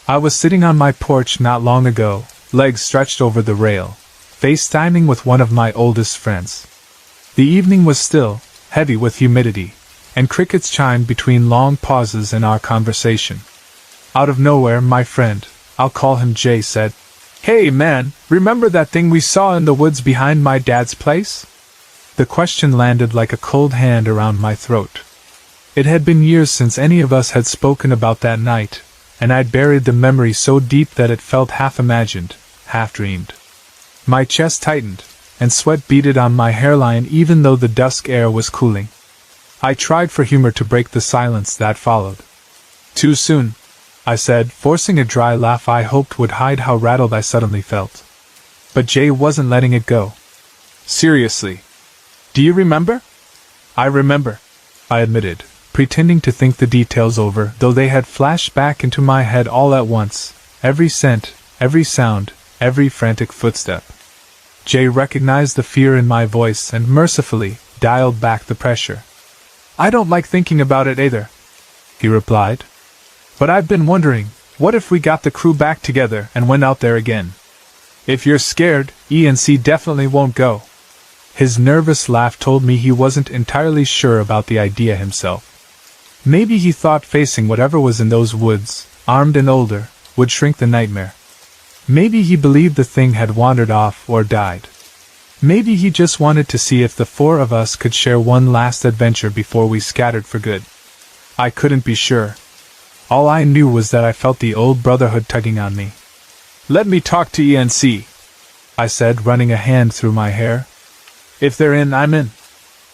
I was sitting on my porch not long ago, legs stretched over the rail, FaceTiming with one of my oldest friends. The evening was still, heavy with humidity, and crickets chimed between long pauses in our conversation. Out of nowhere, my friend, I'll call him Jay, said, "Hey man, remember that thing we saw in the woods behind my dad's place?" The question landed like a cold hand around my throat. It had been years since any of us had spoken about that night, and I'd buried the memory so deep that it felt half imagined, half dreamed. My chest tightened, and sweat beaded on my hairline even though the dusk air was cooling. I tried for humor to break the silence that followed. "Too soon," I said, forcing a dry laugh I hoped would hide how rattled I suddenly felt. But Jay wasn't letting it go. "Seriously. Do you remember?" "I remember," I admitted, pretending to think the details over, though they had flashed back into my head all at once, every scent, every sound, every frantic footstep. Jay recognized the fear in my voice and mercifully dialed back the pressure. "I don't like thinking about it either," he replied. "But I've been wondering, what if we got the crew back together and went out there again? If you're scared, E&C definitely won't go." His nervous laugh told me he wasn't entirely sure about the idea himself. Maybe he thought facing whatever was in those woods, armed and older, would shrink the nightmare. Maybe he believed the thing had wandered off or died. Maybe he just wanted to see if the four of us could share one last adventure before we scattered for good. I couldn't be sure. All I knew was that I felt the old brotherhood tugging on me. "Let me talk to E&C," I said, running a hand through my hair. "If they're in, I'm in."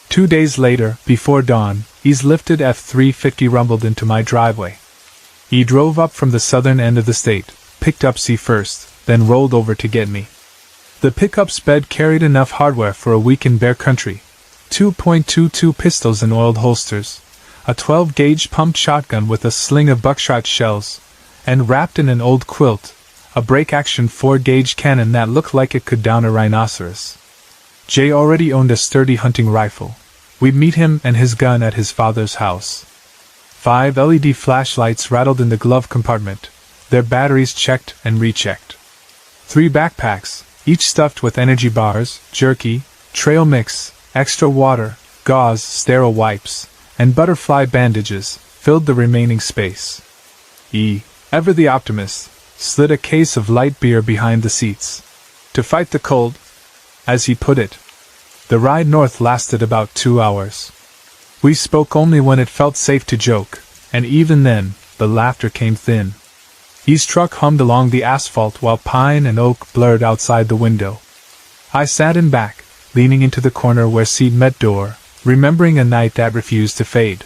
2 days later, before dawn, E's lifted F-350 rumbled into my driveway. E drove up from the southern end of the state, picked up C first, then rolled over to get me. The pickup's bed carried enough hardware for a week in bear country: 2.22 pistols in oiled holsters, a 12-gauge pumped shotgun with a sling of buckshot shells, and wrapped in an old quilt, a break-action 4-gauge cannon that looked like it could down a rhinoceros. Jay already owned a sturdy hunting rifle. We'd meet him and his gun at his father's house. 5 LED flashlights rattled in the glove compartment, their batteries checked and rechecked. 3 backpacks, each stuffed with energy bars, jerky, trail mix, extra water, gauze, sterile wipes, and butterfly bandages, filled the remaining space. E, ever the optimist, slid a case of light beer behind the seats. "To fight the cold," as he put it. The ride north lasted about 2 hours. We spoke only when it felt safe to joke, and even then, the laughter came thin. E's truck hummed along the asphalt while pine and oak blurred outside the window. I sat in back, leaning into the corner where seat met door, remembering a night that refused to fade.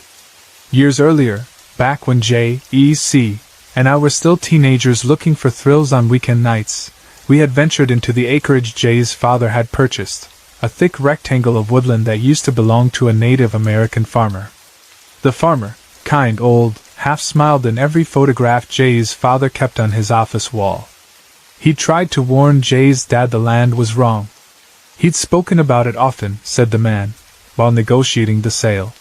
Years earlier, back when J, E, C, and I were still teenagers looking for thrills on weekend nights, we had ventured into the acreage Jay's father had purchased, a thick rectangle of woodland that used to belong to a Native American farmer. The farmer, kind old, half-smiled in every photograph Jay's father kept on his office wall. He'd tried to warn Jay's dad the land was wrong. He'd spoken about it often, said the man, while negotiating the sale.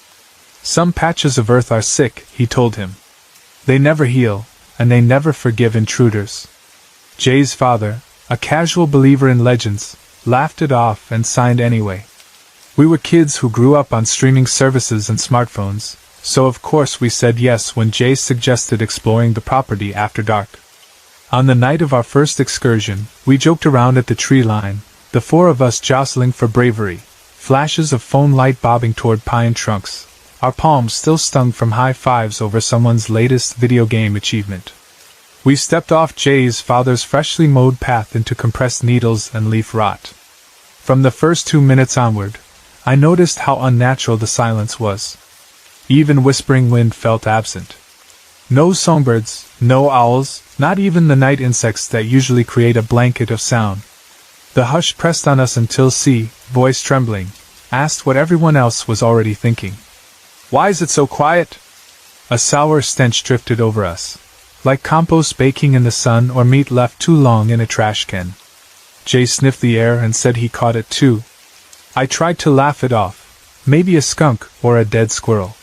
"Some patches of earth are sick," he told him. "They never heal, and they never forgive intruders." Jay's father, a casual believer in legends, laughed it off and signed anyway. We were kids who grew up on streaming services and smartphones, so of course we said yes when Jay suggested exploring the property after dark. On the night of our first excursion, we joked around at the tree line, the four of us jostling for bravery, flashes of phone light bobbing toward pine trunks, our palms still stung from high fives over someone's latest video game achievement. We stepped off Jay's father's freshly mowed path into compressed needles and leaf rot. From the first 2 minutes onward, I noticed how unnatural the silence was. Even whispering wind felt absent. No songbirds, no owls, not even the night insects that usually create a blanket of sound. The hush pressed on us until C, voice trembling, asked what everyone else was already thinking. "Why is it so quiet?" A sour stench drifted over us, like compost baking in the sun or meat left too long in a trash can. Jay sniffed the air and said he caught it too. I tried to laugh it off. Maybe a skunk or a dead squirrel.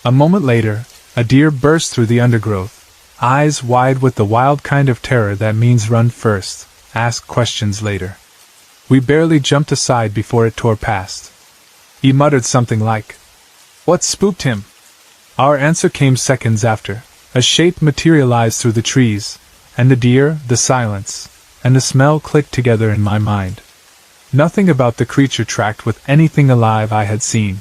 A moment later, a deer burst through the undergrowth, eyes wide with the wild kind of terror that means run first, ask questions later. We barely jumped aside before it tore past. He muttered something like, "What spooked him?" Our answer came seconds after. A shape materialized through the trees, and the deer, the silence, and the smell clicked together in my mind. Nothing about the creature tracked with anything alive I had seen.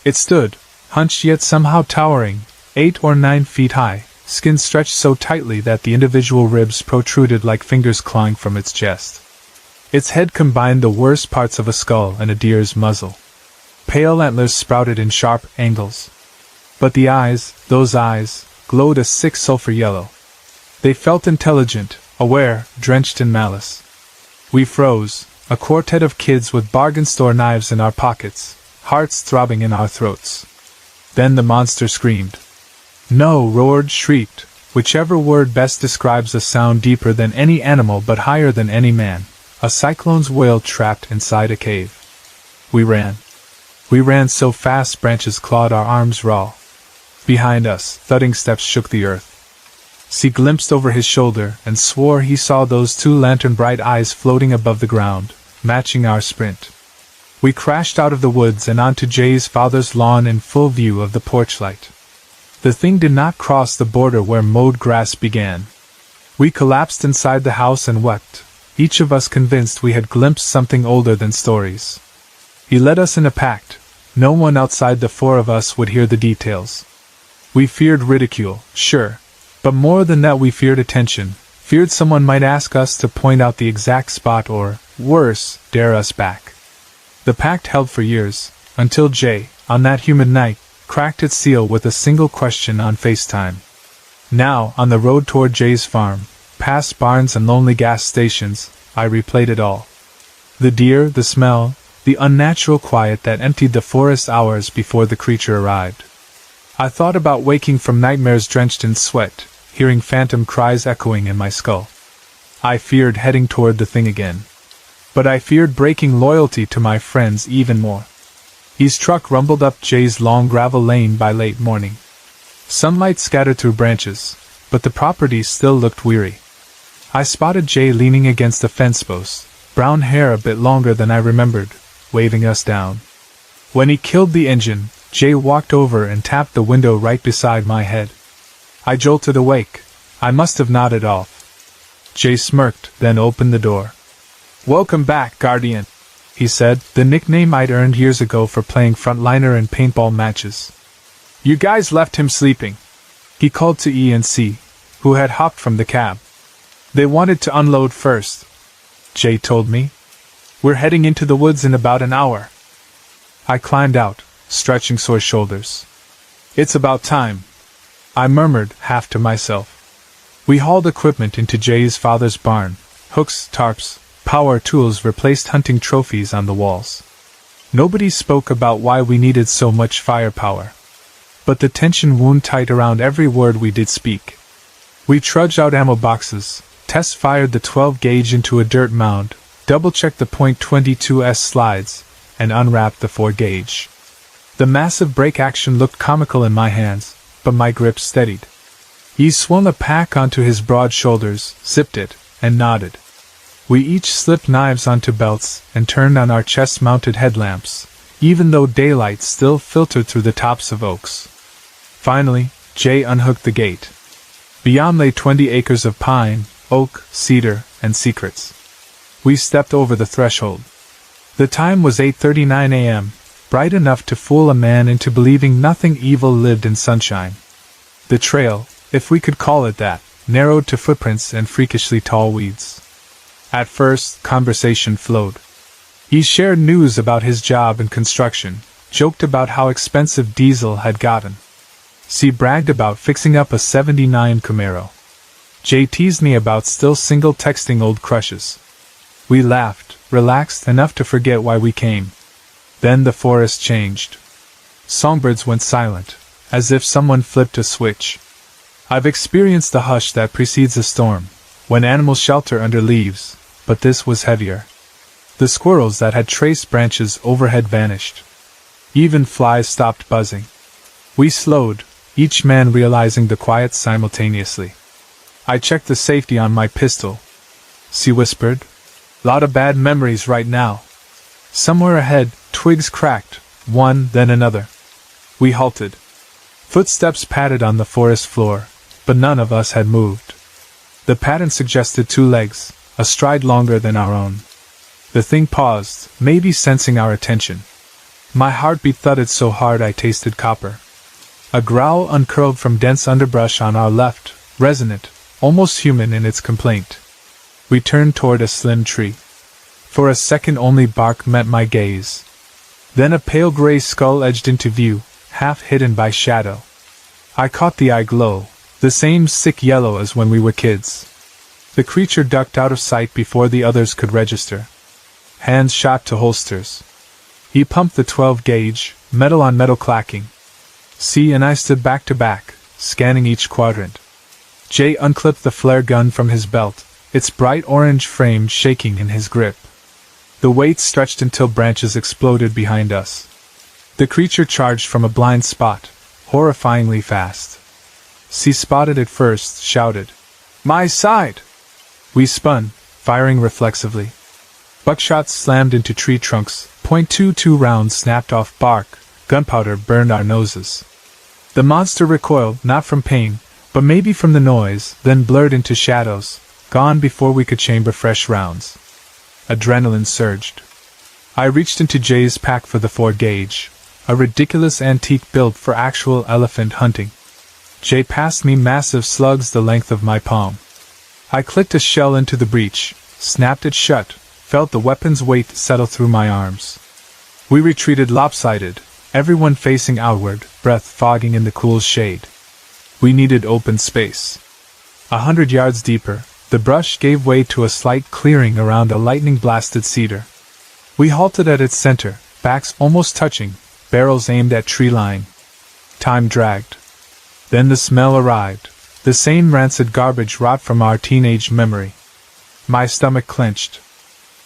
It stood, hunched yet somehow towering, 8 or 9 feet high, skin stretched so tightly that the individual ribs protruded like fingers clawing from its chest. Its head combined the worst parts of a skull and a deer's muzzle. Pale antlers sprouted in sharp angles. But the eyes, those eyes, glowed a sick sulfur yellow. They felt intelligent, aware, drenched in malice. We froze, a quartet of kids with bargain store knives in our pockets, hearts throbbing in our throats. Then the monster screamed. No, roared, shrieked, whichever word best describes a sound deeper than any animal but higher than any man, a cyclone's wail trapped inside a cave. We ran. We ran so fast branches clawed our arms raw. Behind us, thudding steps shook the earth. C glimpsed over his shoulder and swore he saw those 2 lantern-bright eyes floating above the ground, matching our sprint. We crashed out of the woods and onto Jay's father's lawn in full view of the porch light. The thing did not cross the border where mowed grass began. We collapsed inside the house and wept, each of us convinced we had glimpsed something older than stories. He led us in a pact. No one outside the 4 of us would hear the details. We feared ridicule, sure, but more than that we feared attention, feared someone might ask us to point out the exact spot or, worse, dare us back. The pact held for years, until Jay, on that humid night, cracked its seal with a single question on FaceTime. Now, on the road toward Jay's farm, past barns and lonely gas stations, I replayed it all. The deer, the smell, the unnatural quiet that emptied the forest hours before the creature arrived. I thought about waking from nightmares drenched in sweat, hearing phantom cries echoing in my skull. I feared heading toward the thing again. But I feared breaking loyalty to my friends even more. His truck rumbled up Jay's long gravel lane by late morning. Sunlight scattered through branches, but the property still looked weary. I spotted Jay leaning against a fence post, brown hair a bit longer than I remembered, waving us down. When he killed the engine, Jay walked over and tapped the window right beside my head. I jolted awake. I must have nodded off. Jay smirked, then opened the door. "Welcome back, Guardian," he said, the nickname I'd earned years ago for playing frontliner in paintball matches. "You guys left him sleeping," he called to E and C, who had hopped from the cab. "They wanted to unload first," Jay told me. "We're heading into the woods in about an hour." I climbed out, stretching sore shoulders. "It's about time," I murmured, half to myself. We hauled equipment into Jay's father's barn. Hooks, tarps, power tools replaced hunting trophies on the walls. Nobody spoke about why we needed so much firepower. But the tension wound tight around every word we did speak. We trudged out ammo boxes, test-fired the 12-gauge into a dirt mound, double-checked the .22s slides, and unwrapped the 4-gauge. The massive break action looked comical in my hands, but my grip steadied. He swung a pack onto his broad shoulders, zipped it, and nodded. We each slipped knives onto belts and turned on our chest-mounted headlamps, even though daylight still filtered through the tops of oaks. Finally, Jay unhooked the gate. Beyond lay 20 acres of pine, oak, cedar, and secrets. We stepped over the threshold. The time was 8:39 a.m., bright enough to fool a man into believing nothing evil lived in sunshine. The trail, if we could call it that, narrowed to footprints and freakishly tall weeds. At first, conversation flowed. He shared news about his job in construction, joked about how expensive diesel had gotten. C bragged about fixing up a '79 Camaro. Jay teased me about still single texting old crushes. We laughed, relaxed enough to forget why we came. Then the forest changed. Songbirds went silent, as if someone flipped a switch. I've experienced the hush that precedes a storm, when animals shelter under leaves, but this was heavier. The squirrels that had traced branches overhead vanished. Even flies stopped buzzing. We slowed, each man realizing the quiet simultaneously. I checked the safety on my pistol. She whispered. Lot of bad memories right now. Somewhere ahead, twigs cracked, one, then another. We halted. Footsteps patted on the forest floor, but none of us had moved. The pattern suggested 2 legs, a stride longer than our own. The thing paused, maybe sensing our attention. My heartbeat thudded so hard I tasted copper. A growl uncurled from dense underbrush on our left, resonant, almost human in its complaint. We turned toward a slim tree. For a second only bark met my gaze. Then a pale gray skull edged into view, half hidden by shadow. I caught the eye glow, the same sick yellow as when we were kids. The creature ducked out of sight before the others could register. Hands shot to holsters. He pumped the 12-gauge, metal on metal clacking. C and I stood back to back, scanning each quadrant. Jay unclipped the flare gun from his belt, its bright orange frame shaking in his grip. The weight stretched until branches exploded behind us. The creature charged from a blind spot, horrifyingly fast. C spotted it first, shouted, "My side!" We spun, firing reflexively. Buckshots slammed into tree trunks, .22 rounds snapped off bark, gunpowder burned our noses. The monster recoiled, not from pain, but maybe from the noise, then blurred into shadows, gone before we could chamber fresh rounds. Adrenaline surged. I reached into Jay's pack for the 4-gauge, a ridiculous antique built for actual elephant hunting. Jay passed me massive slugs the length of my palm. I clicked a shell into the breech, snapped it shut, felt the weapon's weight settle through my arms. We retreated lopsided, everyone facing outward, breath fogging in the cool shade. We needed open space. 100 yards deeper, the brush gave way to a slight clearing around a lightning-blasted cedar. We halted at its center, backs almost touching, barrels aimed at tree line. Time dragged. Then the smell arrived, the same rancid garbage rot from our teenage memory. My stomach clenched.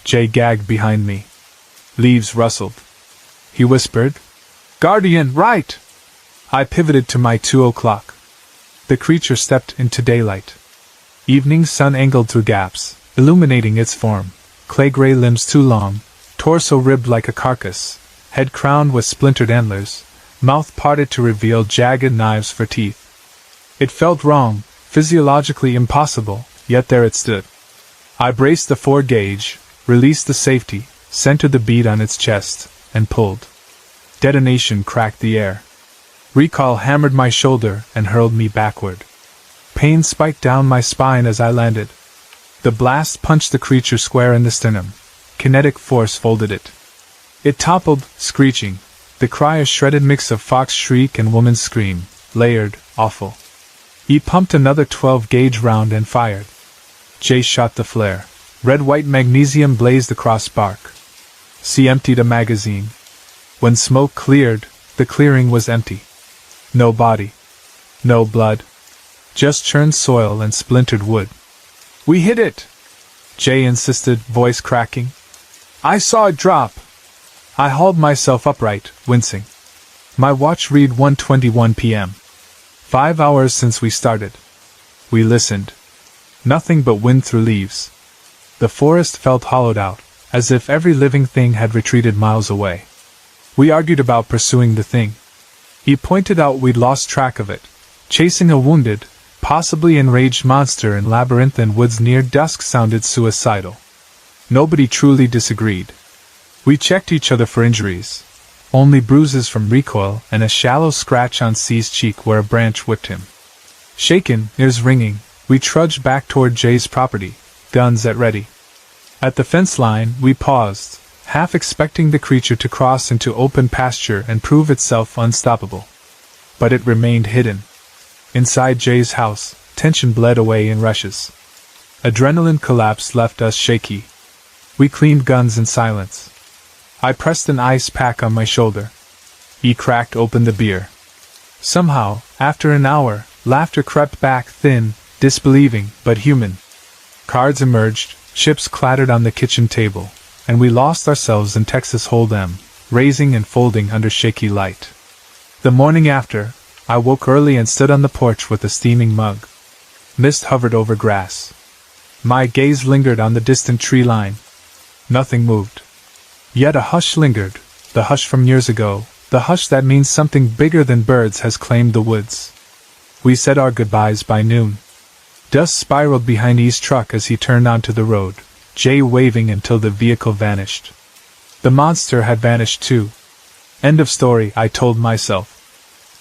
Jay gagged behind me. Leaves rustled. He whispered, "Guardian, right!" I pivoted to my 2 o'clock. The creature stepped into daylight. Evening sun angled through gaps, illuminating its form, clay-gray limbs too long, torso ribbed like a carcass, head crowned with splintered antlers, mouth parted to reveal jagged knives for teeth. It felt wrong, physiologically impossible, yet there it stood. I braced the 4-gauge, released the safety, centered the bead on its chest, and pulled. Detonation cracked the air. Recoil hammered my shoulder and hurled me backward. Pain spiked down my spine as I landed. The blast punched the creature square in the sternum. Kinetic force folded it. It toppled, screeching, the cry a shredded mix of fox shriek and woman's scream, layered, awful. He pumped another 12-gauge round and fired. Jay shot the flare. Red-white magnesium blazed across bark. C emptied a magazine. When smoke cleared, the clearing was empty. No body. No blood. Just churned soil and splintered wood. "We hit it!" Jay insisted, voice cracking. "I saw it drop." I hauled myself upright, wincing. My watch read 1:21 p.m. 5 hours since we started. We listened. Nothing but wind through leaves. The forest felt hollowed out, as if every living thing had retreated miles away. We argued about pursuing the thing. He pointed out we'd lost track of it, chasing a wounded, possibly enraged monster in labyrinthine woods near dusk sounded suicidal. Nobody truly disagreed. We checked each other for injuries. Only bruises from recoil and a shallow scratch on C's cheek where a branch whipped him. Shaken, ears ringing, we trudged back toward Jay's property, guns at ready. At the fence line, we paused, half expecting the creature to cross into open pasture and prove itself unstoppable. But it remained hidden. Inside Jay's house, tension bled away in rushes. Adrenaline collapse left us shaky. We cleaned guns in silence. I pressed an ice pack on my shoulder. He cracked open the beer. Somehow, after an hour, laughter crept back, thin, disbelieving, but human. Cards emerged, chips clattered on the kitchen table, and we lost ourselves in Texas Hold'em, raising and folding under shaky light. The morning after, I woke early and stood on the porch with a steaming mug. Mist hovered over grass. My gaze lingered on the distant tree line. Nothing moved. Yet a hush lingered, the hush from years ago, the hush that means something bigger than birds has claimed the woods. We said our goodbyes by noon. Dust spiraled behind E's truck as he turned onto the road, Jay waving until the vehicle vanished. The monster had vanished too. End of story, I told myself.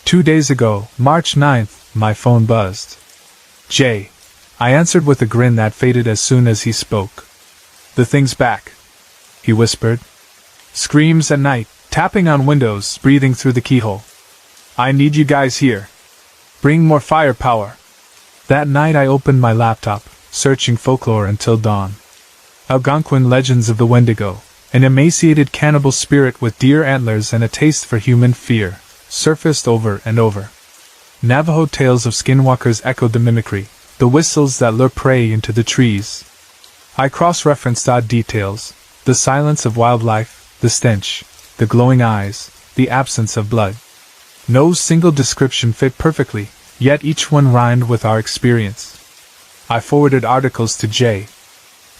2 days ago, March 9th, my phone buzzed. Jay. I answered with a grin that faded as soon as he spoke. The thing's back, he whispered. Screams at night, tapping on windows, breathing through the keyhole. I need you guys here. Bring more firepower. That night I opened my laptop, searching folklore until dawn. Algonquin legends of the Wendigo, an emaciated cannibal spirit with deer antlers and a taste for human fear, surfaced over and over. Navajo tales of skinwalkers echoed the mimicry, the whistles that lure prey into the trees. I cross-referenced odd details, the silence of wildlife, the stench, the glowing eyes, the absence of blood. No single description fit perfectly, yet each one rhymed with our experience. I forwarded articles to Jay.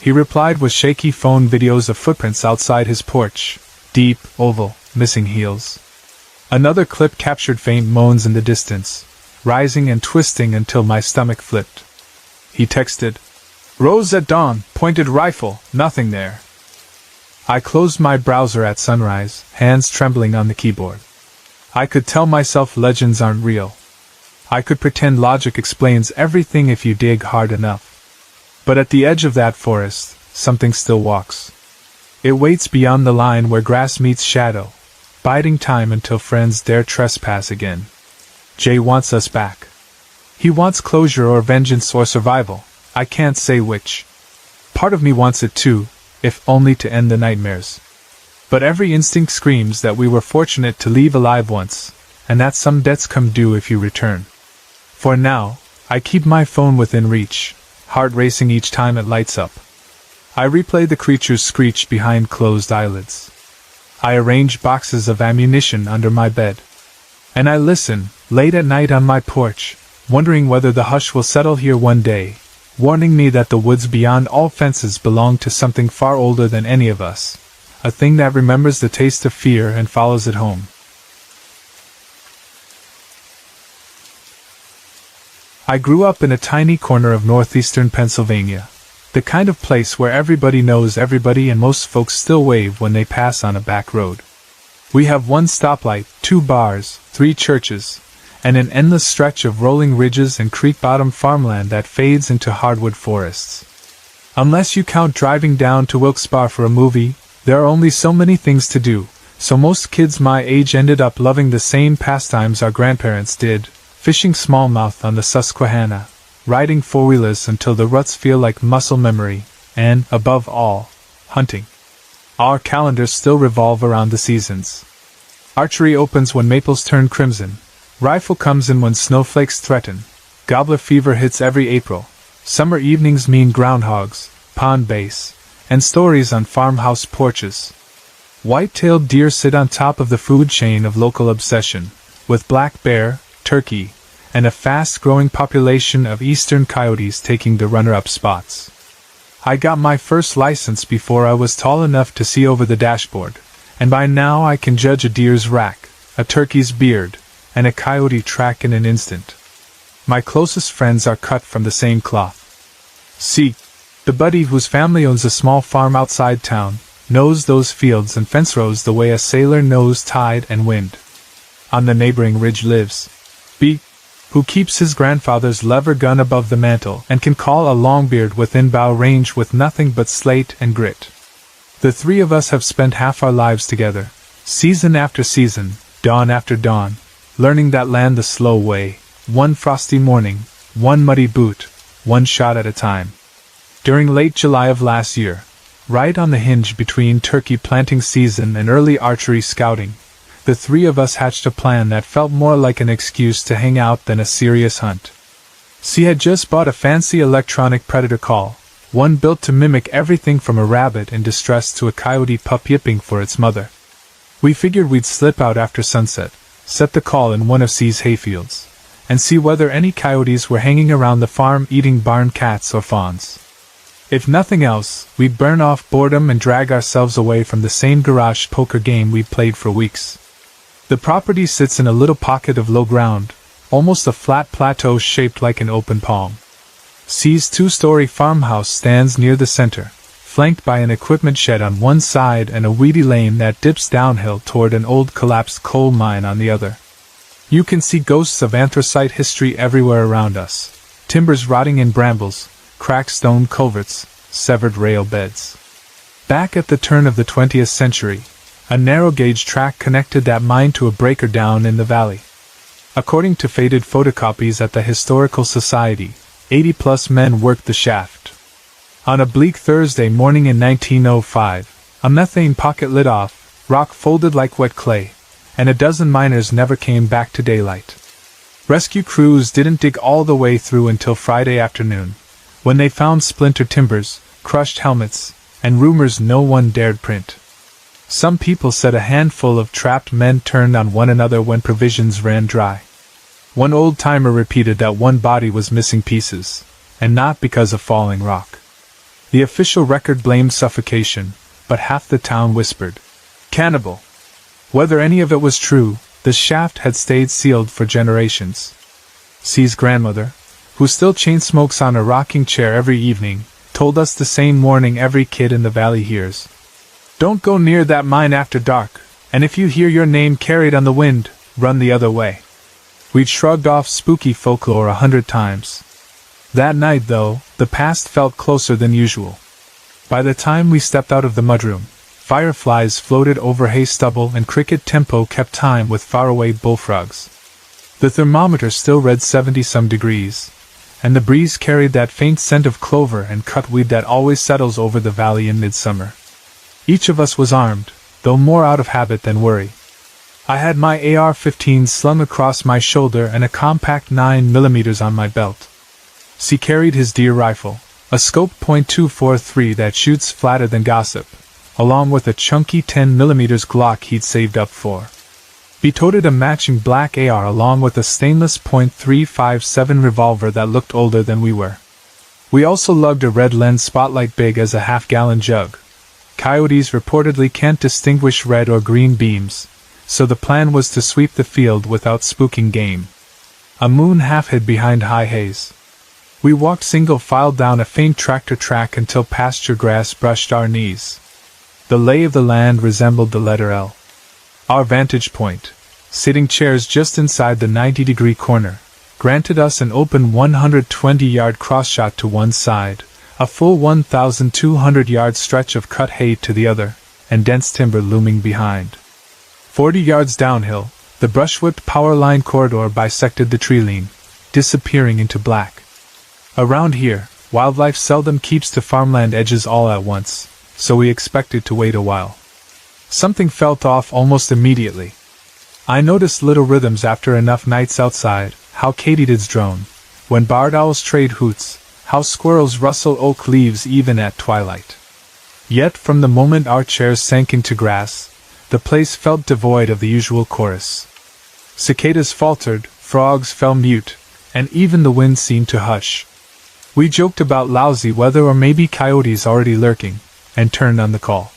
He replied with shaky phone videos of footprints outside his porch, deep, oval, missing heels. Another clip captured faint moans in the distance, rising and twisting until my stomach flipped. He texted, "Rose at dawn, pointed rifle, nothing there." I closed my browser at sunrise, hands trembling on the keyboard. I could tell myself legends aren't real. I could pretend logic explains everything if you dig hard enough. But at the edge of that forest, something still walks. It waits beyond the line where grass meets shadow, biding time until friends dare trespass again. Jay wants us back. He wants closure or vengeance or survival, I can't say which. Part of me wants it too, if only to end the nightmares. But every instinct screams that we were fortunate to leave alive once, and that some debts come due if you return. For now, I keep my phone within reach, heart racing each time it lights up. I replay the creature's screech behind closed eyelids. I arrange boxes of ammunition under my bed. And I listen, late at night on my porch, wondering whether the hush will settle here one day, warning me that the woods beyond all fences belong to something far older than any of us, a thing that remembers the taste of fear and follows it home. I grew up in a tiny corner of northeastern Pennsylvania, the kind of place where everybody knows everybody and most folks still wave when they pass on a back road. We have one stoplight, 2 bars, 3 churches, and an endless stretch of rolling ridges and creek-bottom farmland that fades into hardwood forests. Unless you count driving down to Wilkes-Barre for a movie, there are only so many things to do, so most kids my age ended up loving the same pastimes our grandparents did, fishing smallmouth on the Susquehanna, riding four-wheelers until the ruts feel like muscle memory, and, above all, hunting. Our calendars still revolve around the seasons. Archery opens when maples turn crimson. Rifle comes in when snowflakes threaten. Gobbler fever hits every April. Summer evenings mean groundhogs, pond bass, and stories on farmhouse porches. White-tailed deer sit on top of the food chain of local obsession, with black bear, turkey, and a fast-growing population of eastern coyotes taking the runner-up spots. I got my first license before I was tall enough to see over the dashboard, and by now I can judge a deer's rack, a turkey's beard, and a coyote track in an instant. My closest friends are cut from the same cloth. See, the buddy whose family owns a small farm outside town, knows those fields and fence rows the way a sailor knows tide and wind. On the neighboring ridge lives B, who keeps his grandfather's lever gun above the mantel and can call a longbeard within bow range with nothing but slate and grit. The 3 of us have spent half our lives together, season after season, dawn after dawn, learning that land the slow way, one frosty morning, one muddy boot, one shot at a time. During late July of last year, right on the hinge between turkey planting season and early archery scouting, the 3 of us hatched a plan that felt more like an excuse to hang out than a serious hunt. C had just bought a fancy electronic predator call, one built to mimic everything from a rabbit in distress to a coyote pup yipping for its mother. We figured we'd slip out after sunset, set the call in one of C's hayfields, and see whether any coyotes were hanging around the farm eating barn cats or fawns. If nothing else, we'd burn off boredom and drag ourselves away from the same garage poker game we'd played for weeks. The property sits in a little pocket of low ground, almost a flat plateau shaped like an open palm. C's two-story farmhouse stands near the center, flanked by an equipment shed on one side and a weedy lane that dips downhill toward an old collapsed coal mine on the other. You can see ghosts of anthracite history everywhere around us, timbers rotting in brambles, cracked stone culverts, severed rail beds. Back at the turn of the 20th century, a narrow-gauge track connected that mine to a breaker down in the valley. According to faded photocopies at the Historical Society, 80-plus men worked the shaft. On a bleak Thursday morning in 1905, a methane pocket lit off, rock folded like wet clay, and a dozen miners never came back to daylight. Rescue crews didn't dig all the way through until Friday afternoon, when they found splintered timbers, crushed helmets, and rumors no one dared print. Some people said a handful of trapped men turned on one another when provisions ran dry. One old-timer repeated that one body was missing pieces, and not because of falling rock. The official record blamed suffocation, but half the town whispered, "Cannibal." Whether any of it was true, the shaft had stayed sealed for generations. C's grandmother, who still chain smokes on a rocking chair every evening, told us the same morning every kid in the valley hears. "Don't go near that mine after dark, and if you hear your name carried on the wind, run the other way." We'd shrugged off spooky folklore 100 times. That night, though, the past felt closer than usual. By the time we stepped out of the mudroom, fireflies floated over hay stubble and cricket tempo kept time with faraway bullfrogs. The thermometer still read 70-some degrees, and the breeze carried that faint scent of clover and cutweed that always settles over the valley in midsummer. Each of us was armed, though more out of habit than worry. I had my AR-15 slung across my shoulder and a compact 9mm on my belt. C carried his deer rifle, a scope .243 that shoots flatter than gossip, along with a chunky 10mm Glock he'd saved up for. B toted a matching black AR along with a stainless .357 revolver that looked older than we were. We also lugged a red lens spotlight big as a half-gallon jug. Coyotes reportedly can't distinguish red or green beams, so the plan was to sweep the field without spooking game. A moon half hid behind high haze. We walked single file down a faint tractor track until pasture grass brushed our knees. The lay of the land resembled the letter L. Our vantage point, sitting chairs just inside the 90-degree corner, granted us an open 120-yard cross-shot to one side, a full 1,200-yard stretch of cut hay to the other, and dense timber looming behind. 40 yards downhill, the brush-whipped power line corridor bisected the tree line, disappearing into black. Around here, wildlife seldom keeps to farmland edges all at once, so we expected to wait a while. Something felt off almost immediately. I noticed little rhythms after enough nights outside, how katydids drone, when barred owls trade hoots, how squirrels rustle oak leaves even at twilight. Yet from the moment our chairs sank into grass, the place felt devoid of the usual chorus. Cicadas faltered, frogs fell mute, and even the wind seemed to hush. We joked about lousy weather or maybe coyotes already lurking, and turned on the call.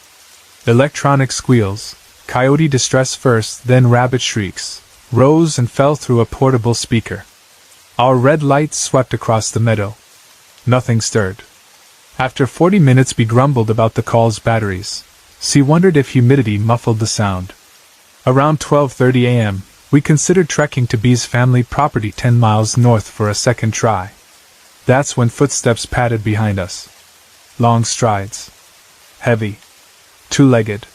Electronic squeals, coyote distress first, then rabbit shrieks, rose and fell through a portable speaker. Our red lights swept across the meadow. Nothing stirred. After 40 minutes we grumbled about the call's batteries. C wondered if humidity muffled the sound. Around 12:30 a.m., we considered trekking to B's family property 10 miles north for a second try. That's when footsteps padded behind us. Long strides. Heavy. Two-legged.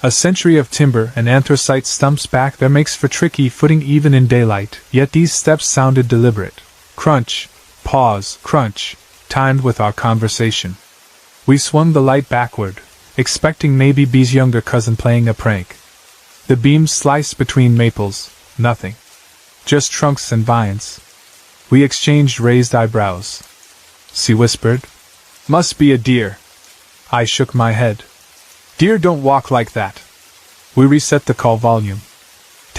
A century of timber and anthracite stumps back that makes for tricky footing even in daylight, yet these steps sounded deliberate. Crunch, pause, crunch, timed with our conversation. We swung the light backward, expecting maybe B's younger cousin playing a prank. The beams sliced between maples, nothing. Just trunks and vines. We exchanged raised eyebrows. C whispered, "Must be a deer." I shook my head. "Deer don't walk like that." We reset the call volume.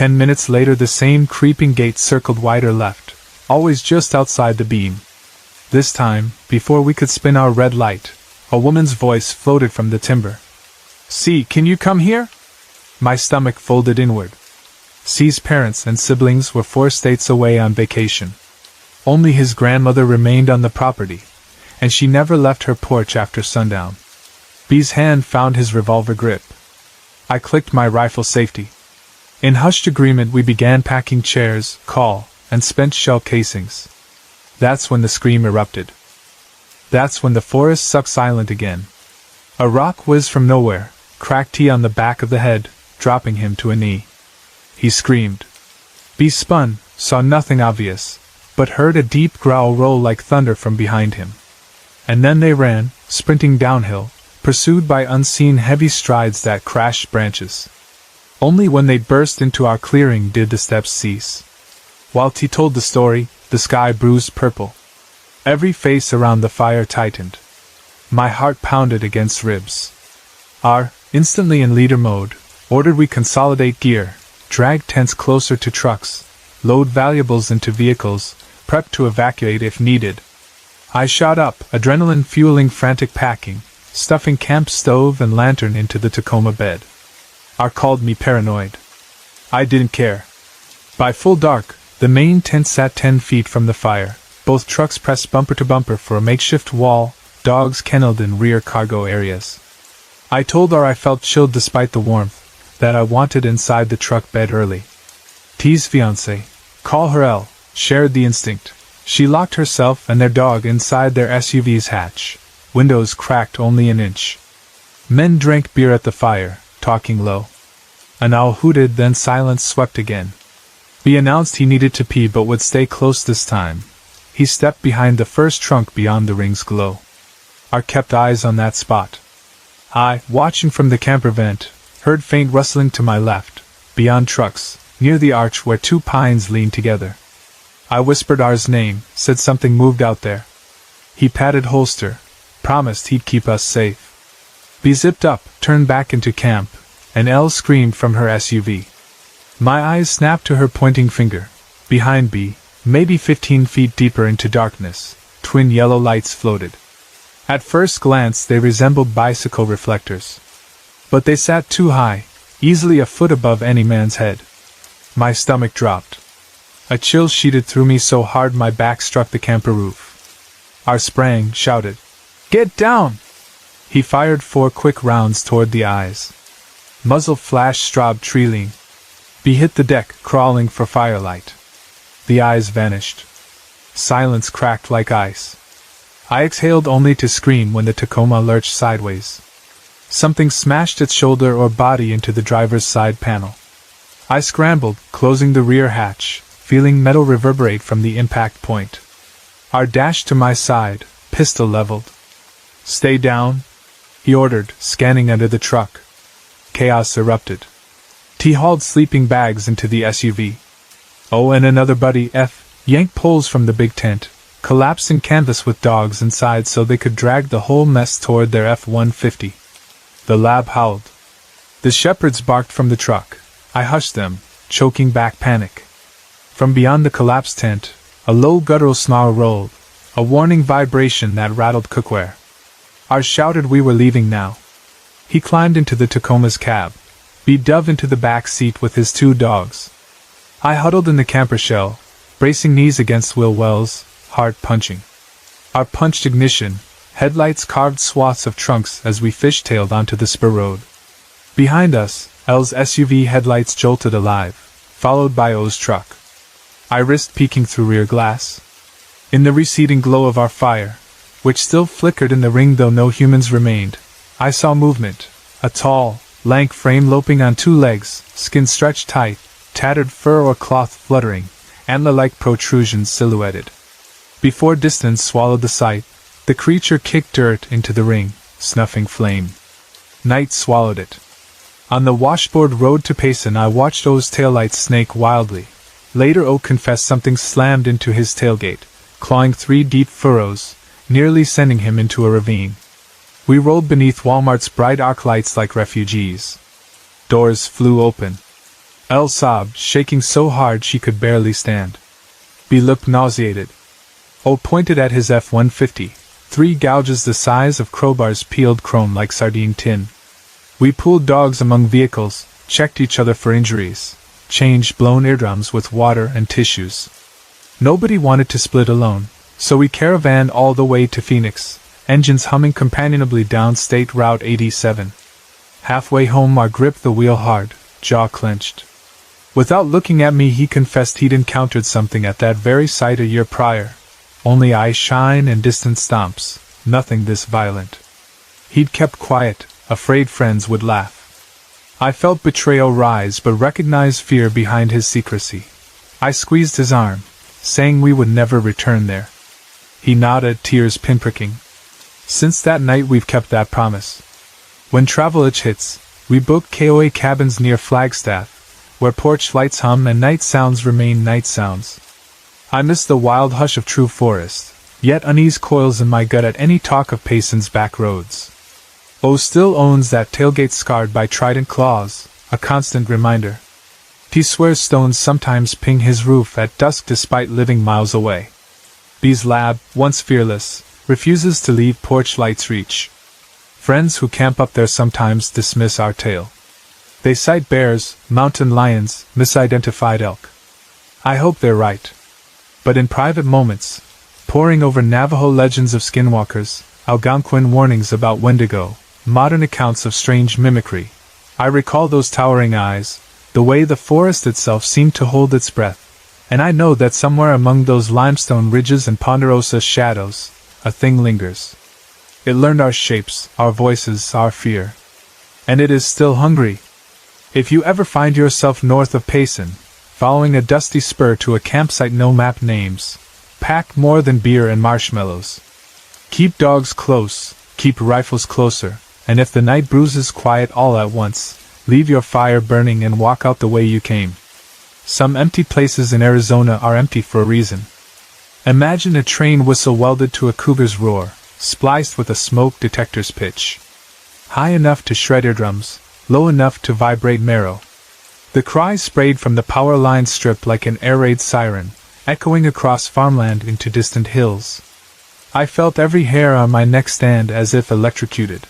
10 minutes later the same creeping gate circled wider left, always just outside the beam. This time, before we could spin our red light, a woman's voice floated from the timber. "C, can you come here?" My stomach folded inward. C's parents and siblings were 4 states away on vacation. Only his grandmother remained on the property, and she never left her porch after sundown. B's hand found his revolver grip. I clicked my rifle safety. In hushed agreement we began packing chairs, call, and spent shell casings. That's when the scream erupted. That's when the forest sucked silent again. A rock whizzed from nowhere, cracked T on the back of the head, dropping him to a knee. He screamed. B spun, saw nothing obvious, but heard a deep growl roll like thunder from behind him. And then they ran, sprinting downhill, pursued by unseen heavy strides that crashed branches. Only when they burst into our clearing did the steps cease. While T told the story, the sky bruised purple. Every face around the fire tightened. My heart pounded against ribs. R, instantly in leader mode, ordered we consolidate gear, drag tents closer to trucks, load valuables into vehicles, prep to evacuate if needed. I shot up, adrenaline fueling frantic packing, stuffing camp stove and lantern into the Tacoma bed. R called me paranoid. I didn't care. By full dark, the main tent sat 10 feet from the fire, both trucks pressed bumper to bumper for a makeshift wall, dogs kenneled in rear cargo areas. I told her I felt chilled despite the warmth, that I wanted inside the truck bed early. T's fiancée, call her L, shared the instinct. She locked herself and their dog inside their SUV's hatch, windows cracked only an inch. Men drank beer at the fire, talking low. An owl hooted, then silence swept again. B announced he needed to pee but would stay close this time. He stepped behind the first trunk beyond the ring's glow. R kept eyes on that spot. I, watching from the camper vent, heard faint rustling to my left, beyond trucks, near the arch where 2 pines leaned together. I whispered R's name, said something moved out there. He patted holster, promised he'd keep us safe. B zipped up, turned back into camp, and L screamed from her SUV. My eyes snapped to her pointing finger. Behind B, maybe 15 feet deeper into darkness, twin yellow lights floated. At first glance they resembled bicycle reflectors. But they sat too high, easily a foot above any man's head. My stomach dropped. A chill sheeted through me so hard my back struck the camper roof. R sprang, shouted, "Get down!" He fired 4 quick rounds toward the eyes. Muzzle flashed strobe trailing. B hit the deck, crawling for firelight. The eyes vanished. Silence cracked like ice. I exhaled only to scream when the Tacoma lurched sideways. Something smashed its shoulder or body into the driver's side panel. I scrambled, closing the rear hatch, feeling metal reverberate from the impact point. R dashed to my side, pistol leveled. "Stay down," he ordered, scanning under the truck. Chaos erupted. T hauled sleeping bags into the SUV. O and another buddy, F, yanked poles from the big tent, collapsing canvas with dogs inside so they could drag the whole mess toward their F-150. The lab howled. The shepherds barked from the truck. I hushed them, choking back panic. From beyond the collapsed tent, a low guttural snarl rolled, a warning vibration that rattled cookware. R shouted we were leaving now. He climbed into the Tacoma's cab. B dove into the back seat with his 2 dogs. I huddled in the camper shell, bracing knees against wheel wells, heart punching. R punched ignition, headlights carved swaths of trunks as we fishtailed onto the spur road. Behind us, L's SUV headlights jolted alive, followed by O's truck. I risked peeking through rear glass. In the receding glow of our fire, which still flickered in the ring though no humans remained, I saw movement, a tall, lank frame loping on 2 legs, skin stretched tight, tattered fur or cloth fluttering, antler-like protrusions silhouetted. Before distance swallowed the sight, the creature kicked dirt into the ring, snuffing flame. Night swallowed it. On the washboard road to Payson I watched O's taillights snake wildly. Later O confessed something slammed into his tailgate, clawing 3 deep furrows, nearly sending him into a ravine. We rolled beneath Walmart's bright arc lights like refugees. Doors flew open. Elle sobbed, shaking so hard she could barely stand. B looked nauseated. O pointed at his F-150, 3 gouges the size of crowbars peeled chrome like sardine tin. We pooled dogs among vehicles, checked each other for injuries, changed blown eardrums with water and tissues. Nobody wanted to split alone, so we caravanned all the way to Phoenix, engines humming companionably down State Route 87. Halfway home I gripped the wheel hard, jaw clenched. Without looking at me he confessed he'd encountered something at that very site a year prior. Only eye shine and distant stomps, nothing this violent. He'd kept quiet, afraid friends would laugh. I felt betrayal rise but recognized fear behind his secrecy. I squeezed his arm, saying we would never return there. He nodded, tears pinpricking. Since that night we've kept that promise. When travel itch hits, we booked KOA cabins near Flagstaff, where porch lights hum and night sounds remain night sounds. I miss the wild hush of true forest, yet unease coils in my gut at any talk of Payson's back roads. O still owns that tailgate scarred by trident claws, a constant reminder. P swears stones sometimes ping his roof at dusk despite living miles away. B's lab, once fearless, refuses to leave porch light's reach. Friends who camp up there sometimes dismiss our tale. They cite bears, mountain lions, misidentified elk. I hope they're right. But in private moments, poring over Navajo legends of skinwalkers, Algonquin warnings about Wendigo, modern accounts of strange mimicry, I recall those towering eyes, the way the forest itself seemed to hold its breath, and I know that somewhere among those limestone ridges and ponderosa shadows, a thing lingers. It learned our shapes, our voices, our fear. And it is still hungry. If you ever find yourself north of Payson, following a dusty spur to a campsite no map names, pack more than beer and marshmallows. Keep dogs close, keep rifles closer, and if the night bruises quiet all at once, leave your fire burning and walk out the way you came. Some empty places in Arizona are empty for a reason. Imagine a train whistle welded to a cougar's roar, spliced with a smoke detector's pitch. High enough to shred eardrums, low enough to vibrate marrow. The cry sprayed from the power line strip like an air raid siren, echoing across farmland into distant hills. I felt every hair on my neck stand as if electrocuted.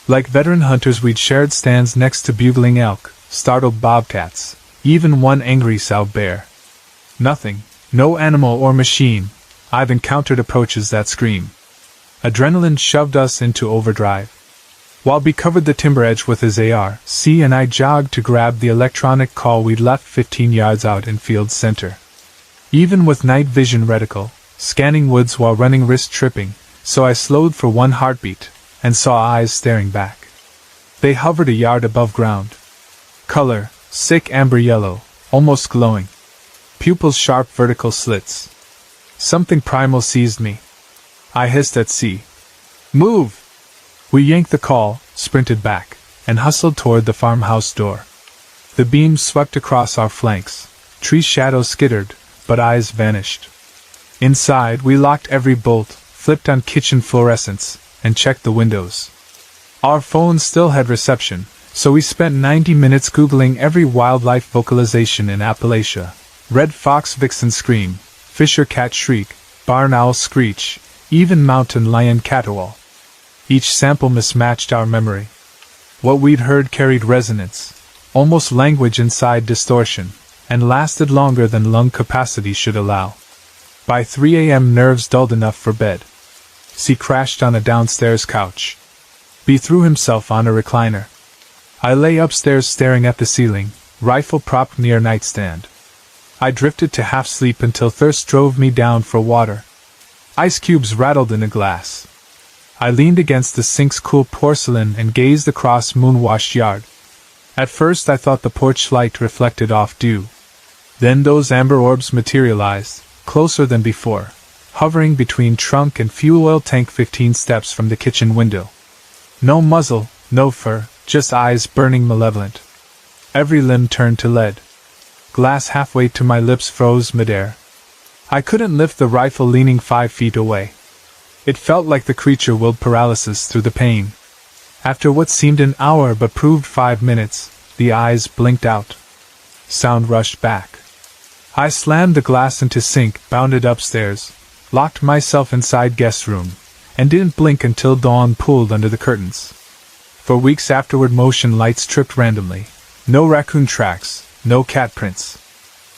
Like veteran hunters we'd shared stands next to bugling elk, startled bobcats, even one angry sow bear. Nothing, no animal or machine, I've encountered approaches that scream. Adrenaline shoved us into overdrive. While B covered the timber edge with his AR, C and I jogged to grab the electronic call we'd left 15 yards out in field center. Even with night vision reticle, scanning woods while running risked tripping, so I slowed for one heartbeat, and saw eyes staring back. They hovered a yard above ground. Color, sick amber yellow, almost glowing. Pupils sharp vertical slits. Something primal seized me. I hissed at C. Move! We yanked the call, sprinted back, and hustled toward the farmhouse door. The beams swept across our flanks, tree shadows skittered, but eyes vanished. Inside, we locked every bolt, flipped on kitchen fluorescents, and checked the windows. Our phones still had reception, so we spent 90 minutes Googling every wildlife vocalization in Appalachia. Red fox vixen scream, fisher cat shriek, barn owl screech, even mountain lion caterwaul. Each sample mismatched our memory. What we'd heard carried resonance, almost language inside distortion, and lasted longer than lung capacity should allow. By 3 a.m. nerves dulled enough for bed. C crashed on a downstairs couch. B threw himself on a recliner. I lay upstairs staring at the ceiling, rifle propped near nightstand. I drifted to half sleep until thirst drove me down for water. Ice cubes rattled in a glass. I leaned against the sink's cool porcelain and gazed across moon-washed yard. At first I thought the porch light reflected off dew. Then those amber orbs materialized, closer than before, hovering between trunk and fuel oil tank 15 steps from the kitchen window. No muzzle, no fur, just eyes burning malevolent. Every limb turned to lead. Glass halfway to my lips froze midair. I couldn't lift the rifle leaning 5 feet away. It felt like the creature willed paralysis through the pain. After what seemed an hour but proved 5 minutes, the eyes blinked out. sound rushed back. I slammed the glass into sink, bounded upstairs, locked myself inside guest room, and didn't blink until dawn pulled under the curtains. For weeks afterward motion lights tripped randomly. No raccoon tracks, no cat prints.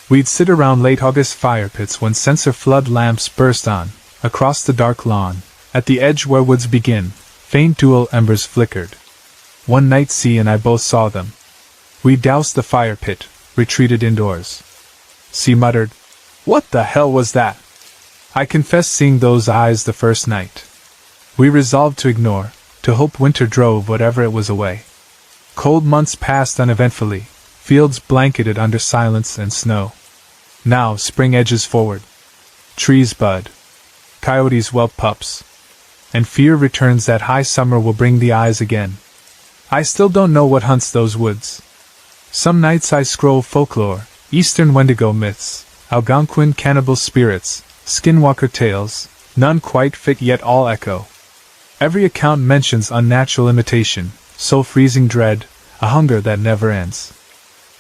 We'd sit around late August fire pits when sensor flood lamps burst on. Across the dark lawn, at the edge where woods begin, faint dual embers flickered. One night C and I both saw them. We doused the fire pit, retreated indoors. C muttered, "What the hell was that?" I confessed seeing those eyes the first night. We resolved to ignore, to hope winter drove whatever it was away. Cold months passed uneventfully, fields blanketed under silence and snow. Now spring edges forward. Trees bud. Coyotes whelp pups. And fear returns that high summer will bring the eyes again. I still don't know what hunts those woods. Some nights I scroll folklore, Eastern Wendigo myths, Algonquin cannibal spirits, skinwalker tales, none quite fit yet all echo. Every account mentions unnatural imitation, soul-freezing dread, a hunger that never ends.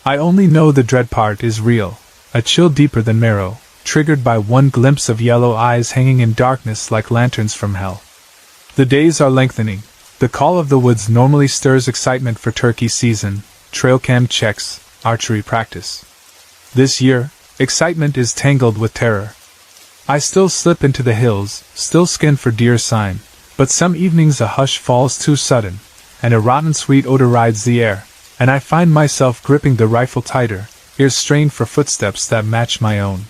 I only know the dread part is real, a chill deeper than marrow, triggered by one glimpse of yellow eyes hanging in darkness like lanterns from hell. The days are lengthening. The call of the woods normally stirs excitement for turkey season, trail cam checks, archery practice. This year, excitement is tangled with terror. I still slip into the hills, still skin for deer sign, but some evenings a hush falls too sudden, and a rotten sweet odor rides the air, and I find myself gripping the rifle tighter, ears strained for footsteps that match my own.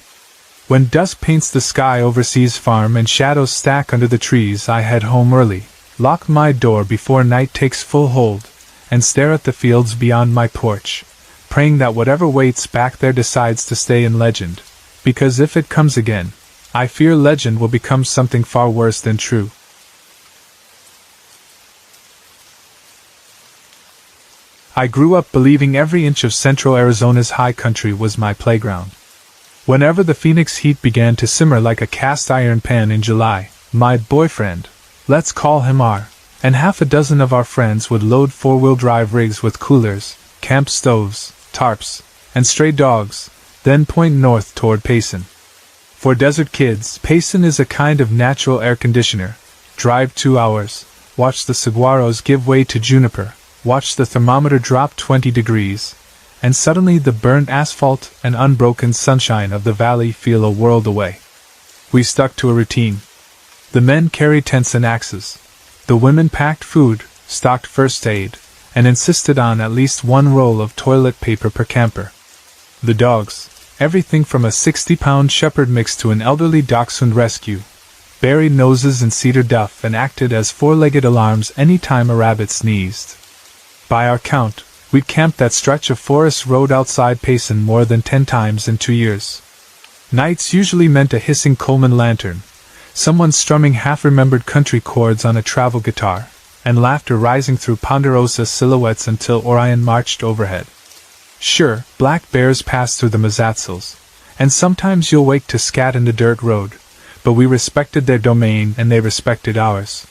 When dusk paints the sky over C's farm and shadows stack under the trees, I head home early, lock my door before night takes full hold, and stare at the fields beyond my porch, praying that whatever waits back there decides to stay in legend, because if it comes again, I fear legend will become something far worse than true. I grew up believing every inch of central Arizona's high country was my playground. Whenever the Phoenix heat began to simmer like a cast iron pan in July, my boyfriend, let's call him R, and half a dozen of our friends would load four-wheel drive rigs with coolers, camp stoves, tarps, and stray dogs, then point north toward Payson. For desert kids, Payson is a kind of natural air conditioner. Drive 2 hours, watch the saguaros give way to juniper, watch the thermometer drop 20 degrees, and suddenly the burnt asphalt and unbroken sunshine of the valley feel a world away. We stuck to a routine. The men carried tents and axes. The women packed food, stocked first aid, and insisted on at least one roll of toilet paper per camper. The dogs, everything from a 60-pound shepherd mix to an elderly dachshund rescue, buried noses in cedar duff and acted as four-legged alarms any time a rabbit sneezed. By our count, we'd camped that stretch of forest road outside Payson more than 10 times in 2 years. Nights usually meant a hissing Coleman lantern, someone strumming half-remembered country chords on a travel guitar, and laughter rising through ponderosa silhouettes until Orion marched overhead. Sure, black bears passed through the Mazatzals, and sometimes you'll wake to scat in the dirt road, but we respected their domain and they respected ours.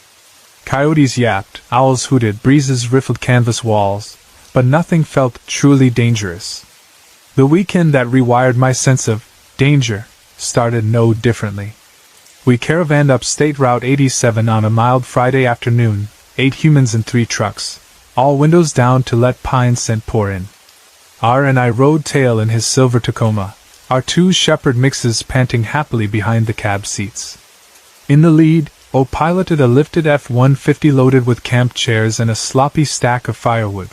Coyotes yapped, owls hooted, breezes riffled canvas walls, but nothing felt truly dangerous. The weekend that rewired my sense of danger started no differently. We caravanned up State Route 87 on a mild Friday afternoon, 8 humans in 3 trucks, all windows down to let pine scent pour in. R and I rode tail in his silver Tacoma, our 2 shepherd mixes panting happily behind the cab seats. In the lead, O piloted a lifted F-150 loaded with camp chairs and a sloppy stack of firewood.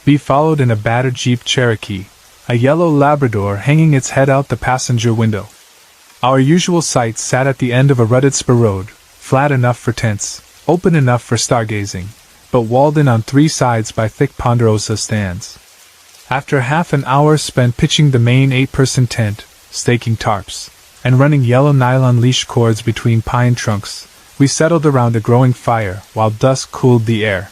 B followed in a battered Jeep Cherokee, a yellow Labrador hanging its head out the passenger window. Our usual site sat at the end of a rutted spur road, flat enough for tents, open enough for stargazing, but walled in on 3 sides by thick ponderosa stands. After half an hour spent pitching the main 8-person tent, staking tarps, and running yellow nylon leash cords between pine trunks, we settled around a growing fire while dusk cooled the air.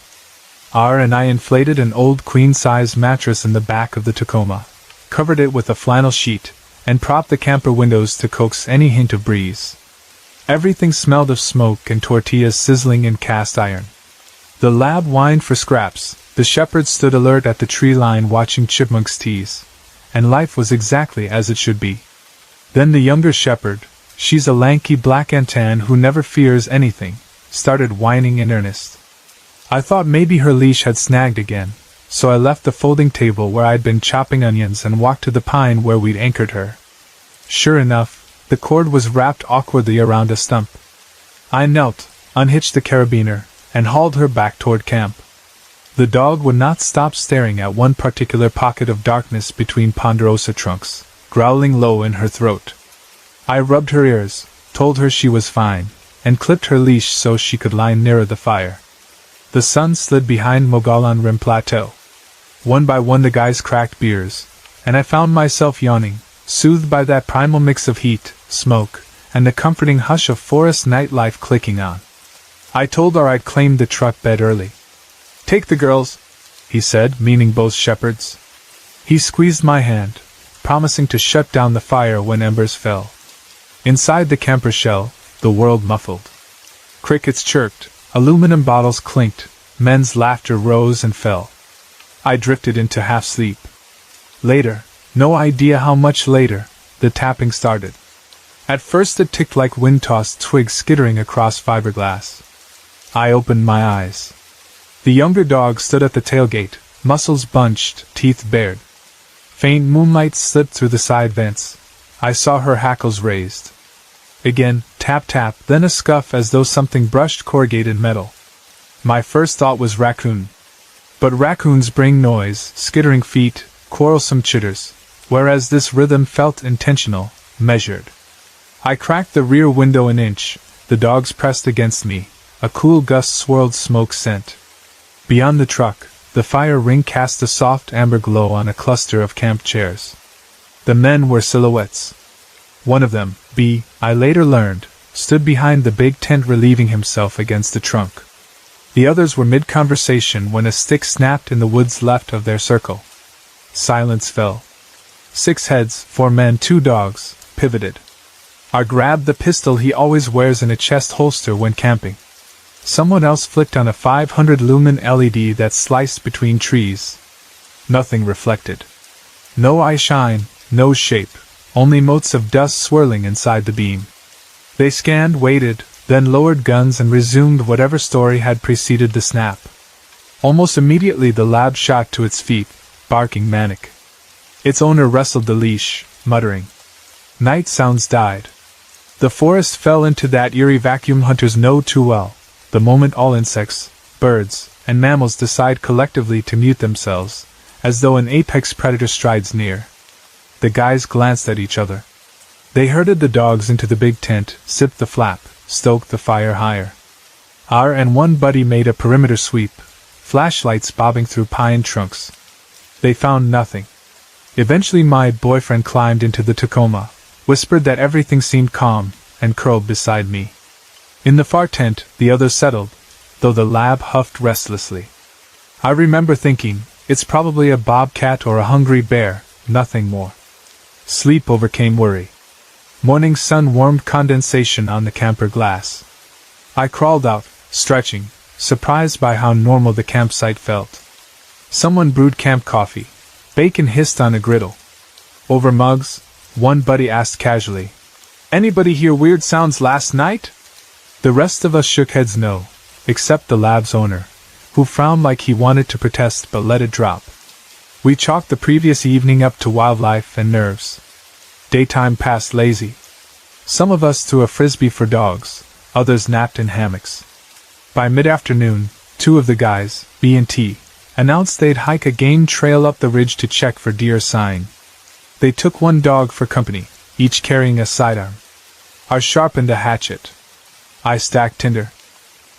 R and I inflated an old queen-size mattress in the back of the Tacoma, covered it with a flannel sheet, and propped the camper windows to coax any hint of breeze. Everything smelled of smoke and tortillas sizzling in cast iron. The lab whined for scraps, the shepherd stood alert at the tree line watching chipmunks tease, and life was exactly as it should be. Then the younger shepherd, she's a lanky black and tan who never fears anything, started whining in earnest. I thought maybe her leash had snagged again, so I left the folding table where I'd been chopping onions and walked to the pine where we'd anchored her. Sure enough, the cord was wrapped awkwardly around a stump. I knelt, unhitched the carabiner, and hauled her back toward camp. The dog would not stop staring at one particular pocket of darkness between ponderosa trunks, growling low in her throat. I rubbed her ears, told her she was fine, and clipped her leash so she could lie nearer the fire. The sun slid behind Mogollon Rim Plateau. One by one the guys cracked beers, and I found myself yawning, soothed by that primal mix of heat, smoke, and the comforting hush of forest nightlife clicking on. I told her I'd claimed the truck bed early. "Take the girls," he said, meaning both shepherds. He squeezed my hand, promising to shut down the fire when embers fell. Inside the camper shell, the world muffled. Crickets chirped, aluminum bottles clinked, men's laughter rose and fell. I drifted into half-sleep. Later, no idea how much later, the tapping started. At first it ticked like wind-tossed twigs skittering across fiberglass. I opened my eyes. The younger dog stood at the tailgate, muscles bunched, teeth bared. Faint moonlight slipped through the side vents. I saw her hackles raised. Again, tap-tap, then a scuff as though something brushed corrugated metal. My first thought was raccoon. But raccoons bring noise, skittering feet, quarrelsome chitters, whereas this rhythm felt intentional, measured. I cracked the rear window an inch, the dogs pressed against me, a cool gust swirled smoke scent. Beyond the truck, the fire ring cast a soft amber glow on a cluster of camp chairs. The men were silhouettes. One of them, B, I later learned, stood behind the big tent relieving himself against the trunk. The others were mid-conversation when a stick snapped in the woods left of their circle. Silence fell. 6 heads, 4 men, 2 dogs, pivoted. R grabbed the pistol he always wears in a chest holster when camping. Someone else flicked on a 500-lumen LED that sliced between trees. Nothing reflected. No eye shine, no shape, only motes of dust swirling inside the beam. They scanned, waited, then lowered guns and resumed whatever story had preceded the snap. Almost immediately the lab shot to its feet, barking manic. Its owner wrestled the leash, muttering. Night sounds died. The forest fell into that eerie vacuum hunters know too well, the moment all insects, birds, and mammals decide collectively to mute themselves, as though an apex predator strides near. The guys glanced at each other. They herded the dogs into the big tent, sipped the flap, stoked the fire higher. R and one buddy made a perimeter sweep, flashlights bobbing through pine trunks. They found nothing. Eventually my boyfriend climbed into the Tacoma, whispered that everything seemed calm, and curled beside me. In the far tent, the others settled, though the lab huffed restlessly. I remember thinking, it's probably a bobcat or a hungry bear, nothing more. Sleep overcame worry. Morning sun warmed condensation on the camper glass. I crawled out, stretching, surprised by how normal the campsite felt. Someone brewed camp coffee. Bacon hissed on a griddle. Over mugs, one buddy asked casually, "Anybody hear weird sounds last night?" The rest of us shook heads no, except the lab's owner, who frowned like he wanted to protest but let it drop. We chalked the previous evening up to wildlife and nerves. Daytime passed lazy. Some of us threw a frisbee for dogs, others napped in hammocks. By mid-afternoon, 2 of the guys, B and T, announced they'd hike a game trail up the ridge to check for deer sign. They took 1 dog for company, each carrying a sidearm. I sharpened a hatchet. I stacked tinder.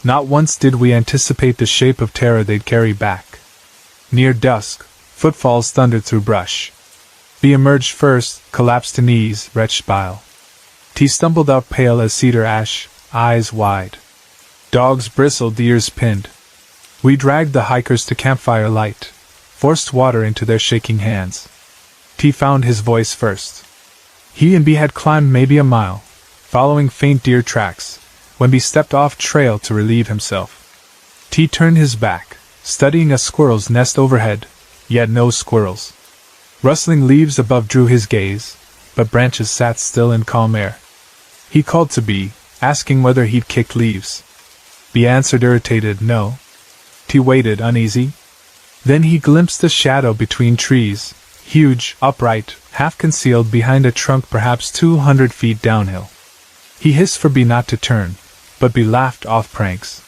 Not once did we anticipate the shape of terror they'd carry back. Near dusk, footfalls thundered through brush. B emerged first, collapsed to knees, retched bile. T stumbled out pale as cedar ash, eyes wide. Dogs bristled, ears pinned. We dragged the hikers to campfire light, forced water into their shaking hands. T found his voice first. He and B had climbed maybe a mile, following faint deer tracks, when B stepped off trail to relieve himself. T turned his back, studying a squirrel's nest overhead, yet no squirrels. Rustling leaves above drew his gaze, but branches sat still in calm air. He called to B, asking whether he'd kicked leaves. B answered irritated no. T waited uneasy. Then he glimpsed a shadow between trees, huge, upright, half concealed behind a trunk perhaps 200 feet downhill. He hissed for B not to turn, but B laughed off pranks.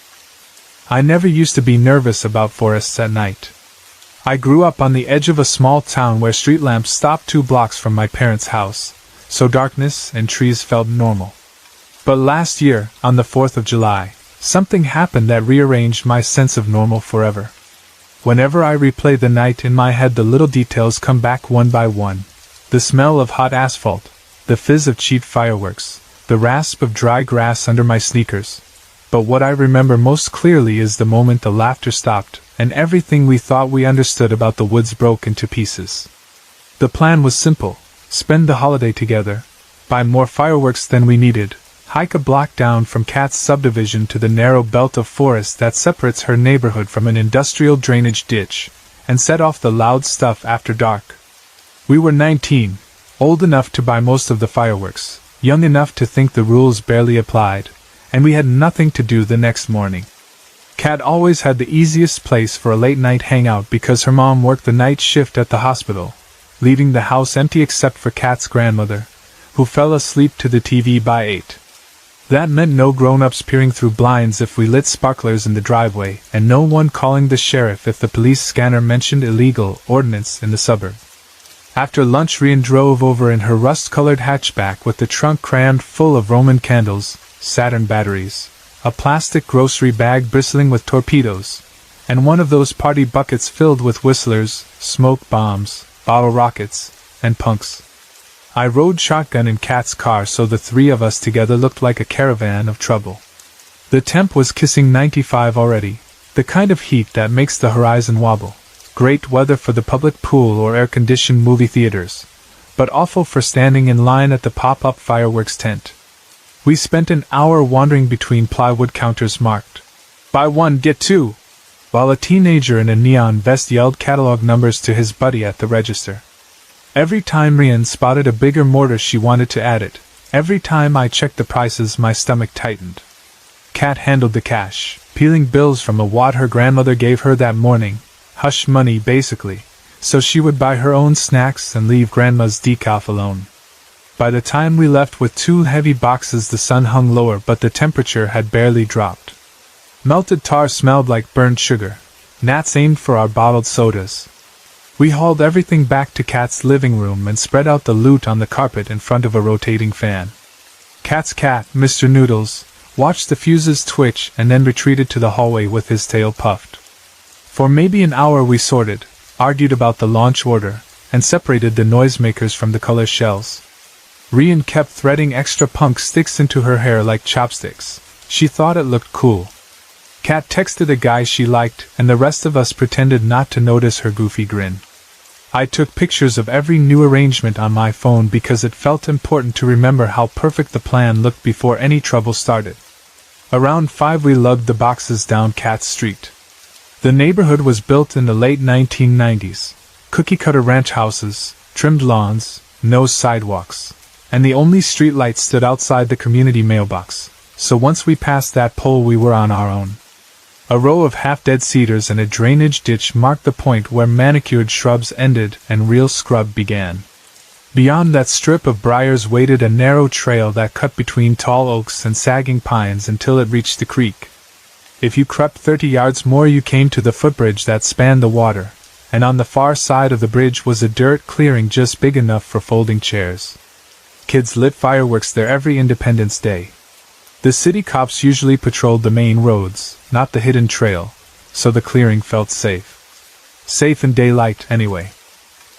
I never used to be nervous about forests at night. I grew up on the edge of a small town where street lamps stopped 2 blocks from my parents' house, so darkness and trees felt normal. But last year, on the 4th of July, something happened that rearranged my sense of normal forever. Whenever I replay the night in my head, the little details come back one by one. The smell of hot asphalt, the fizz of cheap fireworks, the rasp of dry grass under my sneakers. But what I remember most clearly is the moment the laughter stopped, and everything we thought we understood about the woods broke into pieces. The plan was simple: spend the holiday together, buy more fireworks than we needed, hike a block down from Kat's subdivision to the narrow belt of forest that separates her neighborhood from an industrial drainage ditch, and set off the loud stuff after dark. We were 19, old enough to buy most of the fireworks, young enough to think the rules barely applied, and we had nothing to do the next morning. Kat always had the easiest place for a late-night hangout because her mom worked the night shift at the hospital, leaving the house empty except for Kat's grandmother, who fell asleep to the TV by 8. That meant no grown-ups peering through blinds if we lit sparklers in the driveway, and no one calling the sheriff if the police scanner mentioned illegal ordnance in the suburb. After lunch, Rian drove over in her rust-colored hatchback with the trunk crammed full of Roman candles, Saturn batteries, a plastic grocery bag bristling with torpedoes, and one of those party buckets filled with whistlers, smoke bombs, bottle rockets, and punks. I rode shotgun in Kat's car, so the 3 of us together looked like a caravan of trouble. The temp was kissing 95 already, the kind of heat that makes the horizon wobble. Great weather for the public pool or air-conditioned movie theaters, but awful for standing in line at the pop-up fireworks tent. We spent an hour wandering between plywood counters marked "Buy 1, get 2," while a teenager in a neon vest yelled catalog numbers to his buddy at the register. Every time Rian spotted a bigger mortar, she wanted to add it. Every time I checked the prices, my stomach tightened. Kat handled the cash, peeling bills from a wad her grandmother gave her that morning. Hush money, basically, so she would buy her own snacks and leave Grandma's decaf alone. By the time we left with 2 heavy boxes, the sun hung lower, but the temperature had barely dropped. Melted tar smelled like burned sugar. Gnats aimed for our bottled sodas. We hauled everything back to Kat's living room and spread out the loot on the carpet in front of a rotating fan. Kat's cat, Mr. Noodles, watched the fuses twitch and then retreated to the hallway with his tail puffed. For maybe an hour we sorted, argued about the launch order, and separated the noisemakers from the color shells. Rian kept threading extra punk sticks into her hair like chopsticks. She thought it looked cool. Kat texted a guy she liked, and the rest of us pretended not to notice her goofy grin. I took pictures of every new arrangement on my phone because it felt important to remember how perfect the plan looked before any trouble started. Around 5 we lugged the boxes down Cat Street. The neighborhood was built in the late 1990s. Cookie-cutter ranch houses, trimmed lawns, no sidewalks, and the only streetlight stood outside the community mailbox, so once we passed that pole we were on our own. A row of half-dead cedars and a drainage ditch marked the point where manicured shrubs ended and real scrub began. Beyond that strip of briars waited a narrow trail that cut between tall oaks and sagging pines until it reached the creek. If you crept 30 yards more you came to the footbridge that spanned the water, and on the far side of the bridge was a dirt clearing just big enough for folding chairs. Kids lit fireworks there every Independence Day. The city cops usually patrolled the main roads, not the hidden trail, so the clearing felt safe. Safe in daylight, anyway.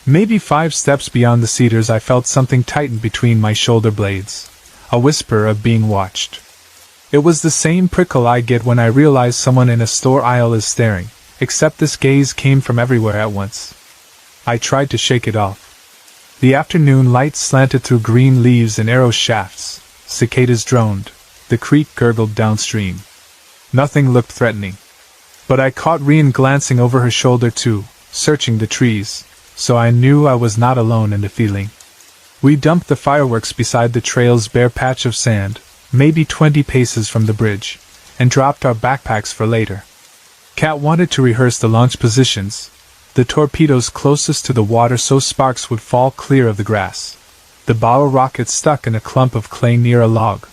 Maybe 5 steps beyond the cedars I felt something tighten between my shoulder blades, a whisper of being watched. It was the same prickle I get when I realize someone in a store aisle is staring, except this gaze came from everywhere at once. I tried to shake it off. The afternoon light slanted through green leaves and arrow shafts, cicadas droned. The creek gurgled downstream. Nothing looked threatening. But I caught Rian glancing over her shoulder too, searching the trees, so I knew I was not alone in the feeling. We dumped the fireworks beside the trail's bare patch of sand, maybe 20 paces from the bridge, and dropped our backpacks for later. Kat wanted to rehearse the launch positions, the torpedoes closest to the water so sparks would fall clear of the grass, the bottle rockets stuck in a clump of clay near a log,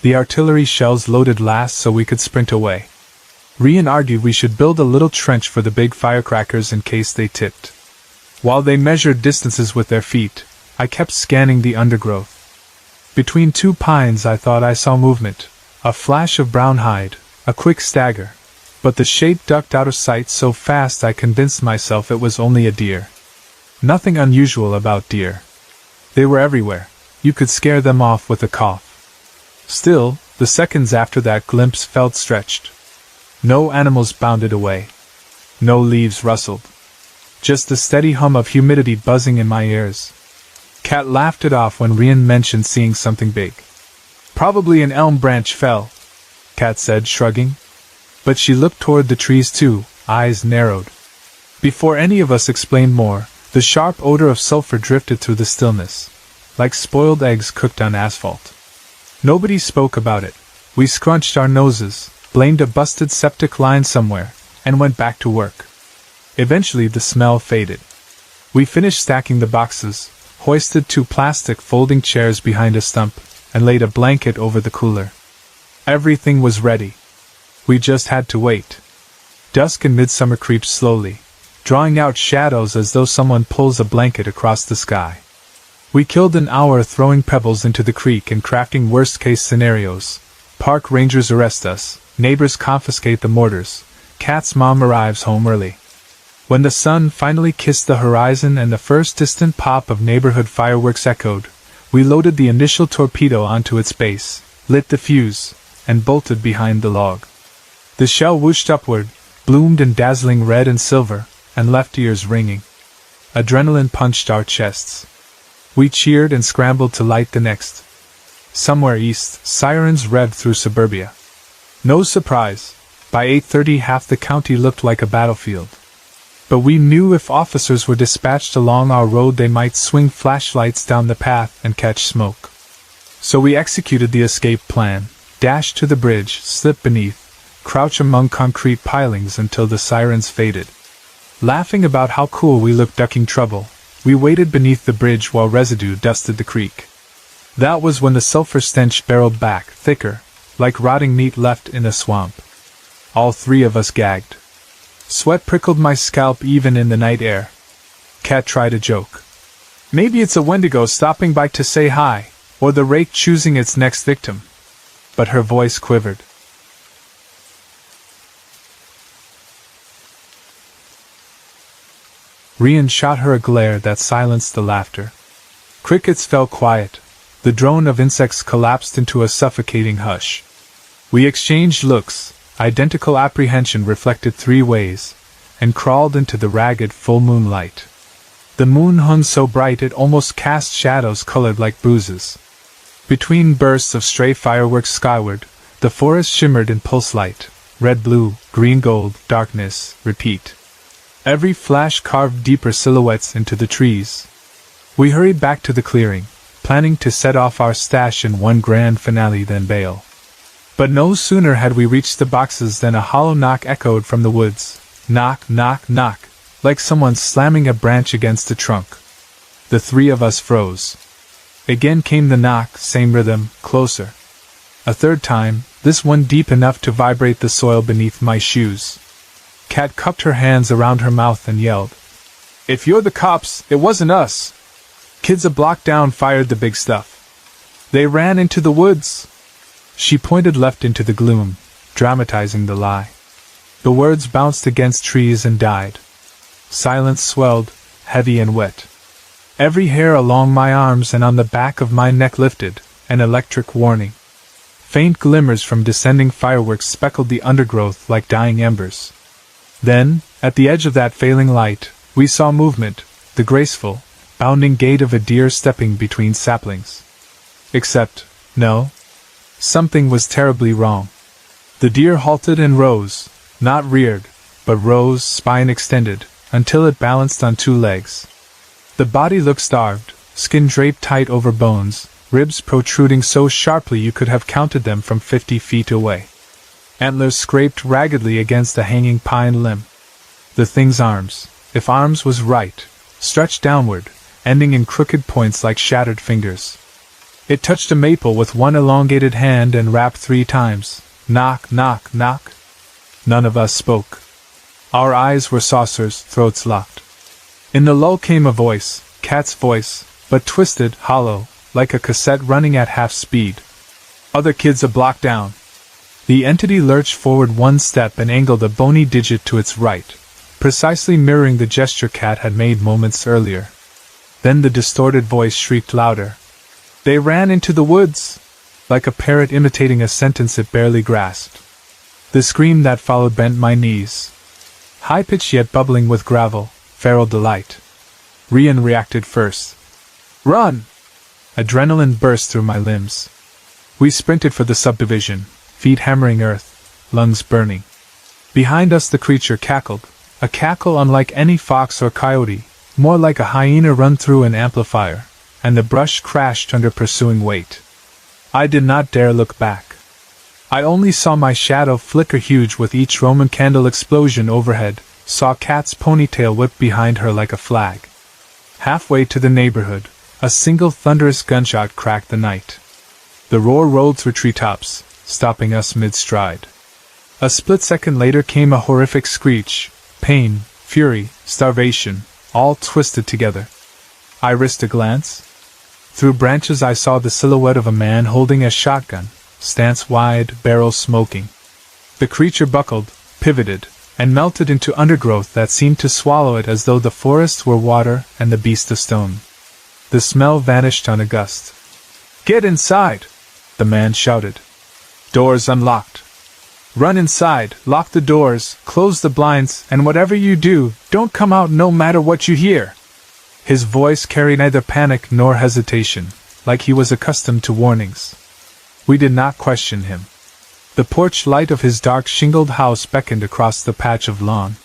the artillery shells loaded last so we could sprint away. Rian argued we should build a little trench for the big firecrackers in case they tipped. While they measured distances with their feet, I kept scanning the undergrowth. Between two pines I thought I saw movement, a flash of brown hide, a quick stagger, but the shape ducked out of sight so fast I convinced myself it was only a deer. Nothing unusual about deer. They were everywhere. You could scare them off with a cough. Still, the seconds after that glimpse felt stretched. No animals bounded away. No leaves rustled. Just the steady hum of humidity buzzing in my ears. Kat laughed it off when Rian mentioned seeing something big. Probably an elm branch fell, Kat said, shrugging. But she looked toward the trees too, eyes narrowed. Before any of us explained more, the sharp odor of sulfur drifted through the stillness, like spoiled eggs cooked on asphalt. Nobody spoke about it. We scrunched our noses, blamed a busted septic line somewhere, and went back to work. Eventually the smell faded. We finished stacking the boxes, hoisted two plastic folding chairs behind a stump, and laid a blanket over the cooler. Everything was ready. We just had to wait. Dusk in midsummer creeps slowly, drawing out shadows as though someone pulls a blanket across the sky. We killed an hour throwing pebbles into the creek and crafting worst-case scenarios. Park rangers arrest us, neighbors confiscate the mortars, Kat's mom arrives home early. When the sun finally kissed the horizon and the first distant pop of neighborhood fireworks echoed, we loaded the initial torpedo onto its base, lit the fuse, and bolted behind the log. The shell whooshed upward, bloomed in dazzling red and silver, and left ears ringing. Adrenaline punched our chests. We cheered and scrambled to light the next. Somewhere east, sirens revved through suburbia. No surprise, by 8:30 half the county looked like a battlefield. But we knew if officers were dispatched along our road they might swing flashlights down the path and catch smoke. So we executed the escape plan, dashed to the bridge, slipped beneath, crouched among concrete pilings until the sirens faded. Laughing about how cool we looked ducking trouble, we waited beneath the bridge while residue dusted the creek. That was when the sulfur stench barreled back, thicker, like rotting meat left in a swamp. All three of us gagged. Sweat prickled my scalp even in the night air. Kat tried a joke. Maybe it's a Wendigo stopping by to say hi, or the rake choosing its next victim. But her voice quivered. Rian shot her a glare that silenced the laughter. Crickets fell quiet. The drone of insects collapsed into a suffocating hush. We exchanged looks, identical apprehension reflected three ways, and crawled into the ragged full moonlight. The moon hung so bright it almost cast shadows colored like bruises. Between bursts of stray fireworks skyward, the forest shimmered in pulse light, red-blue, green-gold, darkness, repeat. Every flash carved deeper silhouettes into the trees. We hurried back to the clearing, planning to set off our stash in one grand finale then bail. But no sooner had we reached the boxes than a hollow knock echoed from the woods. Knock, knock, knock, like someone slamming a branch against a trunk. The three of us froze. Again came the knock, same rhythm, closer. A third time, this one deep enough to vibrate the soil beneath my shoes. Kat cupped her hands around her mouth and yelled, "If you're the cops, it wasn't us!" Kids a block down fired the big stuff. They ran into the woods. She pointed left into the gloom, dramatizing the lie. The words bounced against trees and died. Silence swelled, heavy and wet. Every hair along my arms and on the back of my neck lifted, an electric warning. Faint glimmers from descending fireworks speckled the undergrowth like dying embers. Then, at the edge of that failing light, we saw movement, the graceful, bounding gait of a deer stepping between saplings. Except, no. Something was terribly wrong. The deer halted and rose, not reared, but rose, spine extended, until it balanced on two legs. The body looked starved, skin draped tight over bones, ribs protruding so sharply you could have counted them from 50 feet away. Antlers scraped raggedly against a hanging pine limb. The thing's arms, if arms was right, stretched downward, ending in crooked points like shattered fingers. It touched a maple with one elongated hand and rapped 3 times. Knock, knock, knock. None of us spoke. Our eyes were saucers, throats locked. In the lull came a voice, Cat's voice, but twisted, hollow, like a cassette running at half speed. Other kids a block down. The entity lurched forward 1 step and angled a bony digit to its right, precisely mirroring the gesture Cat had made moments earlier. Then the distorted voice shrieked louder. They ran into the woods! Like a parrot imitating a sentence it barely grasped. The scream that followed bent my knees. High-pitched yet bubbling with gravel, feral delight. Rian reacted first. Run! Adrenaline burst through my limbs. We sprinted for the subdivision, feet hammering earth, lungs burning. Behind us the creature cackled, a cackle unlike any fox or coyote, more like a hyena run through an amplifier, and the brush crashed under pursuing weight. I did not dare look back. I only saw my shadow flicker huge with each Roman candle explosion overhead, saw Cat's ponytail whip behind her like a flag. Halfway to the neighborhood, a single thunderous gunshot cracked the night. The roar rolled through treetops, stopping us mid-stride. A split second later came a horrific screech, pain, fury, starvation, all twisted together. I risked a glance. Through branches I saw the silhouette of a man holding a shotgun, stance wide, barrel smoking. The creature buckled, pivoted, and melted into undergrowth that seemed to swallow it as though the forests were water and the beast a stone. The smell vanished on a gust. Get inside! The man shouted. Doors unlocked. Run inside, lock the doors, close the blinds, and whatever you do, don't come out no matter what you hear. His voice carried neither panic nor hesitation, like he was accustomed to warnings. We did not question him. The porch light of his dark shingled house beckoned across the patch of lawn.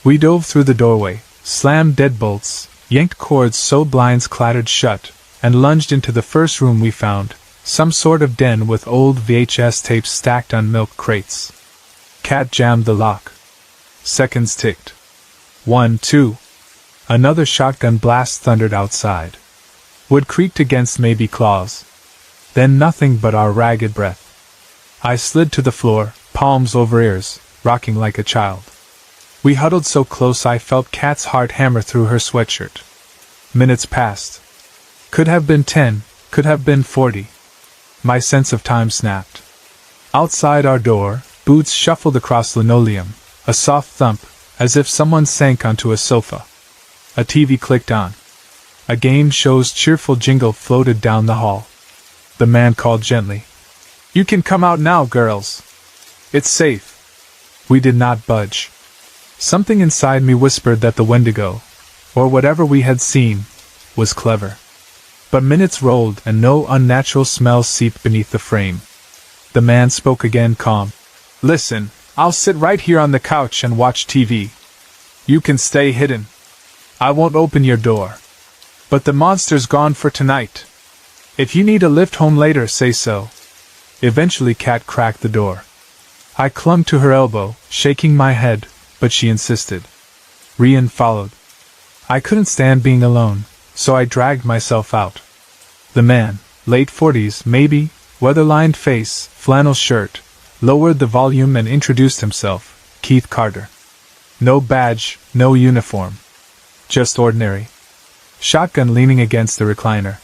We dove through the doorway, slammed deadbolts, yanked cords so blinds clattered shut, and lunged into the first room we found, some sort of den with old VHS tapes stacked on milk crates. Cat jammed the lock. Seconds ticked. 1, 2. Another shotgun blast thundered outside. Wood creaked against maybe claws. Then nothing but our ragged breath. I slid to the floor, palms over ears, rocking like a child. We huddled so close I felt Cat's heart hammer through her sweatshirt. Minutes passed. Could have been 10, could have been 40. My sense of time snapped. Outside our door, boots shuffled across linoleum, a soft thump, as if someone sank onto a sofa. A TV clicked on. A game show's cheerful jingle floated down the hall. The man called gently. You can come out now, girls. It's safe. We did not budge. Something inside me whispered that the Wendigo, or whatever we had seen, was clever. But minutes rolled and no unnatural smell seeped beneath the frame. The man spoke again, calm. Listen, I'll sit right here on the couch and watch TV. You can stay hidden. I won't open your door. But the monster's gone for tonight. If you need a lift home later, say so. Eventually Cat cracked the door. I clung to her elbow, shaking my head, but she insisted. Rian followed. I couldn't stand being alone, so I dragged myself out. The man, late 40s maybe, weather-lined face, flannel shirt, lowered the volume and introduced himself, Keith Carter. No badge, no uniform. Just ordinary. Shotgun leaning against the recliner.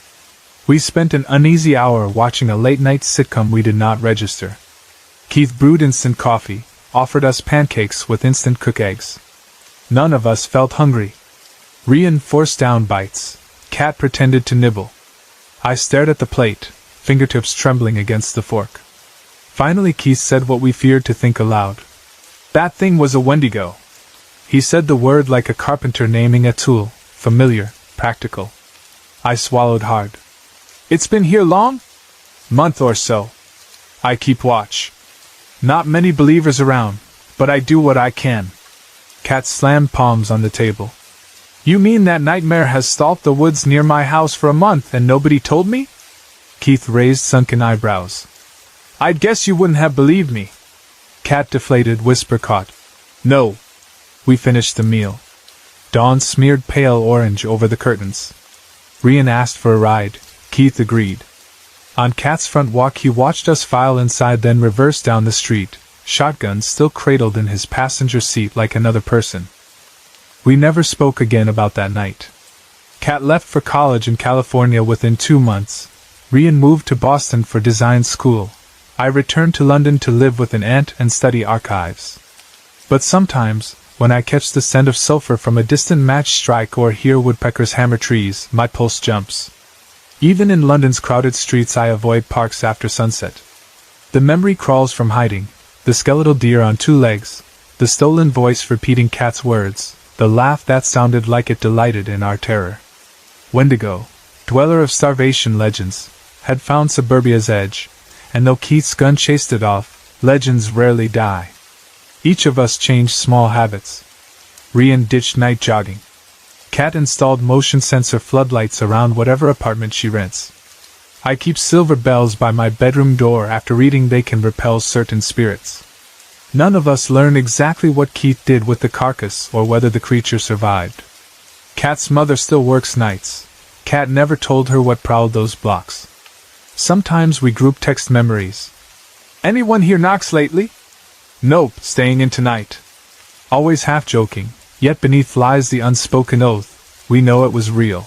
We spent an uneasy hour watching a late-night sitcom we did not register. Keith brewed instant coffee, offered us pancakes with instant-cook eggs. None of us felt hungry. Rian forced down bites. Cat pretended to nibble. I stared at the plate, fingertips trembling against the fork. Finally Keith said what we feared to think aloud. That thing was a Wendigo. He said the word like a carpenter naming a tool, familiar, practical. I swallowed hard. It's been here long? Month or so. I keep watch. Not many believers around, but I do what I can. Cat slammed palms on the table. You mean that nightmare has stalked the woods near my house for a month and nobody told me? Keith raised sunken eyebrows. I'd guess you wouldn't have believed me. Cat deflated whisper caught. No. We finished the meal. Dawn smeared pale orange over the curtains. Rian asked for a ride. Keith agreed. On Cat's front walk he watched us file inside, then reverse down the street, shotgun still cradled in his passenger seat like another person. We never spoke again about that night. Cat left for college in California within 2 months. Rian moved to Boston for design school. I returned to London to live with an aunt and study archives. But sometimes, when I catch the scent of sulfur from a distant match strike or hear woodpeckers hammer trees, my pulse jumps. Even in London's crowded streets I avoid parks after sunset. The memory crawls from hiding, the skeletal deer on 2 legs, the stolen voice repeating Cat's words, the laugh that sounded like it delighted in our terror. Wendigo, dweller of starvation legends, had found suburbia's edge, and though Keith's gun chased it off, legends rarely die. Each of us changed small habits. Rian ditched night jogging. Cat installed motion sensor floodlights around whatever apartment she rents. I keep silver bells by my bedroom door after reading they can repel certain spirits. None of us learned exactly what Keith did with the carcass or whether the creature survived. Cat's mother still works nights. Cat never told her what prowled those blocks. Sometimes we group text memories. Anyone here knocks lately? Nope, staying in tonight. Always half joking, yet beneath lies the unspoken oath, we know it was real.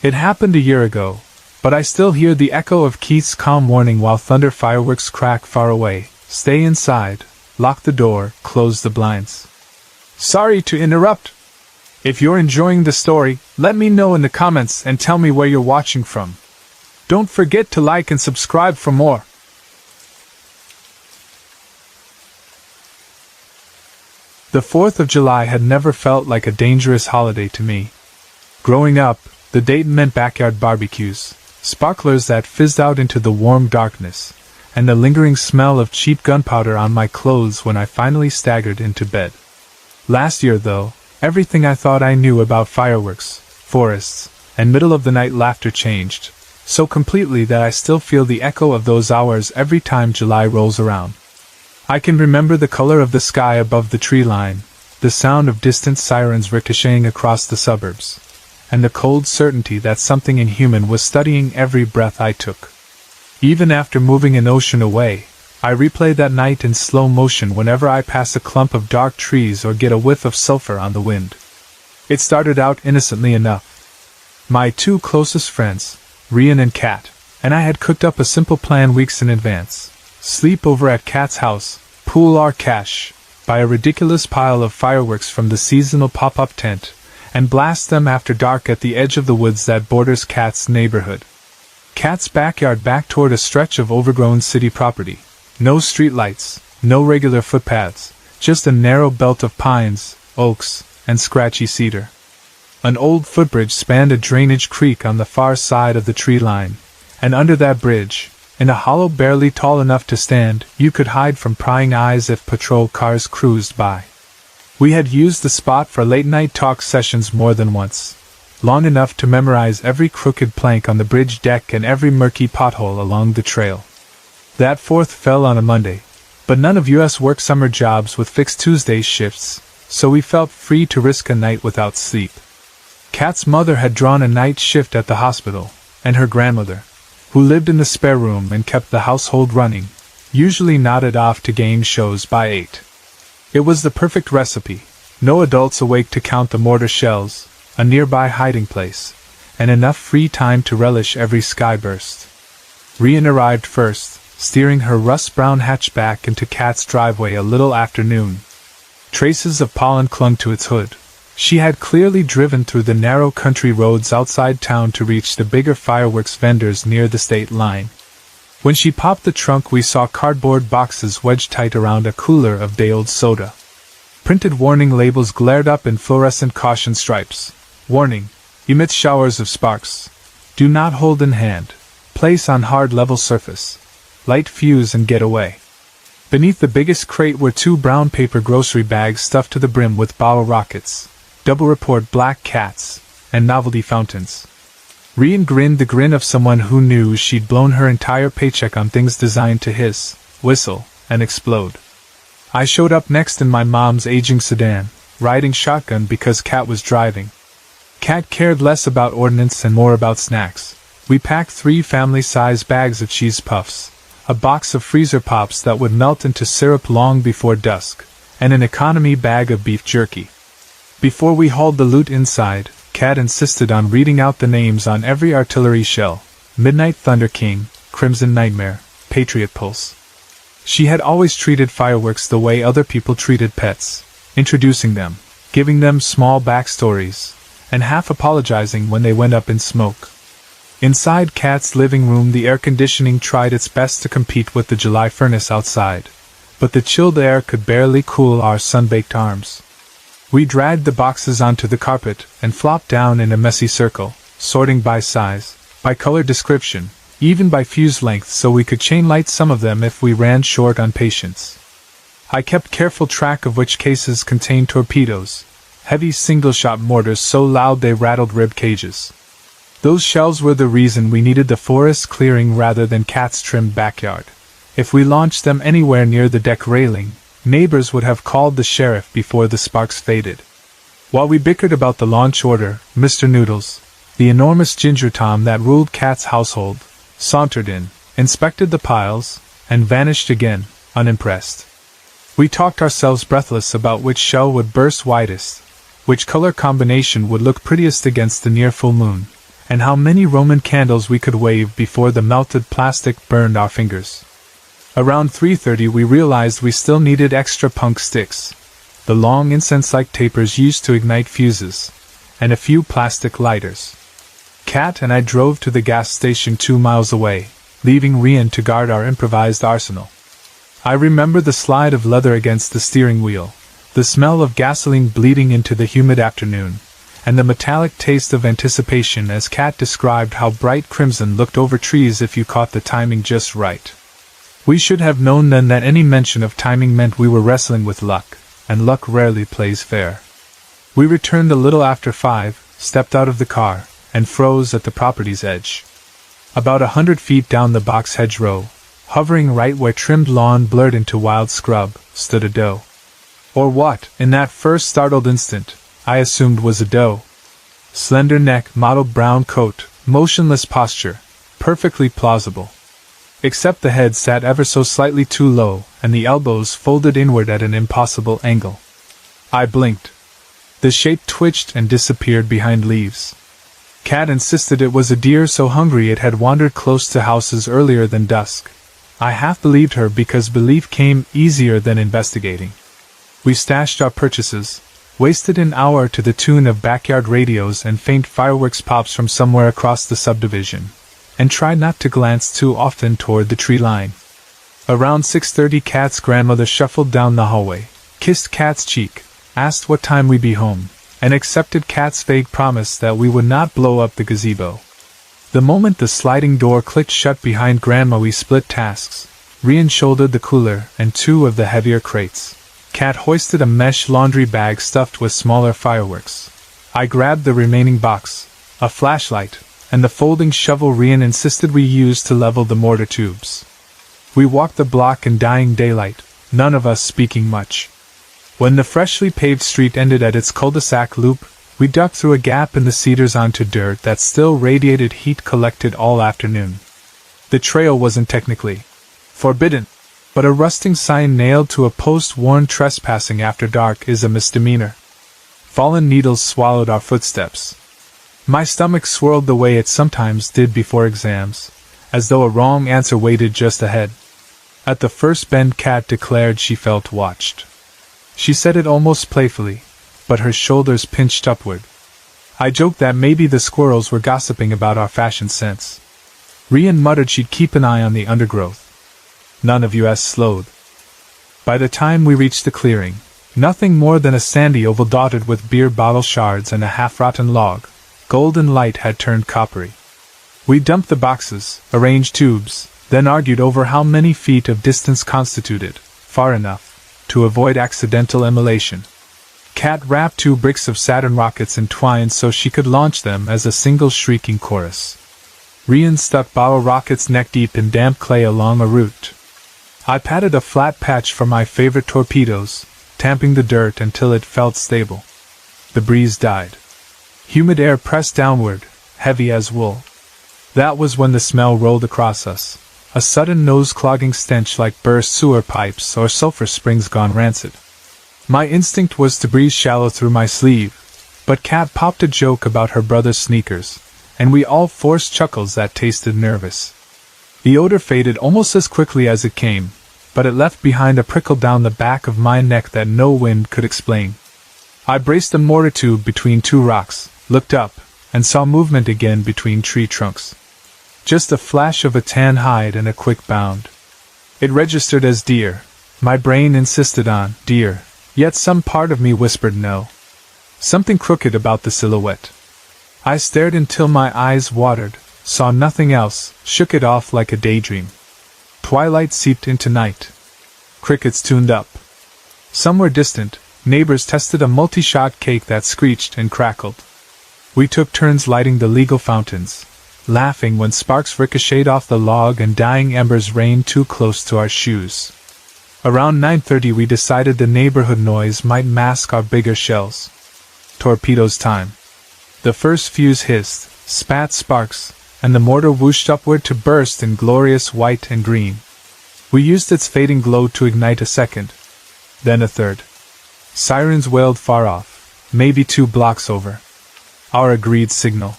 It happened a year ago, but I still hear the echo of Keith's calm warning while thunder fireworks crack far away. Stay inside, lock the door, close the blinds. Sorry to interrupt. If you're enjoying the story, let me know in the comments and tell me where you're watching from. Don't forget to like and subscribe for more. The 4th of July had never felt like a dangerous holiday to me. Growing up, the date meant backyard barbecues, sparklers that fizzed out into the warm darkness, and the lingering smell of cheap gunpowder on my clothes when I finally staggered into bed. Last year, though, everything I thought I knew about fireworks, forests, and middle-of-the-night laughter changed, so completely that I still feel the echo of those hours every time July rolls around. I can remember the color of the sky above the tree line, the sound of distant sirens ricocheting across the suburbs, and the cold certainty that something inhuman was studying every breath I took. Even after moving an ocean away, I replay that night in slow motion whenever I pass a clump of dark trees or get a whiff of sulfur on the wind. It started out innocently enough. My 2 closest friends, Rian and Cat, and I had cooked up a simple plan weeks in advance. Sleep over at Cat's house, pool our cash, buy a ridiculous pile of fireworks from the seasonal pop-up tent, and blast them after dark at the edge of the woods that borders Cat's neighborhood. Cat's backyard backed toward a stretch of overgrown city property. No streetlights, no regular footpaths, just a narrow belt of pines, oaks, and scratchy cedar. An old footbridge spanned a drainage creek on the far side of the tree line, and under that bridge, in a hollow barely tall enough to stand, you could hide from prying eyes if patrol cars cruised by. We had used the spot for late-night talk sessions more than once, long enough to memorize every crooked plank on the bridge deck and every murky pothole along the trail. That 4th fell on a Monday, but none of us worked summer jobs with fixed Tuesday shifts, so we felt free to risk a night without sleep. Cat's mother had drawn a night shift at the hospital, and her grandmother, who lived in the spare room and kept the household running, usually nodded off to game shows by 8. It was the perfect recipe, no adults awake to count the mortar shells, a nearby hiding place, and enough free time to relish every skyburst. Rian arrived first, steering her rust-brown hatchback into Cat's driveway a little after noon. Traces of pollen clung to its hood. She had clearly driven through the narrow country roads outside town to reach the bigger fireworks vendors near the state line. When she popped the trunk, we saw cardboard boxes wedged tight around a cooler of day-old soda. Printed warning labels glared up in fluorescent caution stripes. Warning: emits showers of sparks. Do not hold in hand. Place on hard level surface. Light fuse and get away. Beneath the biggest crate were 2 brown paper grocery bags stuffed to the brim with bottle rockets. double report black cats, and novelty fountains. Rian grinned the grin of someone who knew she'd blown her entire paycheck on things designed to hiss, whistle, and explode. I showed up next in my mom's aging sedan, riding shotgun because Kat was driving. Kat cared less about ordnance and more about snacks. We packed 3 family-size bags of cheese puffs, a box of freezer pops that would melt into syrup long before dusk, and an economy bag of beef jerky. Before we hauled the loot inside, Kat insisted on reading out the names on every artillery shell: Midnight Thunder King, Crimson Nightmare, Patriot Pulse. She had always treated fireworks the way other people treated pets, introducing them, giving them small backstories, and half apologizing when they went up in smoke. Inside Kat's living room, the air conditioning tried its best to compete with the July furnace outside, but the chilled air could barely cool our sun-baked arms. We dragged the boxes onto the carpet and flopped down in a messy circle, sorting by size, by color description, even by fuse length, so we could chain light some of them if we ran short on patience. I kept careful track of which cases contained torpedoes, heavy single-shot mortars so loud they rattled rib cages. Those shells were the reason we needed the forest clearing rather than Kat's trimmed backyard. If we launched them anywhere near the deck railing, neighbors would have called the sheriff before the sparks faded. While we bickered about the launch order, Mr. Noodles, the enormous ginger Tom that ruled Kat's household, sauntered in, inspected the piles, and vanished again, unimpressed. We talked ourselves breathless about which shell would burst widest, which color combination would look prettiest against the near full moon, and how many Roman candles we could wave before the melted plastic burned our fingers. Around 3:30 we realized we still needed extra punk sticks, the long incense-like tapers used to ignite fuses, and a few plastic lighters. Kat and I drove to the gas station 2 miles away, leaving Rian to guard our improvised arsenal. I remember the slide of leather against the steering wheel, the smell of gasoline bleeding into the humid afternoon, and the metallic taste of anticipation as Kat described how bright crimson looked over trees if you caught the timing just right. We should have known then that any mention of timing meant we were wrestling with luck, and luck rarely plays fair. We returned a little after 5, stepped out of the car, and froze at the property's edge. About 100 feet down the box hedgerow, hovering right where trimmed lawn blurred into wild scrub, stood a doe. Or what, in that first startled instant, I assumed was a doe. Slender neck, mottled brown coat, motionless posture, perfectly plausible. Except the head sat ever so slightly too low, and the elbows folded inward at an impossible angle. I blinked. The shape twitched and disappeared behind leaves. Kat insisted it was a deer so hungry it had wandered close to houses earlier than dusk. I half believed her because belief came easier than investigating. We stashed our purchases, wasted an hour to the tune of backyard radios and faint fireworks pops from somewhere across the subdivision, and tried not to glance too often toward the tree line. Around 6:30 Kat's grandmother shuffled down the hallway, kissed Kat's cheek, asked what time we'd be home, and accepted Kat's vague promise that we would not blow up the gazebo. The moment the sliding door clicked shut behind Grandma, we split tasks. Rian shouldered the cooler and 2 of the heavier crates. Kat hoisted a mesh laundry bag stuffed with smaller fireworks. I grabbed the remaining box, a flashlight, and the folding shovel Rian insisted we use to level the mortar tubes. We walked the block in dying daylight, none of us speaking much. When the freshly paved street ended at its cul-de-sac loop, we ducked through a gap in the cedars onto dirt that still radiated heat collected all afternoon. The trail wasn't technically forbidden, but a rusting sign nailed to a post warned trespassing after dark is a misdemeanor. Fallen needles swallowed our footsteps. My stomach swirled the way it sometimes did before exams, as though a wrong answer waited just ahead. At the first bend, Kat declared she felt watched. She said it almost playfully, but her shoulders pinched upward. I joked that maybe the squirrels were gossiping about our fashion sense. Rian muttered she'd keep an eye on the undergrowth. None of us slowed. By the time we reached the clearing, nothing more than a sandy oval dotted with beer bottle shards and a half-rotten log. Golden light had turned coppery. We dumped the boxes, arranged tubes, then argued over how many feet of distance constituted far enough to avoid accidental immolation. Cat wrapped 2 bricks of Saturn rockets in twine so she could launch them as a single shrieking chorus. Rian stuck bow rockets neck-deep in damp clay along a route. I patted a flat patch for my favorite torpedoes, tamping the dirt until it felt stable. The breeze died. Humid air pressed downward, heavy as wool. That was when the smell rolled across us, a sudden nose-clogging stench like burst sewer pipes or sulfur springs gone rancid. My instinct was to breathe shallow through my sleeve, but Kat popped a joke about her brother's sneakers, and we all forced chuckles that tasted nervous. The odor faded almost as quickly as it came, but it left behind a prickle down the back of my neck that no wind could explain. I braced a mortar tube between 2 rocks, looked up, and saw movement again between tree trunks. Just a flash of a tan hide and a quick bound. It registered as deer. My brain insisted on deer, yet some part of me whispered no. Something crooked about the silhouette. I stared until my eyes watered, saw nothing else, shook it off like a daydream. Twilight seeped into night. Crickets tuned up. Somewhere distant, neighbors tested a multi-shot cake that screeched and crackled. We took turns lighting the legal fountains, laughing when sparks ricocheted off the log and dying embers rained too close to our shoes. Around 9:30 we decided the neighborhood noise might mask our bigger shells. Torpedoes time. The first fuse hissed, spat sparks, and the mortar whooshed upward to burst in glorious white and green. We used its fading glow to ignite a second, then a third. Sirens wailed far off, maybe 2 blocks over. Our agreed signal.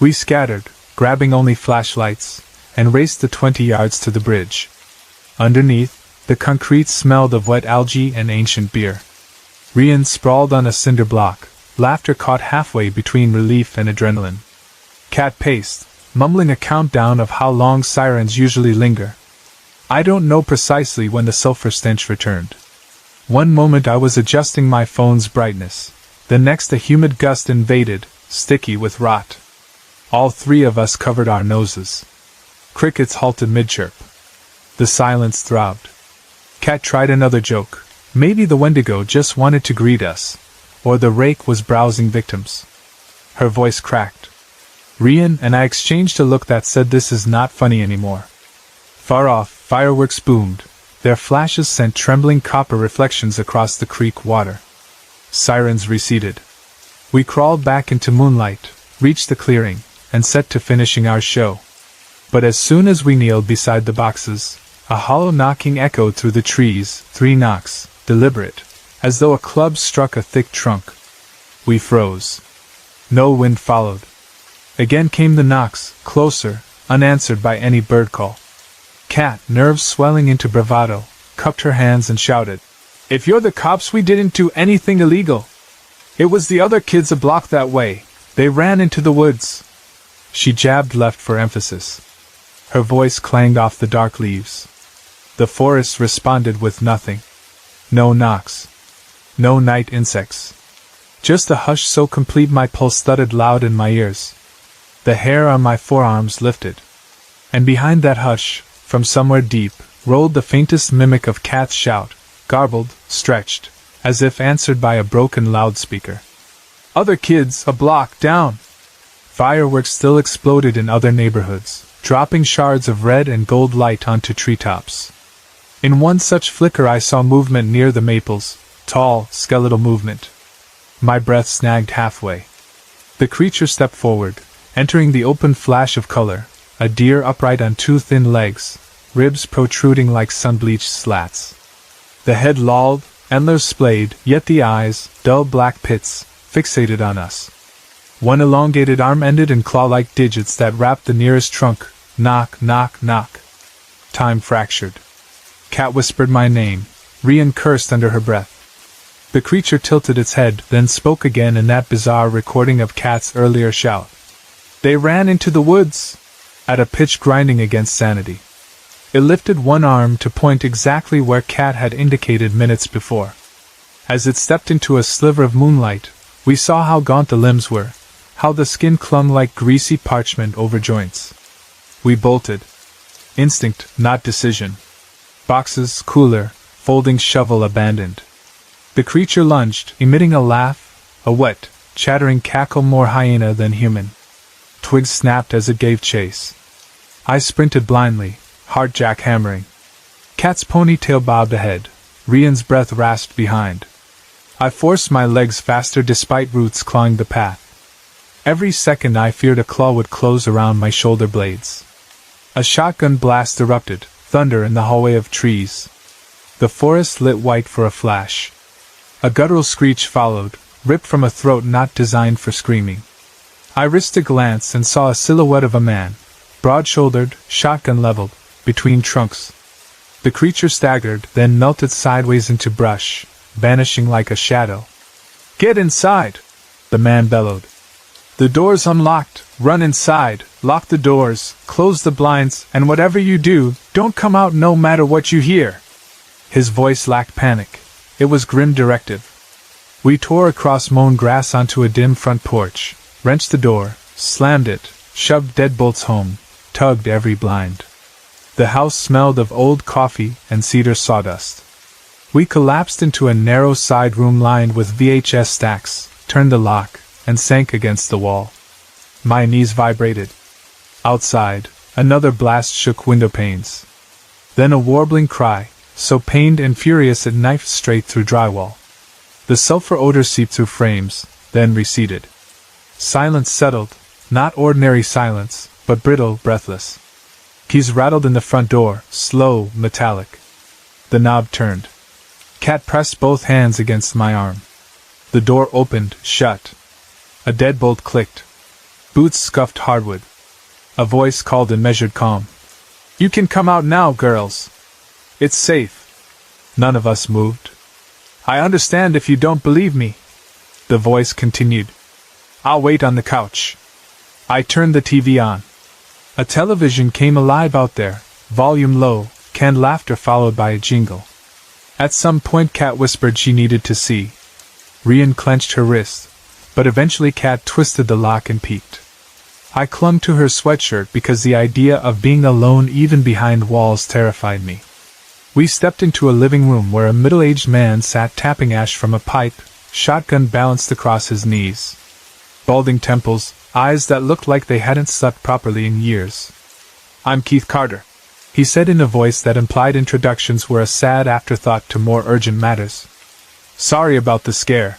We scattered, grabbing only flashlights, and raced the 20 yards to the bridge. Underneath, the concrete smelled of wet algae and ancient beer. Rian sprawled on a cinder block, laughter caught halfway between relief and adrenaline. Cat paced, mumbling a countdown of how long sirens usually linger. I don't know precisely when the sulfur stench returned. One moment I was adjusting my phone's brightness, the next a humid gust invaded, sticky with rot. All 3 of us covered our noses. Crickets halted mid-chirp. The silence throbbed. Cat tried another joke. Maybe the Wendigo just wanted to greet us, or the rake was browsing victims. Her voice cracked. Rian and I exchanged a look that said this is not funny anymore. Far off, fireworks boomed. Their flashes sent trembling copper reflections across the creek water. Sirens receded. We crawled back into moonlight, reached the clearing, and set to finishing our show. But as soon as we kneeled beside the boxes, a hollow knocking echoed through the trees, 3 knocks, deliberate, as though a club struck a thick trunk. We froze. No wind followed. Again came the knocks, closer, unanswered by any bird call. Cat, nerves swelling into bravado, cupped her hands and shouted, "If you're the cops, we didn't do anything illegal. It was the other kids a block that way. They ran into the woods." She jabbed left for emphasis. Her voice clanged off the dark leaves. The forest responded with nothing. No knocks. No night insects. Just a hush so complete my pulse thudded loud in my ears. The hair on my forearms lifted. And behind that hush, from somewhere deep, rolled the faintest mimic of Cat's shout, garbled, stretched, as if answered by a broken loudspeaker. "Other kids, a block down!" Fireworks still exploded in other neighborhoods, dropping shards of red and gold light onto treetops. In one such flicker I saw movement near the maples, tall, skeletal movement. My breath snagged halfway. The creature stepped forward, entering the open flash of color, a deer upright on 2 thin legs, ribs protruding like sun-bleached slats. The head lolled, antlers splayed, yet the eyes, dull black pits, fixated on us. One elongated arm ended in claw-like digits that wrapped the nearest trunk. Knock, knock, knock. Time fractured. Cat whispered my name. Rian cursed under her breath. The creature tilted its head, then spoke again in that bizarre recording of Cat's earlier shout. "They ran into the woods!" at a pitch grinding against sanity. It lifted one arm to point exactly where Cat had indicated minutes before. As it stepped into a sliver of moonlight, we saw how gaunt the limbs were, how the skin clung like greasy parchment over joints. We bolted. Instinct, not decision. Boxes, cooler, folding shovel abandoned. The creature lunged, emitting a laugh, a wet, chattering cackle more hyena than human. Twigs snapped as it gave chase. I sprinted blindly, heart jackhammering. Cat's ponytail bobbed ahead. Rian's breath rasped behind. I forced my legs faster despite roots clawing the path. Every second I feared a claw would close around my shoulder blades. A shotgun blast erupted, thunder in the hallway of trees. The forest lit white for a flash. A guttural screech followed, ripped from a throat not designed for screaming. I risked a glance and saw a silhouette of a man, broad-shouldered, shotgun leveled, between trunks. The creature staggered, then melted sideways into brush, vanishing like a shadow. "Get inside!" the man bellowed. "The door's unlocked. Run inside, lock the doors, close the blinds, and whatever you do, don't come out no matter what you hear." His voice lacked panic. It was grim directive. We tore across mown grass onto a dim front porch, wrenched the door, slammed it, shoved deadbolts home, tugged every blind. The house smelled of old coffee and cedar sawdust. We collapsed into a narrow side room lined with VHS stacks, turned the lock, and sank against the wall. My knees vibrated. Outside, another blast shook window panes. Then a warbling cry, so pained and furious it knifed straight through drywall. The sulfur odor seeped through frames, then receded. Silence settled, not ordinary silence, but brittle, breathless. Keys rattled in the front door, slow, metallic. The knob turned. Cat pressed both hands against my arm. The door opened, shut. A deadbolt clicked. Boots scuffed hardwood. A voice called in measured calm. "You can come out now, girls. It's safe." None of us moved. "I understand if you don't believe me," the voice continued. "I'll wait on the couch." I turned the TV on. A television came alive out there, volume low, canned laughter followed by a jingle. At some point Cat whispered she needed to see. Rian clenched her wrist, but eventually Cat twisted the lock and peeked. I clung to her sweatshirt because the idea of being alone even behind walls terrified me. We stepped into a living room where a middle-aged man sat tapping ash from a pipe, shotgun balanced across his knees. Balding temples, eyes that looked like they hadn't slept properly in years. "I'm Keith Carter," he said in a voice that implied introductions were a sad afterthought to more urgent matters. "Sorry about the scare.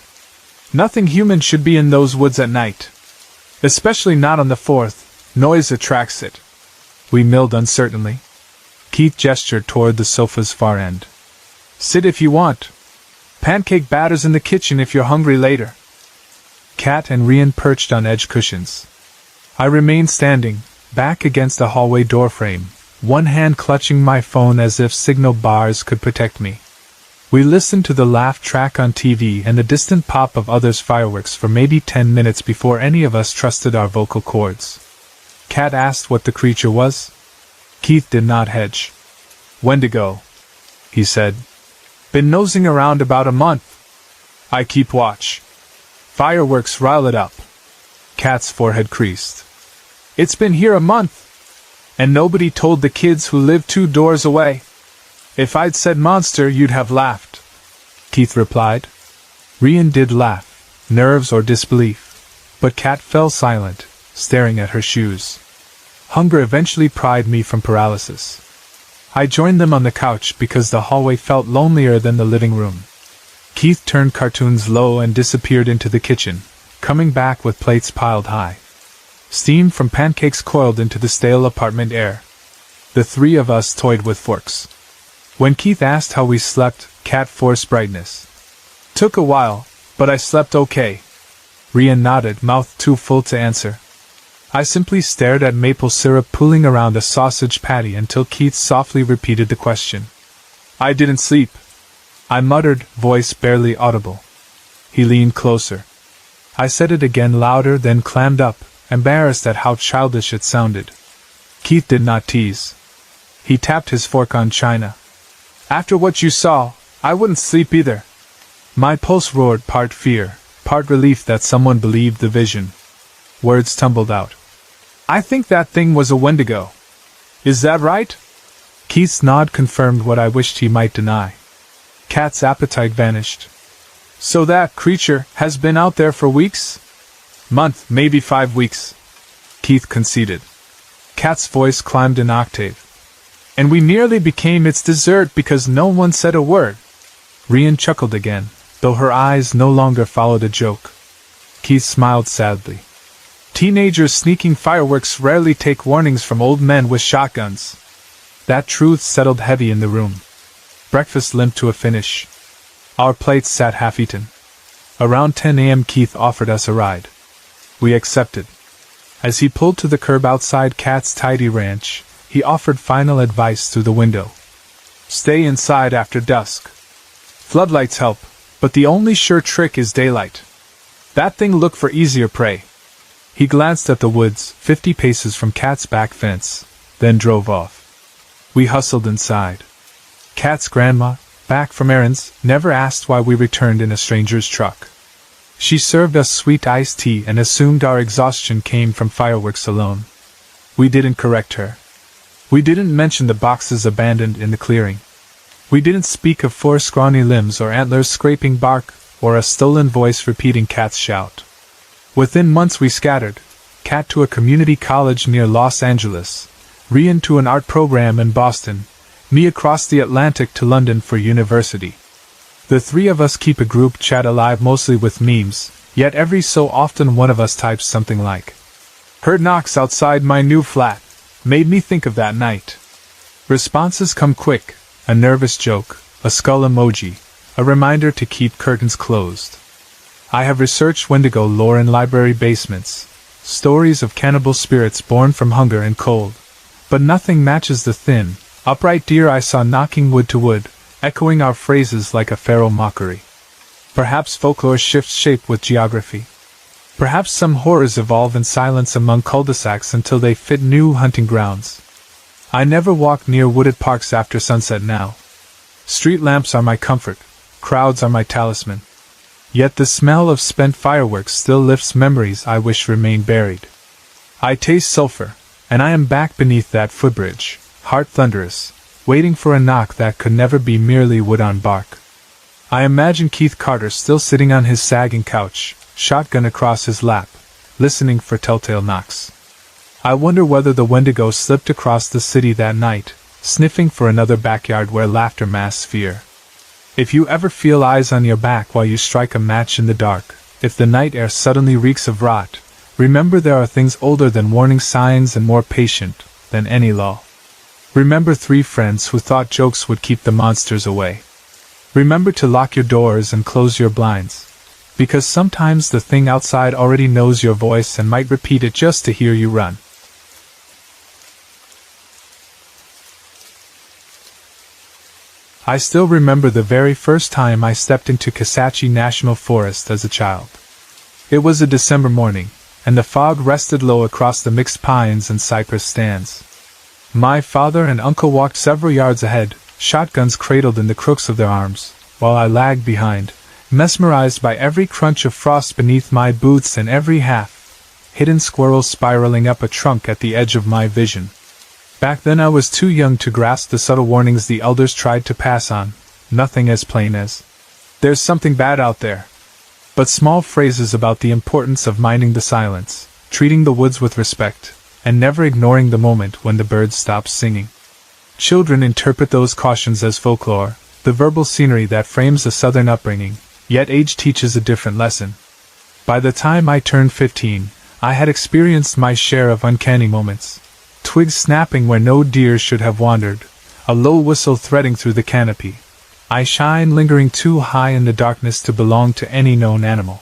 Nothing human should be in those woods at night. Especially not on the 4th, noise attracts it." We milled uncertainly. Keith gestured toward the sofa's far end. "Sit if you want. Pancake batter's in the kitchen if you're hungry later." Cat and Rian perched on edge cushions. I remained standing, back against the hallway doorframe, one hand clutching my phone as if signal bars could protect me. We listened to the laugh track on TV and the distant pop of others' fireworks for maybe 10 minutes before any of us trusted our vocal cords. Cat asked what the creature was. Keith did not hedge. "Wendigo," he said. "Been nosing around about a month. I keep watch. Fireworks rile it up." Cat's forehead creased. "It's been here a month. And nobody told the kids who live 2 doors away. If I'd said monster, you'd have laughed," Keith replied. Rian did laugh, nerves or disbelief, but Cat fell silent, staring at her shoes. Hunger eventually pried me from paralysis. I joined them on the couch because the hallway felt lonelier than the living room. Keith turned cartoons low and disappeared into the kitchen, coming back with plates piled high. Steam from pancakes coiled into the stale apartment air. The three of us toyed with forks. When Keith asked how we slept, Cat forced brightness. "Took a while, but I slept okay." Rian nodded, mouth too full to answer. I simply stared at maple syrup pooling around a sausage patty until Keith softly repeated the question. "I didn't sleep," I muttered, voice barely audible. He leaned closer. I said it again louder, then clammed up, embarrassed at how childish it sounded. Keith did not tease. He tapped his fork on china. "After what you saw, I wouldn't sleep either." My pulse roared, part fear, part relief that someone believed the vision. Words tumbled out. "I think that thing was a Wendigo. Is that right?" Keith's nod confirmed what I wished he might deny. Cat's appetite vanished. So that creature has been out there for weeks? Month, maybe 5 weeks, Keith conceded. Kat's voice climbed an octave. And we nearly became its dessert because no one said a word. Rian chuckled again, though her eyes no longer followed a joke. Keith smiled sadly. Teenagers sneaking fireworks rarely take warnings from old men with shotguns. That truth settled heavy in the room. Breakfast limped to a finish. Our plates sat half-eaten. Around 10 a.m. Keith offered us a ride. We accepted. As he pulled to the curb outside Kat's tidy ranch, he offered final advice through the window. Stay inside after dusk. Floodlights help, but the only sure trick is daylight. That thing look for easier prey. He glanced at the woods, 50 paces from Kat's back fence, then drove off. We hustled inside. Kat's grandma, back from errands, never asked why we returned in a stranger's truck. She served us sweet iced tea and assumed our exhaustion came from fireworks alone. We didn't correct her. We didn't mention the boxes abandoned in the clearing. We didn't speak of 4 scrawny limbs or antlers scraping bark, or a stolen voice repeating Kat's shout. Within months we scattered, Kat to a community college near Los Angeles, Rian to an art program in Boston, me across the Atlantic to London for university. The 3 of us keep a group chat alive mostly with memes, yet every so often one of us types something like, "Heard knocks outside my new flat. Made me think of that night." Responses come quick, a nervous joke, a skull emoji, a reminder to keep curtains closed. I have researched Wendigo lore in library basements, stories of cannibal spirits born from hunger and cold, but nothing matches the thin, upright deer I saw knocking wood to wood, echoing our phrases like a feral mockery. Perhaps folklore shifts shape with geography. Perhaps some horrors evolve in silence among cul-de-sacs until they fit new hunting grounds. I never walk near wooded parks after sunset now. Street lamps are my comfort, crowds are my talisman. Yet the smell of spent fireworks still lifts memories I wish remained buried. I taste sulfur, and I am back beneath that footbridge, heart thunderous, waiting for a knock that could never be merely wood on bark. I imagine Keith Carter still sitting on his sagging couch, shotgun across his lap, listening for telltale knocks. I wonder whether the Wendigo slipped across the city that night, sniffing for another backyard where laughter masks fear. If you ever feel eyes on your back while you strike a match in the dark, if the night air suddenly reeks of rot, remember there are things older than warning signs and more patient than any law. Remember 3 friends who thought jokes would keep the monsters away. Remember to lock your doors and close your blinds, because sometimes the thing outside already knows your voice and might repeat it just to hear you run. I still remember the very first time I stepped into Kisatchie National Forest as a child. It was a December morning, and the fog rested low across the mixed pines and cypress stands. My father and uncle walked several yards ahead, shotguns cradled in the crooks of their arms, while I lagged behind, mesmerized by every crunch of frost beneath my boots and every half-hidden squirrel spiraling up a trunk at the edge of my vision. Back then I was too young to grasp the subtle warnings the elders tried to pass on, nothing as plain as, "There's something bad out there," but small phrases about the importance of minding the silence, treating the woods with respect, and never ignoring the moment when the birds stopped singing. Children interpret those cautions as folklore, the verbal scenery that frames a southern upbringing, yet age teaches a different lesson. By the time I turned 15, I had experienced my share of uncanny moments. Twigs snapping where no deer should have wandered, a low whistle threading through the canopy, eye shine lingering too high in the darkness to belong to any known animal.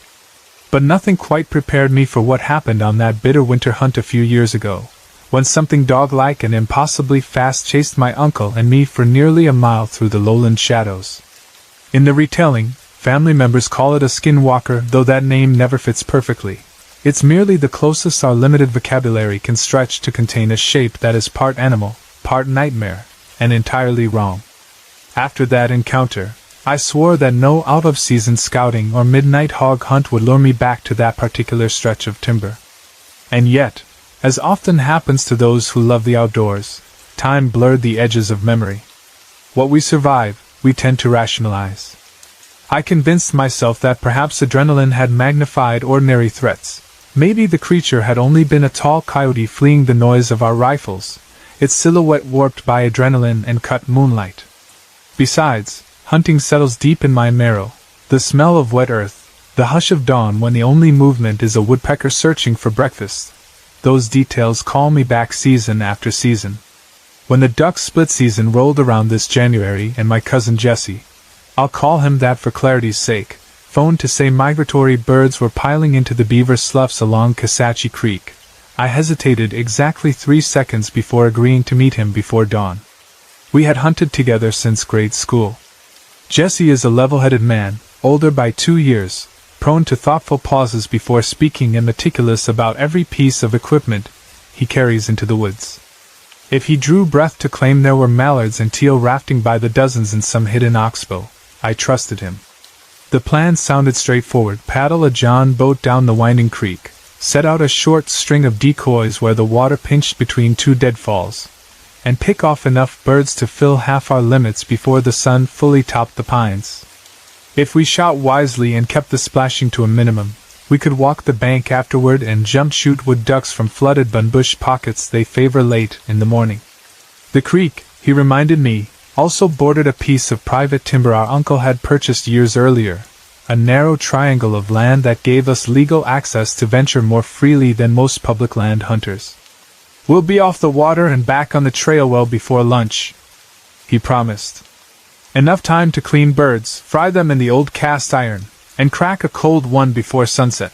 But nothing quite prepared me for what happened on that bitter winter hunt a few years ago, when something dog-like and impossibly fast chased my uncle and me for nearly a mile through the lowland shadows. In the retelling, family members call it a skinwalker, though that name never fits perfectly. It's merely the closest our limited vocabulary can stretch to contain a shape that is part animal, part nightmare, and entirely wrong. After that encounter, I swore that no out-of-season scouting or midnight hog hunt would lure me back to that particular stretch of timber. And yet, as often happens to those who love the outdoors, time blurred the edges of memory. What we survive, we tend to rationalize. I convinced myself that perhaps adrenaline had magnified ordinary threats. Maybe the creature had only been a tall coyote fleeing the noise of our rifles, its silhouette warped by adrenaline and cut moonlight. Besides, hunting settles deep in my marrow, the smell of wet earth, the hush of dawn when the only movement is a woodpecker searching for breakfast. Those details call me back season after season. When the duck split season rolled around this January and my cousin Jesse, I'll call him that for clarity's sake, phoned to say migratory birds were piling into the beaver sloughs along Kisatchie Creek, I hesitated exactly 3 seconds before agreeing to meet him before dawn. We had hunted together since grade school. Jesse is a level-headed man, older by 2 years, prone to thoughtful pauses before speaking and meticulous about every piece of equipment he carries into the woods. If he drew breath to claim there were mallards and teal rafting by the dozens in some hidden oxbow, I trusted him. The plan sounded straightforward: paddle a John boat down the winding creek, set out a short string of decoys where the water pinched between 2 deadfalls, and pick off enough birds to fill half our limits before the sun fully topped the pines. If we shot wisely and kept the splashing to a minimum, we could walk the bank afterward and jump shoot wood ducks from flooded bunbush pockets they favor late in the morning. The creek, he reminded me, also bordered a piece of private timber our uncle had purchased years earlier, a narrow triangle of land that gave us legal access to venture more freely than most public land hunters. "We'll be off the water and back on the trail well before lunch," he promised. "Enough time to clean birds, fry them in the old cast iron, and crack a cold one before sunset."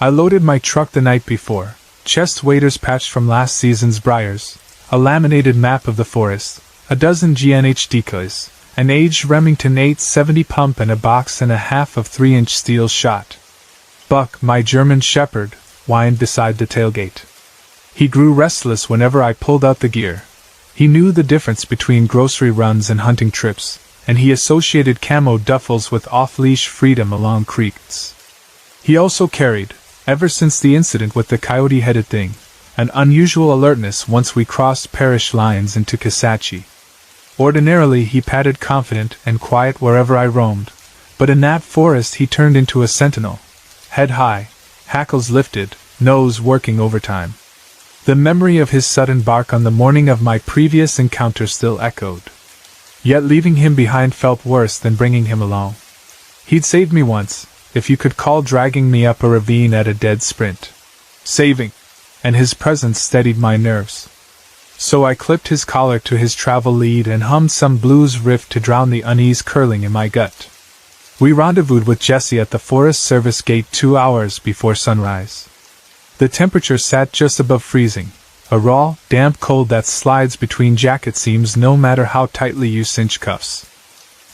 I loaded my truck the night before, chest waders patched from last season's briars, a laminated map of the forest, a dozen GNH decoys, an aged Remington 870 pump and a box and a half of 3-inch steel shot. Buck, my German shepherd, whined beside the tailgate. He grew restless whenever I pulled out the gear. He knew the difference between grocery runs and hunting trips, and he associated camo duffels with off-leash freedom along creeks. He also carried, ever since the incident with the coyote-headed thing, an unusual alertness once we crossed parish lines into Kisatchie. Ordinarily he padded confident and quiet wherever I roamed, but in that forest he turned into a sentinel, head high, hackles lifted, nose working overtime. The memory of his sudden bark on the morning of my previous encounter still echoed. Yet leaving him behind felt worse than bringing him along. He'd saved me once, if you could call dragging me up a ravine at a dead sprint. Saving! And his presence steadied my nerves. So I clipped his collar to his travel lead and hummed some blues riff to drown the unease curling in my gut. We rendezvoused with Jesse at the Forest Service gate 2 hours before sunrise. The temperature sat just above freezing, a raw, damp cold that slides between jacket seams no matter how tightly you cinch cuffs.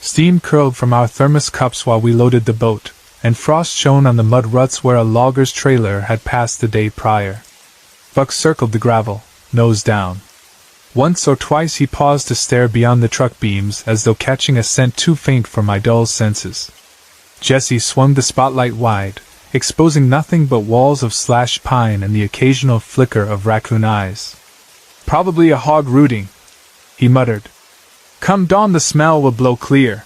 Steam curled from our thermos cups while we loaded the boat, and frost shone on the mud ruts where a logger's trailer had passed the day prior. Buck circled the gravel, nose down. Once or twice he paused to stare beyond the truck beams as though catching a scent too faint for my dull senses. Jesse swung the spotlight wide, exposing nothing but walls of slash pine and the occasional flicker of raccoon eyes. "Probably a hog rooting," he muttered. "Come dawn the smell will blow clear."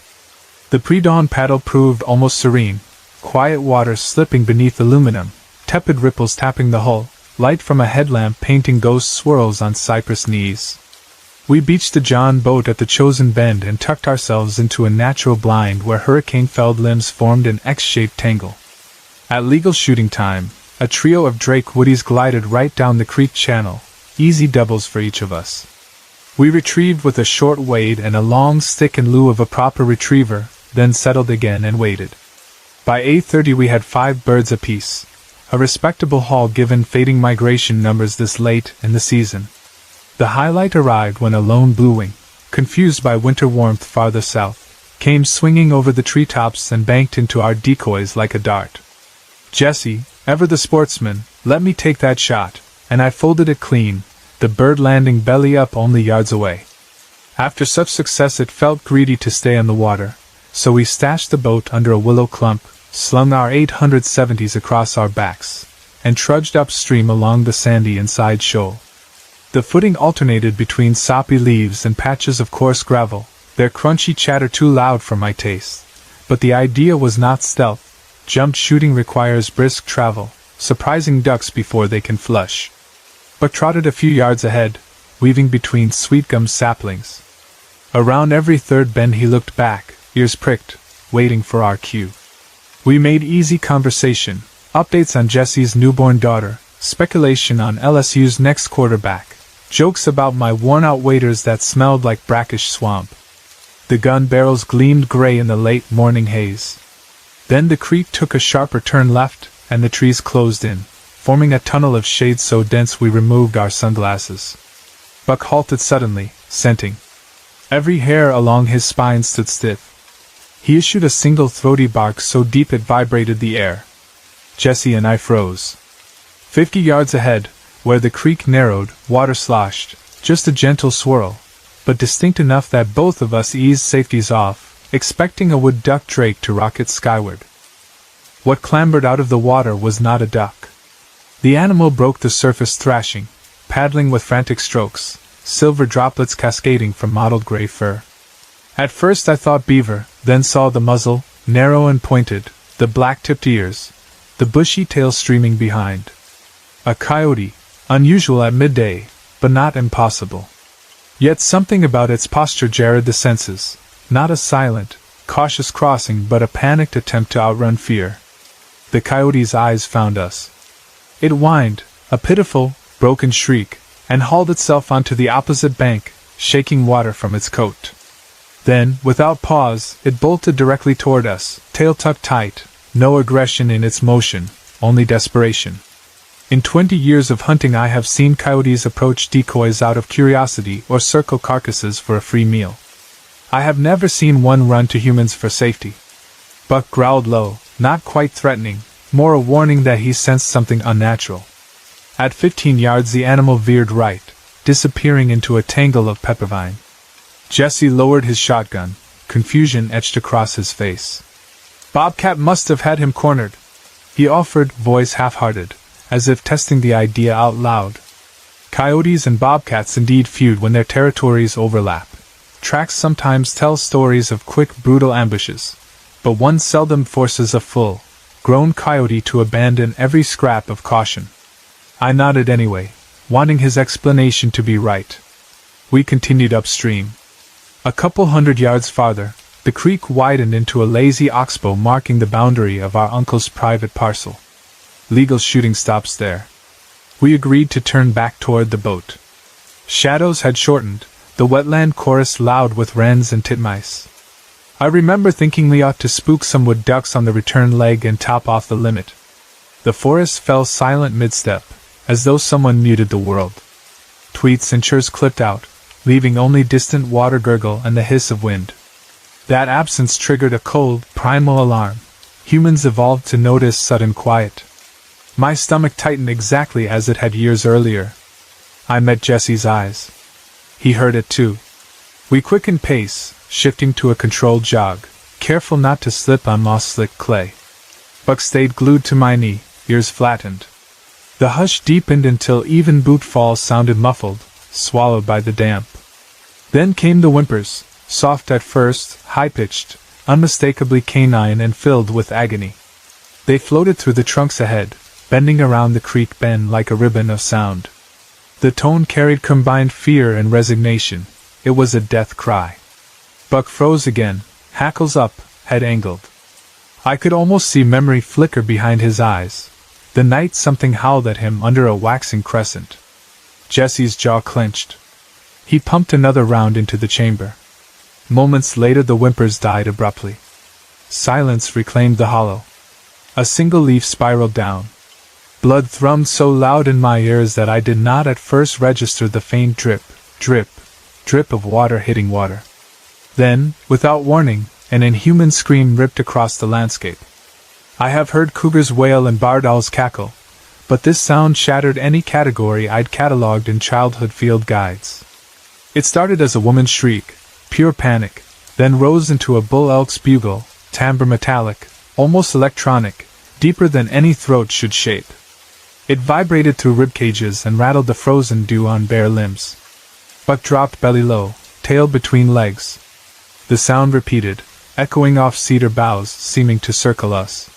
The pre-dawn paddle proved almost serene, quiet water slipping beneath aluminum, tepid ripples tapping the hull, light from a headlamp painting ghost swirls on cypress knees. We beached the John boat at the chosen bend and tucked ourselves into a natural blind where hurricane-felled limbs formed an X-shaped tangle. At legal shooting time, a trio of Drake woodies glided right down the creek channel, easy doubles for each of us. We retrieved with a short wade and a long stick in lieu of a proper retriever, then settled again and waited. By 8:30 we had 5 birds apiece, a respectable haul given fading migration numbers this late in the season. The highlight arrived when a lone bluewing, confused by winter warmth farther south, came swinging over the treetops and banked into our decoys like a dart. Jesse, ever the sportsman, let me take that shot, and I folded it clean, the bird landing belly up only yards away. After such success it felt greedy to stay on the water, so we stashed the boat under a willow clump, slung our 870s across our backs, and trudged upstream along the sandy inside shoal. The footing alternated between soppy leaves and patches of coarse gravel, their crunchy chatter too loud for my taste, But the idea was not stealth. Jump shooting requires brisk travel, surprising ducks before they can flush. Buck trotted a few yards ahead, weaving between sweetgum saplings. Around every third bend he looked back, ears pricked, waiting for our cue. We made easy conversation, updates on Jesse's newborn daughter, speculation on LSU's next quarterback, jokes about my worn-out waders that smelled like brackish swamp. The gun barrels gleamed gray in the late morning haze. Then the creek took a sharper turn left, and the trees closed in, forming a tunnel of shade so dense we removed our sunglasses. Buck halted suddenly, scenting. Every hair along his spine stood stiff. He issued a single throaty bark so deep it vibrated the air. Jesse and I froze. 50 yards ahead, where the creek narrowed, water sloshed, just a gentle swirl, but distinct enough that both of us eased safeties off, expecting a wood duck drake to rocket skyward. What clambered out of the water was not a duck. The animal broke the surface thrashing, paddling with frantic strokes, silver droplets cascading from mottled gray fur. At first I thought beaver, then saw the muzzle, narrow and pointed, the black-tipped ears, the bushy tail streaming behind. A coyote, unusual at midday, but not impossible. Yet something about its posture jarred the senses. Not a silent, cautious crossing but a panicked attempt to outrun fear. The coyote's eyes found us. It whined, a pitiful, broken shriek, and hauled itself onto the opposite bank, shaking water from its coat. Then, without pause, it bolted directly toward us, tail tucked tight, no aggression in its motion, only desperation. In 20 years of hunting I have seen coyotes approach decoys out of curiosity or circle carcasses for a free meal. I have never seen one run to humans for safety. Buck growled low, not quite threatening, more a warning that he sensed something unnatural. At 15 yards the animal veered right, disappearing into a tangle of peppervine. Jesse lowered his shotgun, confusion etched across his face. Bobcat must have had him cornered, he offered, voice half-hearted, as if testing the idea out loud. Coyotes and bobcats indeed feud when their territories overlap. Tracks sometimes tell stories of quick, brutal ambushes, but one seldom forces a full-grown coyote to abandon every scrap of caution. I nodded anyway, wanting his explanation to be right. We continued upstream. A couple hundred yards farther, the creek widened into a lazy oxbow marking the boundary of our uncle's private parcel. Legal shooting stops there. We agreed to turn back toward the boat. Shadows had shortened, the wetland chorused loud with wrens and titmice. I remember thinking we ought to spook some wood ducks on the return leg and top off the limit. The forest fell silent mid-step, as though someone muted the world. Tweets and chirps clipped out, leaving only distant water gurgle and the hiss of wind. That absence triggered a cold, primal alarm. Humans evolved to notice sudden quiet. My stomach tightened exactly as it had years earlier. I met Jesse's eyes. He heard it too. We quickened pace, shifting to a controlled jog, careful not to slip on moss-slick clay. Buck stayed glued to my knee, ears flattened. The hush deepened until even bootfalls sounded muffled, swallowed by the damp. Then came the whimpers, soft at first, high-pitched, unmistakably canine and filled with agony. They floated through the trunks ahead, bending around the creek bend like a ribbon of sound. The tone carried combined fear and resignation. It was a death cry. Buck froze again, hackles up, head angled. I could almost see memory flicker behind his eyes. The night something howled at him under a waxing crescent. Jesse's jaw clenched. He pumped another round into the chamber. Moments later the whimpers died abruptly. Silence reclaimed the hollow. A single leaf spiraled down. Blood thrummed so loud in my ears that I did not at first register the faint drip, drip, drip of water hitting water. Then, without warning, an inhuman scream ripped across the landscape. I have heard cougars wail and barred owls cackle, but this sound shattered any category I'd catalogued in childhood field guides. It started as a woman's shriek, pure panic, then rose into a bull elk's bugle, timbre metallic, almost electronic, deeper than any throat should shape. It vibrated through rib cages and rattled the frozen dew on bare limbs. Buck dropped belly low, tail between legs. The sound repeated, echoing off cedar boughs, seeming to circle us.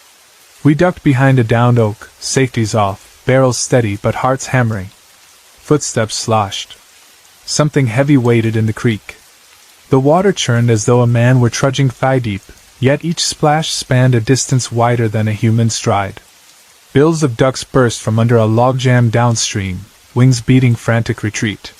We ducked behind a downed oak, safeties off, barrels steady but hearts hammering. Footsteps sloshed. Something heavy waded in the creek. The water churned as though a man were trudging thigh-deep, yet each splash spanned a distance wider than a human stride. Bills of ducks burst from under a logjam downstream, wings beating frantic retreat.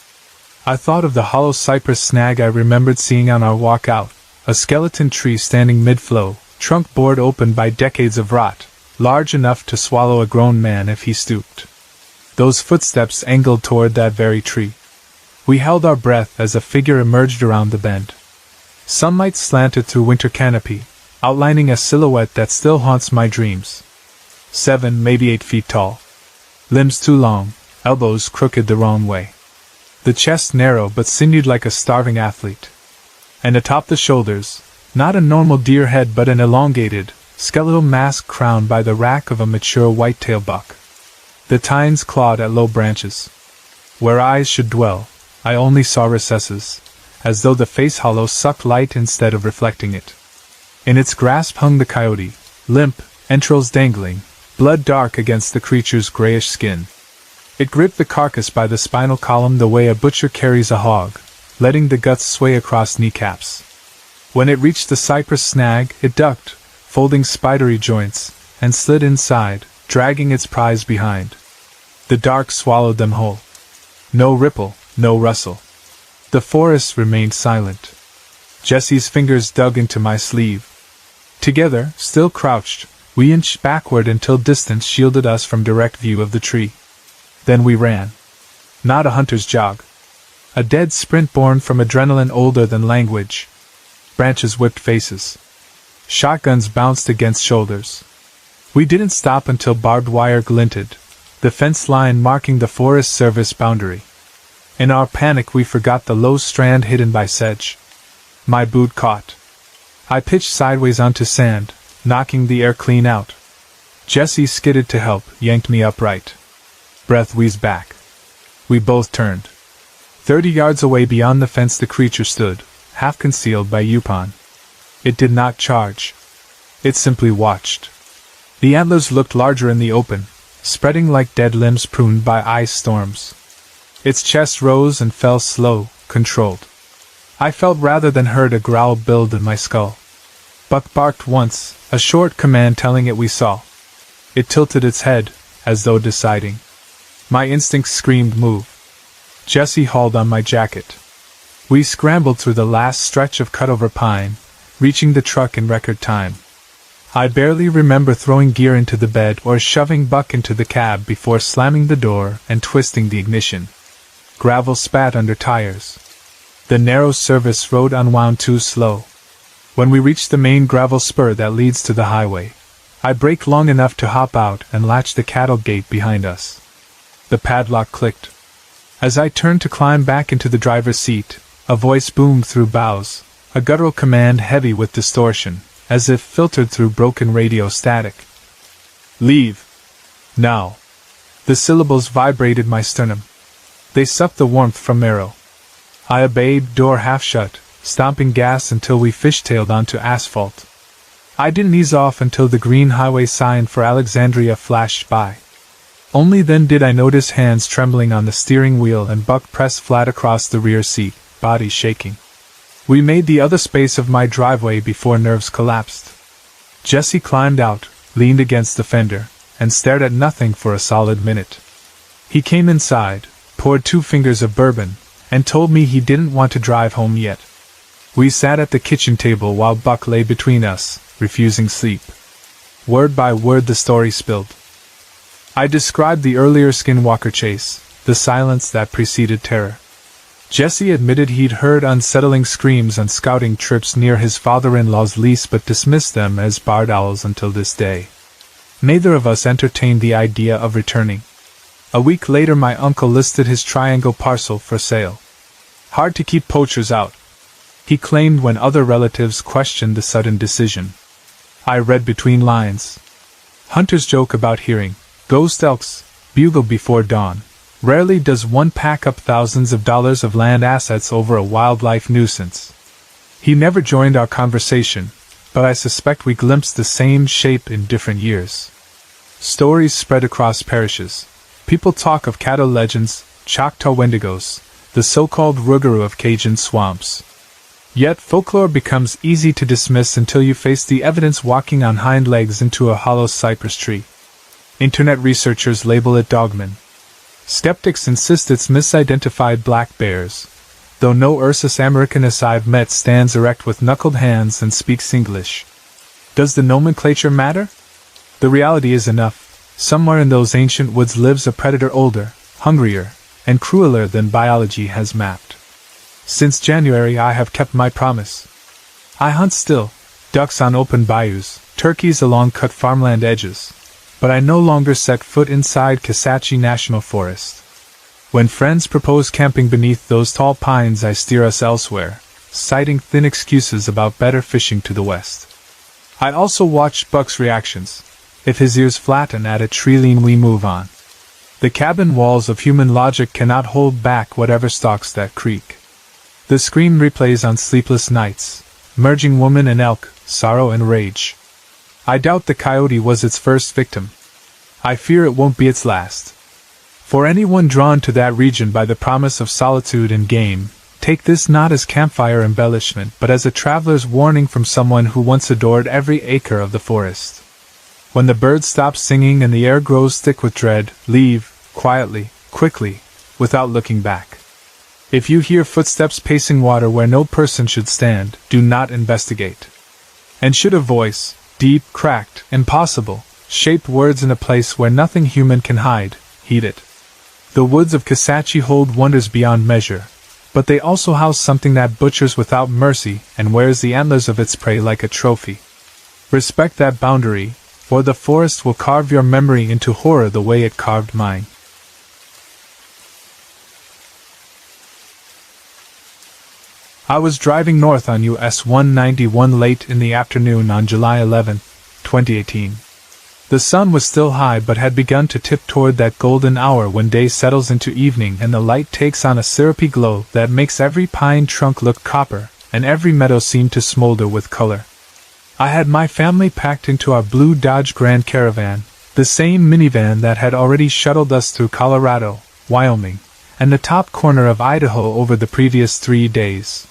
I thought of the hollow cypress snag I remembered seeing on our walk out, a skeleton tree standing mid-flow, trunk bored open by decades of rot, large enough to swallow a grown man if he stooped. Those footsteps angled toward that very tree. We held our breath as a figure emerged around the bend. Sunlight slanted through winter canopy, outlining a silhouette that still haunts my dreams. 7, maybe 8 feet tall. Limbs too long, elbows crooked the wrong way. The chest narrow but sinewed like a starving athlete. And atop the shoulders, not a normal deer head but an elongated, skeletal mask crowned by the rack of a mature white-tailed buck. The tines clawed at low branches. Where eyes should dwell, I only saw recesses, as though the face hollow sucked light instead of reflecting it. In its grasp hung the coyote, limp, entrails dangling, blood dark against the creature's grayish skin. It gripped the carcass by the spinal column the way a butcher carries a hog, letting the guts sway across kneecaps. When it reached the cypress snag, it ducked, folding spidery joints, and slid inside, dragging its prize behind. The dark swallowed them whole. No ripple, no rustle. The forest remained silent. Jessie's fingers dug into my sleeve. Together, still crouched, we inched backward until distance shielded us from direct view of the tree. Then we ran. Not a hunter's jog. A dead sprint born from adrenaline older than language. Branches whipped faces. Shotguns bounced against shoulders. We didn't stop until barbed wire glinted, the fence line marking the Forest Service boundary. In our panic we forgot the low strand hidden by sedge. My boot caught. I pitched sideways onto sand, knocking the air clean out. Jessie skidded to help, yanked me upright. Breath wheezed back. We both turned. 30 yards away beyond the fence the creature stood, half concealed by Yupon. It did not charge. It simply watched. The antlers looked larger in the open, spreading like dead limbs pruned by ice storms. Its chest rose and fell slow, controlled. I felt rather than heard a growl build in my skull. Buck barked once, a short command telling it we saw. It tilted its head, as though deciding. My instincts screamed move. Jessie hauled on my jacket. We scrambled through the last stretch of cutover pine, reaching the truck in record time. I barely remember throwing gear into the bed or shoving Buck into the cab before slamming the door and twisting the ignition. Gravel spat under tires. The narrow service road unwound too slow. When we reached the main gravel spur that leads to the highway, I braked long enough to hop out and latch the cattle gate behind us. The padlock clicked. As I turned to climb back into the driver's seat, a voice boomed through boughs, a guttural command heavy with distortion, as if filtered through broken radio static. Leave. Now. The syllables vibrated my sternum. They sucked the warmth from marrow. I obeyed, door half shut, stomping gas until we fishtailed onto asphalt. I didn't ease off until the green highway sign for Alexandria flashed by. Only then did I notice hands trembling on the steering wheel and Buck pressed flat across the rear seat, body shaking. We made the other space of my driveway before nerves collapsed. Jessie climbed out, leaned against the fender, and stared at nothing for a solid minute. He came inside, poured 2 fingers of bourbon, and told me he didn't want to drive home yet. We sat at the kitchen table while Buck lay between us, refusing sleep. Word by word the story spilled. I described the earlier skinwalker chase, the silence that preceded terror. Jessie admitted he'd heard unsettling screams on scouting trips near his father-in-law's lease but dismissed them as barred owls until this day. Neither of us entertained the idea of returning. A week later my uncle listed his triangle parcel for sale. Hard to keep poachers out, he claimed when other relatives questioned the sudden decision. I read between lines. Hunters joke about hearing ghost elks bugle before dawn. Rarely does one pack up thousands of dollars of land assets over a wildlife nuisance. He never joined our conversation, but I suspect we glimpsed the same shape in different years. Stories spread across parishes. People talk of Caddo legends, Choctaw Wendigos, the so-called Rougarou of Cajun swamps. Yet folklore becomes easy to dismiss until you face the evidence walking on hind legs into a hollow cypress tree. Internet researchers label it dogman. Skeptics insist it's misidentified black bears, though no Ursus americanus I've met stands erect with knuckled hands and speaks English. Does the nomenclature matter? The reality is enough. Somewhere in those ancient woods lives a predator older, hungrier, and crueler than biology has mapped. Since January I have kept my promise. I hunt still, ducks on open bayous, turkeys along cut farmland edges, but I no longer set foot inside Kisatchie National Forest. When friends propose camping beneath those tall pines I steer us elsewhere, citing thin excuses about better fishing to the west. I also watch Buck's reactions. If his ears flatten at a tree lean we move on. The cabin walls of human logic cannot hold back whatever stalks that creek. The scream replays on sleepless nights, merging woman and elk, sorrow and rage. I doubt the coyote was its first victim. I fear it won't be its last. For anyone drawn to that region by the promise of solitude and game, take this not as campfire embellishment but as a traveler's warning from someone who once adored every acre of the forest. When the birds stop singing and the air grows thick with dread, leave, quietly, quickly, without looking back. If you hear footsteps pacing water where no person should stand, do not investigate. And should a voice, deep, cracked, impossible, shape words in a place where nothing human can hide, heed it. The woods of Kisatchie hold wonders beyond measure, but they also house something that butchers without mercy and wears the antlers of its prey like a trophy. Respect that boundary, or the forest will carve your memory into horror the way it carved mine. I was driving north on US 191 late in the afternoon on July 11, 2018. The sun was still high but had begun to tip toward that golden hour when day settles into evening and the light takes on a syrupy glow that makes every pine trunk look copper and every meadow seem to smolder with color. I had my family packed into our blue Dodge Grand Caravan, the same minivan that had already shuttled us through Colorado, Wyoming, and the top corner of Idaho over the previous 3 days.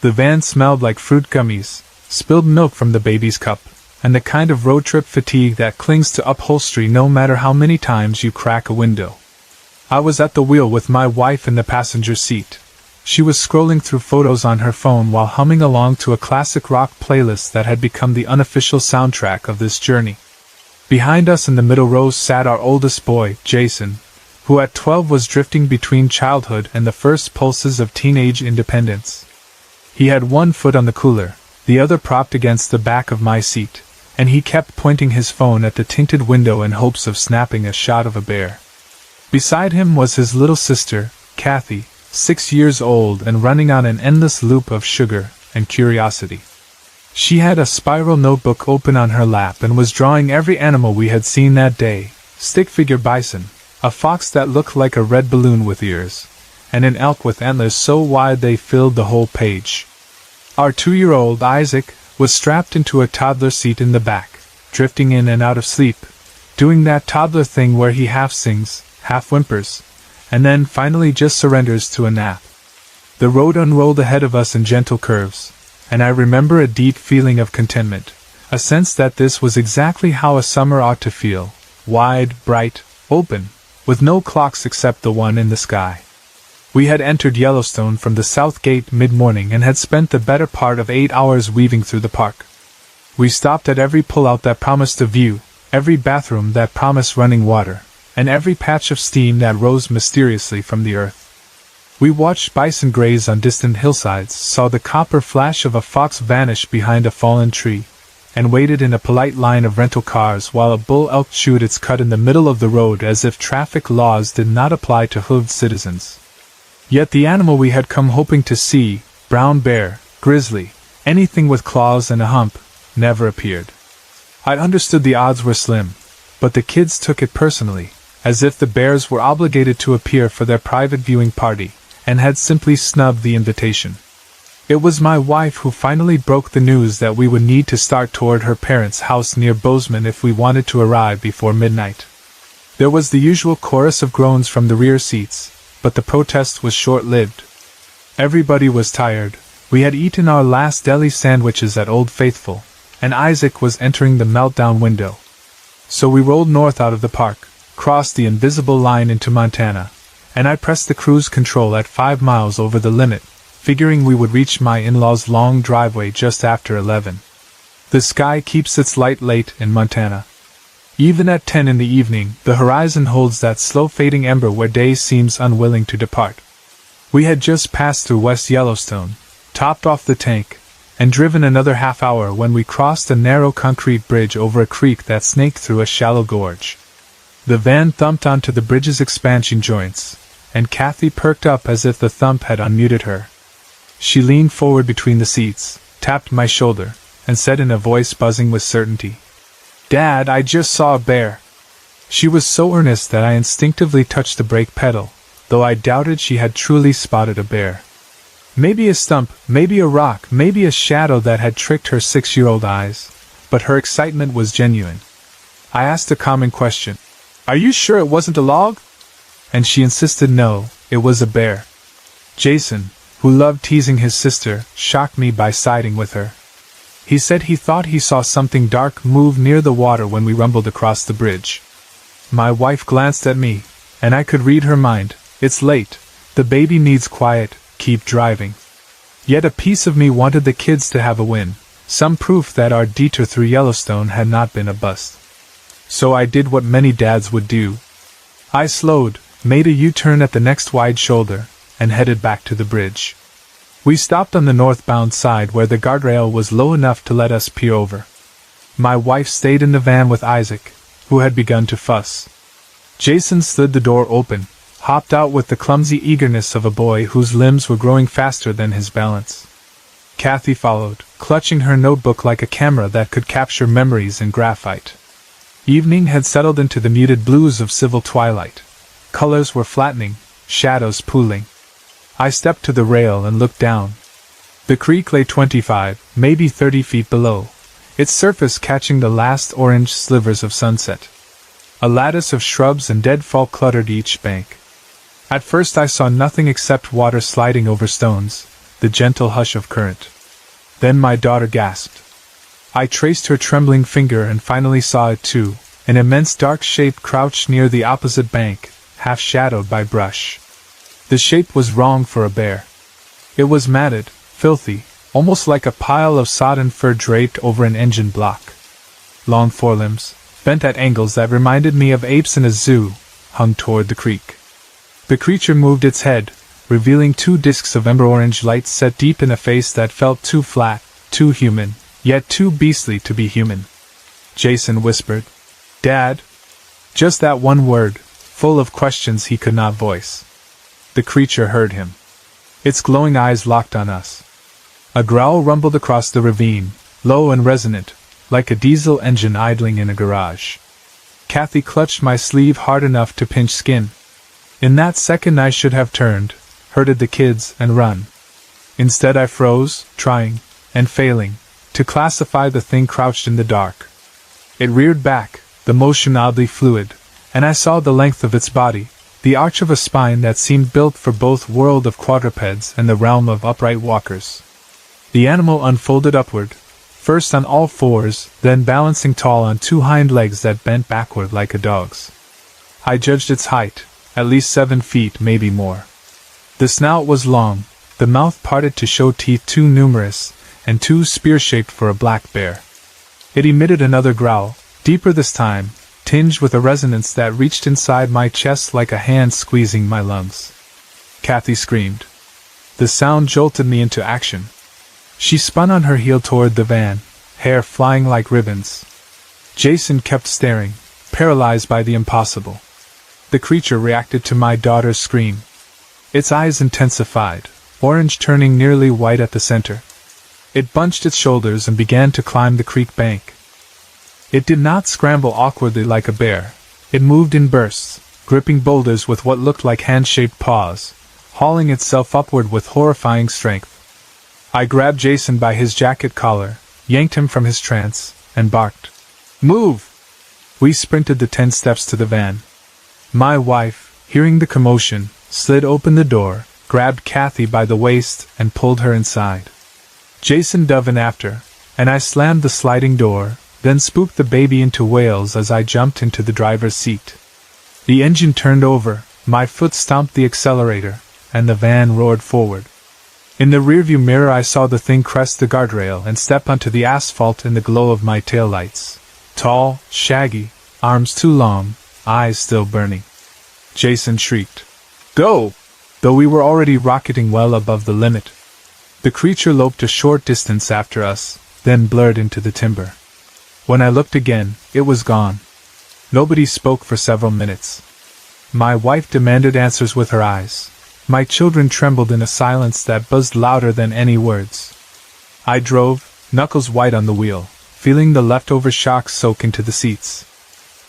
The van smelled like fruit gummies, spilled milk from the baby's cup, and the kind of road trip fatigue that clings to upholstery no matter how many times you crack a window. I was at the wheel with my wife in the passenger seat. She was scrolling through photos on her phone while humming along to a classic rock playlist that had become the unofficial soundtrack of this journey. Behind us in the middle row sat our oldest boy, Jason, who at 12 was drifting between childhood and the first pulses of teenage independence. He had one foot on the cooler, the other propped against the back of my seat, and he kept pointing his phone at the tinted window in hopes of snapping a shot of a bear. Beside him was his little sister, Kathy, 6 years old and running on an endless loop of sugar and curiosity. She had a spiral notebook open on her lap and was drawing every animal we had seen that day: stick-figure bison, a fox that looked like a red balloon with ears, and an elk with antlers so wide they filled the whole page. Our 2-year-old Isaac was strapped into a toddler seat in the back, drifting in and out of sleep, doing that toddler thing where he half sings, half whimpers, and then finally just surrenders to a nap. The road unrolled ahead of us in gentle curves, and I remember a deep feeling of contentment, a sense that this was exactly how a summer ought to feel, wide, bright, open, with no clocks except the one in the sky. We had entered Yellowstone from the south gate mid-morning and had spent the better part of 8 hours weaving through the park. We stopped at every pull-out that promised a view, every bathroom that promised running water, and every patch of steam that rose mysteriously from the earth. We watched bison graze on distant hillsides, saw the copper flash of a fox vanish behind a fallen tree, and waited in a polite line of rental cars while a bull elk chewed its cud in the middle of the road as if traffic laws did not apply to hooved citizens. Yet the animal we had come hoping to see, brown bear, grizzly, anything with claws and a hump, never appeared. I understood the odds were slim, but the kids took it personally, as if the bears were obligated to appear for their private viewing party, and had simply snubbed the invitation. It was my wife who finally broke the news that we would need to start toward her parents' house near Bozeman if we wanted to arrive before midnight. There was the usual chorus of groans from the rear seats, but the protest was short-lived. Everybody was tired. We had eaten our last deli sandwiches at Old Faithful, and Isaac was entering the meltdown window. So we rolled north out of the park, crossed the invisible line into Montana, and I pressed the cruise control at 5 miles over the limit, figuring we would reach my in-laws' long driveway just after 11. The sky keeps its light late in Montana. Even at 10 in the evening, the horizon holds that slow-fading ember where day seems unwilling to depart. We had just passed through West Yellowstone, topped off the tank, and driven another half hour when we crossed a narrow concrete bridge over a creek that snaked through a shallow gorge. The van thumped onto the bridge's expansion joints, and Kathy perked up as if the thump had unmuted her. She leaned forward between the seats, tapped my shoulder, and said in a voice buzzing with certainty, "Dad, I just saw a bear." She was so earnest that I instinctively touched the brake pedal, though I doubted she had truly spotted a bear. Maybe a stump, maybe a rock, maybe a shadow that had tricked her 6-year-old eyes, but her excitement was genuine. I asked a common question, "Are you sure it wasn't a log?" And she insisted no, it was a bear. Jason, who loved teasing his sister, shocked me by siding with her. He said he thought he saw something dark move near the water when we rumbled across the bridge. My wife glanced at me, and I could read her mind. It's late, the baby needs quiet, keep driving. Yet a piece of me wanted the kids to have a win, some proof that our detour through Yellowstone had not been a bust. So I did what many dads would do. I slowed, made a U-turn at the next wide shoulder, and headed back to the bridge. We stopped on the northbound side where the guardrail was low enough to let us peer over. My wife stayed in the van with Isaac, who had begun to fuss. Jason slid the door open, hopped out with the clumsy eagerness of a boy whose limbs were growing faster than his balance. Kathy followed, clutching her notebook like a camera that could capture memories in graphite. Evening had settled into the muted blues of civil twilight. Colors were flattening, shadows pooling. I stepped to the rail and looked down. The creek lay 25, maybe 30 feet below, its surface catching the last orange slivers of sunset. A lattice of shrubs and deadfall cluttered each bank. At first I saw nothing except water sliding over stones, the gentle hush of current. Then my daughter gasped. I traced her trembling finger and finally saw it too, an immense dark shape crouched near the opposite bank, half shadowed by brush. The shape was wrong for a bear. It was matted, filthy, almost like a pile of sodden fur draped over an engine block. Long forelimbs, bent at angles that reminded me of apes in a zoo, hung toward the creek. The creature moved its head, revealing 2 discs of ember-orange light set deep in a face that felt too flat, too human, yet too beastly to be human. Jason whispered, "Dad?" Just that one word, full of questions he could not voice. The creature heard him. Its glowing eyes locked on us. A growl rumbled across the ravine, low and resonant, like a diesel engine idling in a garage. Kathy clutched my sleeve hard enough to pinch skin. In that second I should have turned, herded the kids, and run. Instead I froze, trying, and failing, to classify the thing crouched in the dark. It reared back, the motion oddly fluid, and I saw the length of its body, the arch of a spine that seemed built for both world of quadrupeds and the realm of upright walkers. The animal unfolded upward, first on all fours, then balancing tall on 2 hind legs that bent backward like a dog's. I judged its height, at least 7 feet, maybe more. The snout was long, the mouth parted to show teeth too numerous, and too spear-shaped for a black bear. It emitted another growl, deeper this time, tinged with a resonance that reached inside my chest like a hand squeezing my lungs. Kathy screamed. The sound jolted me into action. She spun on her heel toward the van, hair flying like ribbons. Jason kept staring, paralyzed by the impossible. The creature reacted to my daughter's scream. Its eyes intensified, orange turning nearly white at the center. It bunched its shoulders and began to climb the creek bank. It did not scramble awkwardly like a bear. It moved in bursts, gripping boulders with what looked like hand-shaped paws, hauling itself upward with horrifying strength. I grabbed Jason by his jacket collar, yanked him from his trance, and barked. Move! We sprinted the 10 steps to the van. My wife, hearing the commotion, slid open the door, grabbed Kathy by the waist, and pulled her inside. Jason dove in after, and I slammed the sliding door, then spooked the baby into wails as I jumped into the driver's seat. The engine turned over, my foot stomped the accelerator, and the van roared forward. In the rearview mirror I saw the thing crest the guardrail and step onto the asphalt in the glow of my taillights. Tall, shaggy, arms too long, eyes still burning. Jason shrieked. Go! Though we were already rocketing well above the limit. The creature loped a short distance after us, then blurred into the timber. When I looked again, it was gone. Nobody spoke for several minutes. My wife demanded answers with her eyes. My children trembled in a silence that buzzed louder than any words. I drove, knuckles white on the wheel, feeling the leftover shocks soak into the seats.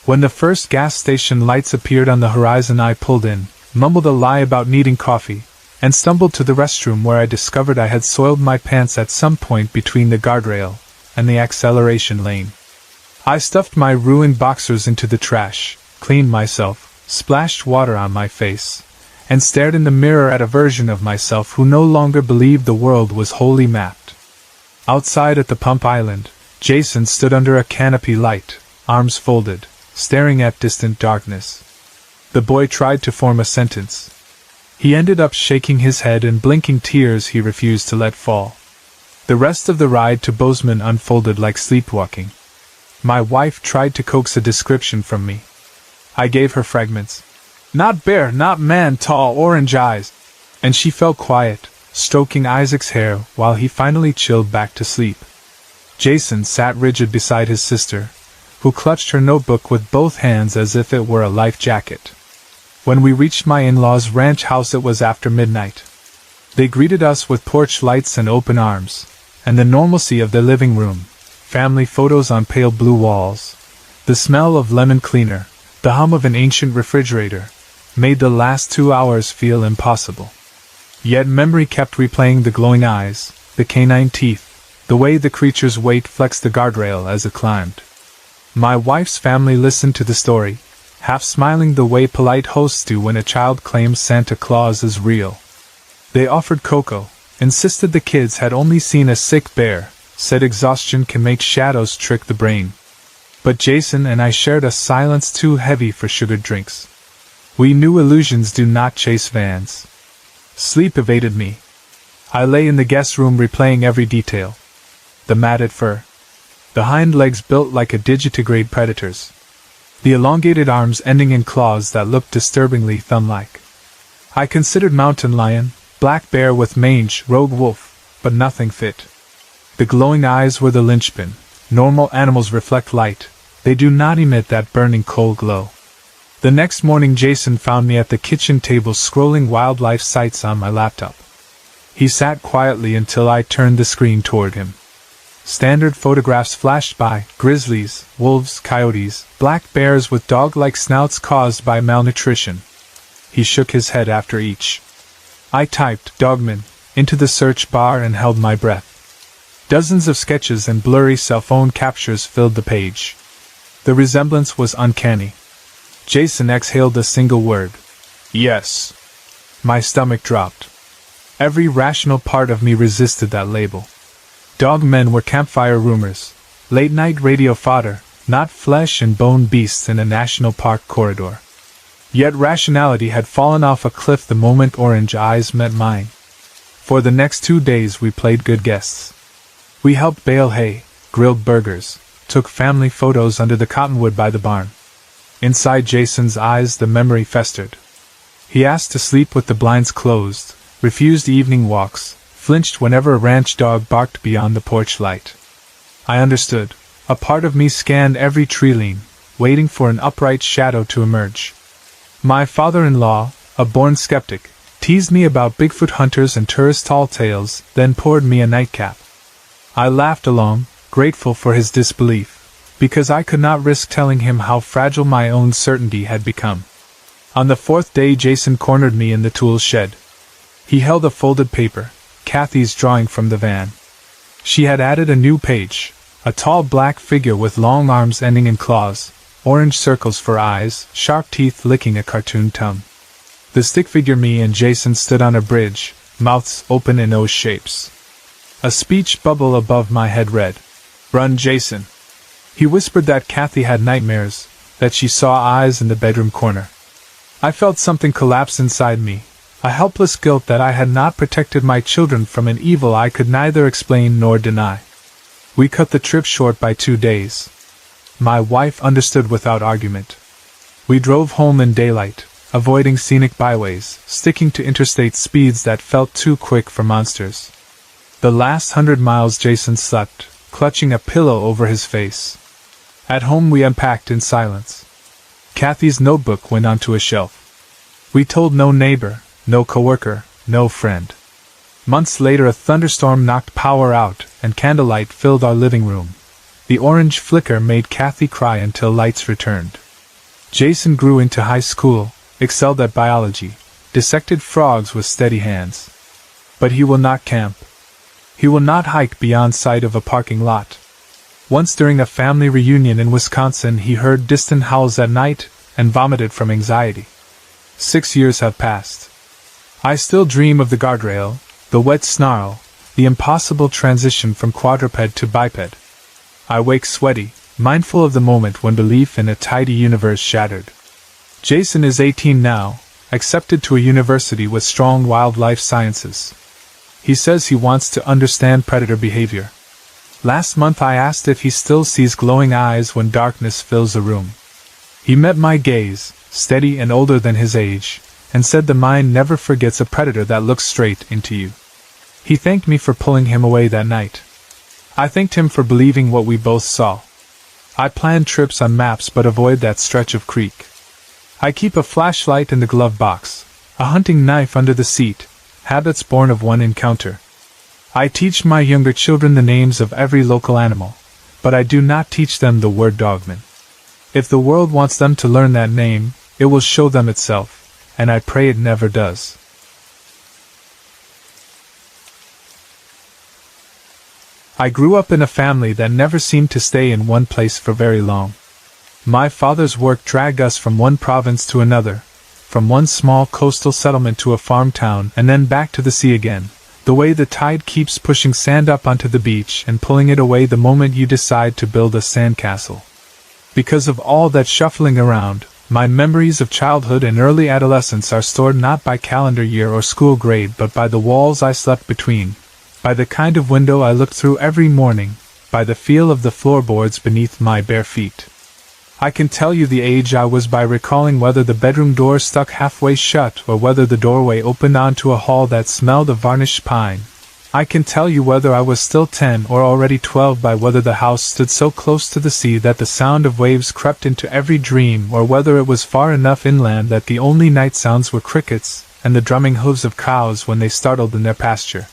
When the first gas station lights appeared on the horizon I pulled in, mumbled a lie about needing coffee, and stumbled to the restroom where I discovered I had soiled my pants at some point between the guardrail and the acceleration lane. I stuffed my ruined boxers into the trash, cleaned myself, splashed water on my face, and stared in the mirror at a version of myself who no longer believed the world was wholly mapped. Outside at the pump island, Jason stood under a canopy light, arms folded, staring at distant darkness. The boy tried to form a sentence. He ended up shaking his head and blinking tears he refused to let fall. The rest of the ride to Bozeman unfolded like sleepwalking. My wife tried to coax a description from me. I gave her fragments. Not bear, not man, tall, orange eyes. And she fell quiet, stroking Isaac's hair while he finally chilled back to sleep. Jason sat rigid beside his sister, who clutched her notebook with both hands as if it were a life jacket. When we reached my in-laws' ranch house it was after midnight. They greeted us with porch lights and open arms, and the normalcy of their living room, family photos on pale blue walls, the smell of lemon cleaner, the hum of an ancient refrigerator, made the last 2 hours feel impossible. Yet memory kept replaying the glowing eyes, the canine teeth, the way the creature's weight flexed the guardrail as it climbed. My wife's family listened to the story, half smiling the way polite hosts do when a child claims Santa Claus is real. They offered cocoa, insisted the kids had only seen a sick bear, said exhaustion can make shadows trick the brain. But Jason and I shared a silence too heavy for sugared drinks. We knew illusions do not chase vans. Sleep evaded me. I lay in the guest room replaying every detail. The matted fur. The hind legs built like a digitigrade predator's. The elongated arms ending in claws that looked disturbingly thumb-like. I considered mountain lion, black bear with mange, rogue wolf, but nothing fit. The glowing eyes were the linchpin. Normal animals reflect light. They do not emit that burning coal glow. The next morning Jason found me at the kitchen table scrolling wildlife sites on my laptop. He sat quietly until I turned the screen toward him. Standard photographs flashed by: grizzlies, wolves, coyotes, black bears with dog-like snouts caused by malnutrition. He shook his head after each. I typed "Dogman" into the search bar and held my breath. Dozens of sketches and blurry cell phone captures filled the page. The resemblance was uncanny. Jason exhaled a single word. Yes. My stomach dropped. Every rational part of me resisted that label. Dogmen were campfire rumors, late-night radio fodder, not flesh and bone beasts in a national park corridor. Yet rationality had fallen off a cliff the moment orange eyes met mine. For the next 2 days we played good guests. We helped bale hay, grilled burgers, took family photos under the cottonwood by the barn. Inside Jason's eyes the memory festered. He asked to sleep with the blinds closed, refused evening walks, flinched whenever a ranch dog barked beyond the porch light. I understood. A part of me scanned every tree line, waiting for an upright shadow to emerge. My father-in-law, a born skeptic, teased me about Bigfoot hunters and tourist tall tales, then poured me a nightcap. I laughed along, grateful for his disbelief, because I could not risk telling him how fragile my own certainty had become. On the 4th day Jason cornered me in the tool shed. He held a folded paper, Kathy's drawing from the van. She had added a new page, a tall black figure with long arms ending in claws, orange circles for eyes, sharp teeth licking a cartoon tongue. The stick figure me and Jason stood on a bridge, mouths open in O shapes. A speech bubble above my head read, "Run, Jason." He whispered that Kathy had nightmares, that she saw eyes in the bedroom corner. I felt something collapse inside me, a helpless guilt that I had not protected my children from an evil I could neither explain nor deny. We cut the trip short by 2 days. My wife understood without argument. We drove home in daylight, avoiding scenic byways, sticking to interstate speeds that felt too quick for monsters. The last 100 miles Jason slept, clutching a pillow over his face. At home we unpacked in silence. Kathy's notebook went onto a shelf. We told no neighbor, no coworker, no friend. Months later a thunderstorm knocked power out, and candlelight filled our living room. The orange flicker made Kathy cry until lights returned. Jason grew into high school, excelled at biology, dissected frogs with steady hands. But he will not camp. He will not hike beyond sight of a parking lot. Once during a family reunion in Wisconsin he heard distant howls at night, and vomited from anxiety. 6 years have passed. I still dream of the guardrail, the wet snarl, the impossible transition from quadruped to biped. I wake sweaty, mindful of the moment when belief in a tidy universe shattered. Jason is 18 now, accepted to a university with strong wildlife sciences. He says he wants to understand predator behavior. Last month I asked if he still sees glowing eyes when darkness fills a room. He met my gaze, steady and older than his age, and said the mind never forgets a predator that looks straight into you. He thanked me for pulling him away that night. I thanked him for believing what we both saw. I plan trips on maps but avoid that stretch of creek. I keep a flashlight in the glove box, a hunting knife under the seat, habits born of one encounter. I teach my younger children the names of every local animal, but I do not teach them the word dogman. If the world wants them to learn that name, it will show them itself, and I pray it never does. I grew up in a family that never seemed to stay in one place for very long. My father's work dragged us from one province to another, from one small coastal settlement to a farm town and then back to the sea again, the way the tide keeps pushing sand up onto the beach and pulling it away the moment you decide to build a sandcastle. Because of all that shuffling around, my memories of childhood and early adolescence are stored not by calendar year or school grade but by the walls I slept between, by the kind of window I looked through every morning, by the feel of the floorboards beneath my bare feet. I can tell you the age I was by recalling whether the bedroom door stuck halfway shut or whether the doorway opened onto a hall that smelled of varnished pine. I can tell you whether I was still 10 or already 12 by whether the house stood so close to the sea that the sound of waves crept into every dream or whether it was far enough inland that the only night sounds were crickets and the drumming hooves of cows when they startled in their pasture.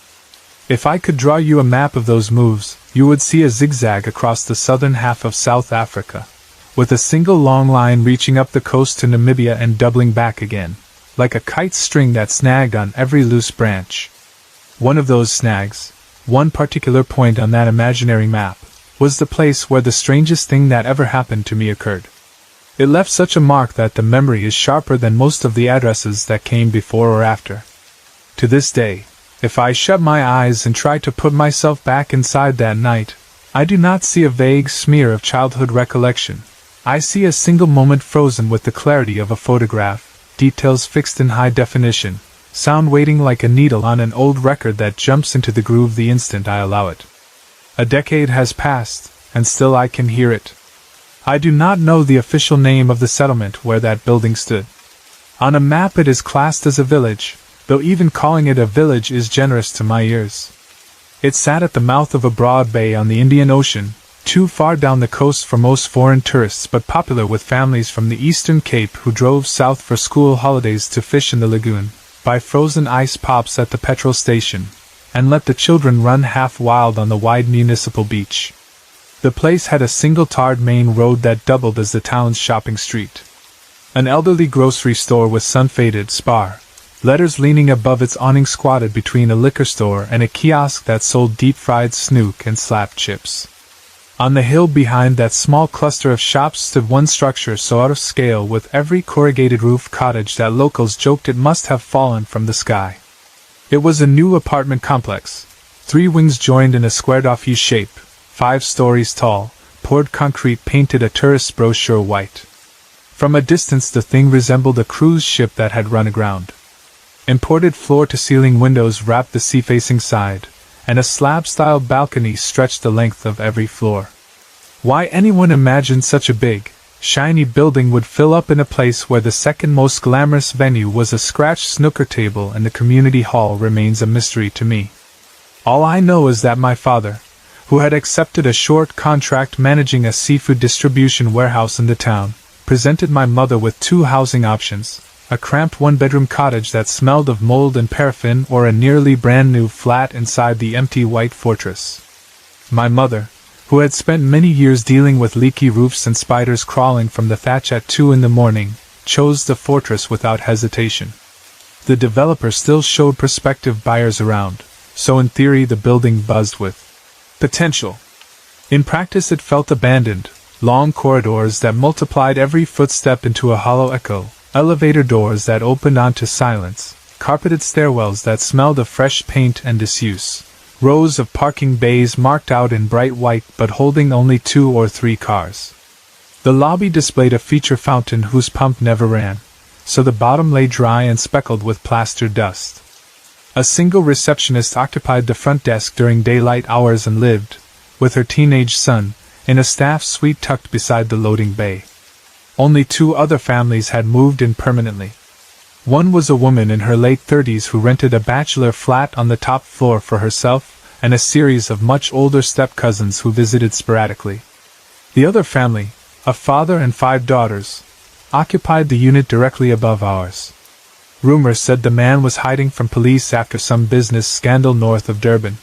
If I could draw you a map of those moves, you would see a zigzag across the southern half of South Africa, with a single long line reaching up the coast to Namibia and doubling back again, like a kite string that snagged on every loose branch. One of those snags, one particular point on that imaginary map, was the place where the strangest thing that ever happened to me occurred. It left such a mark that the memory is sharper than most of the addresses that came before or after. To this day, if I shut my eyes and try to put myself back inside that night, I do not see a vague smear of childhood recollection. I see a single moment frozen with the clarity of a photograph, details fixed in high definition, sound waiting like a needle on an old record that jumps into the groove the instant I allow it. A decade has passed, and still I can hear it. I do not know the official name of the settlement where that building stood. On a map it is classed as a village, though even calling it a village is generous to my ears. It sat at the mouth of a broad bay on the Indian Ocean, too far down the coast for most foreign tourists but popular with families from the Eastern Cape who drove south for school holidays to fish in the lagoon, buy frozen ice pops at the petrol station, and let the children run half wild on the wide municipal beach. The place had a single tarred main road that doubled as the town's shopping street. An elderly grocery store with sun-faded spar, Letters leaning above its awning squatted between a liquor store and a kiosk that sold deep-fried snook and slap chips. On the hill behind that small cluster of shops stood one structure so out of scale with every corrugated roof cottage that locals joked it must have fallen from the sky. It was a new apartment complex. 3 wings joined in a squared-off U-shape, 5 stories tall, poured concrete painted a tourist's brochure white. From a distance the thing resembled a cruise ship that had run aground. Imported floor-to-ceiling windows wrapped the sea-facing side, and a slab-style balcony stretched the length of every floor. Why anyone imagined such a big, shiny building would fill up in a place where the second most glamorous venue was a scratched snooker table and the community hall remains a mystery to me. All I know is that my father, who had accepted a short contract managing a seafood distribution warehouse in the town, presented my mother with 2 housing options: a cramped 1-bedroom cottage that smelled of mold and paraffin or a nearly brand-new flat inside the empty white fortress. My mother, who had spent many years dealing with leaky roofs and spiders crawling from the thatch at 2 in the morning, chose the fortress without hesitation. The developer still showed prospective buyers around, so in theory the building buzzed with potential. In practice it felt abandoned, long corridors that multiplied every footstep into a hollow echo, elevator doors that opened onto silence, carpeted stairwells that smelled of fresh paint and disuse, rows of parking bays marked out in bright white but holding only 2 or 3 cars. The lobby displayed a feature fountain whose pump never ran, so the bottom lay dry and speckled with plaster dust. A single receptionist occupied the front desk during daylight hours and lived, with her teenage son, in a staff suite tucked beside the loading bay. Only 2 other families had moved in permanently. One was a woman in her late 30s who rented a bachelor flat on the top floor for herself and a series of much older step-cousins who visited sporadically. The other family, a father and 5 daughters, occupied the unit directly above ours. Rumors said the man was hiding from police after some business scandal north of Durban.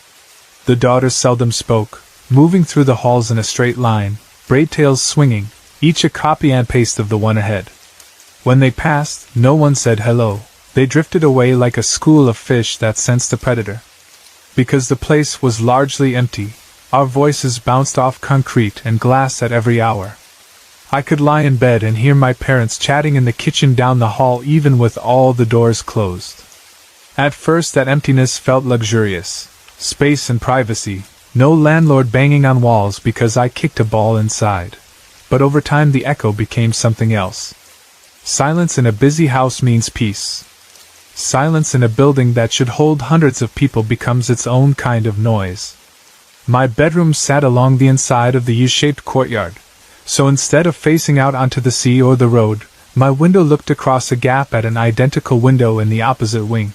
The daughters seldom spoke, moving through the halls in a straight line, braid tails swinging, each a copy and paste of the one ahead. When they passed, no one said hello. They drifted away like a school of fish that sensed a predator. Because the place was largely empty, our voices bounced off concrete and glass at every hour. I could lie in bed and hear my parents chatting in the kitchen down the hall even with all the doors closed. At first that emptiness felt luxurious. Space and privacy, no landlord banging on walls because I kicked a ball inside. But over time the echo became something else. Silence in a busy house means peace. Silence in a building that should hold hundreds of people becomes its own kind of noise. My bedroom sat along the inside of the U-shaped courtyard, so instead of facing out onto the sea or the road, my window looked across a gap at an identical window in the opposite wing.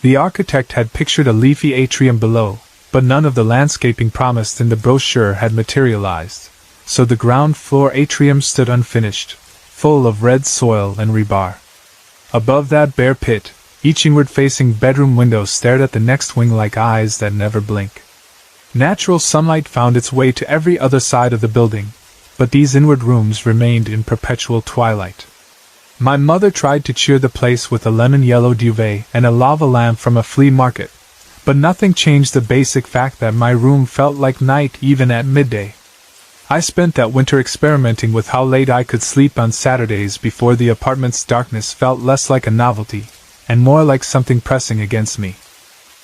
The architect had pictured a leafy atrium below, but none of the landscaping promised in the brochure had materialized, so the ground floor atrium stood unfinished, full of red soil and rebar. Above that bare pit, each inward-facing bedroom window stared at the next wing like eyes that never blink. Natural sunlight found its way to every other side of the building, but these inward rooms remained in perpetual twilight. My mother tried to cheer the place with a lemon-yellow duvet and a lava lamp from a flea market, but nothing changed the basic fact that my room felt like night even at midday. I spent that winter experimenting with how late I could sleep on Saturdays before the apartment's darkness felt less like a novelty, and more like something pressing against me.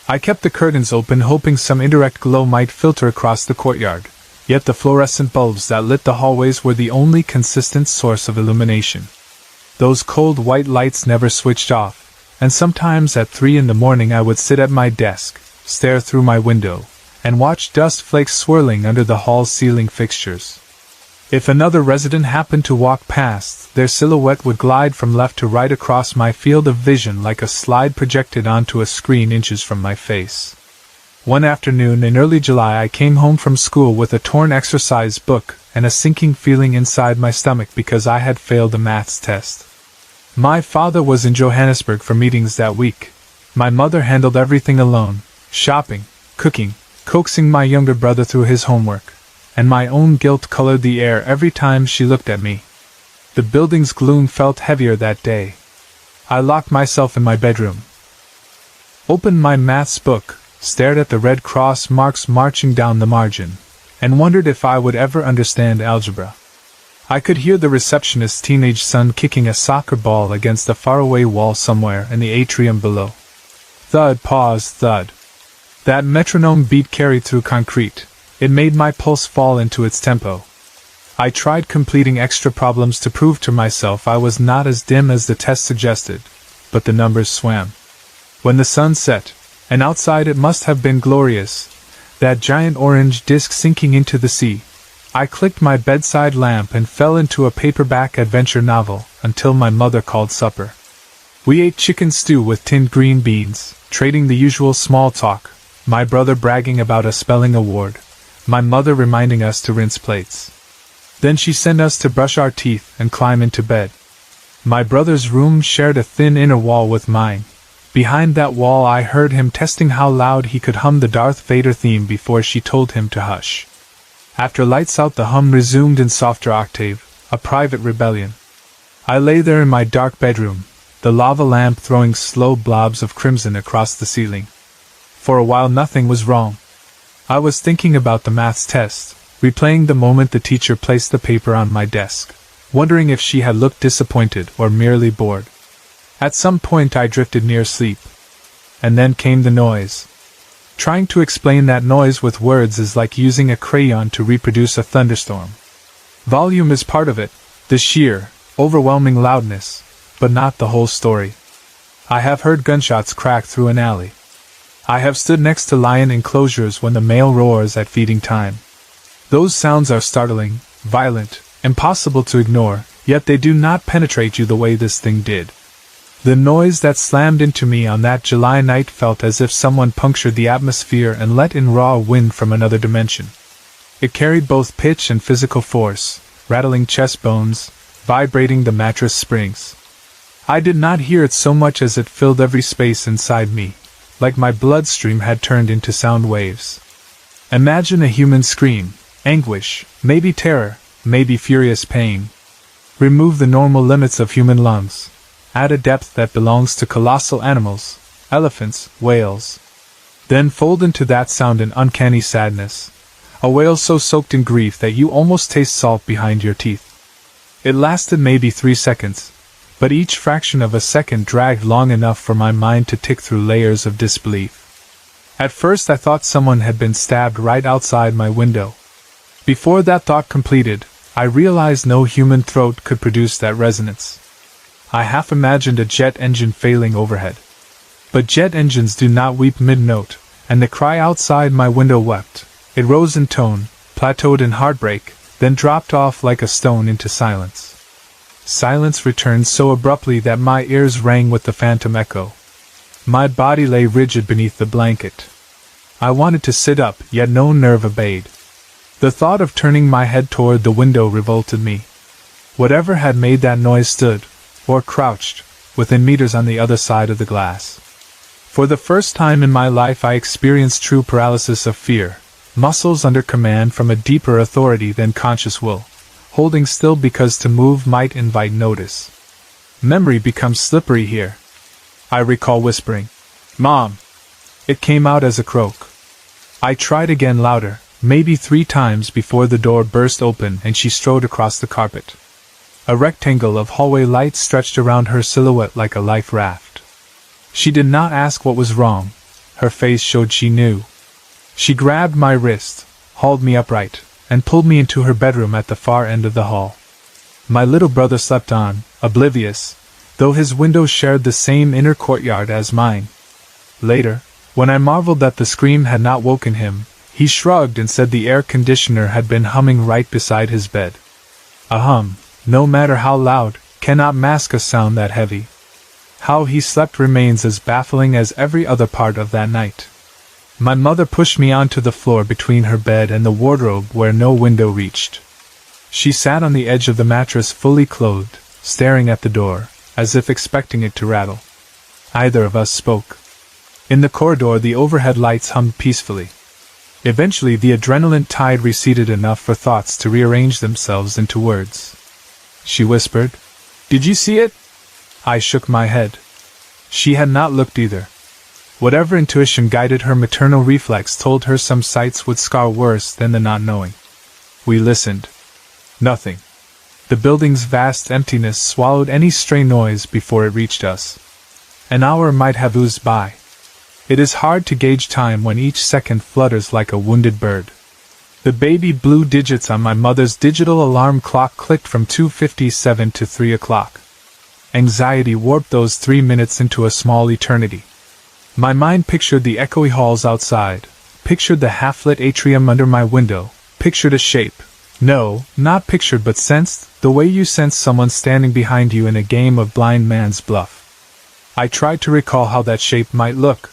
I kept the curtains open hoping some indirect glow might filter across the courtyard, yet the fluorescent bulbs that lit the hallways were the only consistent source of illumination. Those cold white lights never switched off, and sometimes at 3 in the morning I would sit at my desk, stare through my window, and watch dust flakes swirling under the hall's ceiling fixtures. If another resident happened to walk past, their silhouette would glide from left to right across my field of vision like a slide projected onto a screen inches from my face. One afternoon in early July I came home from school with a torn exercise book and a sinking feeling inside my stomach because I had failed a maths test. My father was in Johannesburg for meetings that week. My mother handled everything alone, shopping, cooking, coaxing my younger brother through his homework, and my own guilt colored the air every time she looked at me. The building's gloom felt heavier that day. I locked myself in my bedroom, opened my maths book, stared at the red cross marks marching down the margin, and wondered if I would ever understand algebra. I could hear the receptionist's teenage son kicking a soccer ball against a faraway wall somewhere in the atrium below. Thud, pause, thud. That metronome beat carried through concrete. It made my pulse fall into its tempo. I tried completing extra problems to prove to myself I was not as dim as the test suggested, but the numbers swam. When the sun set, and outside it must have been glorious, that giant orange disk sinking into the sea, I clicked my bedside lamp and fell into a paperback adventure novel until my mother called supper. We ate chicken stew with tinned green beans, trading the usual small talk, my brother bragging about a spelling award, my mother reminding us to rinse plates. Then she sent us to brush our teeth and climb into bed. My brother's room shared a thin inner wall with mine. Behind that wall I heard him testing how loud he could hum the Darth Vader theme before she told him to hush. After lights out the hum resumed in softer octave, a private rebellion. I lay there in my dark bedroom, the lava lamp throwing slow blobs of crimson across the ceiling. For a while nothing was wrong. I was thinking about the maths test, replaying the moment the teacher placed the paper on my desk, wondering if she had looked disappointed or merely bored. At some point I drifted near sleep. And then came the noise. Trying to explain that noise with words is like using a crayon to reproduce a thunderstorm. Volume is part of it, the sheer, overwhelming loudness, but not the whole story. I have heard gunshots crack through an alley. I have stood next to lion enclosures when the male roars at feeding time. Those sounds are startling, violent, impossible to ignore, yet they do not penetrate you the way this thing did. The noise that slammed into me on that July night felt as if someone punctured the atmosphere and let in raw wind from another dimension. It carried both pitch and physical force, rattling chest bones, vibrating the mattress springs. I did not hear it so much as it filled every space inside me, like my bloodstream had turned into sound waves. Imagine a human scream, anguish, maybe terror, maybe furious pain. Remove the normal limits of human lungs. Add a depth that belongs to colossal animals, elephants, whales. Then fold into that sound an uncanny sadness, a wail so soaked in grief that you almost taste salt behind your teeth. It lasted maybe 3 seconds, but each fraction of a second dragged long enough for my mind to tick through layers of disbelief. At first I thought someone had been stabbed right outside my window. Before that thought completed, I realized no human throat could produce that resonance. I half imagined a jet engine failing overhead. But jet engines do not weep mid-note, and the cry outside my window wept. It rose in tone, plateaued in heartbreak, then dropped off like a stone into silence. Silence returned so abruptly that my ears rang with the phantom echo. My body lay rigid beneath the blanket. I wanted to sit up, yet no nerve obeyed. The thought of turning my head toward the window revolted me. Whatever had made that noise stood, or crouched, within meters on the other side of the glass. For the first time in my life I experienced true paralysis of fear, muscles under command from a deeper authority than conscious will, holding still because to move might invite notice. Memory becomes slippery here. I recall whispering, "Mom!" It came out as a croak. I tried again louder, maybe 3 times before the door burst open and she strode across the carpet. A rectangle of hallway light stretched around her silhouette like a life raft. She did not ask what was wrong. Her face showed she knew. She grabbed my wrist, hauled me upright, and pulled me into her bedroom at the far end of the hall. My little brother slept on, oblivious, though his window shared the same inner courtyard as mine. Later, when I marveled that the scream had not woken him, he shrugged and said the air conditioner had been humming right beside his bed. A hum, no matter how loud, cannot mask a sound that heavy. How he slept remains as baffling as every other part of that night. My mother pushed me onto the floor between her bed and the wardrobe where no window reached. She sat on the edge of the mattress fully clothed, staring at the door, as if expecting it to rattle. Neither of us spoke. In the corridor the overhead lights hummed peacefully. Eventually the adrenaline tide receded enough for thoughts to rearrange themselves into words. She whispered, "Did you see it?" I shook my head. She had not looked either. Whatever intuition guided her maternal reflex told her some sights would scar worse than the not knowing. We listened. Nothing. The building's vast emptiness swallowed any stray noise before it reached us. An hour might have oozed by. It is hard to gauge time when each second flutters like a wounded bird. The baby blue digits on my mother's digital alarm clock clicked from 2:57 to 3 o'clock. Anxiety warped those 3 minutes into a small eternity. My mind pictured the echoey halls outside, pictured the half-lit atrium under my window, pictured a shape. No, not pictured but sensed, the way you sense someone standing behind you in a game of blind man's bluff. I tried to recall how that shape might look.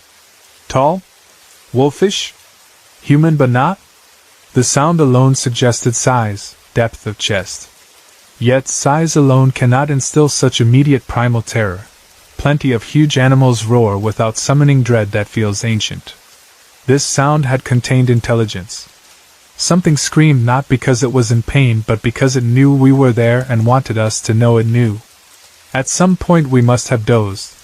Tall? Wolfish? Human but not? The sound alone suggested size, depth of chest. Yet size alone cannot instill such immediate primal terror. Plenty of huge animals roar without summoning dread that feels ancient. This sound had contained intelligence. Something screamed not because it was in pain but because it knew we were there and wanted us to know it knew. At some point we must have dozed,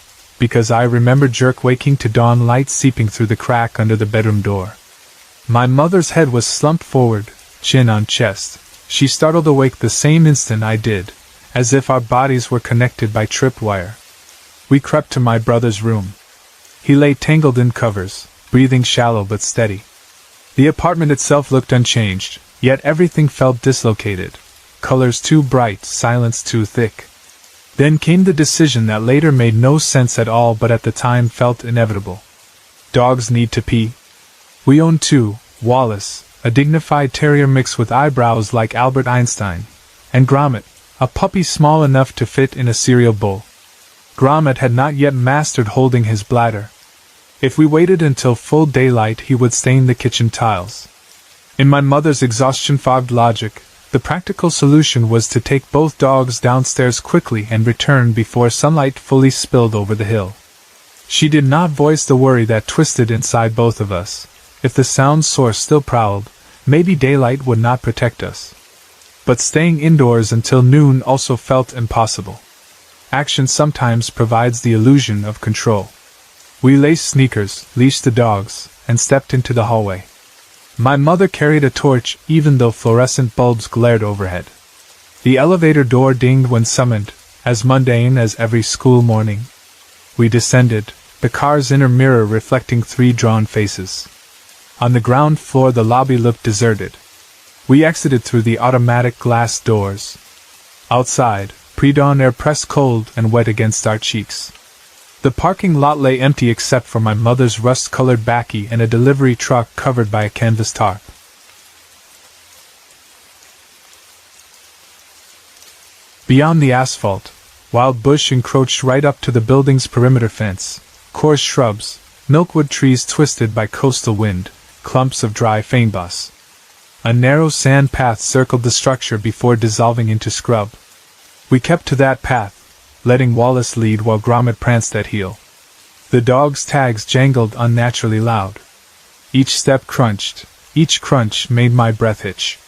because I remember jerk waking to dawn light seeping through the crack under the bedroom door. My mother's head was slumped forward, chin on chest. She startled awake the same instant I did, as if our bodies were connected by tripwire. We crept to my brother's room. He lay tangled in covers, breathing shallow but steady. The apartment itself looked unchanged, yet everything felt dislocated. Colors too bright, silence too thick. Then came the decision that later made no sense at all but at the time felt inevitable. Dogs need to pee. We owned two, Wallace, a dignified terrier mix with eyebrows like Albert Einstein, and Gromit, a puppy small enough to fit in a cereal bowl. Gromit had not yet mastered holding his bladder. If we waited until full daylight he would stain the kitchen tiles. In my mother's exhaustion-fogged logic, the practical solution was to take both dogs downstairs quickly and return before sunlight fully spilled over the hill. She did not voice the worry that twisted inside both of us. If the sound source still prowled, maybe daylight would not protect us. But staying indoors until noon also felt impossible. Action sometimes provides the illusion of control. We laced sneakers, leashed the dogs, and stepped into the hallway. My mother carried a torch even though fluorescent bulbs glared overhead. The elevator door dinged when summoned, as mundane as every school morning. We descended, the car's inner mirror reflecting 3 drawn faces. On the ground floor the lobby looked deserted. We exited through the automatic glass doors. Outside, pre-dawn air pressed cold and wet against our cheeks. The parking lot lay empty except for my mother's rust-colored bakkie and a delivery truck covered by a canvas tarp. Beyond the asphalt, wild bush encroached right up to the building's perimeter fence, coarse shrubs, milkwood trees twisted by coastal wind, clumps of dry fynbos. A narrow sand path circled the structure before dissolving into scrub. We kept to that path, letting Wallace lead while Gromit pranced at heel. The dog's tags jangled unnaturally loud. Each step crunched, each crunch made my breath hitch.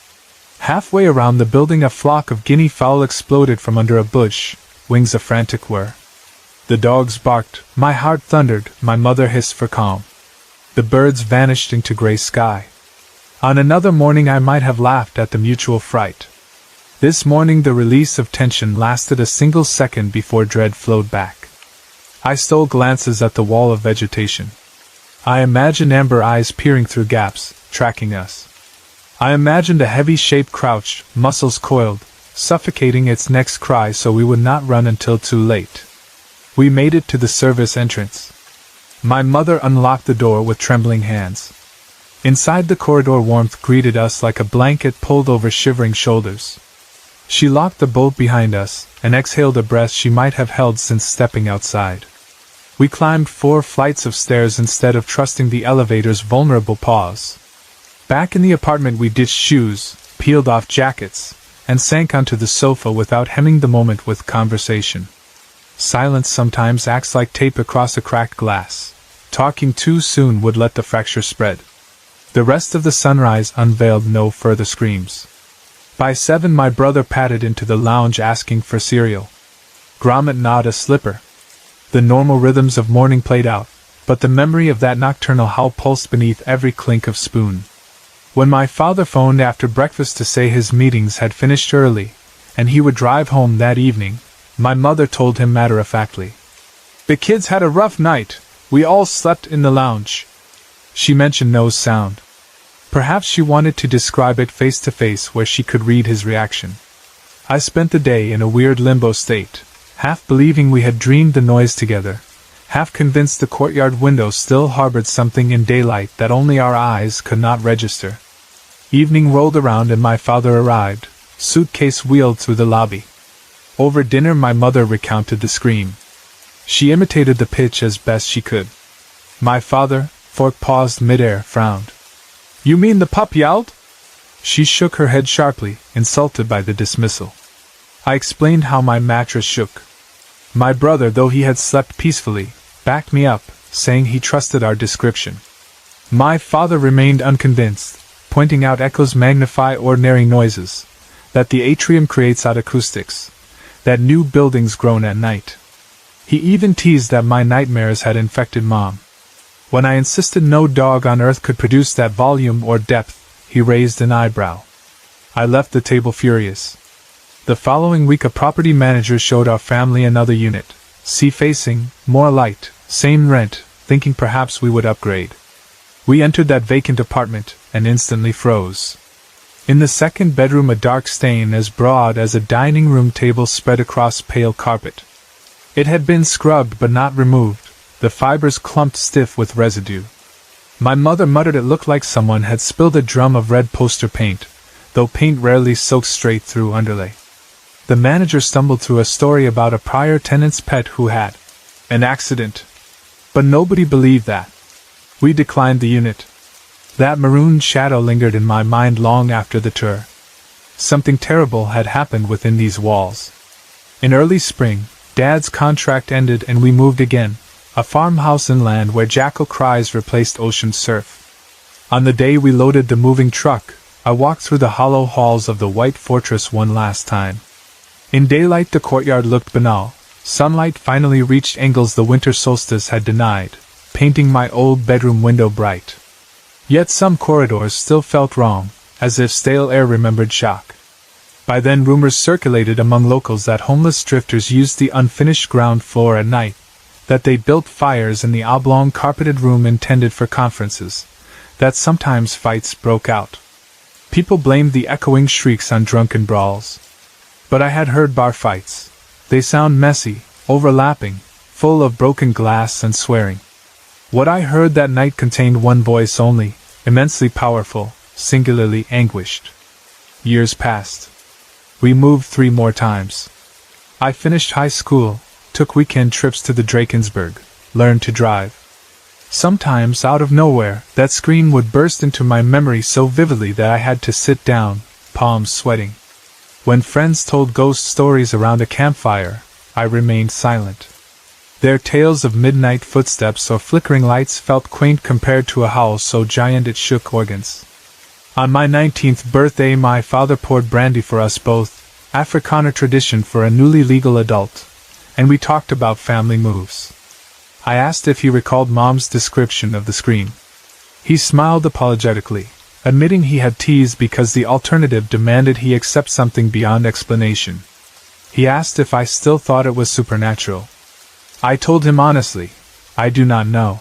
Halfway around the building a flock of guinea fowl exploded from under a bush, wings a frantic whir. The dogs barked, my heart thundered, my mother hissed for calm. The birds vanished into gray sky. On another morning I might have laughed at the mutual fright. This morning the release of tension lasted a single second before dread flowed back. I stole glances at the wall of vegetation. I imagined amber eyes peering through gaps, tracking us. I imagined a heavy shape crouched, muscles coiled, suffocating its next cry so we would not run until too late. We made it to the service entrance. My mother unlocked the door with trembling hands. Inside the corridor warmth greeted us like a blanket pulled over shivering shoulders. She locked the bolt behind us, and exhaled a breath she might have held since stepping outside. We climbed 4 flights of stairs instead of trusting the elevator's vulnerable pause. Back in the apartment we ditched shoes, peeled off jackets, and sank onto the sofa without hemming the moment with conversation. Silence sometimes acts like tape across a cracked glass. Talking too soon would let the fracture spread. The rest of the sunrise unveiled no further screams. By 7 my brother padded into the lounge asking for cereal. grommet not a slipper. The normal rhythms of morning played out, but the memory of that nocturnal howl pulsed beneath every clink of spoon. When my father phoned after breakfast to say his meetings had finished early, and he would drive home that evening, my mother told him matter-of-factly, "The kids had a rough night, we all slept in the lounge." She mentioned no sound. Perhaps she wanted to describe it face to face where she could read his reaction. I spent the day in a weird limbo state, half believing we had dreamed the noise together, half convinced the courtyard window still harbored something in daylight that only our eyes could not register. Evening rolled around and my father arrived, suitcase wheeled through the lobby. Over dinner my mother recounted the scream. She imitated the pitch as best she could. My father, fork paused midair, frowned. "You mean the pup yowled?" She shook her head sharply, insulted by the dismissal. I explained how my mattress shook. My brother, though he had slept peacefully, backed me up, saying he trusted our description. My father remained unconvinced, pointing out echoes magnify ordinary noises, that the atrium creates out acoustics, that new buildings groan at night. He even teased that my nightmares had infected Mom. When I insisted no dog on earth could produce that volume or depth, he raised an eyebrow. I left the table furious. The following week a property manager showed our family another unit, sea-facing, more light, same rent, thinking perhaps we would upgrade. We entered that vacant apartment, and instantly froze. In the second bedroom a dark stain as broad as a dining room table spread across pale carpet. It had been scrubbed but not removed, the fibers clumped stiff with residue. My mother muttered it looked like someone had spilled a drum of red poster paint, though paint rarely soaked straight through underlay. The manager stumbled through a story about a prior tenant's pet who had an accident. But nobody believed that. We declined the unit. That maroon shadow lingered in my mind long after the tour. Something terrible had happened within these walls. In early spring, Dad's contract ended and we moved again, a farmhouse inland where jackal cries replaced ocean surf. On the day we loaded the moving truck, I walked through the hollow halls of the White Fortress one last time. In daylight the courtyard looked banal. Sunlight finally reached angles the winter solstice had denied, painting my old bedroom window bright. Yet some corridors still felt wrong, as if stale air remembered shock. By then rumors circulated among locals that homeless drifters used the unfinished ground floor at night, that they built fires in the oblong carpeted room intended for conferences, that sometimes fights broke out. People blamed the echoing shrieks on drunken brawls. But I had heard bar fights. They sound messy, overlapping, full of broken glass and swearing. What I heard that night contained one voice only, immensely powerful, singularly anguished. Years passed. We moved 3 more times. I finished high school, took weekend trips to the Drakensberg, learned to drive. Sometimes, out of nowhere, that scream would burst into my memory so vividly that I had to sit down, palms sweating. When friends told ghost stories around a campfire, I remained silent. Their tales of midnight footsteps or flickering lights felt quaint compared to a howl so giant it shook organs. On my 19th birthday my father poured brandy for us both, Afrikaner tradition for a newly legal adult, and we talked about family moves. I asked if he recalled Mom's description of the scream. He smiled apologetically, admitting he had teased because the alternative demanded he accept something beyond explanation. He asked if I still thought it was supernatural. I told him honestly, I do not know.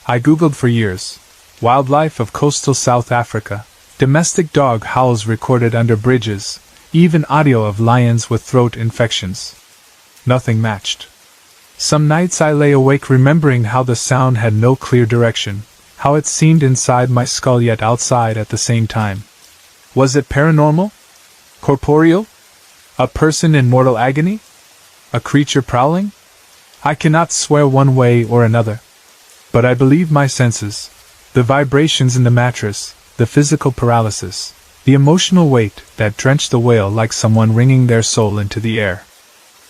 I googled for years. Wildlife of coastal South Africa, domestic dog howls recorded under bridges, even audio of lions with throat infections. Nothing matched. Some nights I lay awake remembering how the sound had no clear direction, how it seemed inside my skull yet outside at the same time. Was it paranormal? Corporeal? A person in mortal agony? A creature prowling? I cannot swear one way or another. But I believe my senses, the vibrations in the mattress, the physical paralysis, the emotional weight that drenched the whale like someone wringing their soul into the air.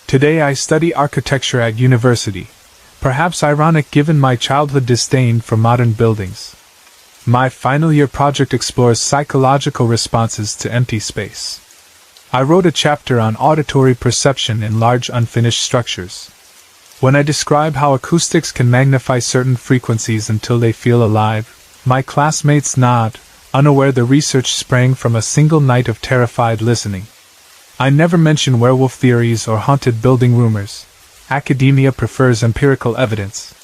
Today I study architecture at university, perhaps ironic given my childhood disdain for modern buildings. My final year project explores psychological responses to empty space. I wrote a chapter on auditory perception in large unfinished structures. When I describe how acoustics can magnify certain frequencies until they feel alive, my classmates nod, unaware the research sprang from a single night of terrified listening. I never mention werewolf theories or haunted building rumors. Academia prefers empirical evidence.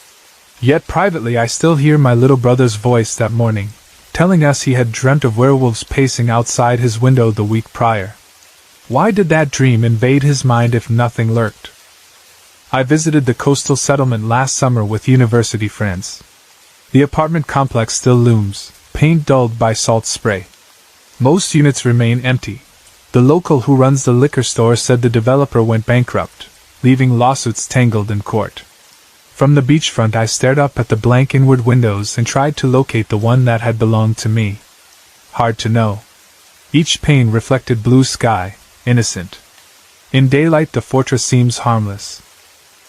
Yet privately I still hear my little brother's voice that morning, telling us he had dreamt of werewolves pacing outside his window the week prior. Why did that dream invade his mind if nothing lurked? I visited the coastal settlement last summer with university friends. The apartment complex still looms, paint dulled by salt spray. Most units remain empty. The local who runs the liquor store said the developer went bankrupt, leaving lawsuits tangled in court. From the beachfront I stared up at the blank inward windows and tried to locate the one that had belonged to me. Hard to know. Each pane reflected blue sky, innocent. In daylight the fortress seems harmless.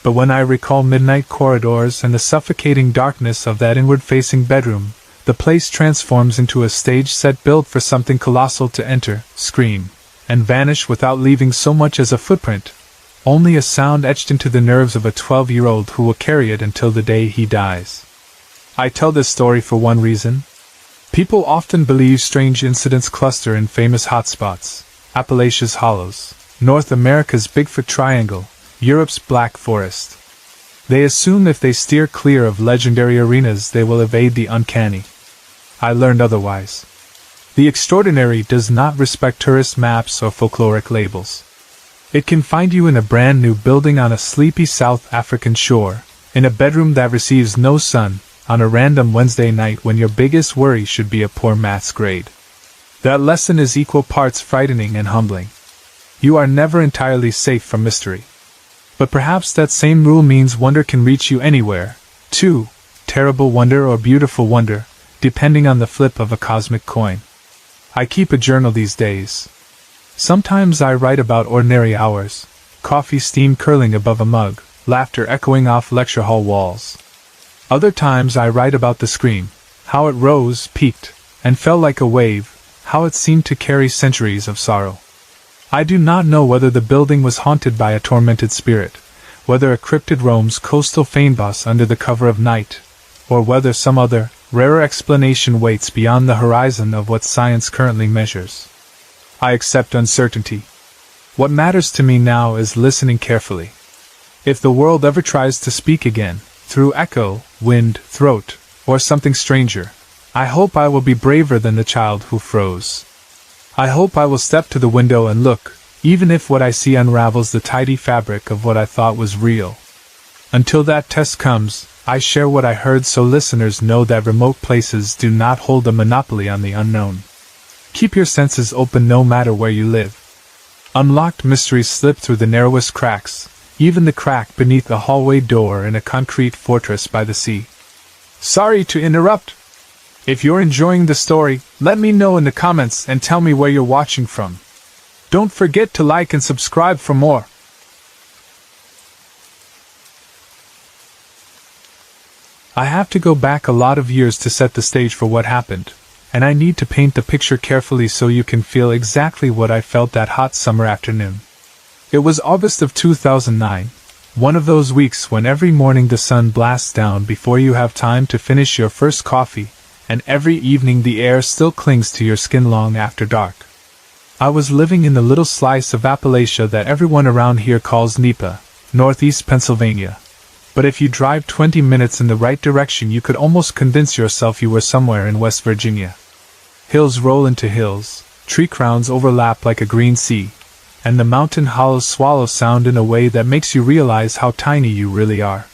But when I recall midnight corridors and the suffocating darkness of that inward-facing bedroom, the place transforms into a stage set built for something colossal to enter, scream, and vanish without leaving so much as a footprint. Only a sound etched into the nerves of a 12-year-old who will carry it until the day he dies. I tell this story for one reason. People often believe strange incidents cluster in famous hotspots: Appalachia's Hollows, North America's Bigfoot Triangle, Europe's Black Forest. They assume if they steer clear of legendary arenas they will evade the uncanny. I learned otherwise. The extraordinary does not respect tourist maps or folkloric labels. It can find you in a brand new building on a sleepy South African shore, in a bedroom that receives no sun, on a random Wednesday night when your biggest worry should be a poor maths grade. That lesson is equal parts frightening and humbling. You are never entirely safe from mystery. But perhaps that same rule means wonder can reach you anywhere, too, terrible wonder or beautiful wonder, depending on the flip of a cosmic coin. I keep a journal these days. Sometimes I write about ordinary hours, coffee steam curling above a mug, laughter echoing off lecture hall walls. Other times I write about the scream, how it rose, peaked, and fell like a wave, how it seemed to carry centuries of sorrow. I do not know whether the building was haunted by a tormented spirit, whether a cryptid roams coastal feinboss under the cover of night, or whether some other, rarer explanation waits beyond the horizon of what science currently measures. I accept uncertainty. What matters to me now is listening carefully. If the world ever tries to speak again, through echo, wind, throat, or something stranger, I hope I will be braver than the child who froze. I hope I will step to the window and look, even if what I see unravels the tidy fabric of what I thought was real. Until that test comes, I share what I heard so listeners know that remote places do not hold a monopoly on the unknown. Keep your senses open no matter where you live. Unlocked mysteries slip through the narrowest cracks, even the crack beneath a hallway door in a concrete fortress by the sea. Sorry to interrupt. If you're enjoying the story, let me know in the comments and tell me where you're watching from. Don't forget to like and subscribe for more. I have to go back a lot of years to set the stage for what happened, and I need to paint the picture carefully so you can feel exactly what I felt that hot summer afternoon. It was August of 2009, one of those weeks when every morning the sun blasts down before you have time to finish your first coffee, and every evening the air still clings to your skin long after dark. I was living in the little slice of Appalachia that everyone around here calls Nipa, northeast Pennsylvania. But if you drive 20 minutes in the right direction you could almost convince yourself you were somewhere in West Virginia. Hills roll into hills, tree crowns overlap like a green sea, and the mountain hollows swallow sound in a way that makes you realize how tiny you really are.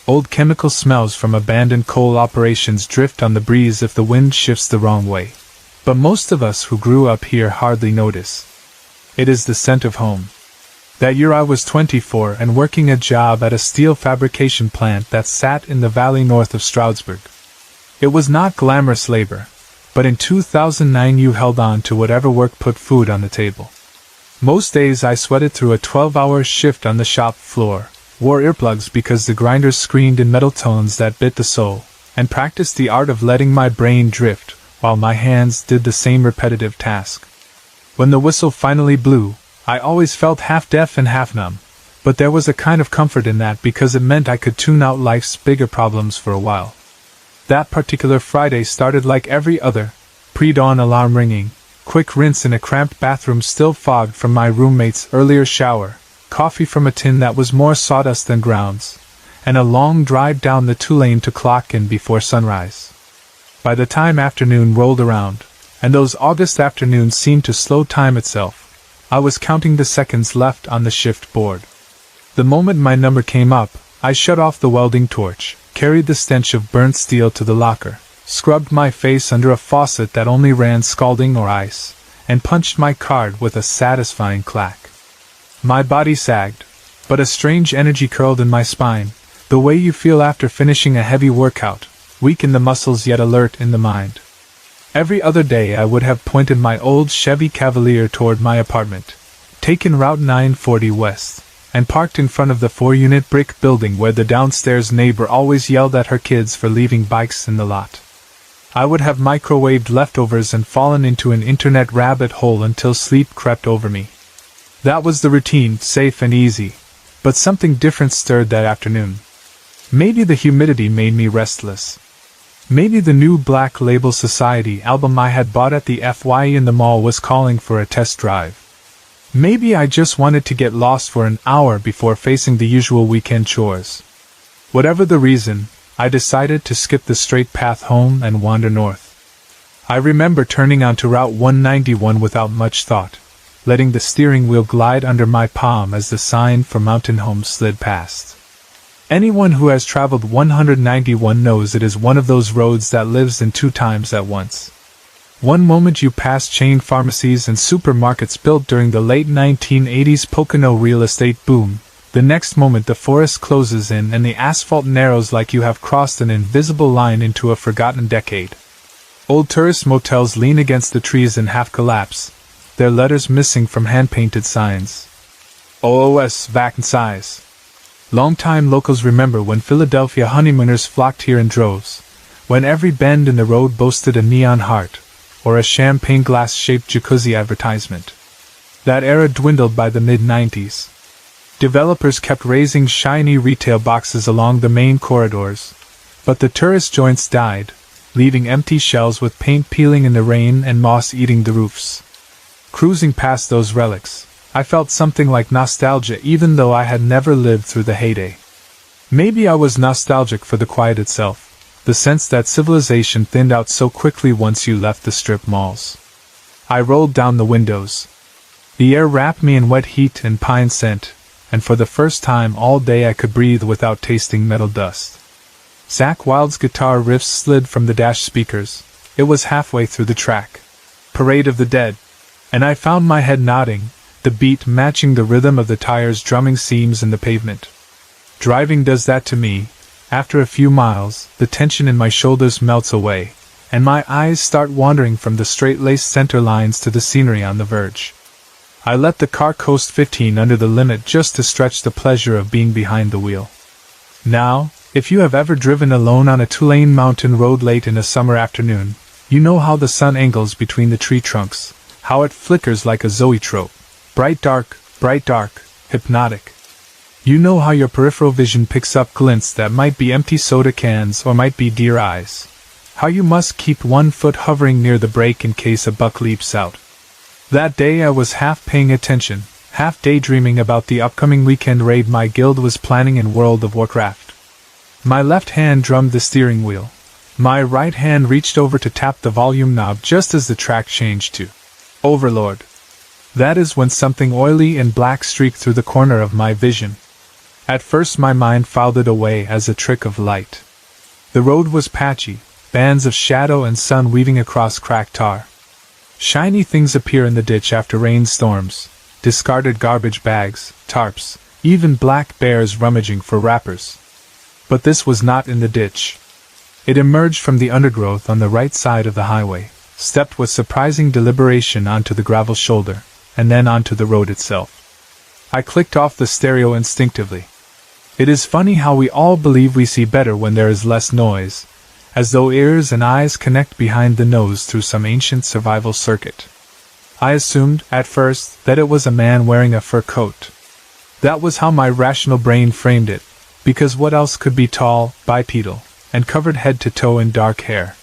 Old chemical smells from abandoned coal operations drift on the breeze if the wind shifts the wrong way. But most of us who grew up here hardly notice. It is the scent of home. That year I was 24 and working a job at a steel fabrication plant that sat in the valley north of Stroudsburg. It was not glamorous labor, but in 2009 you held on to whatever work put food on the table. Most days I sweated through a 12-hour shift on the shop floor, wore earplugs because the grinders screamed in metal tones that bit the soul, and practiced the art of letting my brain drift while my hands did the same repetitive task. When the whistle finally blew, I always felt half deaf and half numb, but there was a kind of comfort in that because it meant I could tune out life's bigger problems for a while. That particular Friday started like every other, pre-dawn alarm ringing, quick rinse in a cramped bathroom still fogged from my roommate's earlier shower, coffee from a tin that was more sawdust than grounds, and a long drive down the 2-lane to clock in before sunrise. By the time afternoon rolled around, and those August afternoons seemed to slow time itself, I was counting the seconds left on the shift board. The moment my number came up, I shut off the welding torch, carried the stench of burnt steel to the locker, scrubbed my face under a faucet that only ran scalding or ice, and punched my card with a satisfying clack. My body sagged, but a strange energy curled in my spine, the way you feel after finishing a heavy workout, weak in the muscles yet alert in the mind. Every other day I would have pointed my old Chevy Cavalier toward my apartment, taken Route 940 west, and parked in front of the 4-unit brick building where the downstairs neighbor always yelled at her kids for leaving bikes in the lot. I would have microwaved leftovers and fallen into an internet rabbit hole until sleep crept over me. That was the routine, safe and easy, but something different stirred that afternoon. Maybe the humidity made me restless. Maybe the new Black Label Society album I had bought at the FYE in the mall was calling for a test drive. Maybe I just wanted to get lost for an hour before facing the usual weekend chores. Whatever the reason, I decided to skip the straight path home and wander north. I remember turning onto Route 191 without much thought, letting the steering wheel glide under my palm as the sign for mountain home slid past. Anyone who has traveled 191 knows it is one of those roads that lives in 2 times at once. One moment you pass chain pharmacies and supermarkets built during the late 1980s Pocono real estate boom. The next moment the forest closes in and the asphalt narrows like you have crossed an invisible line into a forgotten decade. Old tourist motels lean against the trees in half collapse, their letters missing from hand-painted signs. OOS vacant size. Longtime locals remember when Philadelphia honeymooners flocked here in droves, when every bend in the road boasted a neon heart, or a champagne glass-shaped jacuzzi advertisement. That era dwindled by the mid-90s. Developers kept raising shiny retail boxes along the main corridors, but the tourist joints died, leaving empty shells with paint peeling in the rain and moss eating the roofs. Cruising past those relics, I felt something like nostalgia even though I had never lived through the heyday. Maybe I was nostalgic for the quiet itself, the sense that civilization thinned out so quickly once you left the strip malls. I rolled down the windows. The air wrapped me in wet heat and pine scent, and for the first time all day I could breathe without tasting metal dust. Zakk Wylde's guitar riffs slid from the dash speakers. It was halfway through the track, Parade of the Dead, and I found my head nodding, the beat matching the rhythm of the tires drumming seams in the pavement. Driving does that to me. After a few miles, the tension in my shoulders melts away, and my eyes start wandering from the straight-laced center lines to the scenery on the verge. I let the car coast 15 under the limit just to stretch the pleasure of being behind the wheel. Now, if you have ever driven alone on a 2-lane mountain road late in a summer afternoon, you know how the sun angles between the tree trunks, how it flickers like a zoetrope. Bright dark, hypnotic. You know how your peripheral vision picks up glints that might be empty soda cans or might be deer eyes. How you must keep one foot hovering near the brake in case a buck leaps out. That day I was half paying attention, half daydreaming about the upcoming weekend raid my guild was planning in World of Warcraft. My left hand drummed the steering wheel. My right hand reached over to tap the volume knob just as the track changed to Overlord. That is when something oily and black streaked through the corner of my vision. At first my mind filed it away as a trick of light. The road was patchy, bands of shadow and sun weaving across cracked tar. Shiny things appear in the ditch after rainstorms, discarded garbage bags, tarps, even black bears rummaging for wrappers. But this was not in the ditch. It emerged from the undergrowth on the right side of the highway, stepped with surprising deliberation onto the gravel shoulder, and then onto the road itself. I clicked off the stereo instinctively. It is funny how we all believe we see better when there is less noise, as though ears and eyes connect behind the nose through some ancient survival circuit. I assumed, at first, that it was a man wearing a fur coat. That was how my rational brain framed it, because what else could be tall, bipedal, and covered head to toe in dark hair?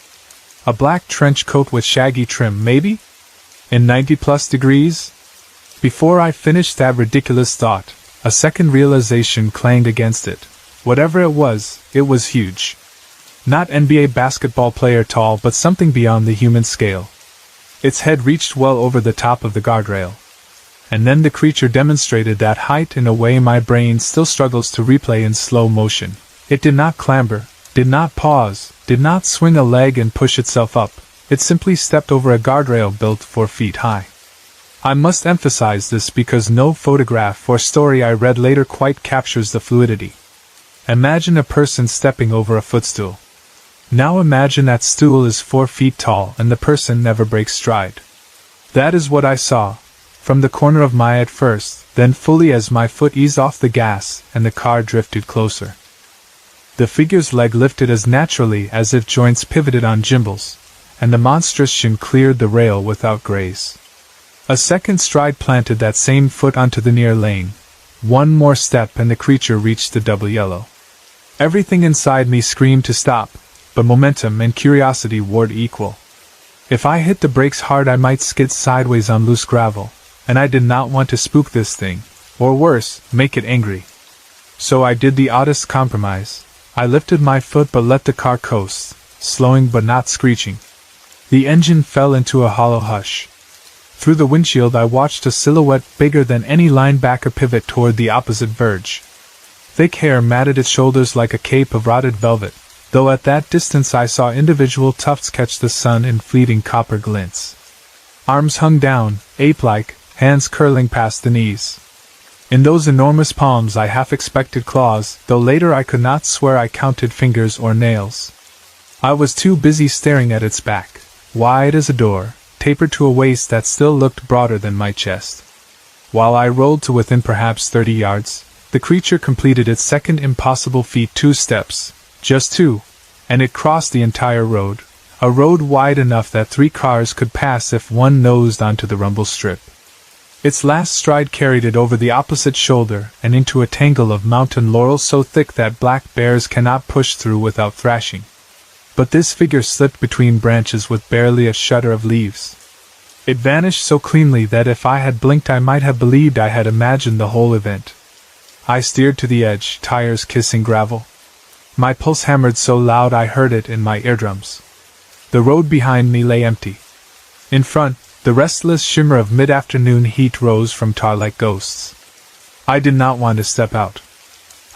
A black trench coat with shaggy trim, maybe? In 90+ degrees? Before I finished that ridiculous thought, a second realization clanged against it. Whatever it was huge. Not NBA basketball player tall, but something beyond the human scale. Its head reached well over the top of the guardrail. And then the creature demonstrated that height in a way my brain still struggles to replay in slow motion. It did not clamber, did not pause, did not swing a leg and push itself up. It simply stepped over a guardrail built 4 feet high. I must emphasize this because no photograph or story I read later quite captures the fluidity. Imagine a person stepping over a footstool. Now imagine that stool is 4 feet tall and the person never breaks stride. That is what I saw, from the corner of my eye at first, then fully as my foot eased off the gas and the car drifted closer. The figure's leg lifted as naturally as if joints pivoted on gimbals, and the monstrous shin cleared the rail without grace. A second stride planted that same foot onto the near lane. One more step and the creature reached the double yellow. Everything inside me screamed to stop, but momentum and curiosity warred equal. If I hit the brakes hard I might skid sideways on loose gravel, and I did not want to spook this thing, or worse, make it angry. So I did the oddest compromise. I lifted my foot but let the car coast, slowing but not screeching. The engine fell into a hollow hush. Through the windshield I watched a silhouette bigger than any linebacker pivot toward the opposite verge. Thick hair matted its shoulders like a cape of rotted velvet, though at that distance I saw individual tufts catch the sun in fleeting copper glints. Arms hung down, ape-like, hands curling past the knees. In those enormous palms I half expected claws, though later I could not swear I counted fingers or nails. I was too busy staring at its back, wide as a door, tapered to a waist that still looked broader than my chest. While I rolled to within perhaps 30 yards, the creature completed its second impossible feat, 2 steps, just 2, and it crossed the entire road, a road wide enough that 3 cars could pass if one nosed onto the rumble strip. Its last stride carried it over the opposite shoulder and into a tangle of mountain laurel so thick that black bears cannot push through without thrashing. But this figure slipped between branches with barely a shudder of leaves. It vanished so cleanly that if I had blinked I might have believed I had imagined the whole event. I steered to the edge, tires kissing gravel. My pulse hammered so loud I heard it in my eardrums. The road behind me lay empty. In front, the restless shimmer of mid-afternoon heat rose from tar like ghosts. I did not want to step out.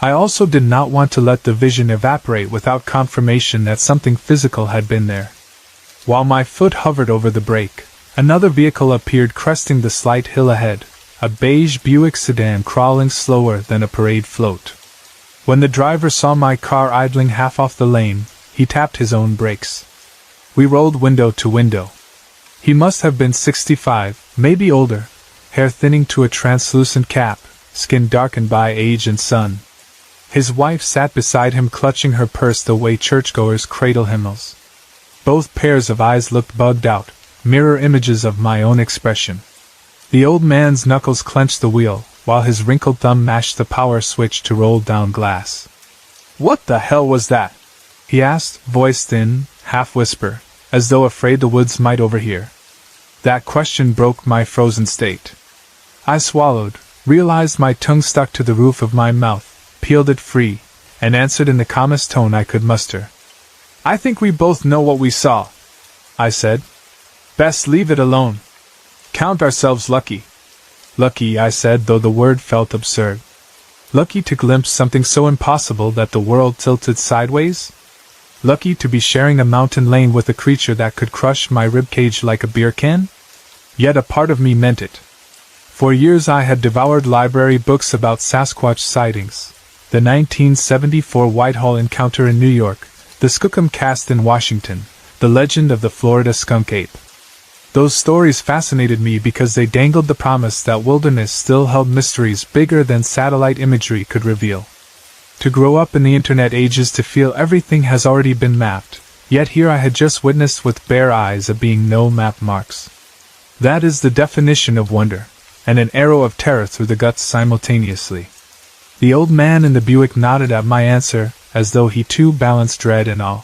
I also did not want to let the vision evaporate without confirmation that something physical had been there. While my foot hovered over the brake, another vehicle appeared cresting the slight hill ahead, a beige Buick sedan crawling slower than a parade float. When the driver saw my car idling half off the lane, he tapped his own brakes. We rolled window to window. He must have been 65, maybe older, hair thinning to a translucent cap, skin darkened by age and sun. His wife sat beside him clutching her purse the way churchgoers cradle hymnals. Both pairs of eyes looked bugged out, mirror images of my own expression. The old man's knuckles clenched the wheel, while his wrinkled thumb mashed the power switch to roll down glass. "What the hell was that?" he asked, voice thin, half-whisper, as though afraid the woods might overhear. That question broke my frozen state. I swallowed, realized my tongue stuck to the roof of my mouth, peeled it free, and answered in the calmest tone I could muster. "I think we both know what we saw," I said. "Best leave it alone. Count ourselves lucky." "Lucky," I said, though the word felt absurd. Lucky to glimpse something so impossible that the world tilted sideways? Lucky to be sharing a mountain lane with a creature that could crush my ribcage like a beer can? Yet a part of me meant it. For years I had devoured library books about Sasquatch sightings, the 1974 Whitehall encounter in New York, the Skookum cast in Washington, the legend of the Florida skunk ape. Those stories fascinated me because they dangled the promise that wilderness still held mysteries bigger than satellite imagery could reveal. To grow up in the internet age is to feel everything has already been mapped, yet here I had just witnessed with bare eyes a being no map marks. That is the definition of wonder, and an arrow of terror through the guts simultaneously. The old man in the Buick nodded at my answer, as though he too balanced dread and awe.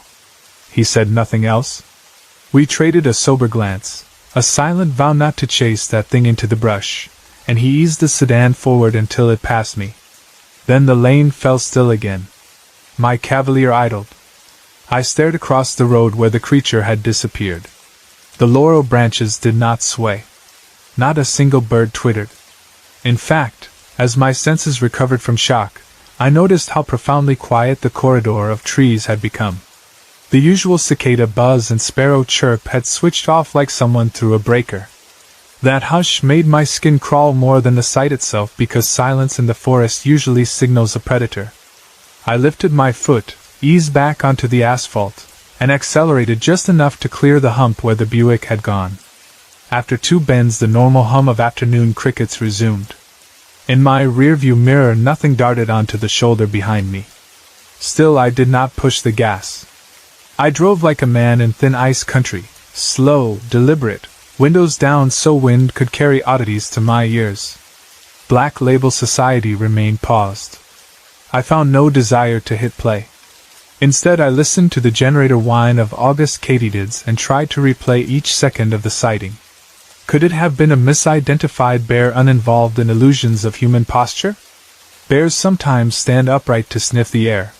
He said nothing else. We traded a sober glance, a silent vow not to chase that thing into the brush, and he eased the sedan forward until it passed me. Then the lane fell still again. My cavalier idled. I stared across the road where the creature had disappeared. The laurel branches did not sway. Not a single bird twittered. In fact, as my senses recovered from shock, I noticed how profoundly quiet the corridor of trees had become. The usual cicada buzz and sparrow chirp had switched off like someone threw a breaker. That hush made my skin crawl more than the sight itself, because silence in the forest usually signals a predator. I lifted my foot, eased back onto the asphalt, and accelerated just enough to clear the hump where the Buick had gone. After 2 bends, the normal hum of afternoon crickets resumed. In my rearview mirror, nothing darted onto the shoulder behind me. Still, I did not push the gas. I drove like a man in thin ice country, slow, deliberate, windows down so wind could carry oddities to my ears. Black Label Society remained paused. I found no desire to hit play. Instead, I listened to the generator whine of August katydids and tried to replay each second of the sighting. Could it have been a misidentified bear uninvolved in illusions of human posture? Bears sometimes stand upright to sniff the air.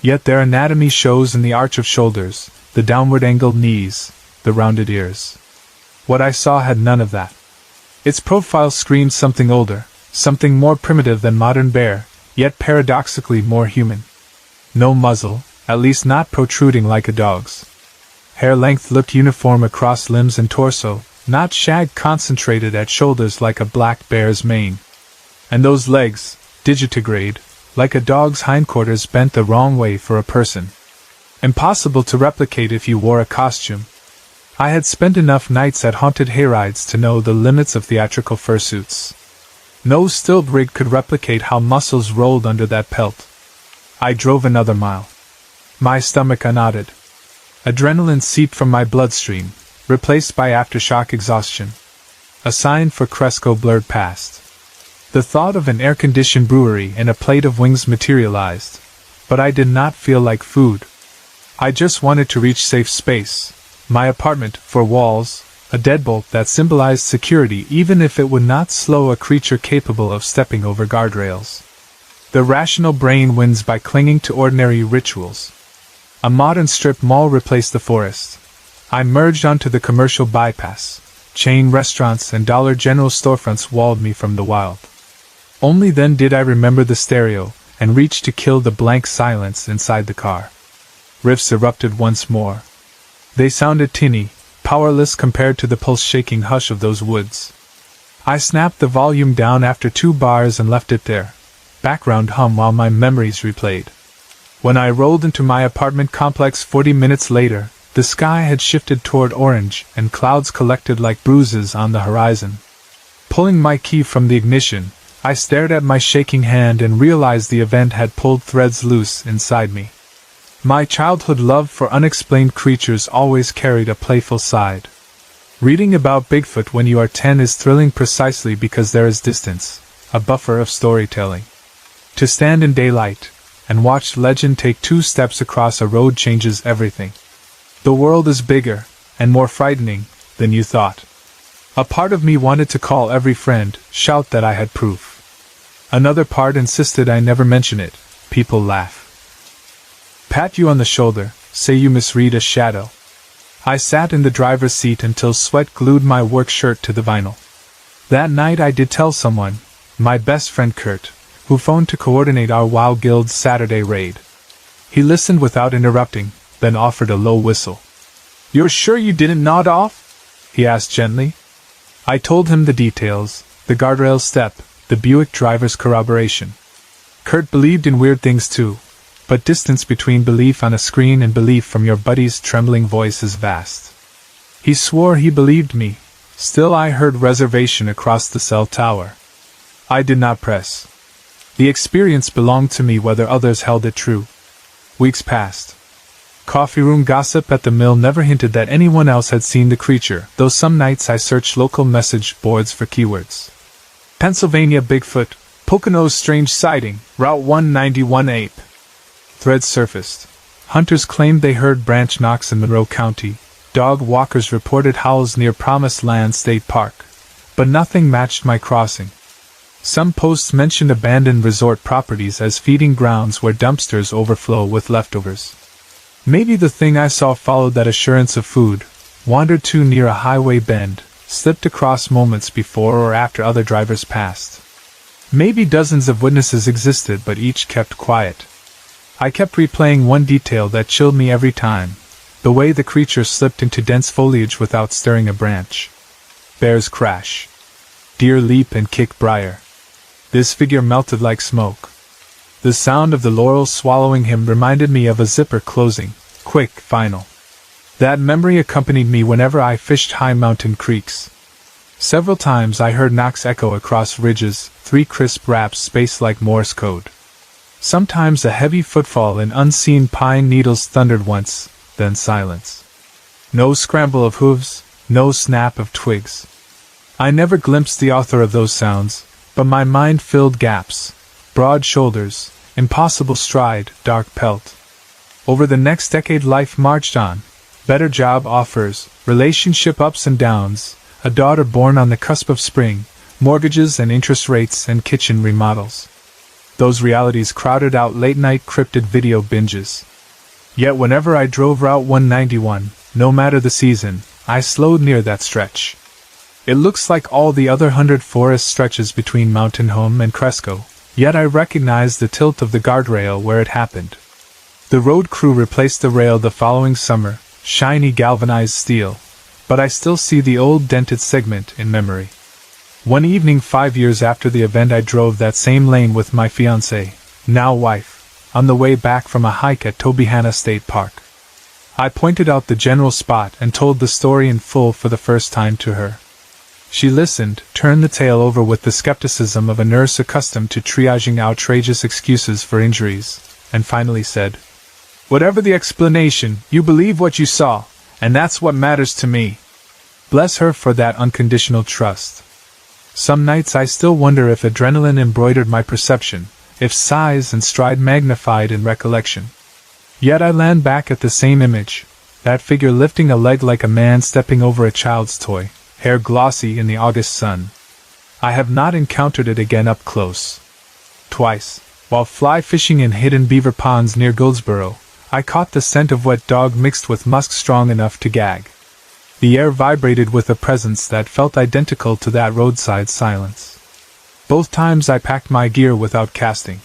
Yet their anatomy shows in the arch of shoulders, the downward angled knees, the rounded ears. What I saw had none of that. Its profile screamed something older, something more primitive than modern bear, yet paradoxically more human. No muzzle, at least not protruding like a dog's. Hair length looked uniform across limbs and torso, not shag concentrated at shoulders like a black bear's mane. And those legs, digitigrade, like a dog's hindquarters bent the wrong way for a person. Impossible to replicate if you wore a costume. I had spent enough nights at haunted hayrides to know the limits of theatrical fursuits. No stilt rig could replicate how muscles rolled under that pelt. I drove another mile. My stomach unknotted. Adrenaline seeped from my bloodstream, replaced by aftershock exhaustion. A sign for Cresco blurred past. The thought of an air-conditioned brewery and a plate of wings materialized, but I did not feel like food. I just wanted to reach safe space, my apartment, 4 walls, a deadbolt that symbolized security even if it would not slow a creature capable of stepping over guardrails. The rational brain wins by clinging to ordinary rituals. A modern strip mall replaced the forest. I merged onto the commercial bypass. Chain restaurants and Dollar General storefronts walled me from the wild. Only then did I remember the stereo, and reach to kill the blank silence inside the car. Riffs erupted once more. They sounded tinny, powerless compared to the pulse-shaking hush of those woods. I snapped the volume down after 2 bars and left it there, background hum while my memories replayed. When I rolled into my apartment complex 40 minutes later, the sky had shifted toward orange and clouds collected like bruises on the horizon. Pulling my key from the ignition, I stared at my shaking hand and realized the event had pulled threads loose inside me. My childhood love for unexplained creatures always carried a playful side. Reading about Bigfoot when you are 10 is thrilling precisely because there is distance, a buffer of storytelling. To stand in daylight and watch legend take 2 steps across a road changes everything. The world is bigger and more frightening than you thought. A part of me wanted to call every friend, shout that I had proof. Another part insisted I never mention it. People laugh. Pat you on the shoulder, say you misread a shadow. I sat in the driver's seat until sweat glued my work shirt to the vinyl. That night I did tell someone, my best friend Kurt, who phoned to coordinate our WoW Guild's Saturday raid. He listened without interrupting, then offered a low whistle. "You're sure you didn't nod off?" he asked gently. I told him the details, the guardrail step, the Buick driver's corroboration. Kurt believed in weird things too, but distance between belief on a screen and belief from your buddy's trembling voice is vast. He swore he believed me, still I heard reservation across the cell tower. I did not press. The experience belonged to me whether others held it true. Weeks passed. Coffee room gossip at the mill never hinted that anyone else had seen the creature, though some nights I searched local message boards for keywords. Pennsylvania Bigfoot, Pocono's strange sighting, Route 191 ape. Threads surfaced. Hunters claimed they heard branch knocks in Monroe County. Dog walkers reported howls near Promised Land State Park. But nothing matched my crossing. Some posts mentioned abandoned resort properties as feeding grounds where dumpsters overflow with leftovers. Maybe the thing I saw followed that assurance of food, wandered too near a highway bend, slipped across moments before or after other drivers passed. Maybe dozens of witnesses existed but each kept quiet. I kept replaying one detail that chilled me every time, the way the creature slipped into dense foliage without stirring a branch. Bears crash. Deer leap and kick briar. This figure melted like smoke. The sound of the laurels swallowing him reminded me of a zipper closing, quick, final. That memory accompanied me whenever I fished high mountain creeks. Several times I heard knocks echo across ridges, 3 crisp raps spaced like Morse code. Sometimes a heavy footfall in unseen pine needles thundered once, then silence. No scramble of hooves, no snap of twigs. I never glimpsed the author of those sounds, but my mind filled gaps. Broad shoulders, impossible stride, dark pelt. Over the next decade life marched on. Better job offers, relationship ups and downs, a daughter born on the cusp of spring, mortgages and interest rates and kitchen remodels. Those realities crowded out late-night cryptid video binges. Yet whenever I drove Route 191, no matter the season, I slowed near that stretch. It looks like all the other 100 forest stretches between Mountain Home and Cresco, yet I recognized the tilt of the guardrail where it happened. The road crew replaced the rail the following summer, shiny galvanized steel, but I still see the old dented segment in memory. One evening 5 years after the event I drove that same lane with my fiancée, now wife, on the way back from a hike at Tobyhanna State Park. I pointed out the general spot and told the story in full for the first time to her. She listened, turned the tale over with the skepticism of a nurse accustomed to triaging outrageous excuses for injuries, and finally said, "Whatever the explanation, you believe what you saw, and that's what matters to me." Bless her for that unconditional trust. Some nights I still wonder if adrenaline embroidered my perception, if size and stride magnified in recollection. Yet I land back at the same image, that figure lifting a leg like a man stepping over a child's toy, hair glossy in the August sun. I have not encountered it again up close. Twice, while fly fishing in hidden beaver ponds near Goldsboro, I caught the scent of wet dog mixed with musk strong enough to gag. The air vibrated with a presence that felt identical to that roadside silence. Both times I packed my gear without casting.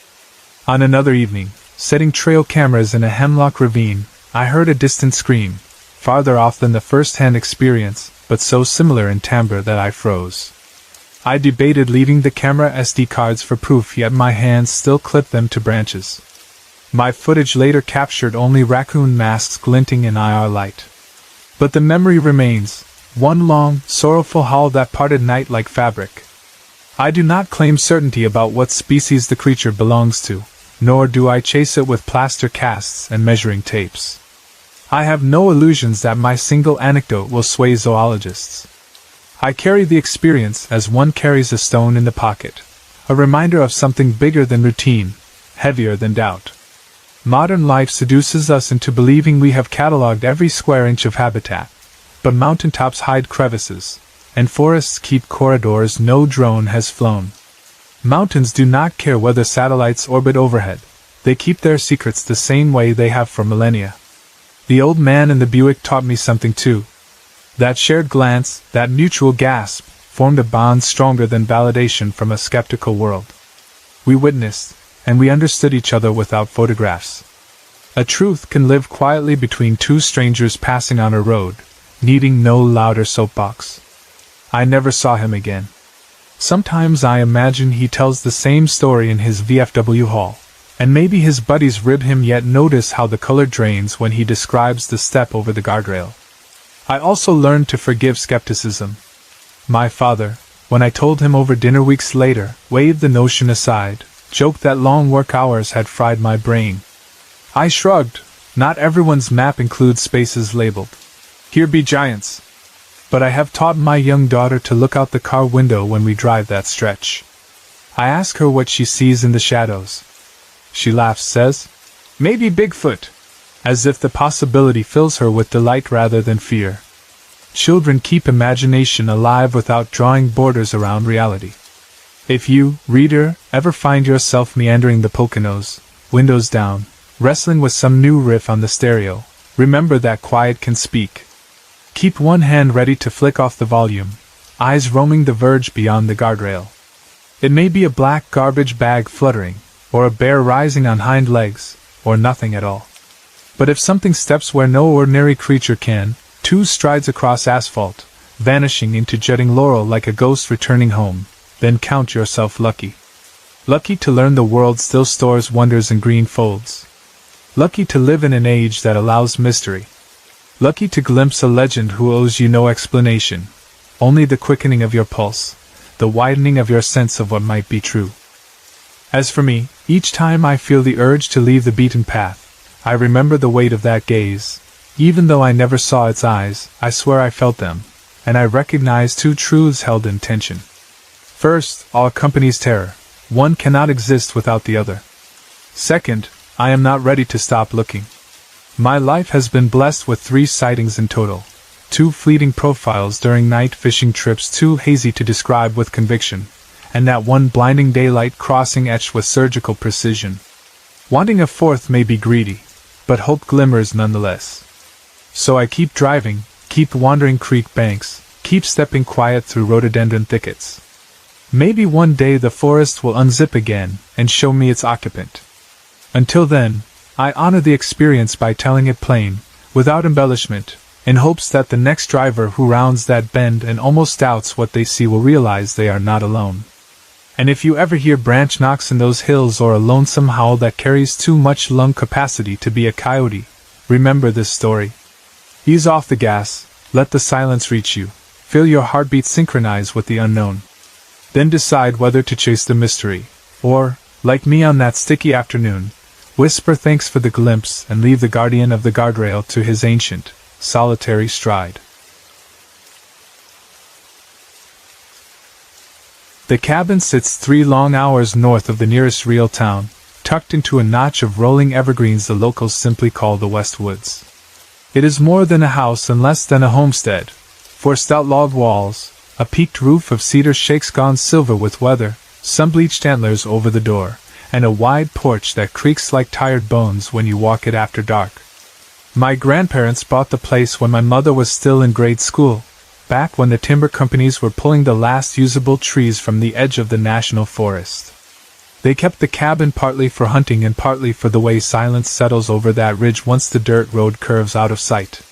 On another evening, setting trail cameras in a hemlock ravine, I heard a distant scream, farther off than the first-hand experience, but so similar in timbre that I froze. I debated leaving the camera SD cards for proof, yet my hands still clipped them to branches. My footage later captured only raccoon masks glinting in IR light. But the memory remains, one long, sorrowful howl that parted night like fabric. I do not claim certainty about what species the creature belongs to, nor do I chase it with plaster casts and measuring tapes. I have no illusions that my single anecdote will sway zoologists. I carry the experience as one carries a stone in the pocket, a reminder of something bigger than routine, heavier than doubt. Modern life seduces us into believing we have catalogued every square inch of habitat, but mountaintops hide crevices, and forests keep corridors no drone has flown. Mountains do not care whether satellites orbit overhead, they keep their secrets the same way they have for millennia. The old man in the Buick taught me something too. That shared glance, that mutual gasp, formed a bond stronger than validation from a skeptical world. We witnessed, and we understood each other without photographs. A truth can live quietly between two strangers passing on a road, needing no louder soapbox. I never saw him again. Sometimes I imagine he tells the same story in his VFW hall, and maybe his buddies rib him, yet notice how the color drains when he describes the step over the guardrail. I also learned to forgive skepticism. My father, when I told him over dinner weeks later, waved the notion aside, joked that long work hours had fried my brain. I shrugged, Not everyone's map includes spaces labeled "Here be giants." But I have taught my young daughter to look out the car window when we drive that stretch. I ask her what she sees in the shadows. She laughs, says, "Maybe Bigfoot," as if the possibility fills her with delight rather than fear. Children keep imagination alive without drawing borders around reality. If you, reader, ever find yourself meandering the Poconos, windows down, wrestling with some new riff on the stereo, remember that quiet can speak. Keep one hand ready to flick off the volume, eyes roaming the verge beyond the guardrail. It may be a black garbage bag fluttering, or a bear rising on hind legs, or nothing at all. But if something steps where no ordinary creature can, 2 strides across asphalt, vanishing into jutting laurel like a ghost returning home, then count yourself lucky. Lucky to learn the world still stores wonders in green folds. Lucky to live in an age that allows mystery. Lucky to glimpse a legend who owes you no explanation, only the quickening of your pulse, the widening of your sense of what might be true. As for me, each time I feel the urge to leave the beaten path, I remember the weight of that gaze. Even though I never saw its eyes, I swear I felt them, and I recognize 2 truths held in tension. First, all accompanies terror. One cannot exist without the other. Second, I am not ready to stop looking. My life has been blessed with 3 sightings in total, 2 fleeting profiles during night fishing trips too hazy to describe with conviction, and that one blinding daylight crossing etched with surgical precision. Wanting a 4th may be greedy, but hope glimmers nonetheless. So I keep driving, keep wandering creek banks, keep stepping quiet through rhododendron thickets. Maybe one day the forest will unzip again and show me its occupant. Until then, I honor the experience by telling it plain, without embellishment, in hopes that the next driver who rounds that bend and almost doubts what they see will realize they are not alone. And if you ever hear branch knocks in those hills or a lonesome howl that carries too much lung capacity to be a coyote, remember this story. Ease off the gas, let the silence reach you, feel your heartbeat synchronize with the unknown. Then decide whether to chase the mystery, or, like me on that sticky afternoon, whisper thanks for the glimpse and leave the guardian of the guardrail to his ancient, solitary stride. The cabin sits 3 long hours north of the nearest real town, tucked into a notch of rolling evergreens the locals simply call the West Woods. It is more than a house and less than a homestead, for stout log walls, a peaked roof of cedar shakes gone silver with weather, sun-bleached antlers over the door, and a wide porch that creaks like tired bones when you walk it after dark. My grandparents bought the place when my mother was still in grade school, back when the timber companies were pulling the last usable trees from the edge of the national forest. They kept the cabin partly for hunting and partly for the way silence settles over that ridge once the dirt road curves out of sight.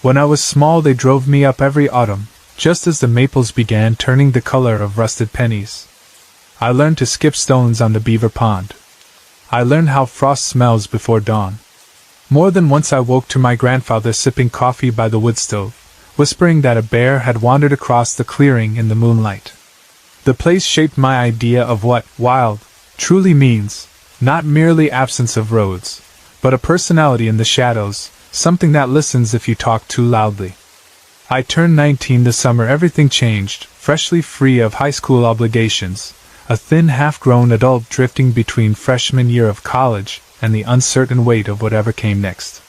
When I was small they drove me up every autumn, just as the maples began turning the color of rusted pennies. I learned to skip stones on the beaver pond. I learned how frost smells before dawn. More than once I woke to my grandfather sipping coffee by the wood stove, whispering that a bear had wandered across the clearing in the moonlight. The place shaped my idea of what wild truly means, not merely absence of roads, but a personality in the shadows, something that listens if you talk too loudly. I turned 19 this summer. Everything changed, freshly free of high school obligations, a thin half-grown adult drifting between freshman year of college and the uncertain weight of whatever came next.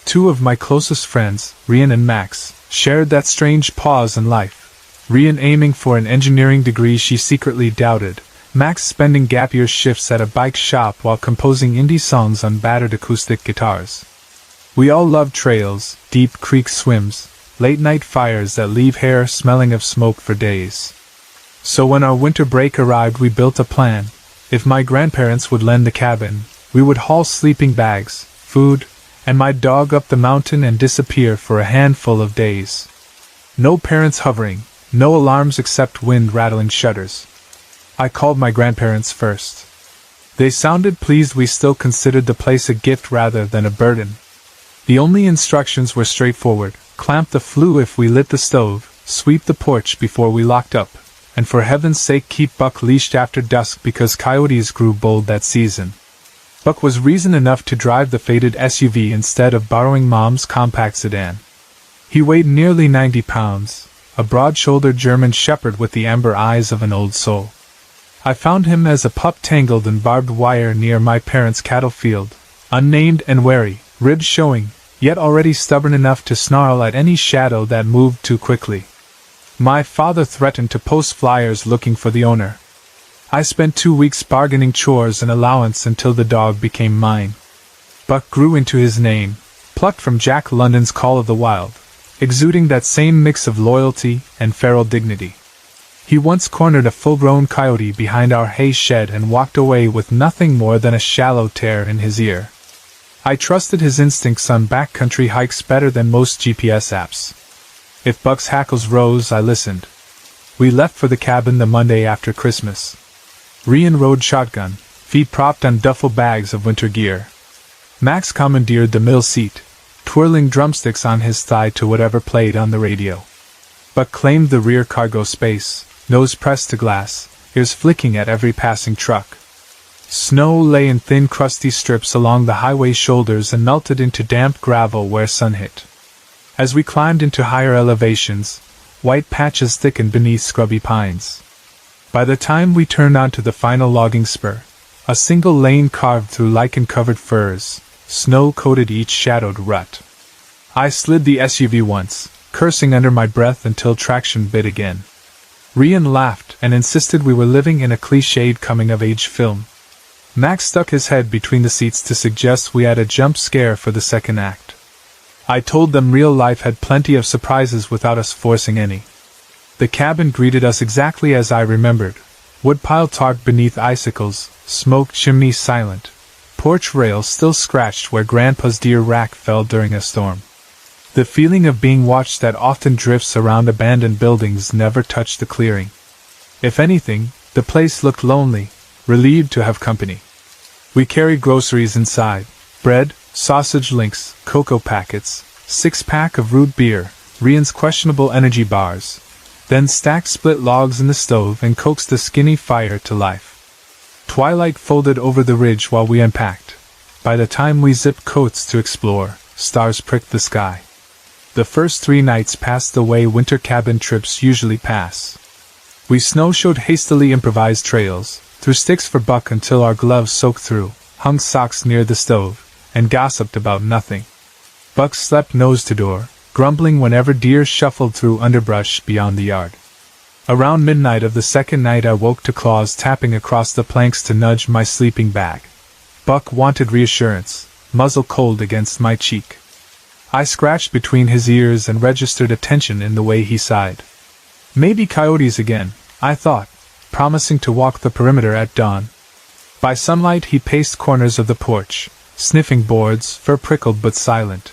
2 of my closest friends, Rain and Max, shared that strange pause in life. Rain aiming for an engineering degree she secretly doubted, Max spending gap year shifts at a bike shop while composing indie songs on battered acoustic guitars. We all loved trails, deep creek swims, late-night fires that leave hair smelling of smoke for days. So when our winter break arrived we built a plan. If my grandparents would lend the cabin, we would haul sleeping bags, food, and my dog up the mountain and disappear for a handful of days. No parents hovering, no alarms except wind-rattling shutters. I called my grandparents first. They sounded pleased. We still considered the place a gift rather than a burden. The only instructions were straightforward: clamp the flue if we lit the stove, sweep the porch before we locked up, and for heaven's sake keep Buck leashed after dusk because coyotes grew bold that season. Buck was reason enough to drive the faded SUV instead of borrowing Mom's compact sedan. He weighed nearly 90 pounds, a broad-shouldered German shepherd with the amber eyes of an old soul. I found him as a pup tangled in barbed wire near my parents' cattle field, unnamed and wary, ribs showing, yet already stubborn enough to snarl at any shadow that moved too quickly. My father threatened to post flyers looking for the owner. I spent 2 weeks bargaining chores and allowance until the dog became mine. Buck grew into his name, plucked from Jack London's Call of the Wild, exuding that same mix of loyalty and feral dignity. He once cornered a full-grown coyote behind our hay shed and walked away with nothing more than a shallow tear in his ear. I trusted his instincts on backcountry hikes better than most GPS apps. If Buck's hackles rose, I listened. We left for the cabin the Monday after Christmas. Rian rode shotgun, feet propped on duffel bags of winter gear. Max commandeered the middle seat, twirling drumsticks on his thigh to whatever played on the radio. Buck claimed the rear cargo space, nose pressed to glass, ears flicking at every passing truck. Snow lay in thin crusty strips along the highway's shoulders and melted into damp gravel where sun hit. As we climbed into higher elevations, white patches thickened beneath scrubby pines. By the time we turned onto the final logging spur, a single lane carved through lichen-covered firs, snow-coated each shadowed rut. I slid the SUV once, cursing under my breath until traction bit again. Rian laughed and insisted we were living in a cliched coming-of-age film. Max stuck his head between the seats to suggest we had a jump scare for the second act. I told them real life had plenty of surprises without us forcing any. The cabin greeted us exactly as I remembered. Woodpile tarped beneath icicles, smoke chimney silent, porch rails still scratched where Grandpa's deer rack fell during a storm. The feeling of being watched that often drifts around abandoned buildings never touched the clearing. If anything, the place looked lonely, relieved to have company. We carried groceries inside: bread, sausage links, cocoa packets, 6-pack of root beer, Rian's questionable energy bars, then stacked split logs in the stove and coaxed the skinny fire to life. Twilight folded over the ridge while we unpacked. By the time we zipped coats to explore, stars pricked the sky. The first 3 nights passed the way winter cabin trips usually pass. We snowshoed hastily improvised trails, threw sticks for Buck until our gloves soaked through, hung socks near the stove, and gossiped about nothing. Buck slept nose to door, grumbling whenever deer shuffled through underbrush beyond the yard. Around midnight of the second night I woke to claws tapping across the planks to nudge my sleeping bag. Buck wanted reassurance, muzzle cold against my cheek. I scratched between his ears and registered attention in the way he sighed. Maybe coyotes again, I thought, promising to walk the perimeter at dawn. By sunlight he paced corners of the porch, sniffing boards, fur prickled but silent.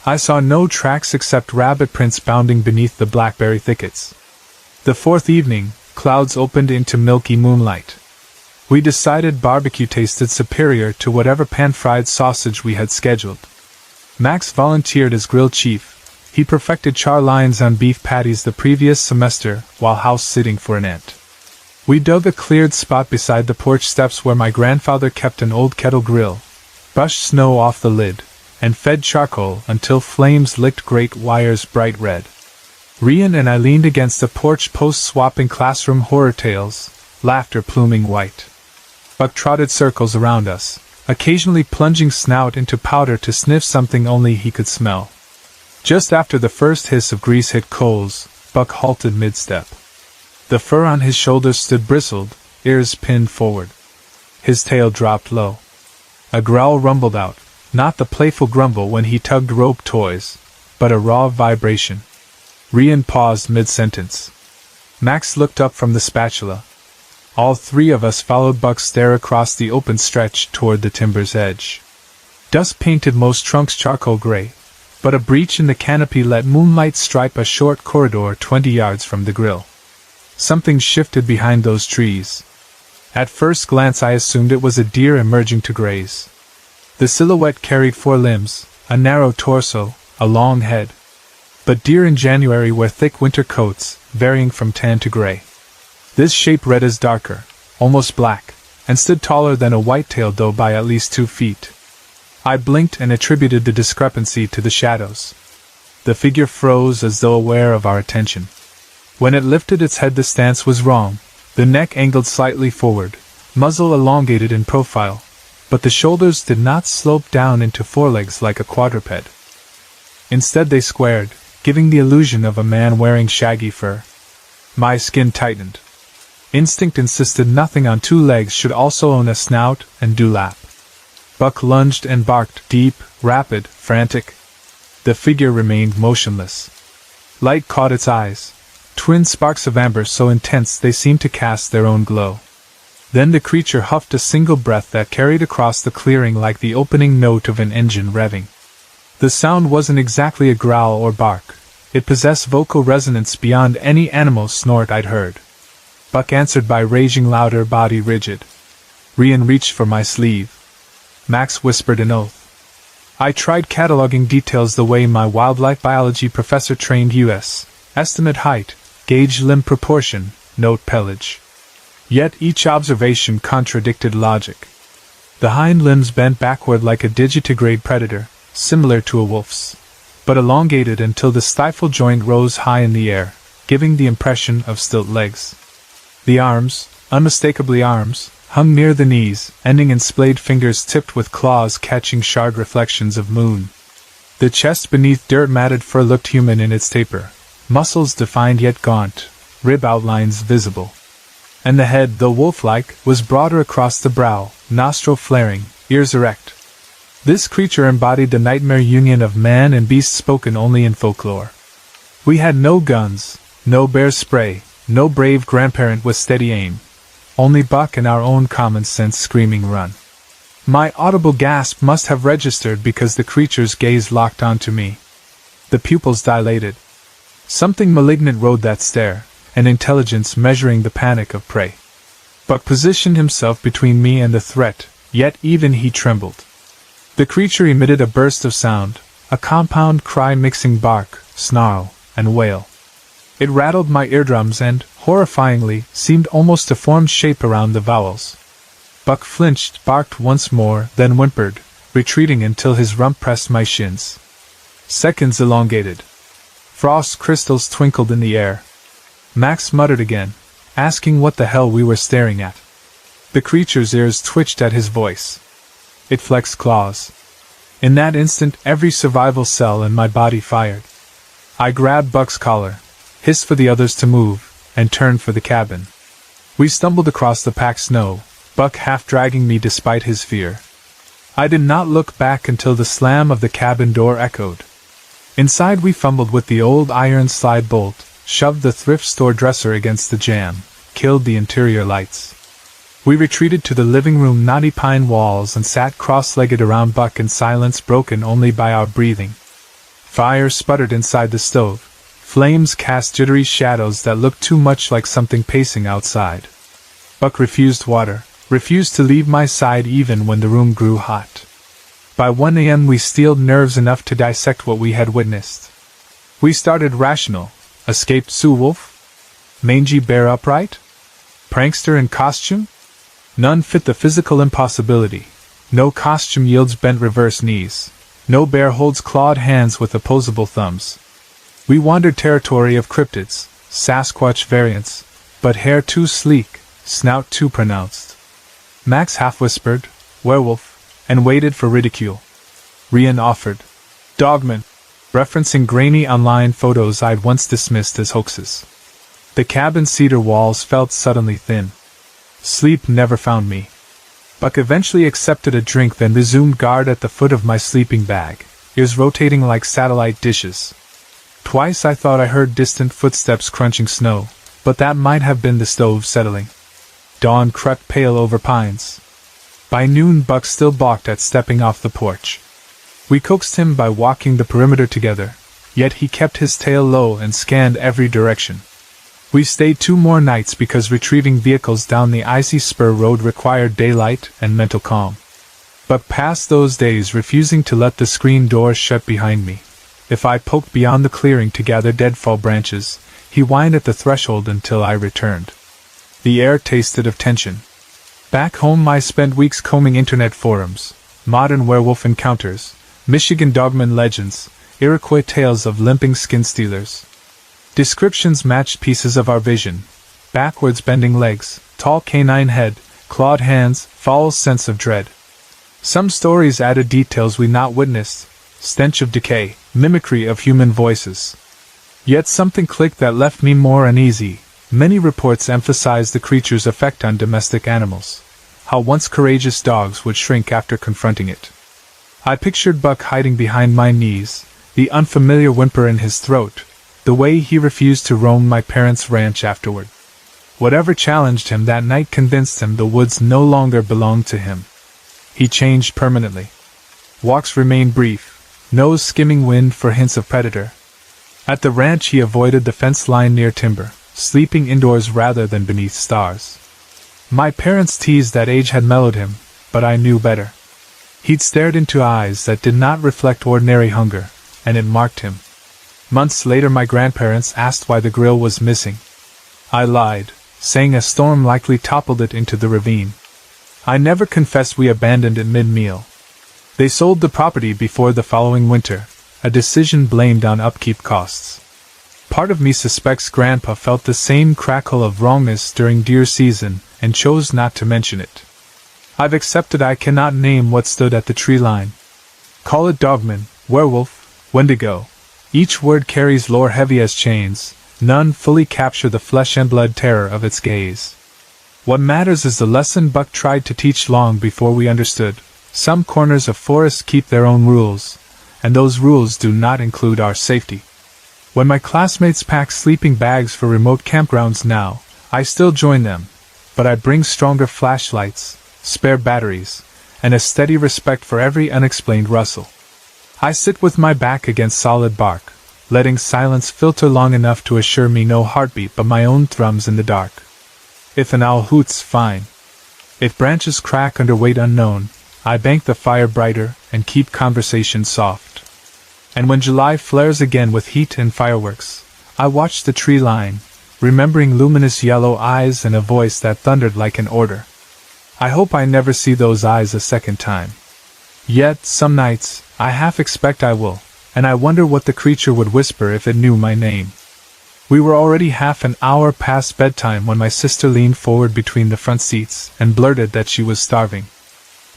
I saw no tracks except rabbit prints bounding beneath the blackberry thickets. The fourth evening, clouds opened into milky moonlight. We decided barbecue tasted superior to whatever pan-fried sausage we had scheduled. Max volunteered as grill chief. He perfected char lines on beef patties the previous semester while house-sitting for an aunt. We dug a cleared spot beside the porch steps where my grandfather kept an old kettle grill, brushed snow off the lid, and fed charcoal until flames licked grate wires bright red. Rian and I leaned against the porch post swapping classroom horror tales, laughter pluming white. Buck trotted circles around us, occasionally plunging snout into powder to sniff something only he could smell. Just after the first hiss of grease hit coals, Buck halted mid-step. The fur on his shoulders stood bristled, ears pinned forward. His tail dropped low. A growl rumbled out, not the playful grumble when he tugged rope toys, but a raw vibration. Rian paused mid-sentence. Max looked up from the spatula. All 3 of us followed Buck's stare across the open stretch toward the timber's edge. Dust painted most trunks charcoal gray, but a breach in the canopy let moonlight stripe a short corridor 20 yards from the grill. Something shifted behind those trees. At first glance I assumed it was a deer emerging to graze. The silhouette carried 4 limbs, a narrow torso, a long head. But deer in January wear thick winter coats, varying from tan to gray. This shape red is darker, almost black, and stood taller than a white-tailed doe by at least 2 feet. I blinked and attributed the discrepancy to the shadows. The figure froze as though aware of our attention. When it lifted its head, the stance was wrong, the neck angled slightly forward, muzzle elongated in profile, but the shoulders did not slope down into forelegs like a quadruped. Instead they squared, giving the illusion of a man wearing shaggy fur. My skin tightened. Instinct insisted nothing on 2 legs should also own a snout and dewlap. Buck lunged and barked, deep, rapid, frantic. The figure remained motionless. Light caught its eyes, twin sparks of amber so intense they seemed to cast their own glow. Then the creature huffed a single breath that carried across the clearing like the opening note of an engine revving. The sound wasn't exactly a growl or bark. It possessed vocal resonance beyond any animal snort I'd heard. Buck answered by raging louder, body rigid. Rian reached for my sleeve. Max whispered an oath. I tried cataloging details the way my wildlife biology professor trained us. Estimate height, gauge limb proportion, note pelage. Yet each observation contradicted logic. The hind limbs bent backward like a digitigrade predator, similar to a wolf's, but elongated until the stifle joint rose high in the air, giving the impression of stilt legs. The arms, unmistakably arms, hung near the knees, ending in splayed fingers tipped with claws catching shard reflections of moon. The chest beneath dirt-matted fur looked human in its taper, muscles defined yet gaunt, rib outlines visible. And the head, though wolf-like, was broader across the brow, nostril flaring, ears erect. This creature embodied the nightmare union of man and beast spoken only in folklore. We had no guns, no bear spray, no brave grandparent with steady aim. Only Buck and our own common-sense screaming run. My audible gasp must have registered because the creature's gaze locked onto me. The pupils dilated. Something malignant rode that stare, an intelligence measuring the panic of prey. Buck positioned himself between me and the threat, yet even he trembled. The creature emitted a burst of sound, a compound cry mixing bark, snarl, and wail. It rattled my eardrums and, horrifyingly, seemed almost to form shape around the vowels. Buck flinched, barked once more, then whimpered, retreating until his rump pressed my shins. Seconds elongated. Frost crystals twinkled in the air. Max muttered again, asking what the hell we were staring at. The creature's ears twitched at his voice. It flexed claws. In that instant, every survival cell in my body fired. I grabbed Buck's collar, hissed for the others to move, and turned for the cabin. We stumbled across the packed snow, Buck half dragging me despite his fear. I did not look back until the slam of the cabin door echoed. Inside we fumbled with the old iron slide bolt, shoved the thrift store dresser against the jamb, killed the interior lights. We retreated to the living room knotty pine walls and sat cross-legged around Buck in silence broken only by our breathing. Fire sputtered inside the stove. Flames cast jittery shadows that looked too much like something pacing outside. Buck refused water, refused to leave my side even when the room grew hot. By 1 a.m. we steeled nerves enough to dissect what we had witnessed. We started rational. Escaped Sioux wolf? Mangy bear upright? Prankster in costume? None fit the physical impossibility. No costume yields bent reverse knees. No bear holds clawed hands with opposable thumbs. We wandered territory of cryptids, Sasquatch variants, but hair too sleek, snout too pronounced. Max half-whispered, werewolf, and waited for ridicule. Rian offered, dogman, referencing grainy online photos I'd once dismissed as hoaxes. The cabin's cedar walls felt suddenly thin. Sleep never found me. Buck eventually accepted a drink, then resumed guard at the foot of my sleeping bag, ears rotating like satellite dishes. Twice I thought I heard distant footsteps crunching snow, but that might have been the stove settling. Dawn crept pale over pines. By noon Buck still balked at stepping off the porch. We coaxed him by walking the perimeter together, yet he kept his tail low and scanned every direction. We stayed 2 more nights because retrieving vehicles down the icy spur road required daylight and mental calm. Buck passed those days refusing to let the screen door shut behind me. If I poked beyond the clearing to gather deadfall branches, he whined at the threshold until I returned. The air tasted of tension. Back home I spent weeks combing internet forums, modern werewolf encounters, Michigan dogman legends, Iroquois tales of limping skin stealers. Descriptions matched pieces of our vision: backwards bending legs, tall canine head, clawed hands, foul sense of dread. Some stories added details we not witnessed: stench of decay, mimicry of human voices. Yet something clicked that left me more uneasy. Many reports emphasized the creature's effect on domestic animals, how once courageous dogs would shrink after confronting it. I pictured Buck hiding behind my knees, the unfamiliar whimper in his throat, the way he refused to roam my parents' ranch afterward. Whatever challenged him that night convinced him the woods no longer belonged to him. He changed permanently. Walks remained brief, nose skimming wind for hints of predator. At the ranch he avoided the fence line near timber, sleeping indoors rather than beneath stars. My parents teased that age had mellowed him, but I knew better. He'd stared into eyes that did not reflect ordinary hunger, and it marked him. Months later my grandparents asked why the grill was missing. I lied, saying a storm likely toppled it into the ravine. I never confessed we abandoned it mid-meal. They sold the property before the following winter, a decision blamed on upkeep costs. Part of me suspects Grandpa felt the same crackle of wrongness during deer season and chose not to mention it. I've accepted I cannot name what stood at the tree line. Call it dogman, werewolf, wendigo. Each word carries lore heavy as chains, none fully capture the flesh and blood terror of its gaze. What matters is the lesson Buck tried to teach long before we understood. Some corners of forests keep their own rules, and those rules do not include our safety. When my classmates pack sleeping bags for remote campgrounds now, I still join them, but I bring stronger flashlights, spare batteries, and a steady respect for every unexplained rustle. I sit with my back against solid bark, letting silence filter long enough to assure me no heartbeat but my own thrums in the dark. If an owl hoots, fine. If branches crack under weight unknown, I bank the fire brighter and keep conversation soft. And when July flares again with heat and fireworks, I watch the tree line, remembering luminous yellow eyes and a voice that thundered like an order. I hope I never see those eyes a second time. Yet, some nights, I half expect I will, and I wonder what the creature would whisper if it knew my name. We were already half an hour past bedtime when my sister leaned forward between the front seats and blurted that she was starving.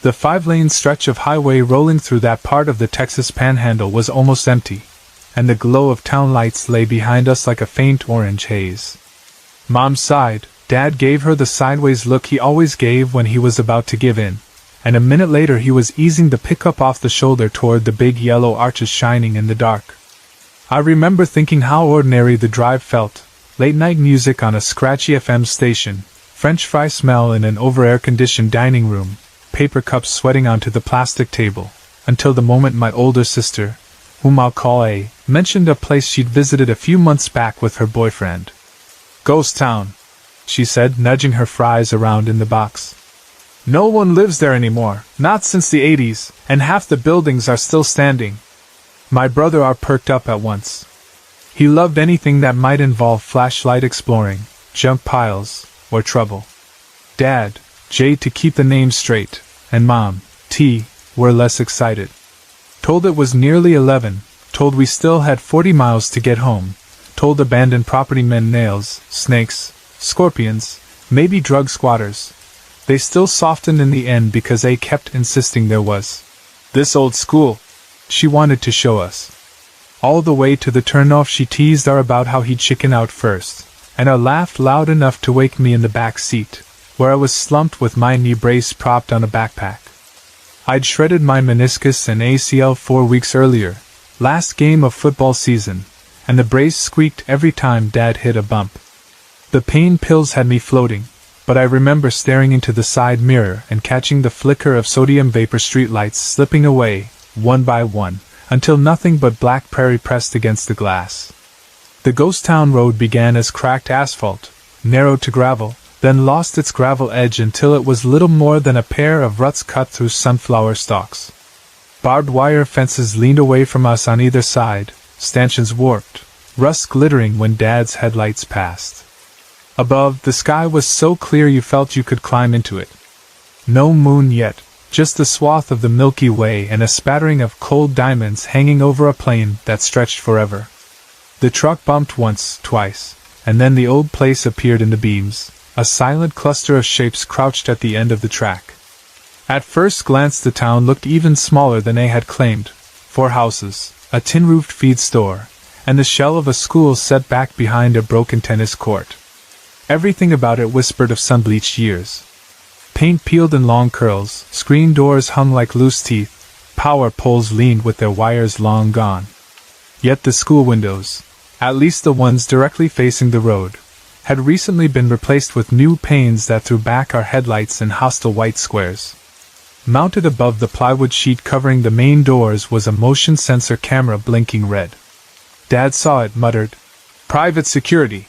The 5-lane stretch of highway rolling through that part of the Texas Panhandle was almost empty, and the glow of town lights lay behind us like a faint orange haze. Mom sighed, Dad gave her the sideways look he always gave when he was about to give in, and a minute later he was easing the pickup off the shoulder toward the big yellow arches shining in the dark. I remember thinking how ordinary the drive felt: late-night music on a scratchy FM station, French fry smell in an over-air-conditioned dining room, paper cups sweating onto the plastic table, until the moment my older sister, whom I'll call A, mentioned a place she'd visited a few months back with her boyfriend. Ghost town, she said, nudging her fries around in the box. No one lives there anymore, not since the 80s, and half the buildings are still standing. My brother R perked up at once. He loved anything that might involve flashlight exploring, junk piles, or trouble. Dad, J to keep the name straight, and Mom, T, were less excited. Told it was nearly 11, told we still had 40 miles to get home, told abandoned property meant nails, snakes, scorpions, maybe drug squatters. They still softened in the end because A kept insisting there was. This old school, she wanted to show us. All the way to the turnoff she teased R about how he'd chicken out first, and R laughed loud enough to wake me in the back seat, where I was slumped with my knee brace propped on a backpack. I'd shredded my meniscus and ACL 4 weeks earlier, last game of football season, and the brace squeaked every time Dad hit a bump. The pain pills had me floating, but I remember staring into the side mirror and catching the flicker of sodium vapor streetlights slipping away, one by one, until nothing but black prairie pressed against the glass. The ghost town road began as cracked asphalt, narrowed to gravel, then lost its gravel edge until it was little more than a pair of ruts cut through sunflower stalks. Barbed wire fences leaned away from us on either side, stanchions warped, rust glittering when Dad's headlights passed. Above, the sky was so clear you felt you could climb into it. No moon yet, just the swath of the Milky Way and a spattering of cold diamonds hanging over a plain that stretched forever. The truck bumped once, twice, and then the old place appeared in the beams, a silent cluster of shapes crouched at the end of the track. At first glance the town looked even smaller than they had claimed. 4 houses, a tin-roofed feed store, and the shell of a school set back behind a broken tennis court. Everything about it whispered of sun-bleached years. Paint peeled in long curls, screen doors hung like loose teeth, power poles leaned with their wires long gone. Yet the school windows, at least the ones directly facing the road, had recently been replaced with new panes that threw back our headlights in hostile white squares. Mounted above the plywood sheet covering the main doors was a motion sensor camera blinking red. Dad saw it, muttered, "Private security,"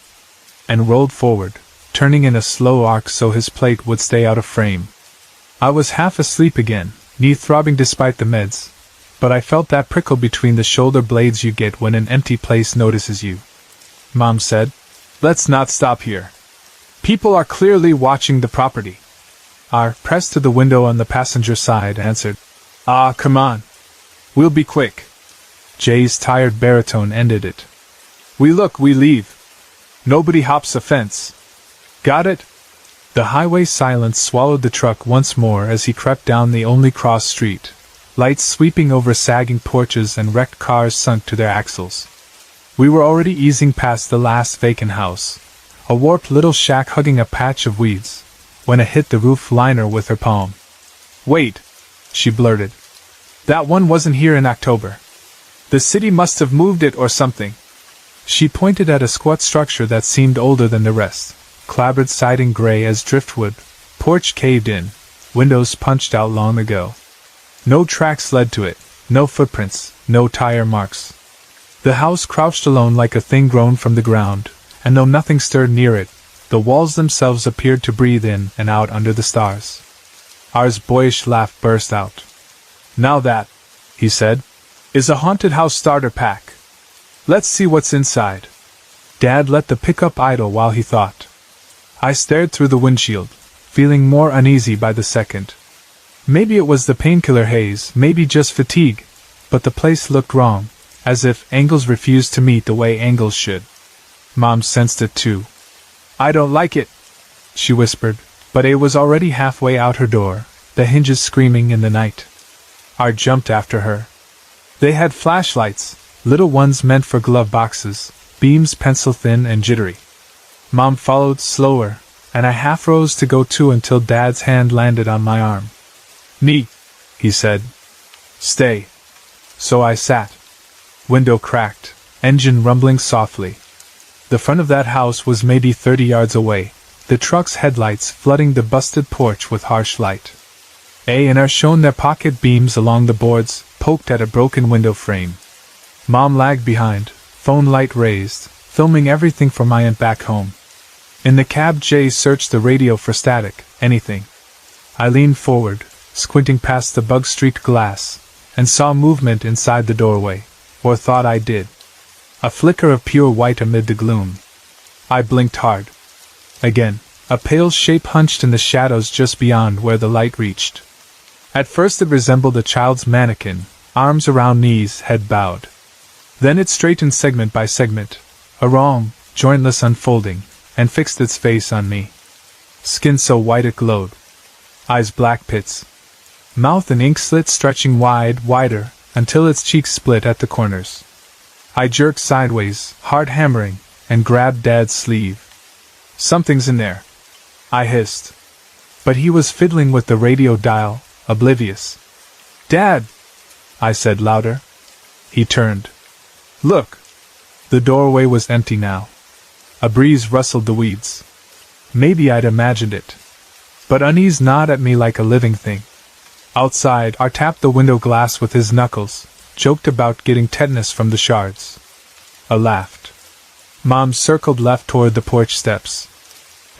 and rolled forward, turning in a slow arc so his plate would stay out of frame. I was half asleep again, knee throbbing despite the meds, but I felt that prickle between the shoulder blades you get when an empty place notices you. Mom said, "Let's not stop here. People are clearly watching the property." R, pressed to the window on the passenger side, answered, "Ah, come on. We'll be quick." Jay's tired baritone ended it. "We look, we leave. Nobody hops a fence. Got it?" The highway silence swallowed the truck once more as he crept down the only cross street, lights sweeping over sagging porches and wrecked cars sunk to their axles. We were already easing past the last vacant house, a warped little shack hugging a patch of weeds, when it hit the roof liner with her palm. "Wait," she blurted. "That one wasn't here in October. The city must have moved it or something." She pointed at a squat structure that seemed older than the rest, clapboard siding gray as driftwood, porch caved in, windows punched out long ago. No tracks led to it, no footprints, no tire marks. The house crouched alone like a thing grown from the ground, and though nothing stirred near it, the walls themselves appeared to breathe in and out under the stars. R's boyish laugh burst out. "Now that," he said, "is a haunted house starter pack. Let's see what's inside." Dad let the pickup idle while he thought. I stared through the windshield, feeling more uneasy by the second. Maybe it was the painkiller haze, maybe just fatigue, but the place looked wrong, as if angles refused to meet the way angles should. Mom sensed it too. "I don't like it," she whispered, but it was already halfway out her door, the hinges screaming in the night. I jumped after her. They had flashlights, little ones meant for glove boxes, beams pencil-thin and jittery. Mom followed slower, and I half rose to go too until Dad's hand landed on my arm. "Neat," he said. "Stay." So I sat. Window cracked, engine rumbling softly. The front of that house was maybe 30 yards away, the truck's headlights flooding the busted porch with harsh light. A and R shone their pocket beams along the boards, poked at a broken window frame. Mom lagged behind, phone light raised, filming everything from my aunt back home. In the cab, Jay searched the radio for static, anything. I leaned forward, squinting past the bug-streaked glass, and saw movement inside the doorway, or thought I did. A flicker of pure white amid the gloom. I blinked hard. Again, a pale shape hunched in the shadows just beyond where the light reached. At first it resembled a child's mannequin, arms around knees, head bowed. Then it straightened segment by segment, a wrong, jointless unfolding, and fixed its face on me. Skin so white it glowed. Eyes black pits. Mouth an ink slit stretching wider, until its cheeks split at the corners. I jerked sideways, heart hammering, and grabbed Dad's sleeve. "Something's in there," I hissed. But he was fiddling with the radio dial, oblivious. "Dad!" I said louder. He turned. "Look!" The doorway was empty now. A breeze rustled the weeds. Maybe I'd imagined it. But unease gnawed at me like a living thing. Outside, R tapped the window glass with his knuckles, joked about getting tetanus from the shards. I laughed. Mom circled left toward the porch steps.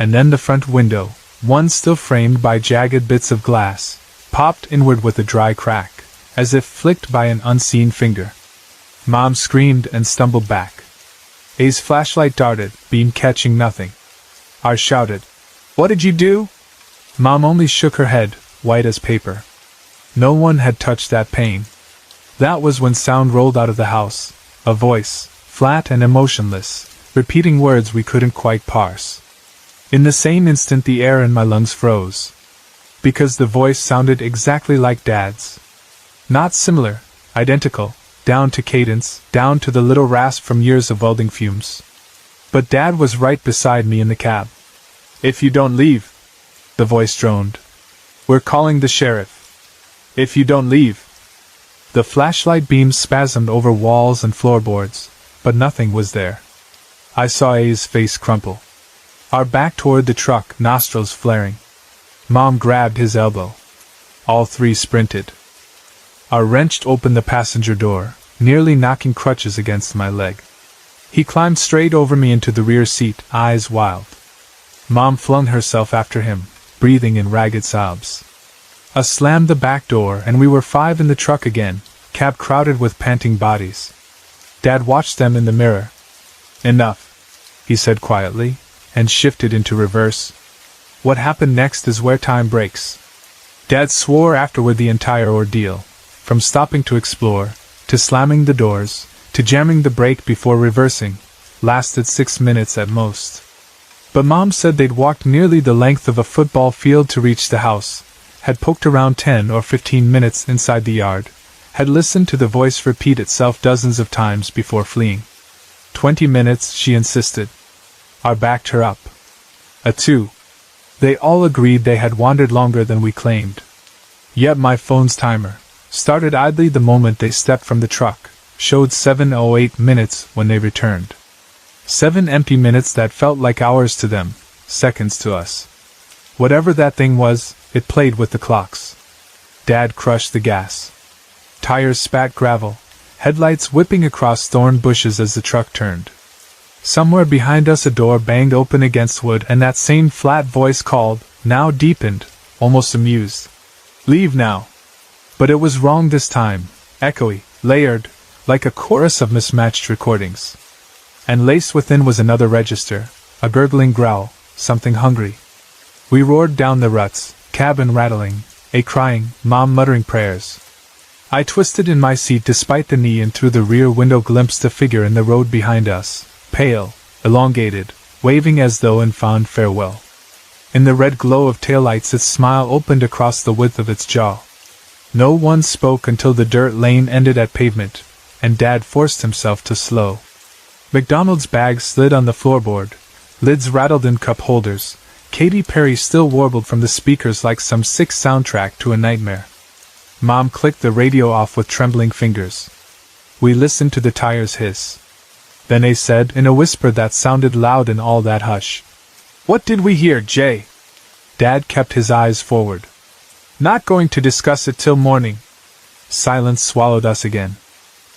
And then the front window, one still framed by jagged bits of glass, popped inward with a dry crack, as if flicked by an unseen finger. Mom screamed and stumbled back. A's flashlight darted, beam catching nothing. R shouted, "What did you do?" Mom only shook her head, white as paper. No one had touched that pane. That was when sound rolled out of the house, a voice, flat and emotionless, repeating words we couldn't quite parse. In the same instant the air in my lungs froze. Because the voice sounded exactly like Dad's. Not similar, identical, down to cadence, down to the little rasp from years of welding fumes. But Dad was right beside me in the cab. "If you don't leave," the voice droned, "we're calling the sheriff. If you don't leave." The flashlight beams spasmed over walls and floorboards, but nothing was there. I saw A's face crumple. Our back toward the truck, nostrils flaring. Mom grabbed his elbow. All three sprinted. I wrenched open the passenger door, nearly knocking crutches against my leg. He climbed straight over me into the rear seat, eyes wild. Mom flung herself after him, breathing in ragged sobs. I slammed the back door and we were 5 in the truck again, cab crowded with panting bodies. Dad watched them in the mirror. "Enough," he said quietly, and shifted into reverse. What happened next is where time breaks. Dad swore afterward the entire ordeal, from stopping to explore, to slamming the doors, to jamming the brake before reversing, lasted 6 minutes at most. But Mom said they'd walked nearly the length of a football field to reach the house, had poked around 10 or 15 minutes inside the yard, had listened to the voice repeat itself dozens of times before fleeing. 20 minutes, she insisted. I backed her up. A 2. They all agreed they had wandered longer than we claimed. Yet my phone's timer, started idly the moment they stepped from the truck, showed 7:08 minutes when they returned. 7 empty minutes that felt like hours to them, seconds to us. Whatever that thing was, it played with the clocks. Dad crushed the gas. Tires spat gravel, headlights whipping across thorn bushes as the truck turned. Somewhere behind us a door banged open against wood and that same flat voice called, now deepened, almost amused. "Leave now." But it was wrong this time, echoey, layered, like a chorus of mismatched recordings. And laced within was another register, a gurgling growl, something hungry. We roared down the ruts, cabin rattling, A crying, Mom muttering prayers. I twisted in my seat despite the knee and through the rear window glimpsed a figure in the road behind us, pale, elongated, waving as though in fond farewell. In the red glow of taillights its smile opened across the width of its jaw. No one spoke until the dirt lane ended at pavement, and Dad forced himself to slow. McDonald's bag slid on the floorboard, lids rattled in cup holders, Katy Perry still warbled from the speakers like some sick soundtrack to a nightmare. Mom clicked the radio off with trembling fingers. We listened to the tires hiss. Then A said in a whisper that sounded loud in all that hush, "What did we hear, Jay?" Dad kept his eyes forward. "Not going to discuss it till morning." Silence swallowed us again.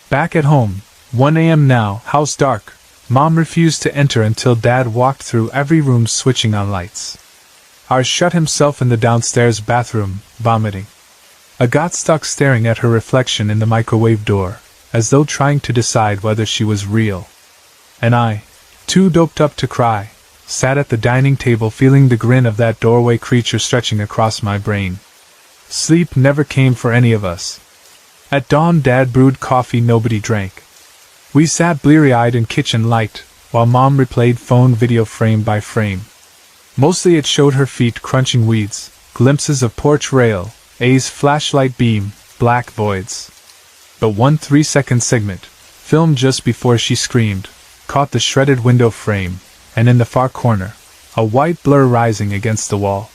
Back at home, 1 a.m. now, house dark. Mom refused to enter until Dad walked through every room switching on lights. R shut himself in the downstairs bathroom, vomiting. I got stuck staring at her reflection in the microwave door, as though trying to decide whether she was real. And I, too doped up to cry, sat at the dining table feeling the grin of that doorway creature stretching across my brain. Sleep never came for any of us. At dawn Dad brewed coffee nobody drank. We sat bleary-eyed in kitchen light, while Mom replayed phone video frame by frame. Mostly it showed her feet crunching weeds, glimpses of porch rail, A's flashlight beam, black voids. But one 3-second segment, filmed just before she screamed, caught the shredded window frame, and in the far corner, a white blur rising against the wall.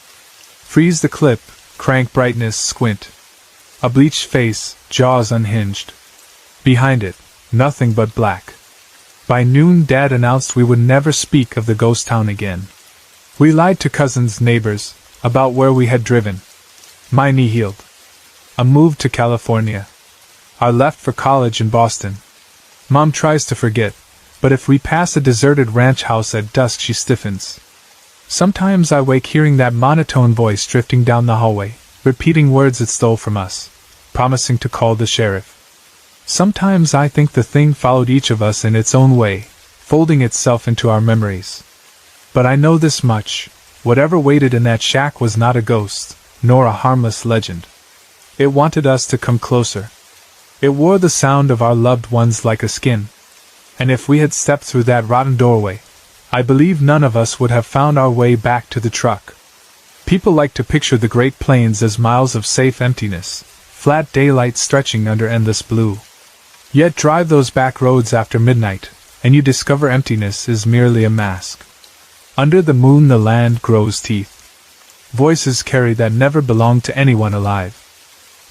Freeze the clip, crank brightness, squint. A bleached face, jaws unhinged. Behind it, nothing but black. By noon Dad announced we would never speak of the ghost town again. We lied to cousins, neighbors, about where we had driven. My knee healed. I moved to California. I left for college in Boston. Mom tries to forget, but if we pass a deserted ranch house at dusk she stiffens. Sometimes I wake hearing that monotone voice drifting down the hallway, repeating words it stole from us, promising to call the sheriff. Sometimes I think the thing followed each of us in its own way, folding itself into our memories. But I know this much, whatever waited in that shack was not a ghost, nor a harmless legend. It wanted us to come closer. It wore the sound of our loved ones like a skin. And if we had stepped through that rotten doorway, I believe none of us would have found our way back to the truck. People like to picture the Great Plains as miles of safe emptiness, flat daylight stretching under endless blue. Yet drive those back roads after midnight, and you discover emptiness is merely a mask. Under the moon the land grows teeth. Voices carry that never belonged to anyone alive.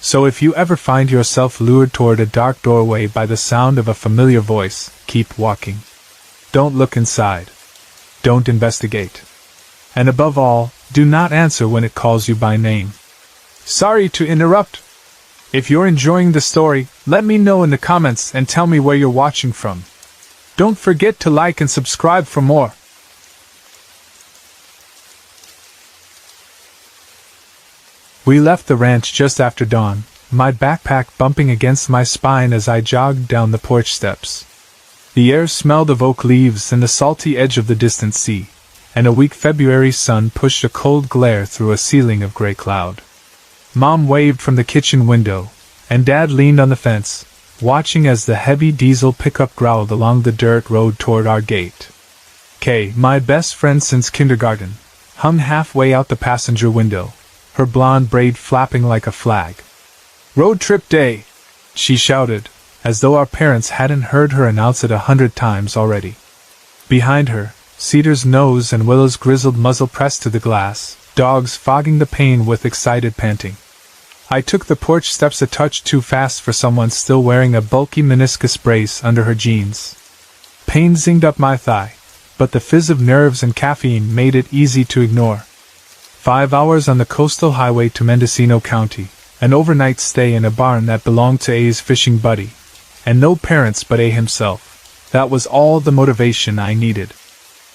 So if you ever find yourself lured toward a dark doorway by the sound of a familiar voice, keep walking. Don't look inside. Don't investigate. And above all, do not answer when it calls you by name. Sorry to interrupt. If you're enjoying the story, let me know in the comments and tell me where you're watching from. Don't forget to like and subscribe for more. We left the ranch just after dawn, my backpack bumping against my spine as I jogged down the porch steps. The air smelled of oak leaves and the salty edge of the distant sea, and a weak February sun pushed a cold glare through a ceiling of gray cloud. Mom waved from the kitchen window, and Dad leaned on the fence, watching as the heavy diesel pickup growled along the dirt road toward our gate. Kay, my best friend since kindergarten, hung halfway out the passenger window, her blonde braid flapping like a flag. "Road trip day!" she shouted, as though our parents hadn't heard her announce it 100 times already. Behind her, Cedar's nose and Willow's grizzled muzzle pressed to the glass, dogs fogging the pane with excited panting. I took the porch steps a touch too fast for someone still wearing a bulky meniscus brace under her jeans. Pain zinged up my thigh, but the fizz of nerves and caffeine made it easy to ignore. 5 hours on the coastal highway to Mendocino County, an overnight stay in a barn that belonged to A's fishing buddy, and no parents but A himself. That was all the motivation I needed.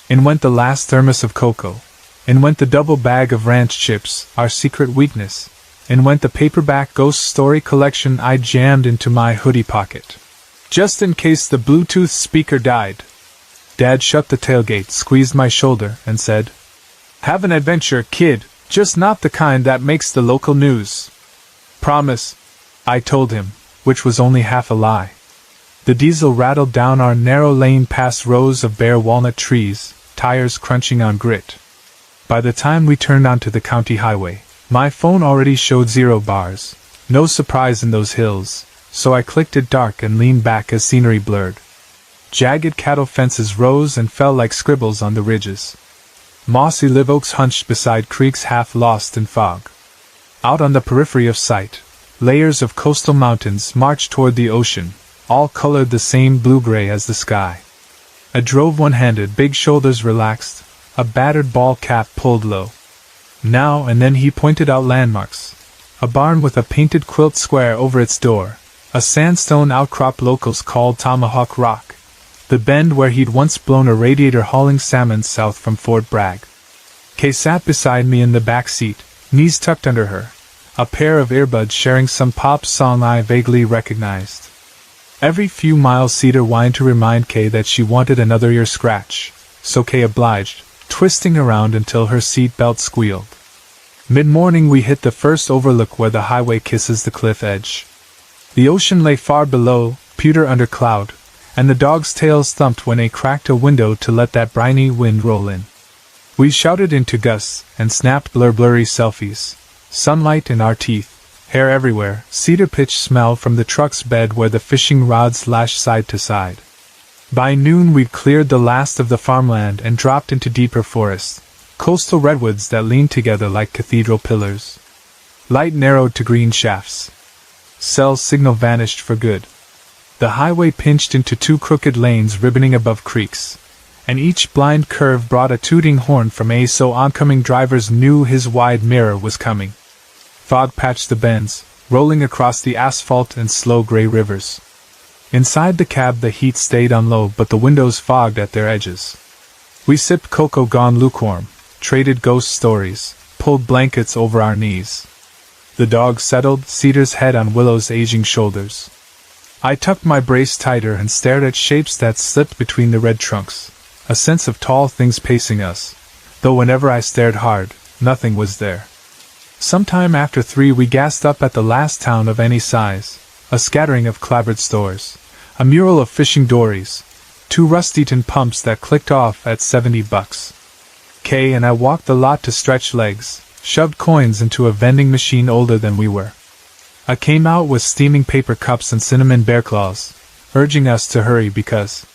In went the last thermos of cocoa. In went the double bag of ranch chips, our secret weakness. In went the paperback ghost story collection I jammed into my hoodie pocket, just in case the Bluetooth speaker died. Dad shut the tailgate, squeezed my shoulder, and said, "Have an adventure, kid, just not the kind that makes the local news." "Promise," I told him, which was only half a lie. The diesel rattled down our narrow lane past rows of bare walnut trees, tires crunching on grit. By the time we turned onto the county highway, my phone already showed 0 bars. No surprise in those hills, so I clicked it dark and leaned back as scenery blurred. Jagged cattle fences rose and fell like scribbles on the ridges. Mossy live oaks hunched beside creeks half lost in fog. Out on the periphery of sight, layers of coastal mountains marched toward the ocean, all colored the same blue-gray as the sky. I drove one-handed, big shoulders relaxed, a battered ball cap pulled low. Now and then he pointed out landmarks. A barn with a painted quilt square over its door, a sandstone outcrop locals called Tomahawk Rock, the bend where he'd once blown a radiator hauling salmon south from Fort Bragg. Kay sat beside me in the back seat, knees tucked under her, a pair of earbuds sharing some pop song I vaguely recognized. Every few miles Cedar whined to remind Kay that she wanted another ear scratch, so Kay obliged, twisting around until her seat belt squealed. Mid-morning we hit the first overlook where the highway kisses the cliff edge. The ocean lay far below, pewter under cloud, and the dogs' tails thumped when they cracked a window to let that briny wind roll in. We shouted into gusts and snapped blurry selfies, sunlight in our teeth, hair everywhere, cedar pitch smell from the truck's bed where the fishing rods lashed side to side. By noon we'd cleared the last of the farmland and dropped into deeper forests, coastal redwoods that leaned together like cathedral pillars. Light narrowed to green shafts. Cell's signal vanished for good. The highway pinched into 2 crooked lanes ribboning above creeks, and each blind curve brought a tooting horn from A so oncoming drivers knew his wide mirror was coming. Fog patched the bends, rolling across the asphalt and slow gray rivers. Inside the cab the heat stayed on low but the windows fogged at their edges. We sipped cocoa gone lukewarm, traded ghost stories, pulled blankets over our knees. The dog settled, Cedar's head on Willow's aging shoulders. I tucked my brace tighter and stared at shapes that slipped between the red trunks, a sense of tall things pacing us, though whenever I stared hard, nothing was there. Sometime after 3 we gassed up at the last town of any size, a scattering of clapboard stores, a mural of fishing dories, 2 rust-eaten pumps that clicked off at $70. Kay and I walked the lot to stretch legs, shoved coins into a vending machine older than we were. I came out with steaming paper cups and cinnamon bear claws, urging us to hurry because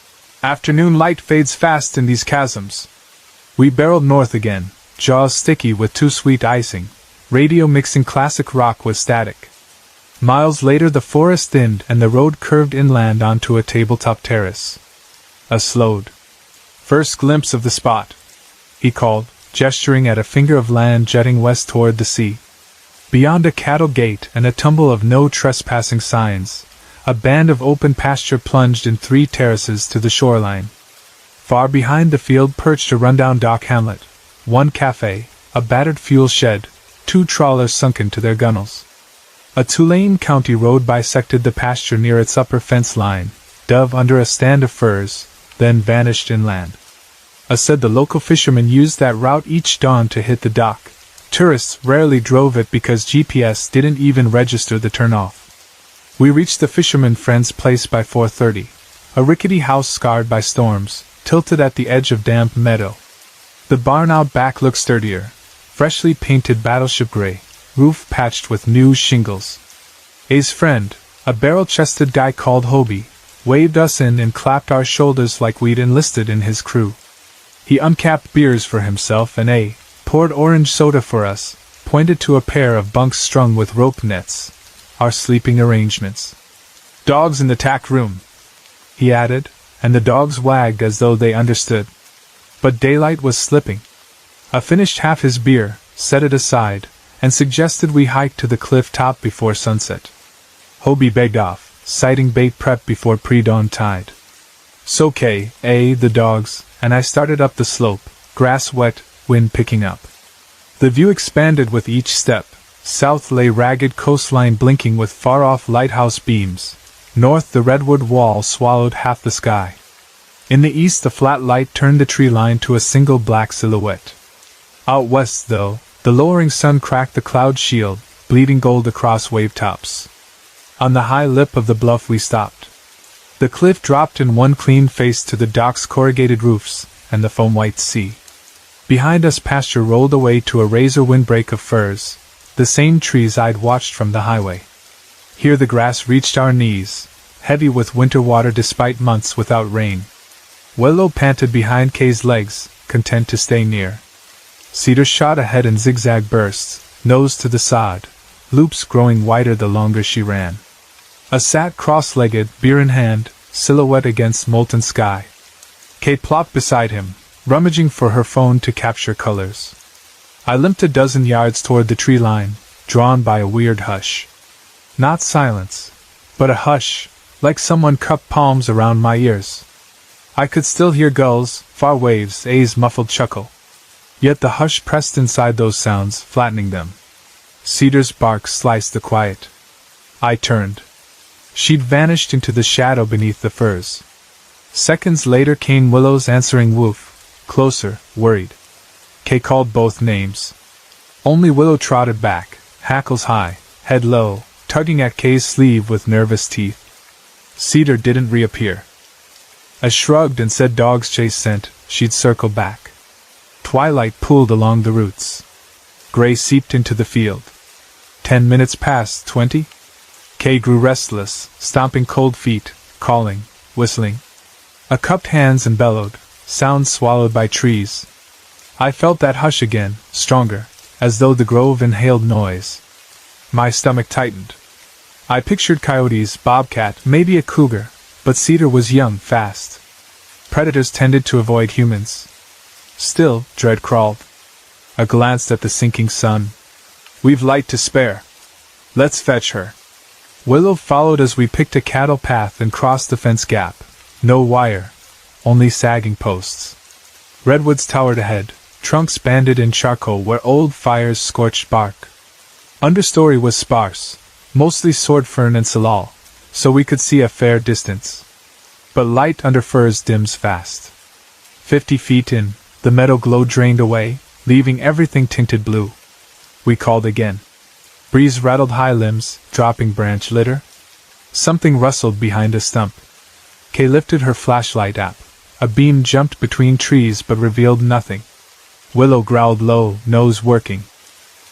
afternoon light fades fast in these chasms. We barreled north again, jaws sticky with too sweet icing, radio mixing classic rock with static. Miles later the forest thinned and the road curved inland onto a tabletop terrace. I slowed. "First glimpse of the spot," he called, gesturing at a finger of land jutting west toward the sea. Beyond a cattle gate and a tumble of no trespassing signs, a band of open pasture plunged in 3 terraces to the shoreline. Far behind the field perched a rundown dock hamlet, 1 cafe, a battered fuel shed, 2 trawlers sunken to their gunnels. A Tulane County road bisected the pasture near its upper fence line, dove under a stand of firs, then vanished inland. I said the local fishermen used that route each dawn to hit the dock. Tourists rarely drove it because GPS didn't even register the turnoff. We reached the fisherman friend's place by 4:30, a rickety house scarred by storms, tilted at the edge of damp meadow. The barn out back looked sturdier, freshly painted battleship gray, roof patched with new shingles. A's friend, a barrel-chested guy called Hobie, waved us in and clapped our shoulders like we'd enlisted in his crew. He uncapped beers for himself and A poured orange soda for us, pointed to a pair of bunks strung with rope nets, our sleeping arrangements. "Dogs in the tack room," he added, and the dogs wagged as though they understood. But daylight was slipping. I finished half his beer, set it aside, and suggested we hike to the cliff top before sunset. Hobie begged off, citing bait prep before pre-dawn tide. So Kay, the dogs, and I started up the slope, grass wet, wind picking up. The view expanded with each step. South lay ragged coastline blinking with far-off lighthouse beams. North the redwood wall swallowed half the sky. In the east the flat light turned the tree line to a single black silhouette. Out west, though, the lowering sun cracked the cloud shield, bleeding gold across wave tops. On the high lip of the bluff we stopped. The cliff dropped in one clean face to the dock's corrugated roofs and the foam-white sea. Behind us pasture rolled away to a razor windbreak of firs, the same trees I'd watched from the highway. Here the grass reached our knees, heavy with winter water despite months without rain. Willow panted behind Kay's legs, content to stay near. Cedar shot ahead in zigzag bursts, nose to the sod, loops growing wider the longer she ran. I sat cross-legged, beer in hand, silhouette against molten sky. Kay plopped beside him, rummaging for her phone to capture colors. I limped a dozen yards toward the tree line, drawn by a weird hush. Not silence, but a hush, like someone cupped palms around my ears. I could still hear gulls, far waves, A's muffled chuckle. Yet the hush pressed inside those sounds, flattening them. Cedar's bark sliced the quiet. I turned. She'd vanished into the shadow beneath the firs. Seconds later came Willow's answering woof, closer, worried. Kay called both names. Only Willow trotted back, hackles high, head low, tugging at Kay's sleeve with nervous teeth. Cedar didn't reappear. I shrugged and said dogs chase scent, she'd circle back. Twilight pooled along the roots. Gray seeped into the field. 10 minutes passed, 20. Kay grew restless, stomping cold feet, calling, whistling. I cupped hands and bellowed, sounds swallowed by trees. I felt that hush again, stronger, as though the grove inhaled noise. My stomach tightened. I pictured coyotes, bobcat, maybe a cougar, but Cedar was young, fast. Predators tended to avoid humans. Still, dread crawled. I glanced at the sinking sun. We've light to spare. Let's fetch her. Willow followed as we picked a cattle path and crossed the fence gap. No wire, only sagging posts. Redwoods towered ahead, trunks banded in charcoal where old fires scorched bark. Understory was sparse, mostly sword fern and salal, so we could see a fair distance. But light under firs dims fast. 50 feet in, the meadow glow drained away, leaving everything tinted blue. We called again. Breeze rattled high limbs, dropping branch litter. Something rustled behind a stump. Kay lifted her flashlight up. A beam jumped between trees but revealed nothing. Willow growled low, nose working.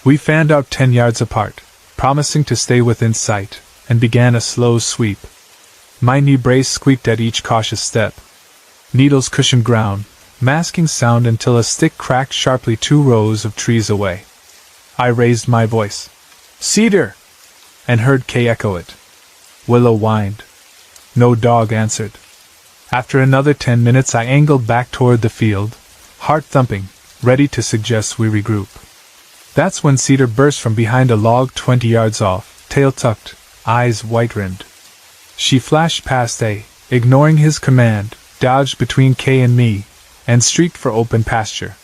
We fanned out 10 yards apart, promising to stay within sight, and began a slow sweep. My knee brace squeaked at each cautious step. Needles cushioned ground, masking sound until a stick cracked sharply 2 rows of trees away. I raised my voice. "Cedar!" and heard Kay echo it. Willow whined. No dog answered. After another 10 minutes I angled back toward the field, heart thumping, ready to suggest we regroup. That's when Cedar burst from behind a log 20 yards off, tail tucked, eyes white-rimmed. She flashed past A, ignoring his command, dodged between Kay and me, and streaked for open pasture.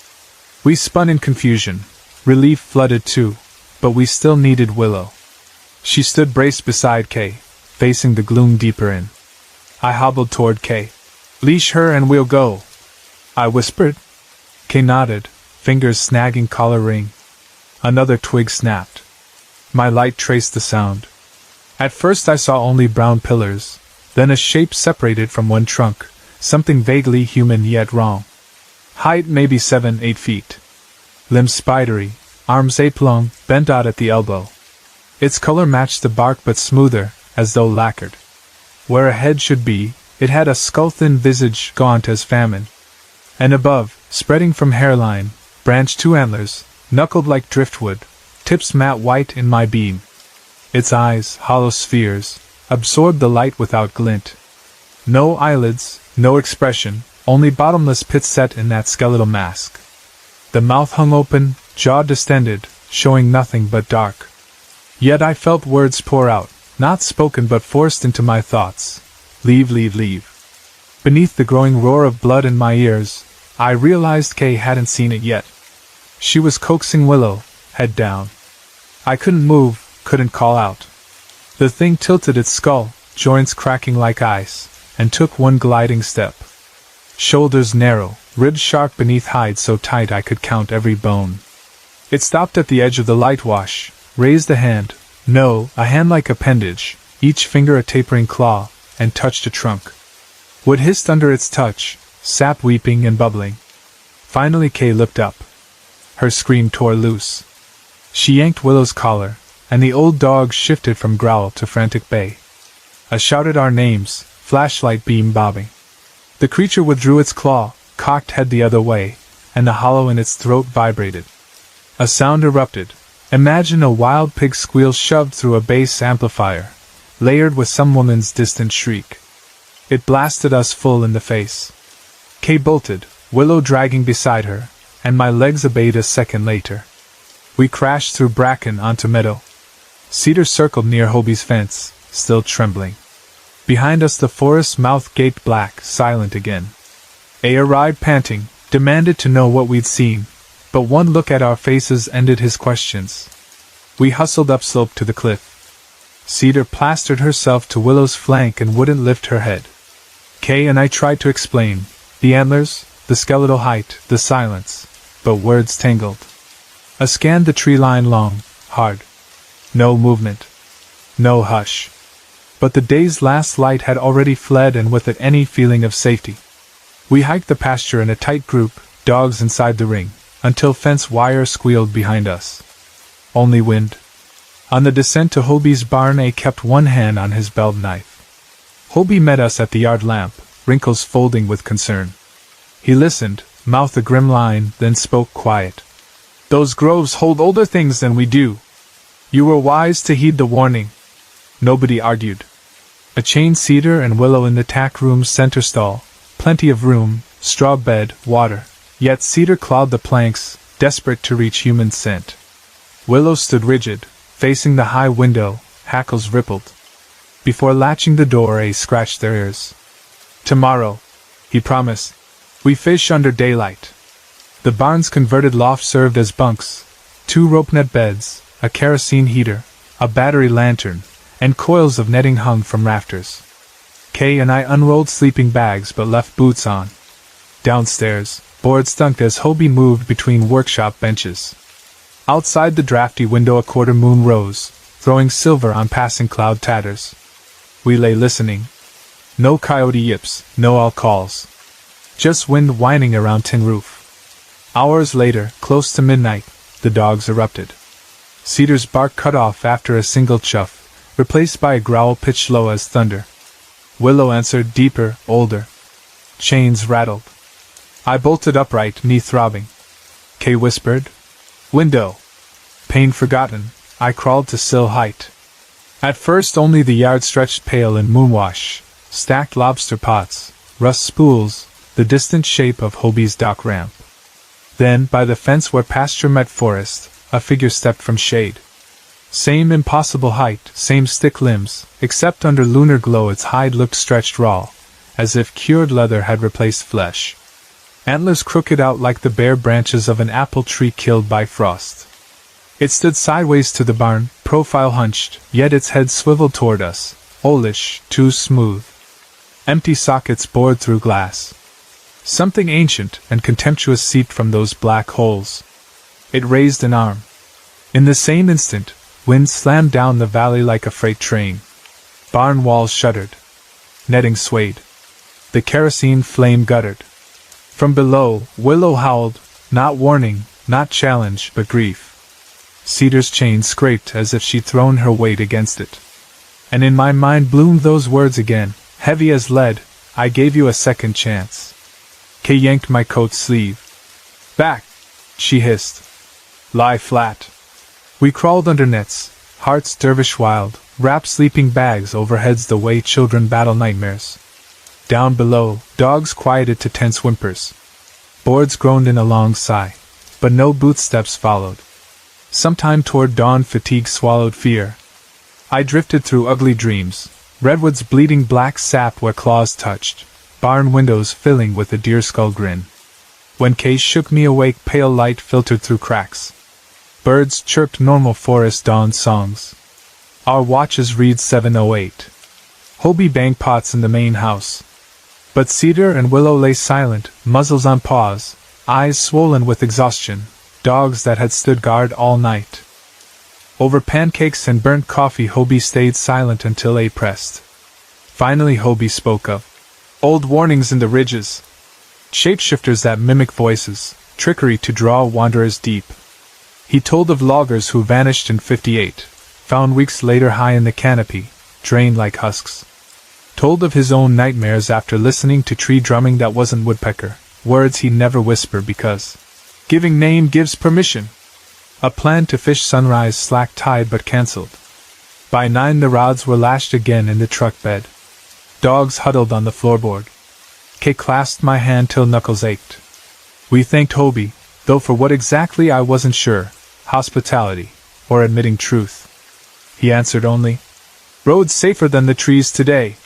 We spun in confusion. Relief flooded too, but we still needed Willow. She stood braced beside Kay, facing the gloom deeper in. I hobbled toward Kay. "Leash her and we'll go," I whispered. Kay nodded, fingers snagging collar ring. Another twig snapped. My light traced the sound. At first I saw only brown pillars, then a shape separated from one trunk, something vaguely human yet wrong. Height maybe 7-8 feet. Limbs spidery, arms ape-long, bent out at the elbow. Its color matched the bark but smoother, as though lacquered. Where a head should be, it had a skull-thin visage gaunt as famine. And above, spreading from hairline, branched 2 antlers, knuckled like driftwood, tips matte white in my beam. Its eyes, hollow spheres, absorbed the light without glint. No eyelids, no expression, only bottomless pits set in that skeletal mask. The mouth hung open, jaw distended, showing nothing but dark. Yet I felt words pour out, not spoken but forced into my thoughts. Leave, leave, leave. Beneath the growing roar of blood in my ears, I realized Kay hadn't seen it yet. She was coaxing Willow, head down. I couldn't move, couldn't call out. The thing tilted its skull, joints cracking like ice, and took one gliding step. Shoulders narrow, ribs sharp beneath hide so tight I could count every bone. It stopped at the edge of the light wash, raised a hand, no, a hand-like appendage, each finger a tapering claw, and touched a trunk. Wood hissed under its touch, sap weeping and bubbling. Finally Kay looked up. Her scream tore loose. She yanked Willow's collar, and the old dog shifted from growl to frantic bay. I shouted our names, flashlight beam bobbing. The creature withdrew its claw, cocked head the other way, and the hollow in its throat vibrated. A sound erupted. Imagine a wild pig squeal shoved through a bass amplifier, layered with some woman's distant shriek. It blasted us full in the face. Kay bolted, Willow dragging beside her, and my legs obeyed a second later. We crashed through bracken onto meadow. Cedar circled near Hobie's fence, still trembling. Behind us the forest's mouth gaped black, silent again. A arrived panting, demanded to know what we'd seen, but one look at our faces ended his questions. We hustled upslope to the cliff. Cedar plastered herself to Willow's flank and wouldn't lift her head. Kay and I tried to explain, the antlers, the skeletal height, the silence, but words tangled. I scanned the tree line long, hard. No movement. No hush. But the day's last light had already fled and with it any feeling of safety. We hiked the pasture in a tight group, dogs inside the ring, until fence wire squealed behind us. Only wind. On the descent to Hobie's barn A kept one hand on his belt knife. Hobie met us at the yard lamp, wrinkles folding with concern. He listened, mouthed a grim line, then spoke quiet. "Those groves hold older things than we do. You were wise to heed the warning." Nobody argued. A chained cedar and willow in the tack room's center stall, plenty of room, straw bed, water, yet cedar clawed the planks, desperate to reach human scent. Willow stood rigid, facing the high window, hackles rippled. Before latching the door A scratched their ears. "Tomorrow," he promised, "we fish under daylight." The barn's converted loft served as bunks, 2 rope net beds, a kerosene heater, a battery lantern, and coils of netting hung from rafters. Kay and I unrolled sleeping bags but left boots on. Downstairs, boards stunk as Hobie moved between workshop benches. Outside the drafty window a quarter moon rose, throwing silver on passing cloud tatters. We lay listening. No coyote yips, no owl calls. Just wind whining around tin roof. Hours later, close to midnight, the dogs erupted. Cedar's bark cut off after a single chuff, replaced by a growl pitched low as thunder. Willow answered deeper, older. Chains rattled. I bolted upright, knee throbbing. Kay whispered, "Window." Pain forgotten, I crawled to sill height. At first only the yard stretched pale in moonwash, stacked lobster pots, rust spools, the distant shape of Hobie's dock ramp. Then, by the fence where pasture met forest, a figure stepped from shade. Same impossible height, same stick limbs, except under lunar glow its hide looked stretched raw, as if cured leather had replaced flesh. Antlers crooked out like the bare branches of an apple tree killed by frost. It stood sideways to the barn, profile hunched, yet its head swiveled toward us, owlish, too smooth. Empty sockets bored through glass. Something ancient and contemptuous seeped from those black holes. It raised an arm. In the same instant, wind slammed down the valley like a freight train. Barn walls shuddered. Netting swayed. The kerosene flame guttered. From below, Willow howled, not warning, not challenge, but grief. Cedar's chain scraped as if she'd thrown her weight against it. And in my mind bloomed those words again, heavy as lead, "I gave you a second chance." Kay yanked my coat sleeve. "Back!" she hissed. "Lie flat." We crawled under nets, hearts dervish wild, wrapped sleeping bags over heads the way children battle nightmares. Down below, dogs quieted to tense whimpers. Boards groaned in a long sigh, but no bootsteps followed. Sometime toward dawn fatigue swallowed fear. I drifted through ugly dreams, redwoods bleeding black sap where claws touched, barn windows filling with a deerskull grin. When Kay shook me awake, pale light filtered through cracks. Birds chirped normal forest dawn songs. Our watches read 7:08. Hobie banged pots in the main house. But Cedar and Willow lay silent, muzzles on paws, eyes swollen with exhaustion, dogs that had stood guard all night. Over pancakes and burnt coffee Hobie stayed silent until 8 pressed. Finally Hobie spoke of old warnings in the ridges, shapeshifters that mimic voices, trickery to draw wanderers deep. He told of loggers who vanished in 58, found weeks later high in the canopy, drained like husks. Told of his own nightmares after listening to tree drumming that wasn't woodpecker, words he'd never whisper because giving name gives permission. A plan to fish sunrise slack tide but cancelled. By 9 the rods were lashed again in the truck bed. Dogs huddled on the floorboard. Kay clasped my hand till knuckles ached. We thanked Hobie, though for what exactly I wasn't sure, hospitality, or admitting truth. He answered only, "Roads safer than the trees today."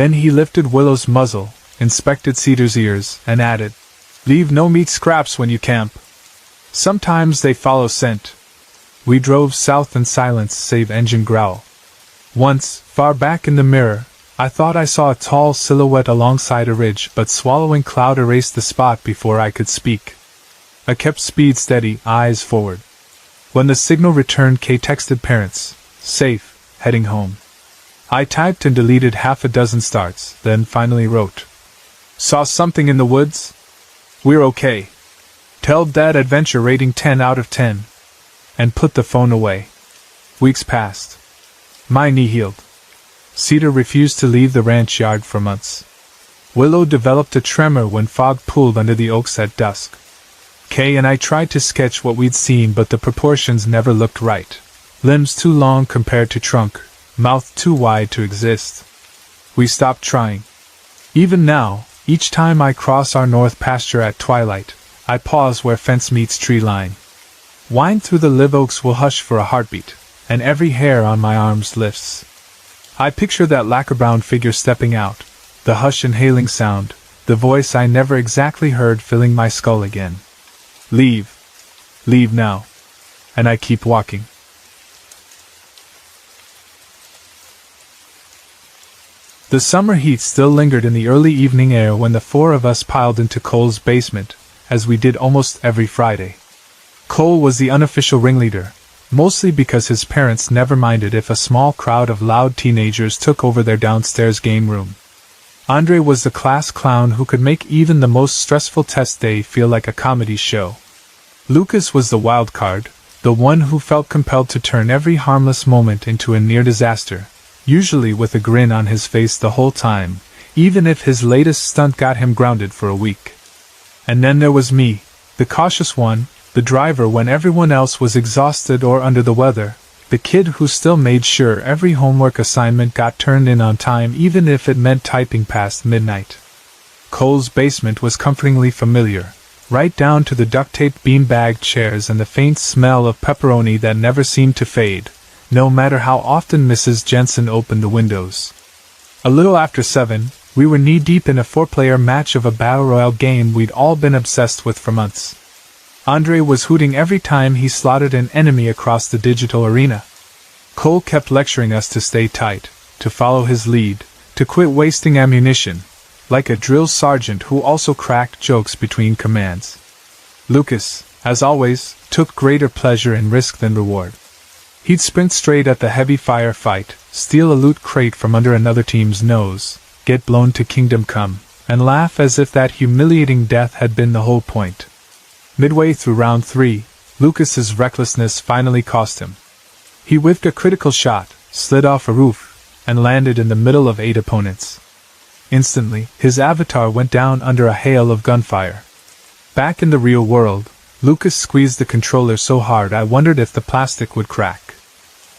Then he lifted Willow's muzzle, inspected Cedar's ears, and added, "Leave no meat scraps when you camp. Sometimes they follow scent." We drove south in silence save engine growl. Once, far back in the mirror, I thought I saw a tall silhouette alongside a ridge, but swallowing cloud erased the spot before I could speak. I kept speed steady, eyes forward. When the signal returned, Kay texted parents, "Safe, heading home." I typed and deleted half a dozen starts, then finally wrote, "Saw something in the woods? We're okay. Tell Dad adventure rating 10 out of 10. And put the phone away." Weeks passed. My knee healed. Cedar refused to leave the ranch yard for months. Willow developed a tremor when fog pooled under the oaks at dusk. Kay and I tried to sketch what we'd seen, but the proportions never looked right. Limbs too long compared to trunk, mouth too wide to exist. We stopped trying. Even now, each time I cross our north pasture at twilight, I pause where fence meets tree line. Wind through the live oaks will hush for a heartbeat, and every hair on my arms lifts. I picture that lacquer-brown figure stepping out, the hush inhaling sound, the voice I never exactly heard filling my skull again. Leave. Leave now. And I keep walking. The summer heat still lingered in the early evening air when the 4 of us piled into Cole's basement, as we did almost every Friday. Cole was the unofficial ringleader, mostly because his parents never minded if a small crowd of loud teenagers took over their downstairs game room. Andre was the class clown who could make even the most stressful test day feel like a comedy show. Lucas was the wild card, the one who felt compelled to turn every harmless moment into a near disaster, usually with a grin on his face the whole time, even if his latest stunt got him grounded for a week. And then there was me, the cautious one, the driver when everyone else was exhausted or under the weather, the kid who still made sure every homework assignment got turned in on time even if it meant typing past midnight. Cole's basement was comfortingly familiar, right down to the duct-taped beanbag chairs and the faint smell of pepperoni that never seemed to fade, no matter how often Mrs. Jensen opened the windows. A little after 7, we were knee-deep in a 4-player match of a battle royale game we'd all been obsessed with for months. Andre was hooting every time he slotted an enemy across the digital arena. Cole kept lecturing us to stay tight, to follow his lead, to quit wasting ammunition, like a drill sergeant who also cracked jokes between commands. Lucas, as always, took greater pleasure in risk than reward. He'd sprint straight at the heavy firefight, steal a loot crate from under another team's nose, get blown to kingdom come, and laugh as if that humiliating death had been the whole point. Midway through round 3, Lucas's recklessness finally cost him. He whiffed a critical shot, slid off a roof, and landed in the middle of 8 opponents. Instantly, his avatar went down under a hail of gunfire. Back in the real world, Lucas squeezed the controller so hard I wondered if the plastic would crack.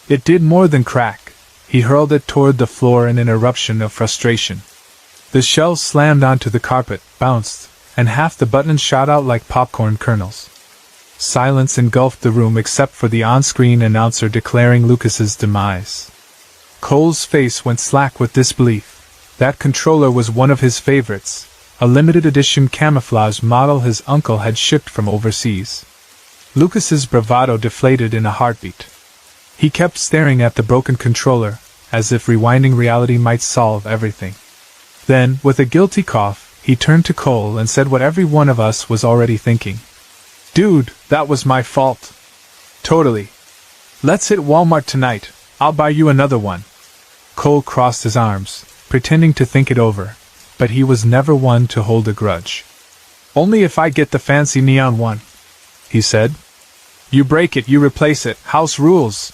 It did more than crack. He hurled it toward the floor in an eruption of frustration. The shell slammed onto the carpet, bounced, and half the buttons shot out like popcorn kernels. Silence engulfed the room except for the on-screen announcer declaring Lucas's demise. Cole's face went slack with disbelief. That controller was one of his favorites, a limited edition camouflage model his uncle had shipped from overseas. Lucas's bravado deflated in a heartbeat. He kept staring at the broken controller, as if rewinding reality might solve everything. Then, with a guilty cough, he turned to Cole and said what every one of us was already thinking. "Dude, that was my fault." "Totally. Let's hit Walmart tonight, I'll buy you another one." Cole crossed his arms, pretending to think it over, but he was never one to hold a grudge. "Only if I get the fancy neon one," he said. "You break it, you replace it, house rules."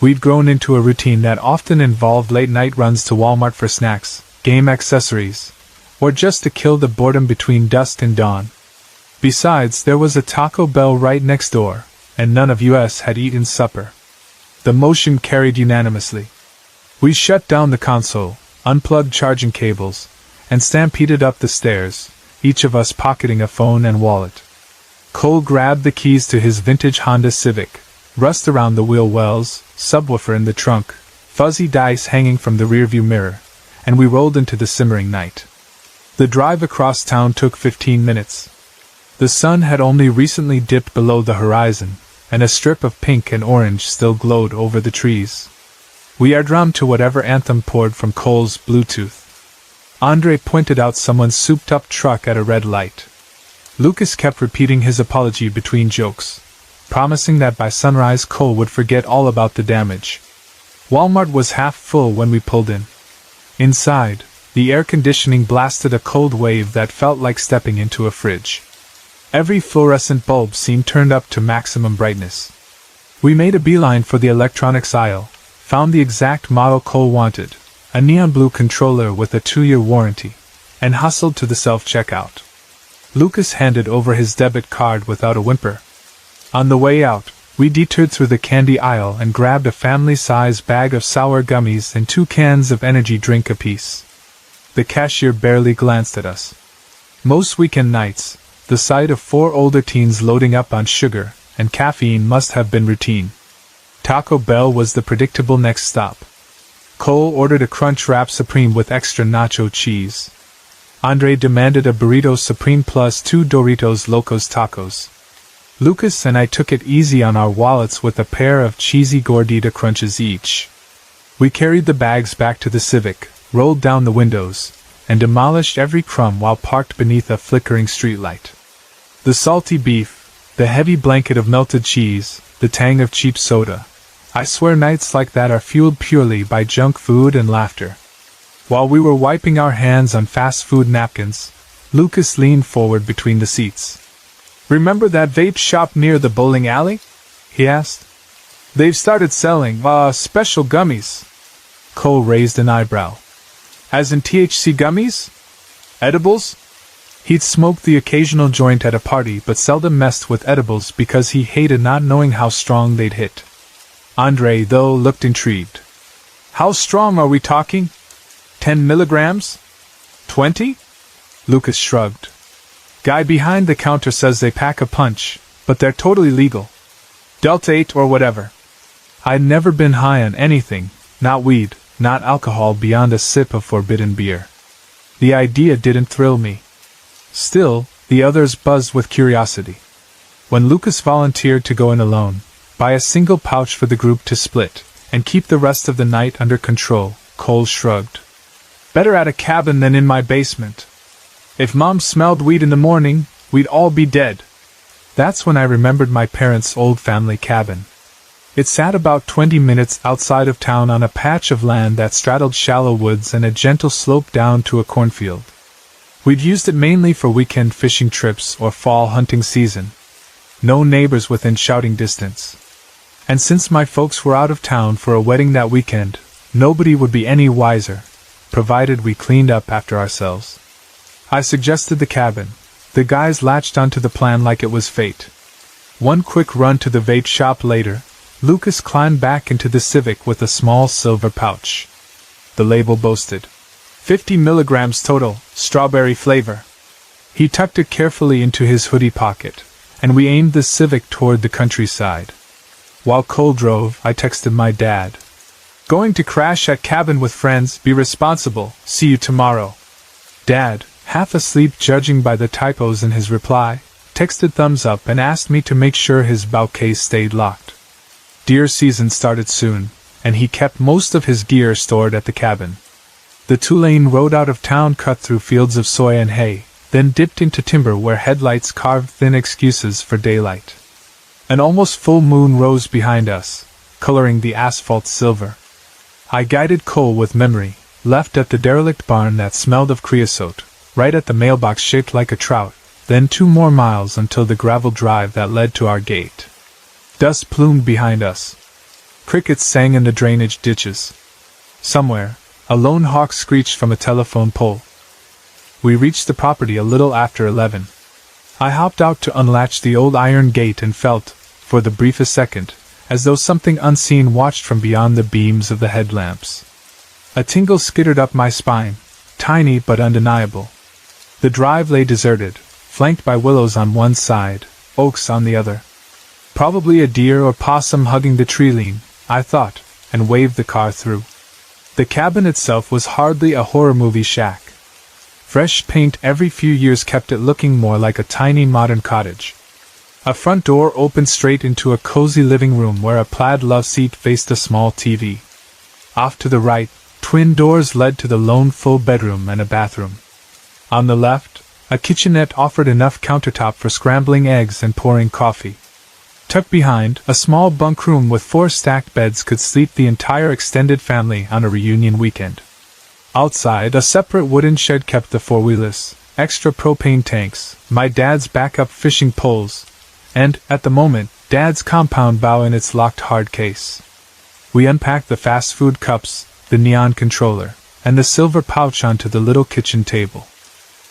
We'd grown into a routine that often involved late-night runs to Walmart for snacks, game accessories, or just to kill the boredom between dusk and dawn. Besides, there was a Taco Bell right next door, and none of us had eaten supper. The motion carried unanimously. We shut down the console, unplugged charging cables, and stampeded up the stairs, each of us pocketing a phone and wallet. Cole grabbed the keys to his vintage Honda Civic, rust around the wheel wells, subwoofer in the trunk, fuzzy dice hanging from the rearview mirror, and we rolled into the simmering night. The drive across town took 15 minutes. The sun had only recently dipped below the horizon, and a strip of pink and orange still glowed over the trees. We eardrummed to whatever anthem poured from Cole's Bluetooth. Andre pointed out someone's souped-up truck at a red light. Lucas kept repeating his apology between jokes, promising that by sunrise Cole would forget all about the damage. Walmart was half full when we pulled in. Inside, the air conditioning blasted a cold wave that felt like stepping into a fridge. Every fluorescent bulb seemed turned up to maximum brightness. We made a beeline for the electronics aisle, found the exact model Cole wanted, a neon blue controller with a 2-year warranty, and hustled to the self-checkout. Lucas handed over his debit card without a whimper. On the way out, we detoured through the candy aisle and grabbed a family-size bag of sour gummies and 2 cans of energy drink apiece. The cashier barely glanced at us. Most weekend nights, the sight of 4 older teens loading up on sugar and caffeine must have been routine. Taco Bell was the predictable next stop. Cole ordered a Crunchwrap Supreme with extra nacho cheese. Andre demanded a Burrito Supreme plus 2 Doritos Locos Tacos. Lucas and I took it easy on our wallets with a pair of cheesy Gordita Crunches each. We carried the bags back to the Civic, rolled down the windows, and demolished every crumb while parked beneath a flickering streetlight. The salty beef, The heavy blanket of melted cheese, the tang of cheap soda. I swear nights like that are fueled purely by junk food and laughter. While we were wiping our hands on fast food napkins, Lucas leaned forward between the seats. "Remember that vape shop near the bowling alley?" he asked. "They've started selling, special gummies." Cole raised an eyebrow. "As in THC gummies? Edibles?" He'd smoked the occasional joint at a party but seldom messed with edibles because he hated not knowing how strong they'd hit. Andre, though, looked intrigued. "How strong are we talking? 10 milligrams? 20? Lucas shrugged. "Guy behind the counter says they pack a punch, but they're totally legal. Delta 8 or whatever." I'd never been high on anything, not weed, not alcohol beyond a sip of forbidden beer. The idea didn't thrill me. Still, the others buzzed with curiosity. When Lucas volunteered to go in alone, buy a single pouch for the group to split, and keep the rest of the night under control, Cole shrugged. "Better at a cabin than in my basement. If Mom smelled weed in the morning, we'd all be dead." That's when I remembered my parents' old family cabin. It sat about 20 minutes outside of town on a patch of land that straddled shallow woods and a gentle slope down to a cornfield. We'd used it mainly for weekend fishing trips or fall hunting season. No neighbors within shouting distance. And since my folks were out of town for a wedding that weekend, nobody would be any wiser, provided we cleaned up after ourselves. I suggested the cabin. The guys latched onto the plan like it was fate. One quick run to the vape shop later, Lucas climbed back into the Civic with a small silver pouch. The label boasted 50 milligrams total, strawberry flavor. He tucked it carefully into his hoodie pocket, and we aimed the Civic toward the countryside. While Cole drove, I texted my dad. "Going to crash at cabin with friends, be responsible, see you tomorrow." Dad, half asleep judging by the typos in his reply, texted thumbs up and asked me to make sure his bow case stayed locked. Deer season started soon, and he kept most of his gear stored at the cabin. The two-lane road out of town cut through fields of soy and hay, then dipped into timber where headlights carved thin excuses for daylight. An almost full moon rose behind us, coloring the asphalt silver. I guided Cole with memory, left at the derelict barn that smelled of creosote, right at the mailbox shaped like a trout, then 2 more miles until the gravel drive that led to our gate. Dust plumed behind us. Crickets sang in the drainage ditches. Somewhere, a lone hawk screeched from a telephone pole. We reached the property a little after 11. I hopped out to unlatch the old iron gate and felt, for the briefest second, as though something unseen watched from beyond the beams of the headlamps. A tingle skittered up my spine, tiny but undeniable. The drive lay deserted, flanked by willows on one side, oaks on the other. Probably a deer or possum hugging the tree-line, I thought, and waved the car through. The cabin itself was hardly a horror movie shack. Fresh paint every few years kept it looking more like a tiny modern cottage. A front door opened straight into a cozy living room where a plaid love seat faced a small TV. Off to the right, twin doors led to the lone full bedroom and a bathroom. On the left, a kitchenette offered enough countertop for scrambling eggs and pouring coffee. Tucked behind, a small bunk room with 4 stacked beds could sleep the entire extended family on a reunion weekend. Outside, a separate wooden shed kept the four-wheelers, extra propane tanks, my dad's backup fishing poles, and, at the moment, Dad's compound bow in its locked hard case. We unpacked the fast food cups, the neon controller, and the silver pouch onto the little kitchen table.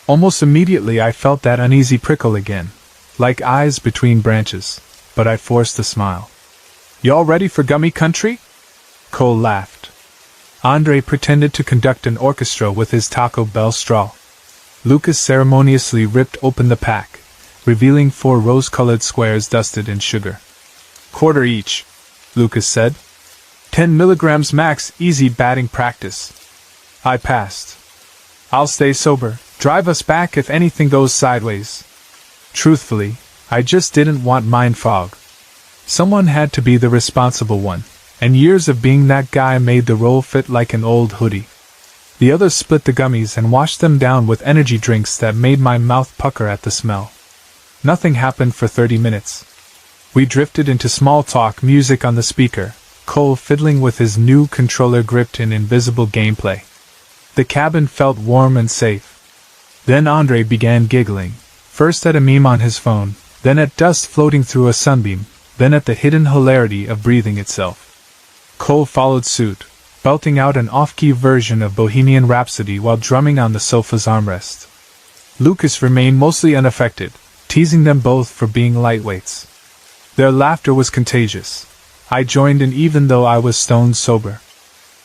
Almost immediately I felt that uneasy prickle again, like eyes between branches, but I forced a smile. "Y'all ready for gummy country?" Cole laughed. Andre pretended to conduct an orchestra with his Taco Bell straw. Lucas ceremoniously ripped open the pack, revealing 4 rose-colored squares dusted in sugar. "Quarter each," Lucas said. 10 milligrams max, easy batting practice." I passed. "I'll stay sober, drive us back if anything goes sideways." Truthfully, I just didn't want mind fog. Someone had to be the responsible one, and years of being that guy made the role fit like an old hoodie. The others split the gummies and washed them down with energy drinks that made my mouth pucker at the smell. Nothing happened for 30 minutes. We drifted into small talk, music on the speaker, Cole fiddling with his new controller gripped in invisible gameplay. The cabin felt warm and safe. Then Andre began giggling, first at a meme on his phone, then at dust floating through a sunbeam, then at the hidden hilarity of breathing itself. Cole followed suit, belting out an off-key version of Bohemian Rhapsody while drumming on the sofa's armrest. Lucas remained mostly unaffected, teasing them both for being lightweights. Their laughter was contagious. I joined in even though I was stone sober.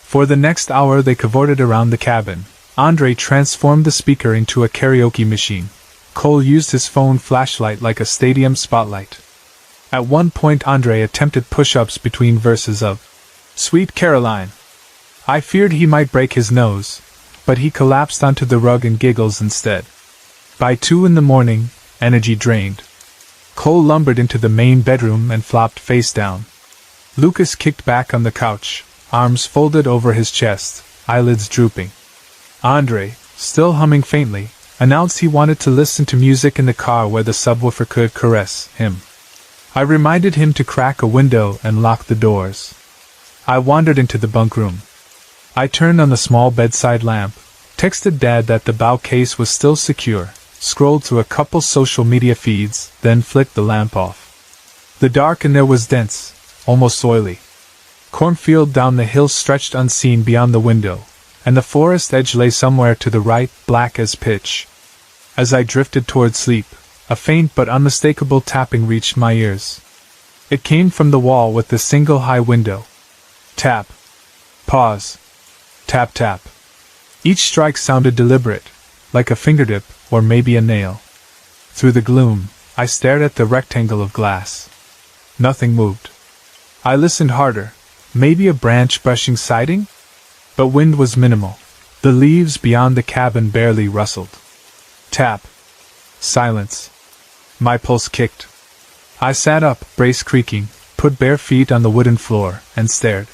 For the next hour they cavorted around the cabin. Andre transformed the speaker into a karaoke machine. Cole used his phone flashlight like a stadium spotlight. At one point Andre attempted push-ups between verses of Sweet Caroline. I feared he might break his nose, but he collapsed onto the rug and giggles instead. By 2 in the morning, energy drained. Cole lumbered into the main bedroom and flopped face down. Lucas kicked back on the couch, arms folded over his chest, eyelids drooping. Andre, still humming faintly, announced he wanted to listen to music in the car where the subwoofer could caress him. I reminded him to crack a window and lock the doors. I wandered into the bunk room. I turned on the small bedside lamp, texted Dad that the bow case was still secure, scrolled through a couple social media feeds, then flicked the lamp off. The dark in there was dense, almost oily. Cornfield down the hill stretched unseen beyond the window, and the forest edge lay somewhere to the right, black as pitch. As I drifted toward sleep, a faint but unmistakable tapping reached my ears. It came from the wall with the single high window. Tap. Pause. Tap tap. Each strike sounded deliberate, like a fingertip, or maybe a nail. Through the gloom, I stared at the rectangle of glass. Nothing moved. I listened harder, maybe a branch brushing siding? But wind was minimal. The leaves beyond the cabin barely rustled. Tap. Silence. My pulse kicked. I sat up, brace creaking, put bare feet on the wooden floor, and stared.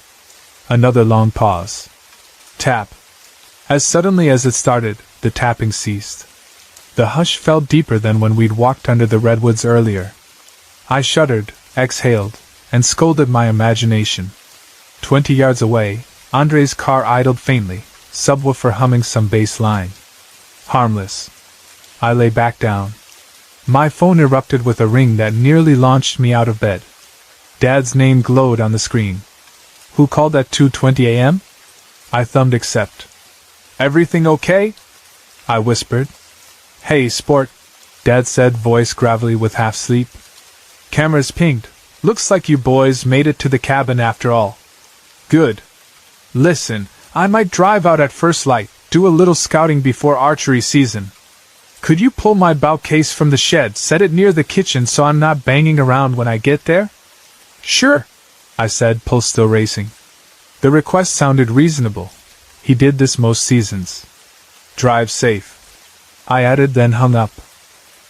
Another long pause. Tap. As suddenly as it started, the tapping ceased. The hush felt deeper than when we'd walked under the redwoods earlier. I shuddered, exhaled, and scolded my imagination. 20 yards away, Andre's car idled faintly, subwoofer humming some bass line. Harmless. I lay back down. My phone erupted with a ring that nearly launched me out of bed. Dad's name glowed on the screen. Who called at 2:20 a.m.? I thumbed accept. Everything okay? I whispered. Hey, sport, Dad said, voice gravelly with half sleep. Cameras pinged. Looks like you boys made it to the cabin after all. Good. Listen, I might drive out at first light, do a little scouting before archery season. Could you pull my bow case from the shed, set it near the kitchen so I'm not banging around when I get there? Sure, I said, pulse still racing. The request sounded reasonable. He did this most seasons. Drive safe, I added, then hung up.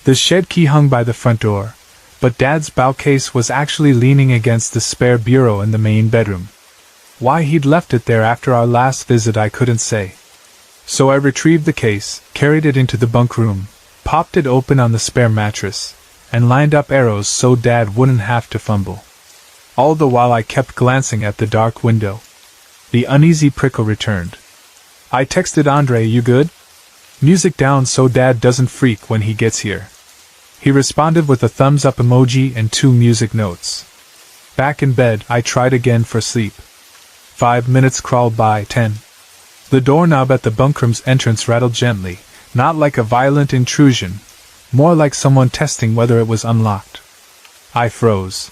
The shed key hung by the front door, but Dad's bow case was actually leaning against the spare bureau in the main bedroom. Why he'd left it there after our last visit I couldn't say. So I retrieved the case, carried it into the bunk room, popped it open on the spare mattress, and lined up arrows so Dad wouldn't have to fumble. All the while I kept glancing at the dark window. The uneasy prickle returned. I texted Andre, you good? Music down so Dad doesn't freak when he gets here. He responded with a thumbs up emoji and 2 music notes. Back in bed, I tried again for sleep. 5 minutes crawled by, 10. The doorknob at the bunkroom's entrance rattled gently, not like a violent intrusion, more like someone testing whether it was unlocked. I froze.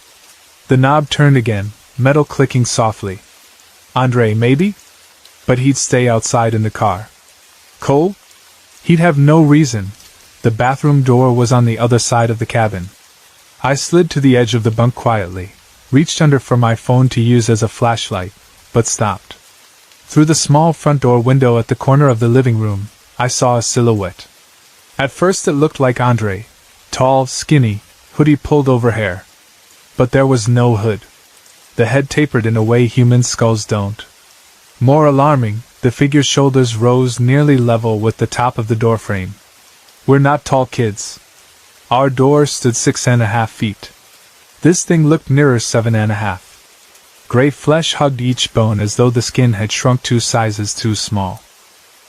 The knob turned again, metal clicking softly. Andre, maybe? But he'd stay outside in the car. Cole? He'd have no reason. The bathroom door was on the other side of the cabin. I slid to the edge of the bunk quietly, reached under for my phone to use as a flashlight, but stopped. Through the small front door window at the corner of the living room, I saw a silhouette. At first it looked like Andre, tall, skinny, hoodie pulled over hair. But there was no hood. The head tapered in a way human skulls don't. More alarming, the figure's shoulders rose nearly level with the top of the doorframe. We're not tall kids. Our door stood 6.5 feet. This thing looked nearer 7.5. Gray flesh hugged each bone as though the skin had shrunk 2 sizes too small.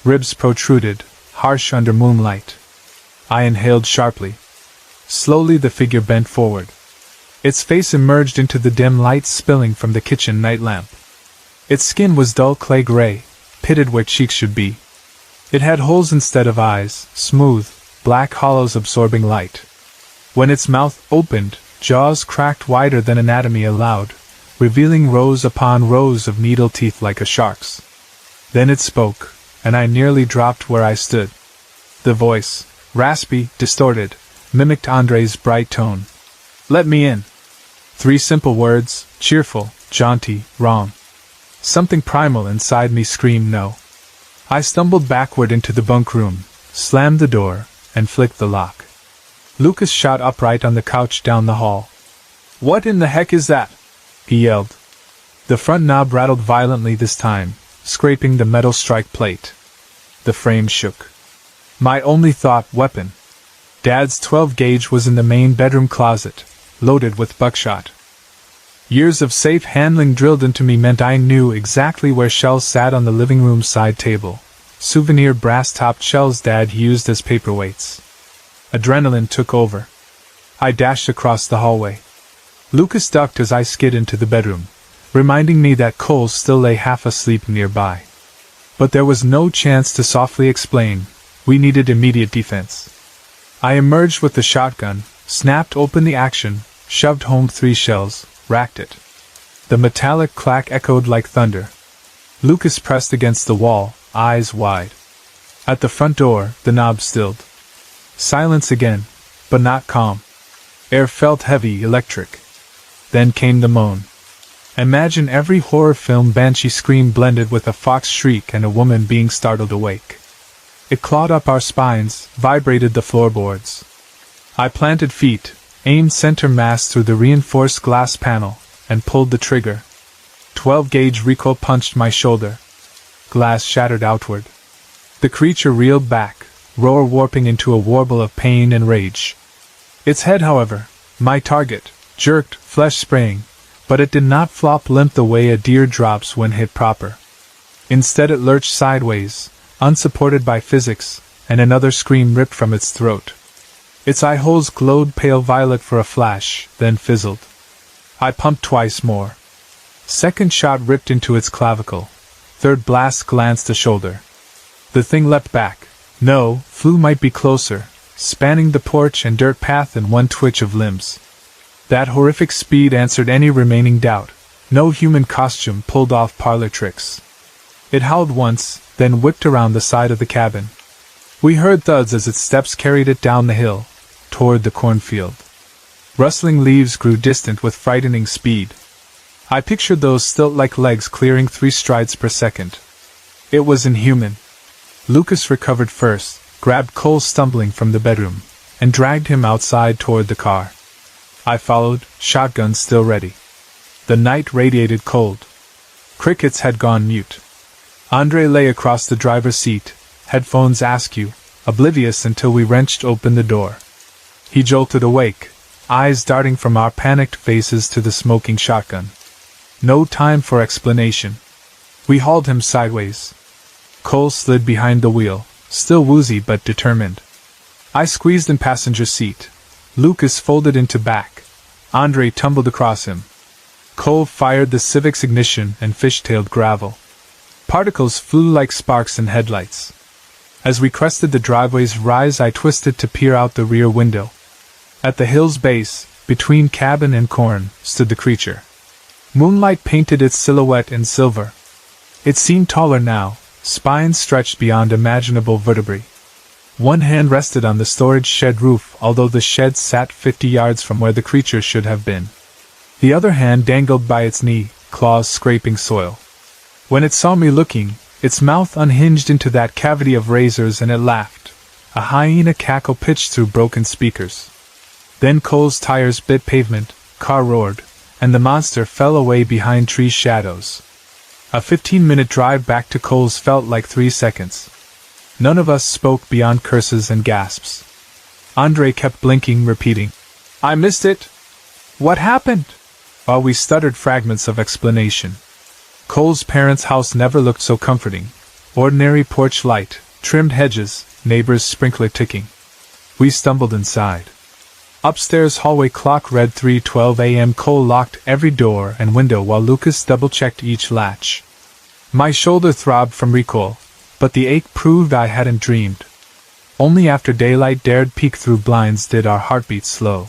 Ribs protruded, harsh under moonlight. I inhaled sharply. Slowly the figure bent forward. Its face emerged into the dim light spilling from the kitchen night lamp. Its skin was dull clay gray, pitted where cheeks should be. It had holes instead of eyes, smooth, black hollows absorbing light. When its mouth opened, jaws cracked wider than anatomy allowed, revealing rows upon rows of needle teeth like a shark's. Then it spoke, and I nearly dropped where I stood. The voice, raspy, distorted, mimicked Andre's bright tone. "Let me in." 3 simple words, cheerful, jaunty, wrong. Something primal inside me screamed no. I stumbled backward into the bunk room, slammed the door, and flicked the lock. Lucas shot upright on the couch down the hall. "What in the heck is that?" he yelled. The front knob rattled violently this time, scraping the metal strike plate. The frame shook. My only thought, weapon. Dad's 12-gauge was in the main bedroom closet, loaded with buckshot. Years of safe handling drilled into me meant I knew exactly where shells sat on the living room side table. Souvenir brass-topped shells Dad used as paperweights. Adrenaline took over. I dashed across the hallway. Lucas ducked as I skid into the bedroom, reminding me that Cole still lay half asleep nearby. But there was no chance to softly explain. We needed immediate defense. I emerged with the shotgun, snapped open the action, shoved home 3 shells, racked it. The metallic clack echoed like thunder. Lucas pressed against the wall, eyes wide. At the front door, the knob stilled. Silence again, but not calm. Air felt heavy, electric. Then came the moan. Imagine every horror film banshee scream blended with a fox shriek and a woman being startled awake. It clawed up our spines, vibrated the floorboards. I planted feet, aimed center mass through the reinforced glass panel, and pulled the trigger. 12-gauge recoil punched my shoulder. Glass shattered outward. The creature reeled back, roar warping into a warble of pain and rage. Its head, however, my target, jerked, flesh spraying, but it did not flop limp the way a deer drops when hit proper. Instead it lurched sideways, unsupported by physics, and another scream ripped from its throat. Its eye holes glowed pale violet for a flash, then fizzled. I pumped twice more. Second shot ripped into its clavicle. Third blast glanced a shoulder. The thing leapt back. No, flew might be closer, spanning the porch and dirt path in one twitch of limbs. That horrific speed answered any remaining doubt. No human costume pulled off parlor tricks. It howled once, then whipped around the side of the cabin. We heard thuds as its steps carried it down the hill, toward the cornfield. Rustling leaves grew distant with frightening speed. I pictured those stilt-like legs clearing 3 strides per second. It was inhuman. Lucas recovered first, grabbed Cole stumbling from the bedroom, and dragged him outside toward the car. I followed, shotgun still ready. The night radiated cold. Crickets had gone mute. Andre lay across the driver's seat, headphones askew, oblivious until we wrenched open the door. He jolted awake, eyes darting from our panicked faces to the smoking shotgun. No time for explanation. We hauled him sideways. Cole slid behind the wheel, still woozy but determined. I squeezed in passenger seat. Lucas folded into back. Andre tumbled across him. Cole fired the Civic's ignition and fishtailed gravel. Particles flew like sparks in headlights. As we crested the driveway's rise, I twisted to peer out the rear window. At the hill's base, between cabin and corn, stood the creature. Moonlight painted its silhouette in silver. It seemed taller now, spines stretched beyond imaginable vertebrae. One hand rested on the storage shed roof, although the shed sat 50 yards from where the creature should have been. The other hand dangled by its knee, claws scraping soil. When it saw me looking, its mouth unhinged into that cavity of razors and it laughed. A hyena cackle pitched through broken speakers. Then Cole's tires bit pavement, car roared, and the monster fell away behind tree shadows. A 15-minute drive back to Cole's felt like 3 seconds. None of us spoke beyond curses and gasps. Andre kept blinking, repeating, "I missed it! What happened?" While we stuttered fragments of explanation. Cole's parents' house never looked so comforting. Ordinary porch light, trimmed hedges, neighbors' sprinkler ticking. We stumbled inside. Upstairs hallway clock read 3:12 a.m. Cole locked every door and window while Lucas double-checked each latch. My shoulder throbbed from recoil, but the ache proved I hadn't dreamed. Only after daylight dared peek through blinds did our heartbeats slow.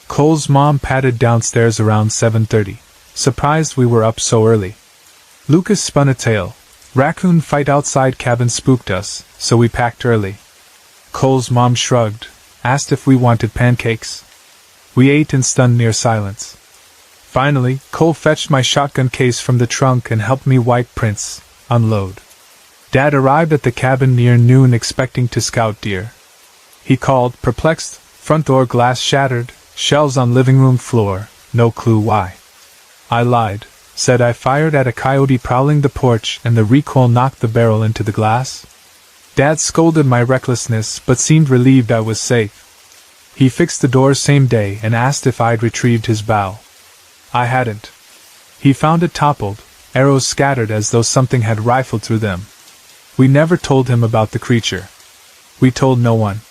Cole's mom pattered downstairs around 7:30, surprised we were up so early. Lucas spun a tale. Raccoon fight outside cabin spooked us, so we packed early. Cole's mom shrugged, asked if we wanted pancakes. We ate in stunned near silence. Finally, Cole fetched my shotgun case from the trunk and helped me wipe prints, unload. Dad arrived at the cabin near noon expecting to scout deer. He called, perplexed, front door glass shattered, shelves on living room floor, no clue why. I lied, said I fired at a coyote prowling the porch and the recoil knocked the barrel into the glass. Dad scolded my recklessness but seemed relieved I was safe. He fixed the doors same day and asked if I'd retrieved his bow. I hadn't. He found it toppled, arrows scattered as though something had rifled through them. We never told him about the creature. We told no one.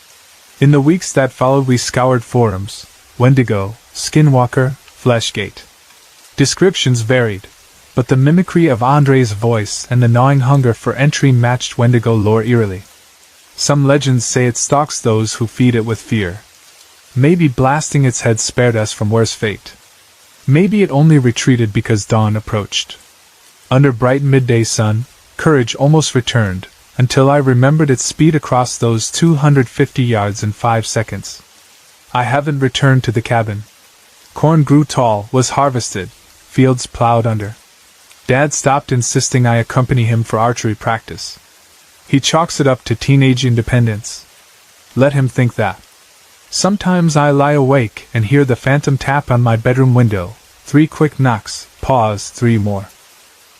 In the weeks that followed we scoured forums, Wendigo, Skinwalker, Fleshgate. Descriptions varied, but the mimicry of Andre's voice and the gnawing hunger for entry matched Wendigo lore eerily. Some legends say it stalks those who feed it with fear. Maybe blasting its head spared us from worse fate. Maybe it only retreated because dawn approached. Under bright midday sun, courage almost returned, until I remembered its speed across those 250 yards in 5 seconds. I haven't returned to the cabin. Corn grew tall, was harvested, fields plowed under. Dad stopped insisting I accompany him for archery practice. He chalks it up to teenage independence. Let him think that. Sometimes I lie awake and hear the phantom tap on my bedroom window, 3 quick knocks, pause, 3 more.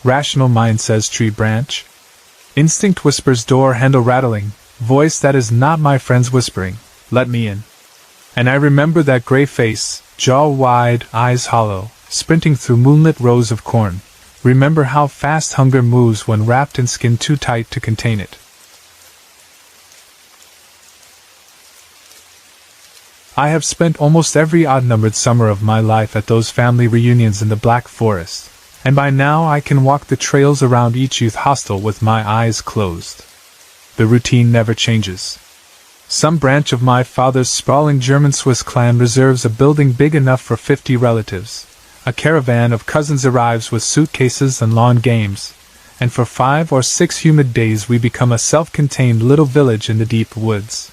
Rational mind says tree branch. Instinct whispers door handle rattling, voice that is not my friend's whispering, let me in. And I remember that gray face, jaw wide, eyes hollow, sprinting through moonlit rows of corn. Remember how fast hunger moves when wrapped in skin too tight to contain it. I have spent almost every odd-numbered summer of my life at those family reunions in the Black Forest, and by now I can walk the trails around each youth hostel with my eyes closed. The routine never changes. Some branch of my father's sprawling German-Swiss clan reserves a building big enough for 50 relatives. A caravan of cousins arrives with suitcases and lawn games, and for 5 or 6 humid days we become a self-contained little village in the deep woods.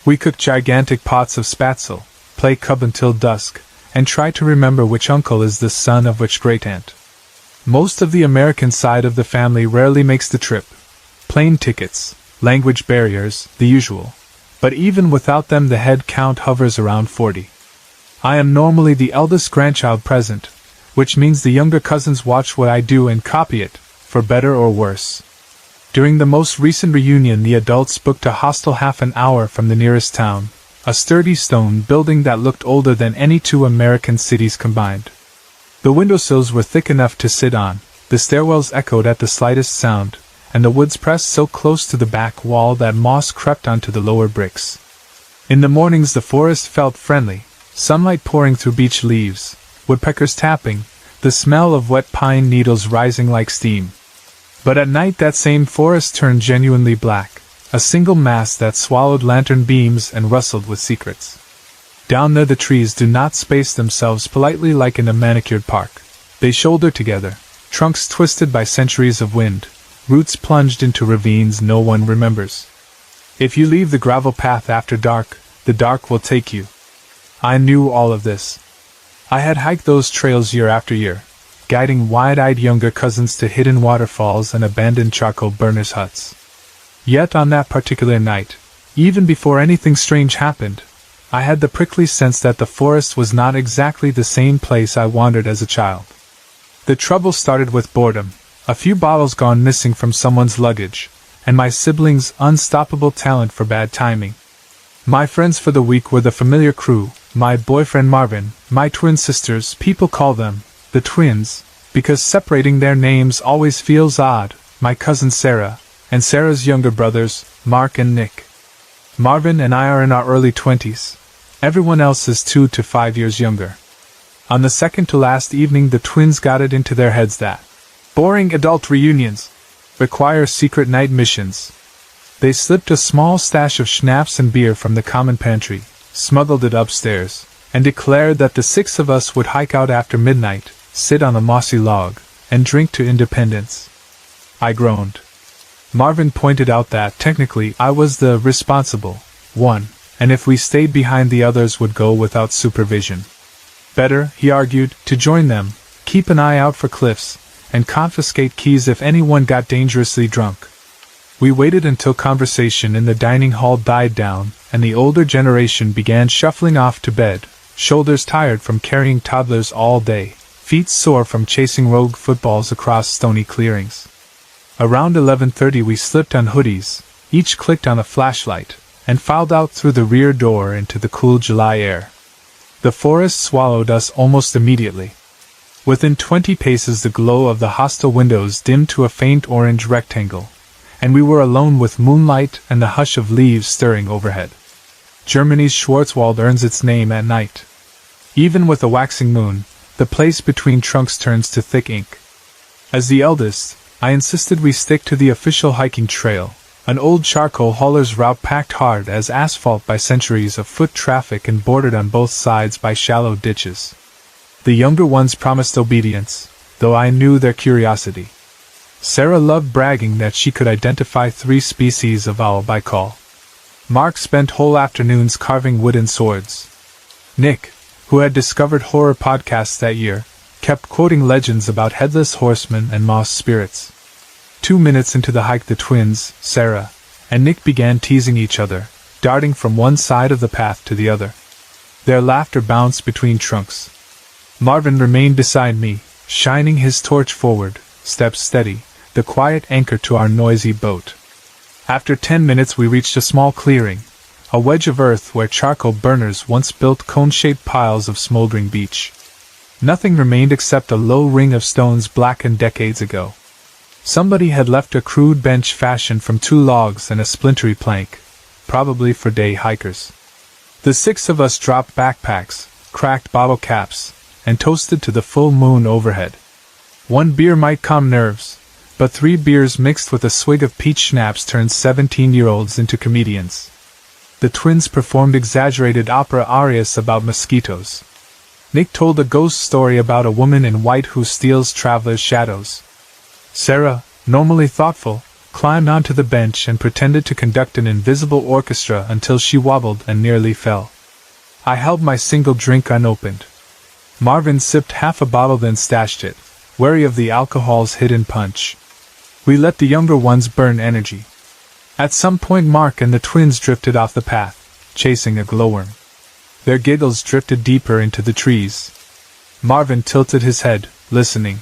We cook gigantic pots of spatzel, play cub until dusk, and try to remember which uncle is the son of which great-aunt. Most of the American side of the family rarely makes the trip. Plane tickets, language barriers, the usual. But even without them the head count hovers around 40. I am normally the eldest grandchild present, which means the younger cousins watch what I do and copy it, for better or worse. During the most recent reunion the adults booked a hostel half an hour from the nearest town, a sturdy stone building that looked older than any 2 American cities combined. The windowsills were thick enough to sit on, the stairwells echoed at the slightest sound, and the woods pressed so close to the back wall that moss crept onto the lower bricks. In the mornings the forest felt friendly, sunlight pouring through beech leaves, woodpeckers tapping, the smell of wet pine needles rising like steam. But at night that same forest turned genuinely black, a single mass that swallowed lantern beams and rustled with secrets. Down there the trees do not space themselves politely like in a manicured park. They shoulder together, trunks twisted by centuries of wind, roots plunged into ravines no one remembers. If you leave the gravel path after dark, the dark will take you. I knew all of this. I had hiked those trails year after year, guiding wide-eyed younger cousins to hidden waterfalls and abandoned charcoal burners' huts. Yet on that particular night, even before anything strange happened, I had the prickly sense that the forest was not exactly the same place I wandered as a child. The trouble started with boredom, a few bottles gone missing from someone's luggage, and my siblings' unstoppable talent for bad timing. My friends for the week were the familiar crew, my boyfriend Marvin, my twin sisters, people call them the twins, because separating their names always feels odd, my cousin Sarah, and Sarah's younger brothers, Mark and Nick. Marvin and I are in our early 20s. Everyone else is 2 to 5 years younger. On the second to last evening, the twins got it into their heads that boring adult reunions require secret night missions. They slipped a small stash of schnapps and beer from the common pantry, smuggled it upstairs, and declared that the 6 of us would hike out after midnight, sit on a mossy log, and drink to independence. I groaned. Marvin pointed out that, technically, I was the responsible one, and if we stayed behind, the others would go without supervision. Better, he argued, to join them, keep an eye out for cliffs, and confiscate keys if anyone got dangerously drunk. We waited until conversation in the dining hall died down, and the older generation began shuffling off to bed, shoulders tired from carrying toddlers all day, feet sore from chasing rogue footballs across stony clearings. Around 11:30 we slipped on hoodies, each clicked on a flashlight, and filed out through the rear door into the cool July air. The forest swallowed us almost immediately. Within 20 paces the glow of the hostel windows dimmed to a faint orange rectangle, and we were alone with moonlight and the hush of leaves stirring overhead. Germany's Schwarzwald earns its name at night. Even with a waxing moon, the place between trunks turns to thick ink. As the eldest, I insisted we stick to the official hiking trail, an old charcoal hauler's route packed hard as asphalt by centuries of foot traffic and bordered on both sides by shallow ditches. The younger ones promised obedience, though I knew their curiosity. Sarah loved bragging that she could identify 3 species of owl by call. Mark spent whole afternoons carving wooden swords. Nick, who had discovered horror podcasts that year, kept quoting legends about headless horsemen and moss spirits. 2 minutes into the hike, the twins, Sarah and Nick, began teasing each other, darting from one side of the path to the other. Their laughter bounced between trunks. Marvin remained beside me, shining his torch forward, steps steady, the quiet anchor to our noisy boat. After 10 minutes we reached a small clearing, a wedge of earth where charcoal burners once built cone-shaped piles of smoldering beech. Nothing remained except a low ring of stones blackened decades ago. Somebody had left a crude bench fashioned from 2 logs and a splintery plank, probably for day hikers. The 6 of us dropped backpacks, cracked bottle caps, and toasted to the full moon overhead. 1 beer might calm nerves, but 3 beers mixed with a swig of peach schnapps turned 17-year-olds into comedians. The twins performed exaggerated opera arias about mosquitoes. Nick told a ghost story about a woman in white who steals travelers' shadows. Sarah, normally thoughtful, climbed onto the bench and pretended to conduct an invisible orchestra until she wobbled and nearly fell. I held my single drink unopened. Marvin sipped half a bottle then stashed it, wary of the alcohol's hidden punch. We let the younger ones burn energy. At some point Mark and the twins drifted off the path, chasing a glowworm. Their giggles drifted deeper into the trees. Marvin tilted his head, listening.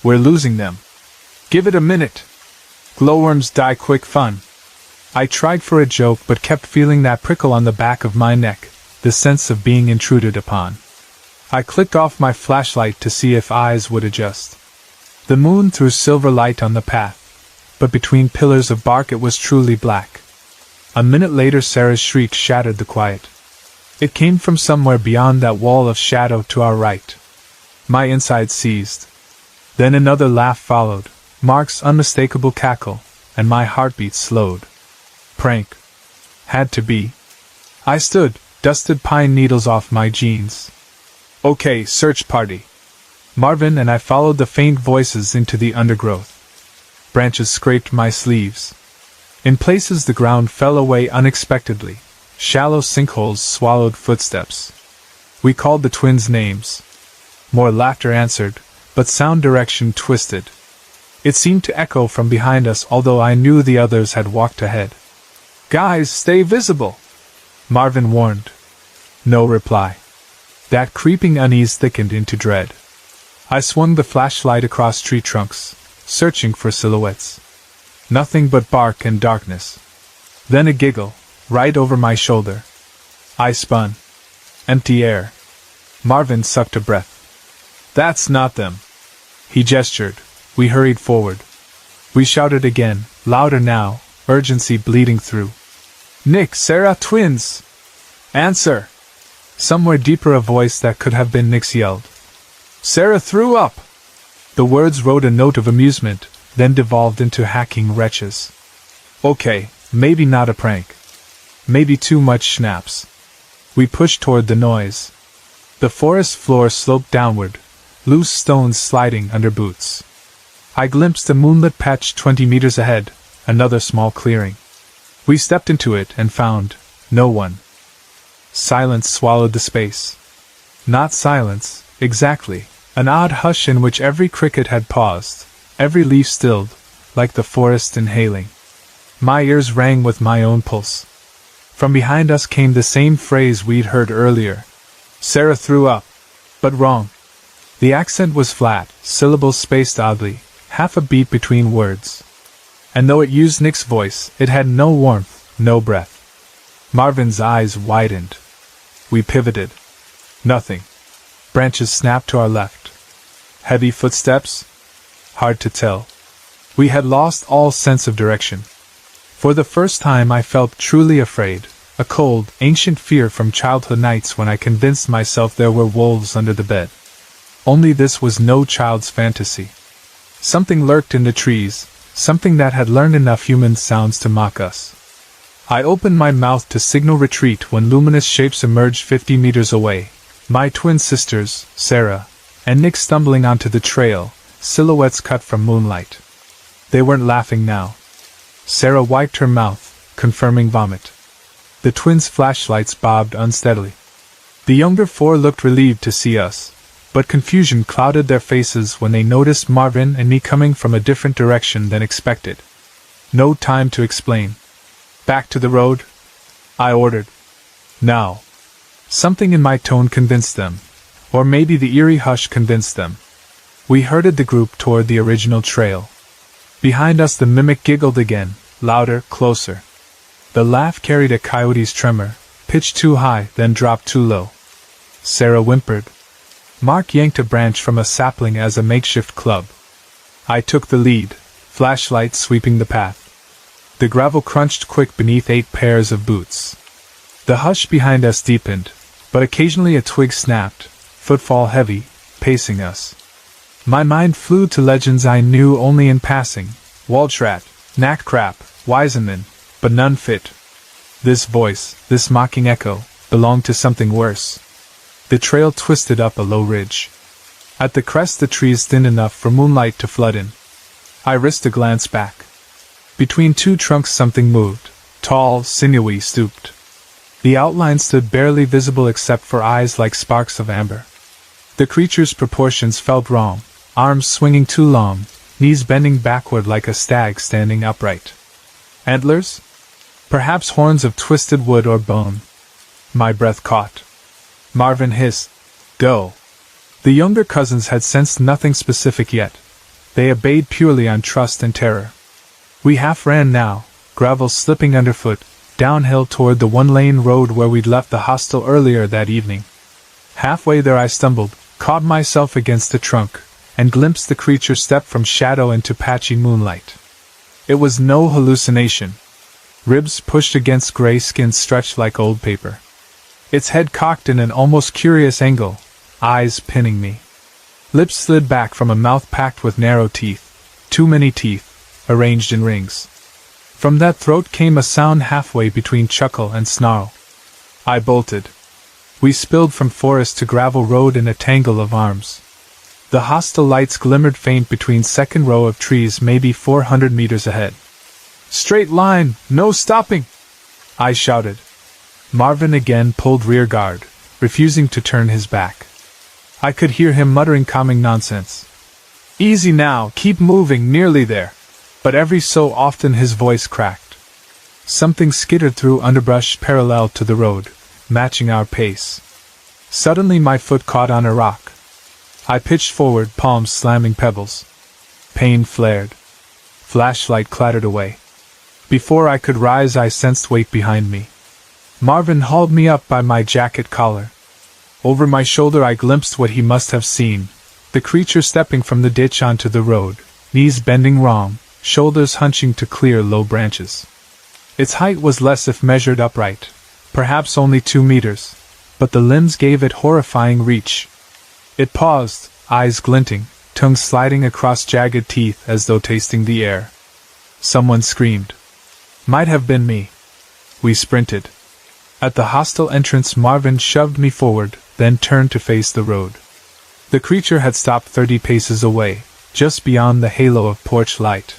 "We're losing them. Give it a minute. Glowworms die quick." Fun. I tried for a joke but kept feeling that prickle on the back of my neck, the sense of being intruded upon. I clicked off my flashlight to see if eyes would adjust. The moon threw silver light on the path, but between pillars of bark it was truly black. A minute later Sarah's shriek shattered the quiet. It came from somewhere beyond that wall of shadow to our right. My insides seized. Then another laugh followed, Mark's unmistakable cackle, and my heartbeat slowed. Prank. Had to be. I stood, dusted pine needles off my jeans. "Okay, search party." Marvin and I followed the faint voices into the undergrowth. Branches scraped my sleeves. In places the ground fell away unexpectedly. Shallow sinkholes swallowed footsteps. We called the twins names. More laughter answered, but sound direction twisted. It seemed to echo from behind us, although I knew the others had walked ahead. "Guys, stay visible," Marvin warned. No reply. That creeping unease thickened into dread. I swung the flashlight across tree trunks, searching for silhouettes. Nothing but bark and darkness. Then a giggle, right over my shoulder. I spun. Empty air. Marvin sucked a breath. "That's not them." He gestured. We hurried forward. We shouted again, louder now, urgency bleeding through. "Nick, Sarah, twins! Answer!" Somewhere deeper a voice that could have been Nick's yelled. "Sarah threw up!" The words wrote a note of amusement, then devolved into hacking wretches. Okay, maybe not a prank. Maybe too much schnapps. We pushed toward the noise. The forest floor sloped downward, loose stones sliding under boots. I glimpsed a moonlit patch 20 meters ahead, another small clearing. We stepped into it and found no one. Silence swallowed the space. Not silence, exactly. An odd hush in which every cricket had paused, every leaf stilled, like the forest inhaling. My ears rang with my own pulse. From behind us came the same phrase we'd heard earlier. Sarah threw up. But wrong. The accent was flat, syllables spaced oddly, half a beat between words. And though it used Nick's voice, it had no warmth, no breath. Marvin's eyes widened. We pivoted. Nothing. Branches snapped to our left. Heavy footsteps? Hard to tell. We had lost all sense of direction. For the first time I felt truly afraid, a cold, ancient fear from childhood nights when I convinced myself there were wolves under the bed. Only this was no child's fantasy. Something lurked in the trees, something that had learned enough human sounds to mock us. I opened my mouth to signal retreat when luminous shapes emerged 50 meters away. My twin sisters, Sarah, and Nick stumbling onto the trail, silhouettes cut from moonlight. They weren't laughing now. Sarah wiped her mouth, confirming vomit. The twins' flashlights bobbed unsteadily. The younger four looked relieved to see us, but confusion clouded their faces when they noticed Marvin and me coming from a different direction than expected. No time to explain. "Back to the road," I ordered. Now. Something in my tone convinced them, or maybe the eerie hush convinced them. We herded the group toward the original trail. Behind us the mimic giggled again, louder, closer. The laugh carried a coyote's tremor, pitched too high, then dropped too low. Sarah whimpered. Mark yanked a branch from a sapling as a makeshift club. I took the lead, flashlight sweeping the path. The gravel crunched quick beneath 8 pairs of boots. The hush behind us deepened, but occasionally a twig snapped, footfall heavy, pacing us. My mind flew to legends I knew only in passing, Waldschrat, Knackcrap, Weisenman, but none fit. This voice, this mocking echo, belonged to something worse. The trail twisted up a low ridge. At the crest the trees thin enough for moonlight to flood in. I risked a glance back. Between 2 trunks something moved, tall, sinewy, stooped. The outline stood barely visible except for eyes like sparks of amber. The creature's proportions felt wrong, arms swinging too long, knees bending backward like a stag standing upright. Antlers? Perhaps horns of twisted wood or bone. My breath caught. Marvin hissed, "Go." The younger cousins had sensed nothing specific yet. They obeyed purely on trust and terror. We half ran now, gravel slipping underfoot, downhill toward the 1-lane road where we'd left the hostel earlier that evening. Halfway there I stumbled, caught myself against a trunk, and glimpsed the creature step from shadow into patchy moonlight. It was no hallucination. Ribs pushed against gray skin stretched like old paper. Its head cocked in an almost curious angle, eyes pinning me. Lips slid back from a mouth packed with narrow teeth, too many teeth, arranged in rings. From that throat came a sound halfway between chuckle and snarl. I bolted. We spilled from forest to gravel road in a tangle of arms. The hostile lights glimmered faint between second row of trees maybe 400 meters ahead. "Straight line, no stopping!" I shouted. Marvin again pulled rear guard, refusing to turn his back. I could hear him muttering calming nonsense. "Easy now, keep moving, nearly there." But every so often his voice cracked. Something skittered through underbrush parallel to the road, matching our pace. Suddenly my foot caught on a rock. I pitched forward, palms slamming pebbles. Pain flared. Flashlight clattered away. Before I could rise I sensed weight behind me. Marvin hauled me up by my jacket collar. Over my shoulder I glimpsed what he must have seen, the creature stepping from the ditch onto the road, knees bending wrong, shoulders hunching to clear low branches. Its height was less if measured upright, perhaps only 2 meters, but the limbs gave it horrifying reach. It paused, eyes glinting, tongue sliding across jagged teeth as though tasting the air. Someone screamed. Might have been me. We sprinted. At the hostel entrance Marvin shoved me forward, then turned to face the road. The creature had stopped 30 paces away, just beyond the halo of porch light.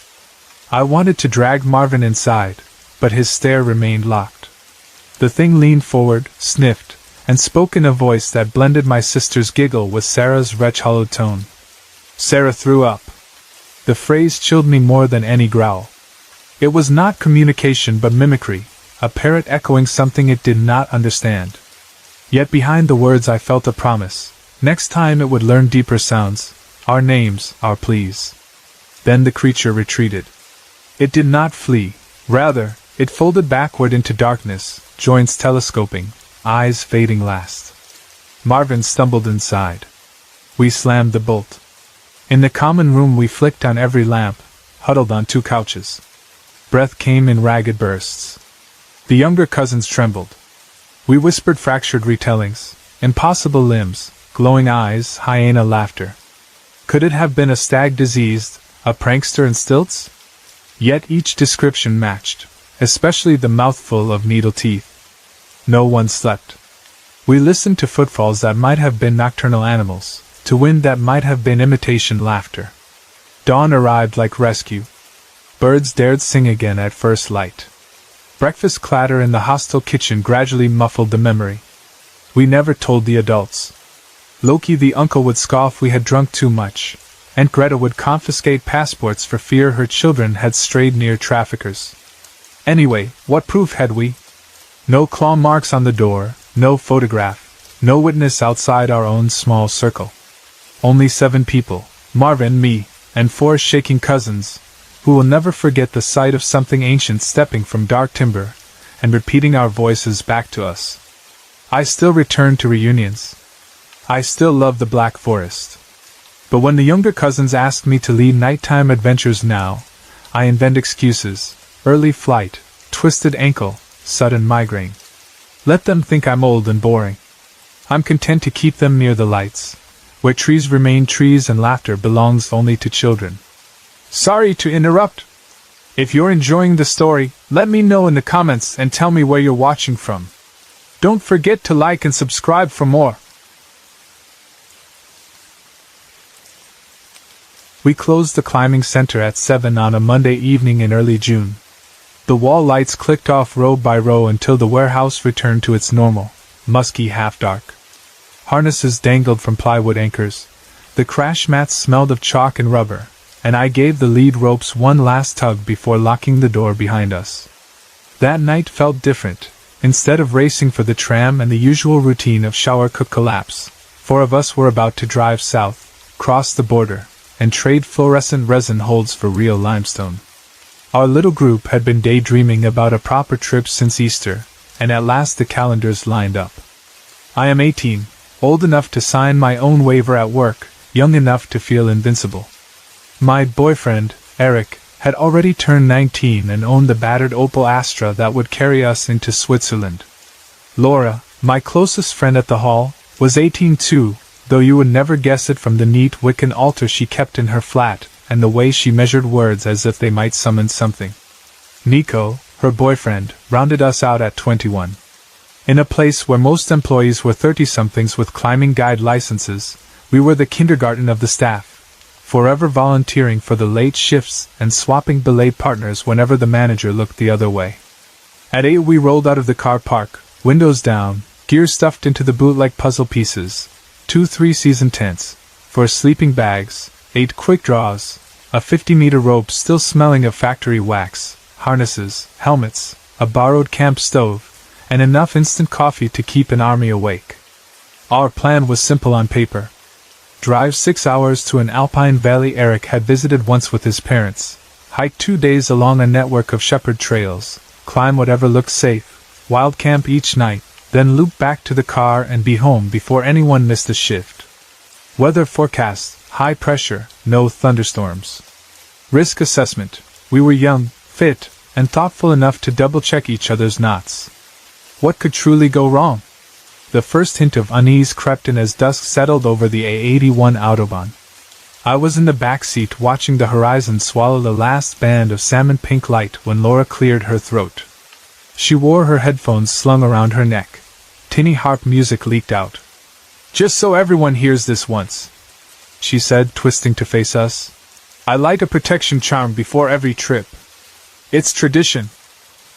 I wanted to drag Marvin inside, but his stare remained locked. The thing leaned forward, sniffed, and spoke in a voice that blended my sister's giggle with Sarah's wretch-hollowed tone. Sarah threw up. The phrase chilled me more than any growl. It was not communication but mimicry, a parrot echoing something it did not understand. Yet behind the words I felt a promise. Next time it would learn deeper sounds, our names, our pleas. Then the creature retreated. It did not flee, rather, it folded backward into darkness, joints telescoping, eyes fading last. Marvin stumbled inside. We slammed the bolt. In the common room we flicked on every lamp, huddled on 2 couches. Breath came in ragged bursts. The younger cousins trembled. We whispered fractured retellings, impossible limbs, glowing eyes, hyena laughter. Could it have been a stag diseased, a prankster in stilts? Yet each description matched, especially the mouthful of needle teeth. No one slept. We listened to footfalls that might have been nocturnal animals, to wind that might have been imitation laughter. Dawn arrived like rescue. Birds dared sing again at first light. Breakfast clatter in the hostel kitchen gradually muffled the memory. We never told the adults. Loki the uncle would scoff we had drunk too much, and Greta would confiscate passports for fear her children had strayed near traffickers. Anyway, what proof had we? No claw marks on the door, no photograph, no witness outside our own small circle. Only 7 people, Marvin, me, and 4 shaking cousins, who will never forget the sight of something ancient stepping from dark timber and repeating our voices back to us. I still return to reunions. I still love the Black Forest. But when the younger cousins ask me to lead nighttime adventures now, I invent excuses: early flight, twisted ankle, sudden migraine. Let them think I'm old and boring. I'm content to keep them near the lights, where trees remain trees and laughter belongs only to children. Sorry to interrupt. If you're enjoying the story, let me know in the comments and tell me where you're watching from. Don't forget to like and subscribe for more. We closed the climbing center at 7 on a Monday evening in early June. The wall lights clicked off row by row until the warehouse returned to its normal, musky half-dark. Harnesses dangled from plywood anchors. The crash mats smelled of chalk and rubber, and I gave the lead ropes one last tug before locking the door behind us. That night felt different. Instead of racing for the tram and the usual routine of shower-cook-collapse, 4 of us were about to drive south, cross the border, and trade fluorescent resin holds for real limestone. Our little group had been daydreaming about a proper trip since Easter, and at last the calendars lined up. I am 18, old enough to sign my own waiver at work, young enough to feel invincible. My boyfriend, Eric, had already turned 19 and owned the battered Opel Astra that would carry us into Switzerland. Laura, my closest friend at the hall, was 18 too, though you would never guess it from the neat Wiccan altar she kept in her flat, and the way she measured words as if they might summon something. Nico, her boyfriend, rounded us out at 21. In a place where most employees were 30-somethings with climbing guide licenses, we were the kindergarten of the staff, forever volunteering for the late shifts and swapping belay partners whenever the manager looked the other way. At 8 we rolled out of the car park, windows down, gear stuffed into the boot like puzzle pieces, 2 3-season tents, 4 sleeping bags, 8 quick draws, a 50-meter rope still smelling of factory wax, harnesses, helmets, a borrowed camp stove, and enough instant coffee to keep an army awake. Our plan was simple on paper. Drive 6 hours to an alpine valley Eric had visited once with his parents, hike 2 days along a network of shepherd trails, climb whatever looked safe, wild camp each night, then loop back to the car and be home before anyone missed a shift. Weather forecast, high pressure, no thunderstorms. Risk assessment, we were young, fit, and thoughtful enough to double-check each other's knots. What could truly go wrong? The first hint of unease crept in as dusk settled over the A81 Autobahn. I was in the back seat watching the horizon swallow the last band of salmon-pink light when Laura cleared her throat. She wore her headphones slung around her neck. Tinny harp music leaked out. "Just so everyone hears this once," she said, twisting to face us. "I light a protection charm before every trip. It's tradition.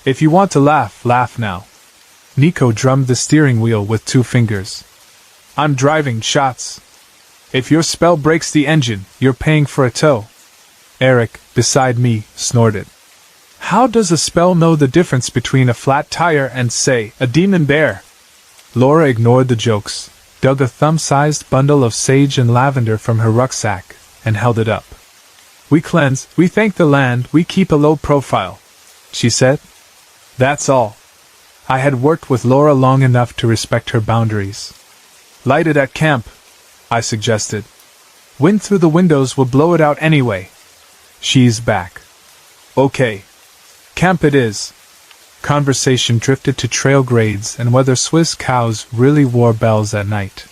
If you want to laugh, laugh now." Nico drummed the steering wheel with 2 fingers. "I'm driving, shots. If your spell breaks the engine, you're paying for a tow." Eric, beside me, snorted. "How does a spell know the difference between a flat tire and, say, a demon bear?" Laura ignored the jokes, dug a thumb-sized bundle of sage and lavender from her rucksack, and held it up. "We cleanse, we thank the land, we keep a low profile," she said. That's all. I had worked with Laura long enough to respect her boundaries. "Light it at camp," I suggested. "Wind through the windows will blow it out anyway." She's back. "Okay. Camp it is." Conversation drifted to trail grades and whether Swiss cows really wore bells at night.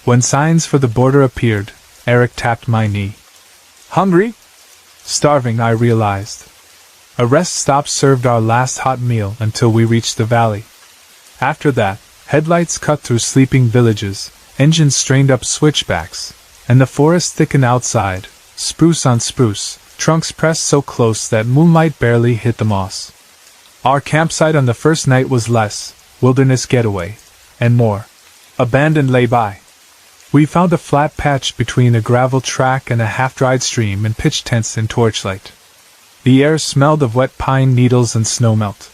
When signs for the border appeared, Eric tapped my knee. "Hungry?" "Starving," I realized. A rest stop served our last hot meal until we reached the valley. After that, headlights cut through sleeping villages, engines strained up switchbacks, and the forest thickened outside, spruce on spruce, trunks pressed so close that moonlight barely hit the moss. Our campsite on the first night was less wilderness getaway, and more abandoned lay-by. We found a flat patch between a gravel track and a half-dried stream and pitched tents in torchlight. The air smelled of wet pine needles and snowmelt.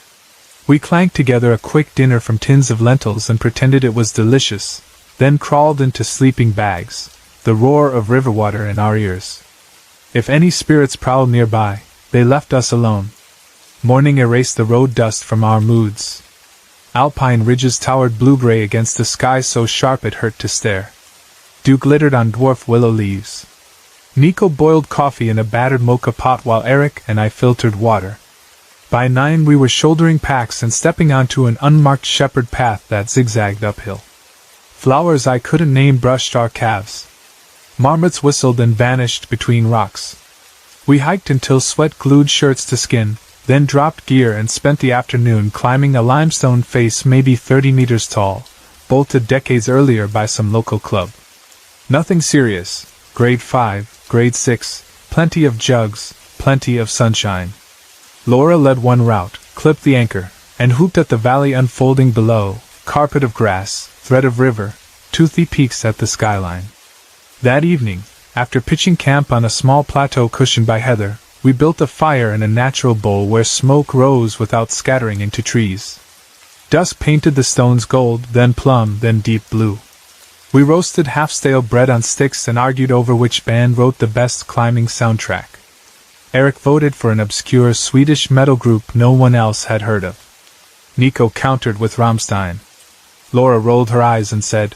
We clanked together a quick dinner from tins of lentils and pretended it was delicious, then crawled into sleeping bags, the roar of river water in our ears. If any spirits prowled nearby, they left us alone. Morning erased the road dust from our moods. Alpine ridges towered blue-gray against the sky so sharp it hurt to stare. Dew glittered on dwarf willow leaves. Nico boiled coffee in a battered mocha pot while Eric and I filtered water. By 9 we were shouldering packs and stepping onto an unmarked shepherd path that zigzagged uphill. Flowers I couldn't name brushed our calves. Marmots whistled and vanished between rocks. We hiked until sweat glued shirts to skin, then dropped gear and spent the afternoon climbing a limestone face maybe 30 meters tall, bolted decades earlier by some local club. Nothing serious. Grade 5, Grade 6, plenty of jugs, plenty of sunshine. Laura led one route, clipped the anchor, and whooped at the valley unfolding below, carpet of grass, thread of river, toothy peaks at the skyline. That evening, after pitching camp on a small plateau cushioned by heather, we built a fire in a natural bowl where smoke rose without scattering into trees. Dusk painted the stones gold, then plum, then deep blue. We roasted half-stale bread on sticks and argued over which band wrote the best climbing soundtrack. Eric voted for an obscure Swedish metal group no one else had heard of. Nico countered with Rammstein. Laura rolled her eyes and said,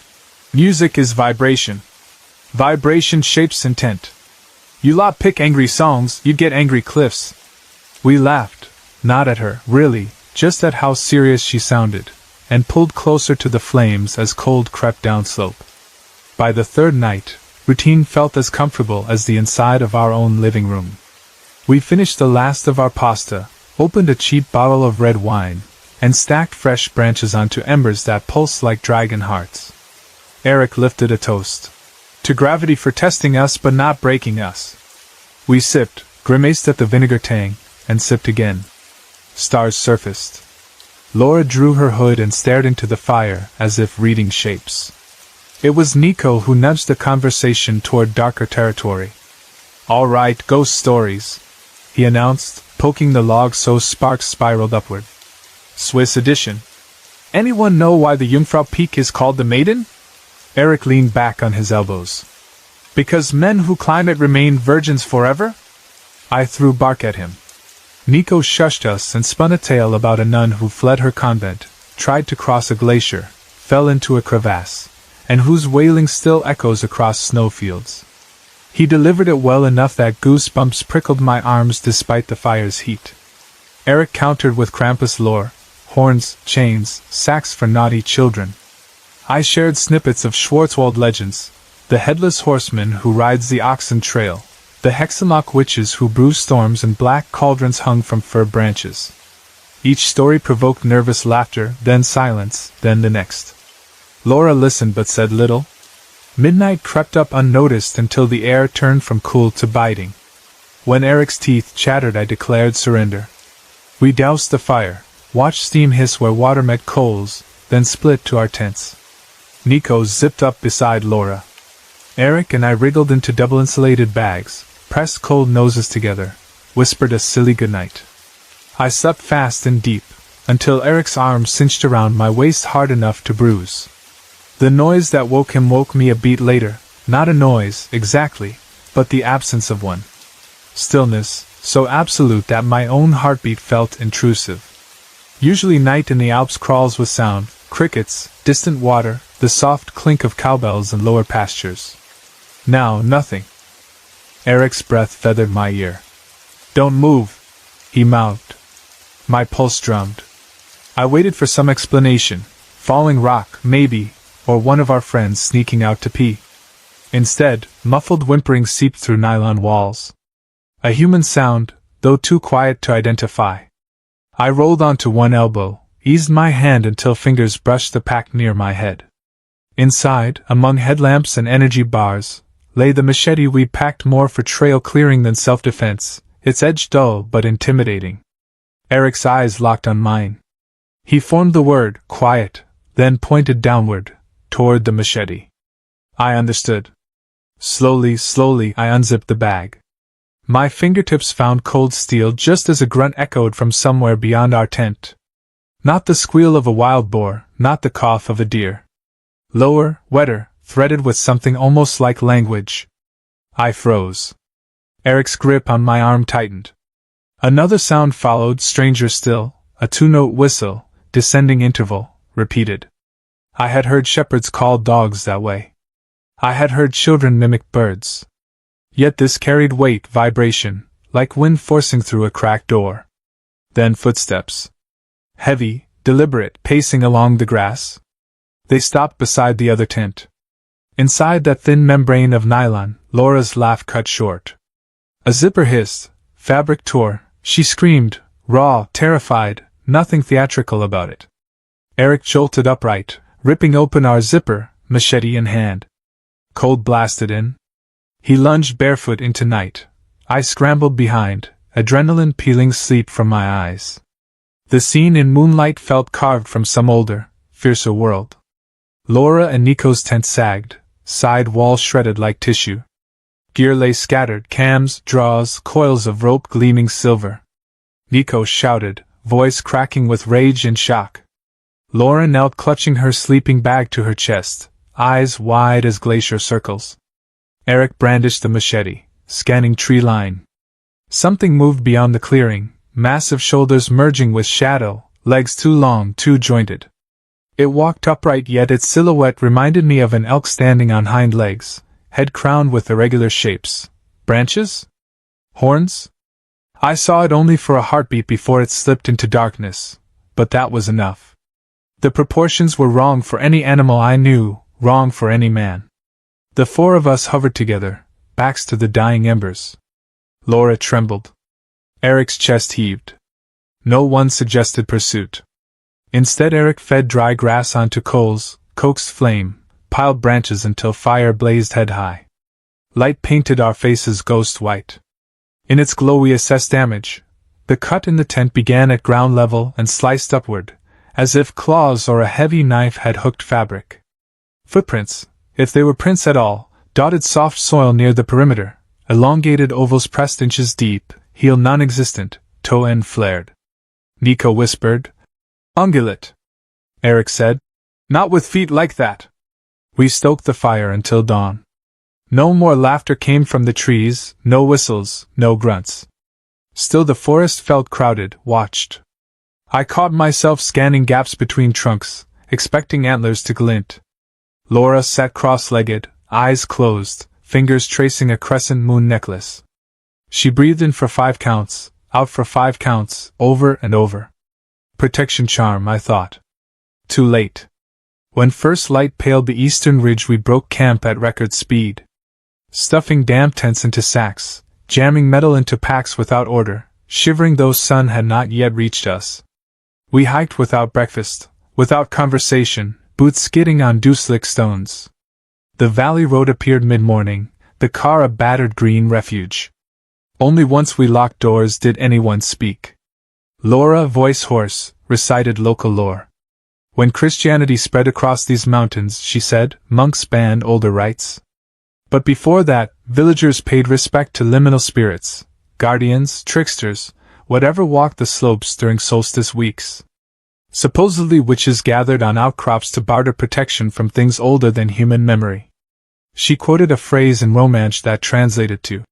"Music is vibration. Vibration shapes intent. You lot pick angry songs, you'd get angry cliffs." We laughed, not at her, really, just at how serious she sounded, and pulled closer to the flames as cold crept down slope. By the third night, routine felt as comfortable as the inside of our own living room. We finished the last of our pasta, opened a cheap bottle of red wine, and stacked fresh branches onto embers that pulsed like dragon hearts. Eric lifted a toast. To gravity for testing us but not breaking us. We sipped, grimaced at the vinegar tang, and sipped again. Stars surfaced. Laura drew her hood and stared into the fire as if reading shapes. It was Nico who nudged the conversation toward darker territory. "All right, ghost stories," he announced, poking the log so sparks spiraled upward. "Swiss edition. Anyone know why the Jungfrau Peak is called the Maiden?" Eric leaned back on his elbows. "Because men who climb it remain virgins forever?" I threw bark at him. Nico shushed us and spun a tale about a nun who fled her convent, tried to cross a glacier, fell into a crevasse, and whose wailing still echoes across snowfields. He delivered it well enough that goosebumps prickled my arms despite the fire's heat. Eric countered with Krampus lore, horns, chains, sacks for naughty children. I shared snippets of Schwarzwald legends, the headless horseman who rides the oxen trail, the Hexenlock witches who brew storms and black cauldrons hung from fir branches. Each story provoked nervous laughter, then silence, then the next. Laura listened but said little. Midnight crept up unnoticed until the air turned from cool to biting. When Eric's teeth chattered, I declared surrender. We doused the fire, watched steam hiss where water met coals, then split to our tents. Nico zipped up beside Laura. Eric and I wriggled into double-insulated bags, pressed cold noses together, whispered a silly goodnight. I slept fast and deep, until Eric's arm cinched around my waist hard enough to bruise. The noise that woke him woke me a beat later, not a noise, exactly, but the absence of one. Stillness, so absolute that my own heartbeat felt intrusive. Usually night in the Alps crawls with sound, crickets, distant water, the soft clink of cowbells in lower pastures. Now nothing. Eric's breath feathered my ear. "Don't move," he mouthed. My pulse drummed. I waited for some explanation, falling rock, maybe, or one of our friends sneaking out to pee. Instead, muffled whimpering seeped through nylon walls. A human sound, though too quiet to identify. I rolled onto one elbow, eased my hand until fingers brushed the pack near my head. Inside, among headlamps and energy bars, lay the machete we packed more for trail clearing than self-defense, its edge dull but intimidating. Eric's eyes locked on mine. He formed the word, quiet, then pointed downward, toward the machete. I understood. Slowly, I unzipped the bag. My fingertips found cold steel just as a grunt echoed from somewhere beyond our tent. Not the squeal of a wild boar, not the cough of a deer. Lower, wetter, threaded with something almost like language. I froze. Eric's grip on my arm tightened. Another sound followed, stranger still, a two-note whistle, descending interval, repeated. I had heard shepherds call dogs that way. I had heard children mimic birds. Yet this carried weight, vibration, like wind forcing through a cracked door. Then footsteps. Heavy, deliberate, pacing along the grass. They stopped beside the other tent. Inside that thin membrane of nylon, Laura's laugh cut short. A zipper hissed, fabric tore, she screamed, raw, terrified, nothing theatrical about it. Eric jolted upright, ripping open our zipper, machete in hand. Cold blasted in. He lunged barefoot into night. I scrambled behind, adrenaline peeling sleep from my eyes. The scene in moonlight felt carved from some older, fiercer world. Laura and Nico's tent sagged, side walls shredded like tissue. Gear lay scattered, cams, draws, coils of rope gleaming silver. Nico shouted, voice cracking with rage and shock. Laura knelt clutching her sleeping bag to her chest, eyes wide as glacier circles. Eric brandished the machete, scanning tree line. Something moved beyond the clearing, massive shoulders merging with shadow, legs too long, too jointed. It walked upright, yet its silhouette reminded me of an elk standing on hind legs, head crowned with irregular shapes. Branches? Horns? I saw it only for a heartbeat before it slipped into darkness, but that was enough. The proportions were wrong for any animal I knew, wrong for any man. The four of us hovered together, backs to the dying embers. Laura trembled. Eric's chest heaved. No one suggested pursuit. Instead, Eric fed dry grass onto coals, coaxed flame, piled branches until fire blazed head high. Light painted our faces ghost white. In its glow we assessed damage. The cut in the tent began at ground level and sliced upward, as if claws or a heavy knife had hooked fabric. Footprints, if they were prints at all, dotted soft soil near the perimeter, elongated ovals pressed inches deep, heel non-existent, toe end flared. Nico whispered, "Ungulate," Eric said. "Not with feet like that." We stoked the fire until dawn. No more laughter came from the trees, no whistles, no grunts. Still the forest felt crowded, watched. I caught myself scanning gaps between trunks, expecting antlers to glint. Laura sat cross-legged, eyes closed, fingers tracing a crescent moon necklace. She breathed in for 5 counts, out for 5 counts, over and over. Protection charm, I thought. Too late. When first light paled the eastern ridge, we broke camp at record speed. Stuffing damp tents into sacks, jamming metal into packs without order, shivering though sun had not yet reached us. We hiked without breakfast, without conversation, boots skidding on dew-slick stones. The valley road appeared mid-morning, the car a battered green refuge. Only once we locked doors did anyone speak. Laura, voice hoarse, recited local lore. When Christianity spread across these mountains, she said, monks banned older rites. But before that, villagers paid respect to liminal spirits, guardians, tricksters, whatever walked the slopes during solstice weeks. Supposedly witches gathered on outcrops to barter protection from things older than human memory. She quoted a phrase in Romance that translated to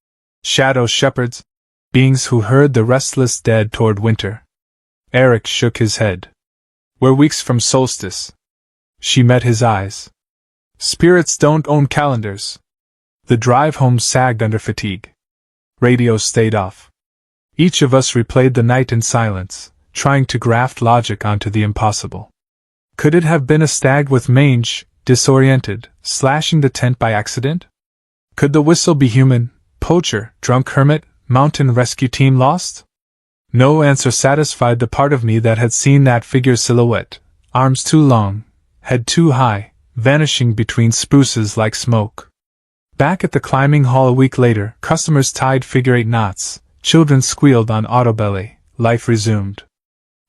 shadow shepherds, beings who herd the restless dead toward winter. Eric shook his head. We're weeks from solstice. She met his eyes. Spirits don't own calendars. The drive home sagged under fatigue. Radio stayed off. Each of us replayed the night in silence, trying to graft logic onto the impossible. Could it have been a stag with mange, disoriented, slashing the tent by accident? Could the whistle be human, poacher, drunk hermit, mountain rescue team lost? No answer satisfied the part of me that had seen that figure's silhouette, arms too long, head too high, vanishing between spruces like smoke. Back at the climbing hall a week later, customers tied figure-8 knots, children squealed on autobelly, life resumed.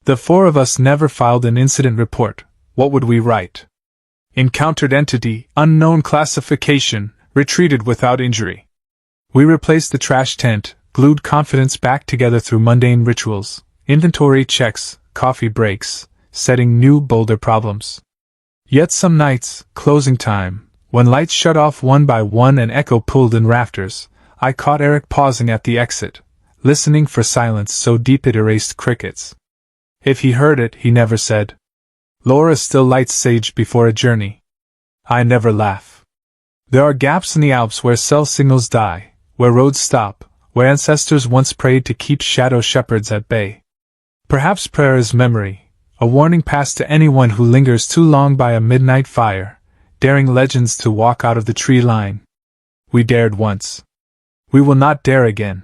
The 4 of us never filed an incident report. What would we write? Encountered entity, unknown classification, retreated without injury. We replaced the trash tent, glued confidence back together through mundane rituals, inventory checks, coffee breaks, setting new, bolder problems. Yet some nights, closing time, when lights shut off one by one and echo pulled in rafters, I caught Eric pausing at the exit, listening for silence so deep it erased crickets. If he heard it, he never said. Laura still lights sage before a journey. I never laugh. There are gaps in the Alps where cell signals die, where roads stop, where ancestors once prayed to keep shadow shepherds at bay. Perhaps prayer is memory, a warning passed to anyone who lingers too long by a midnight fire, daring legends to walk out of the tree line. We dared once. We will not dare again.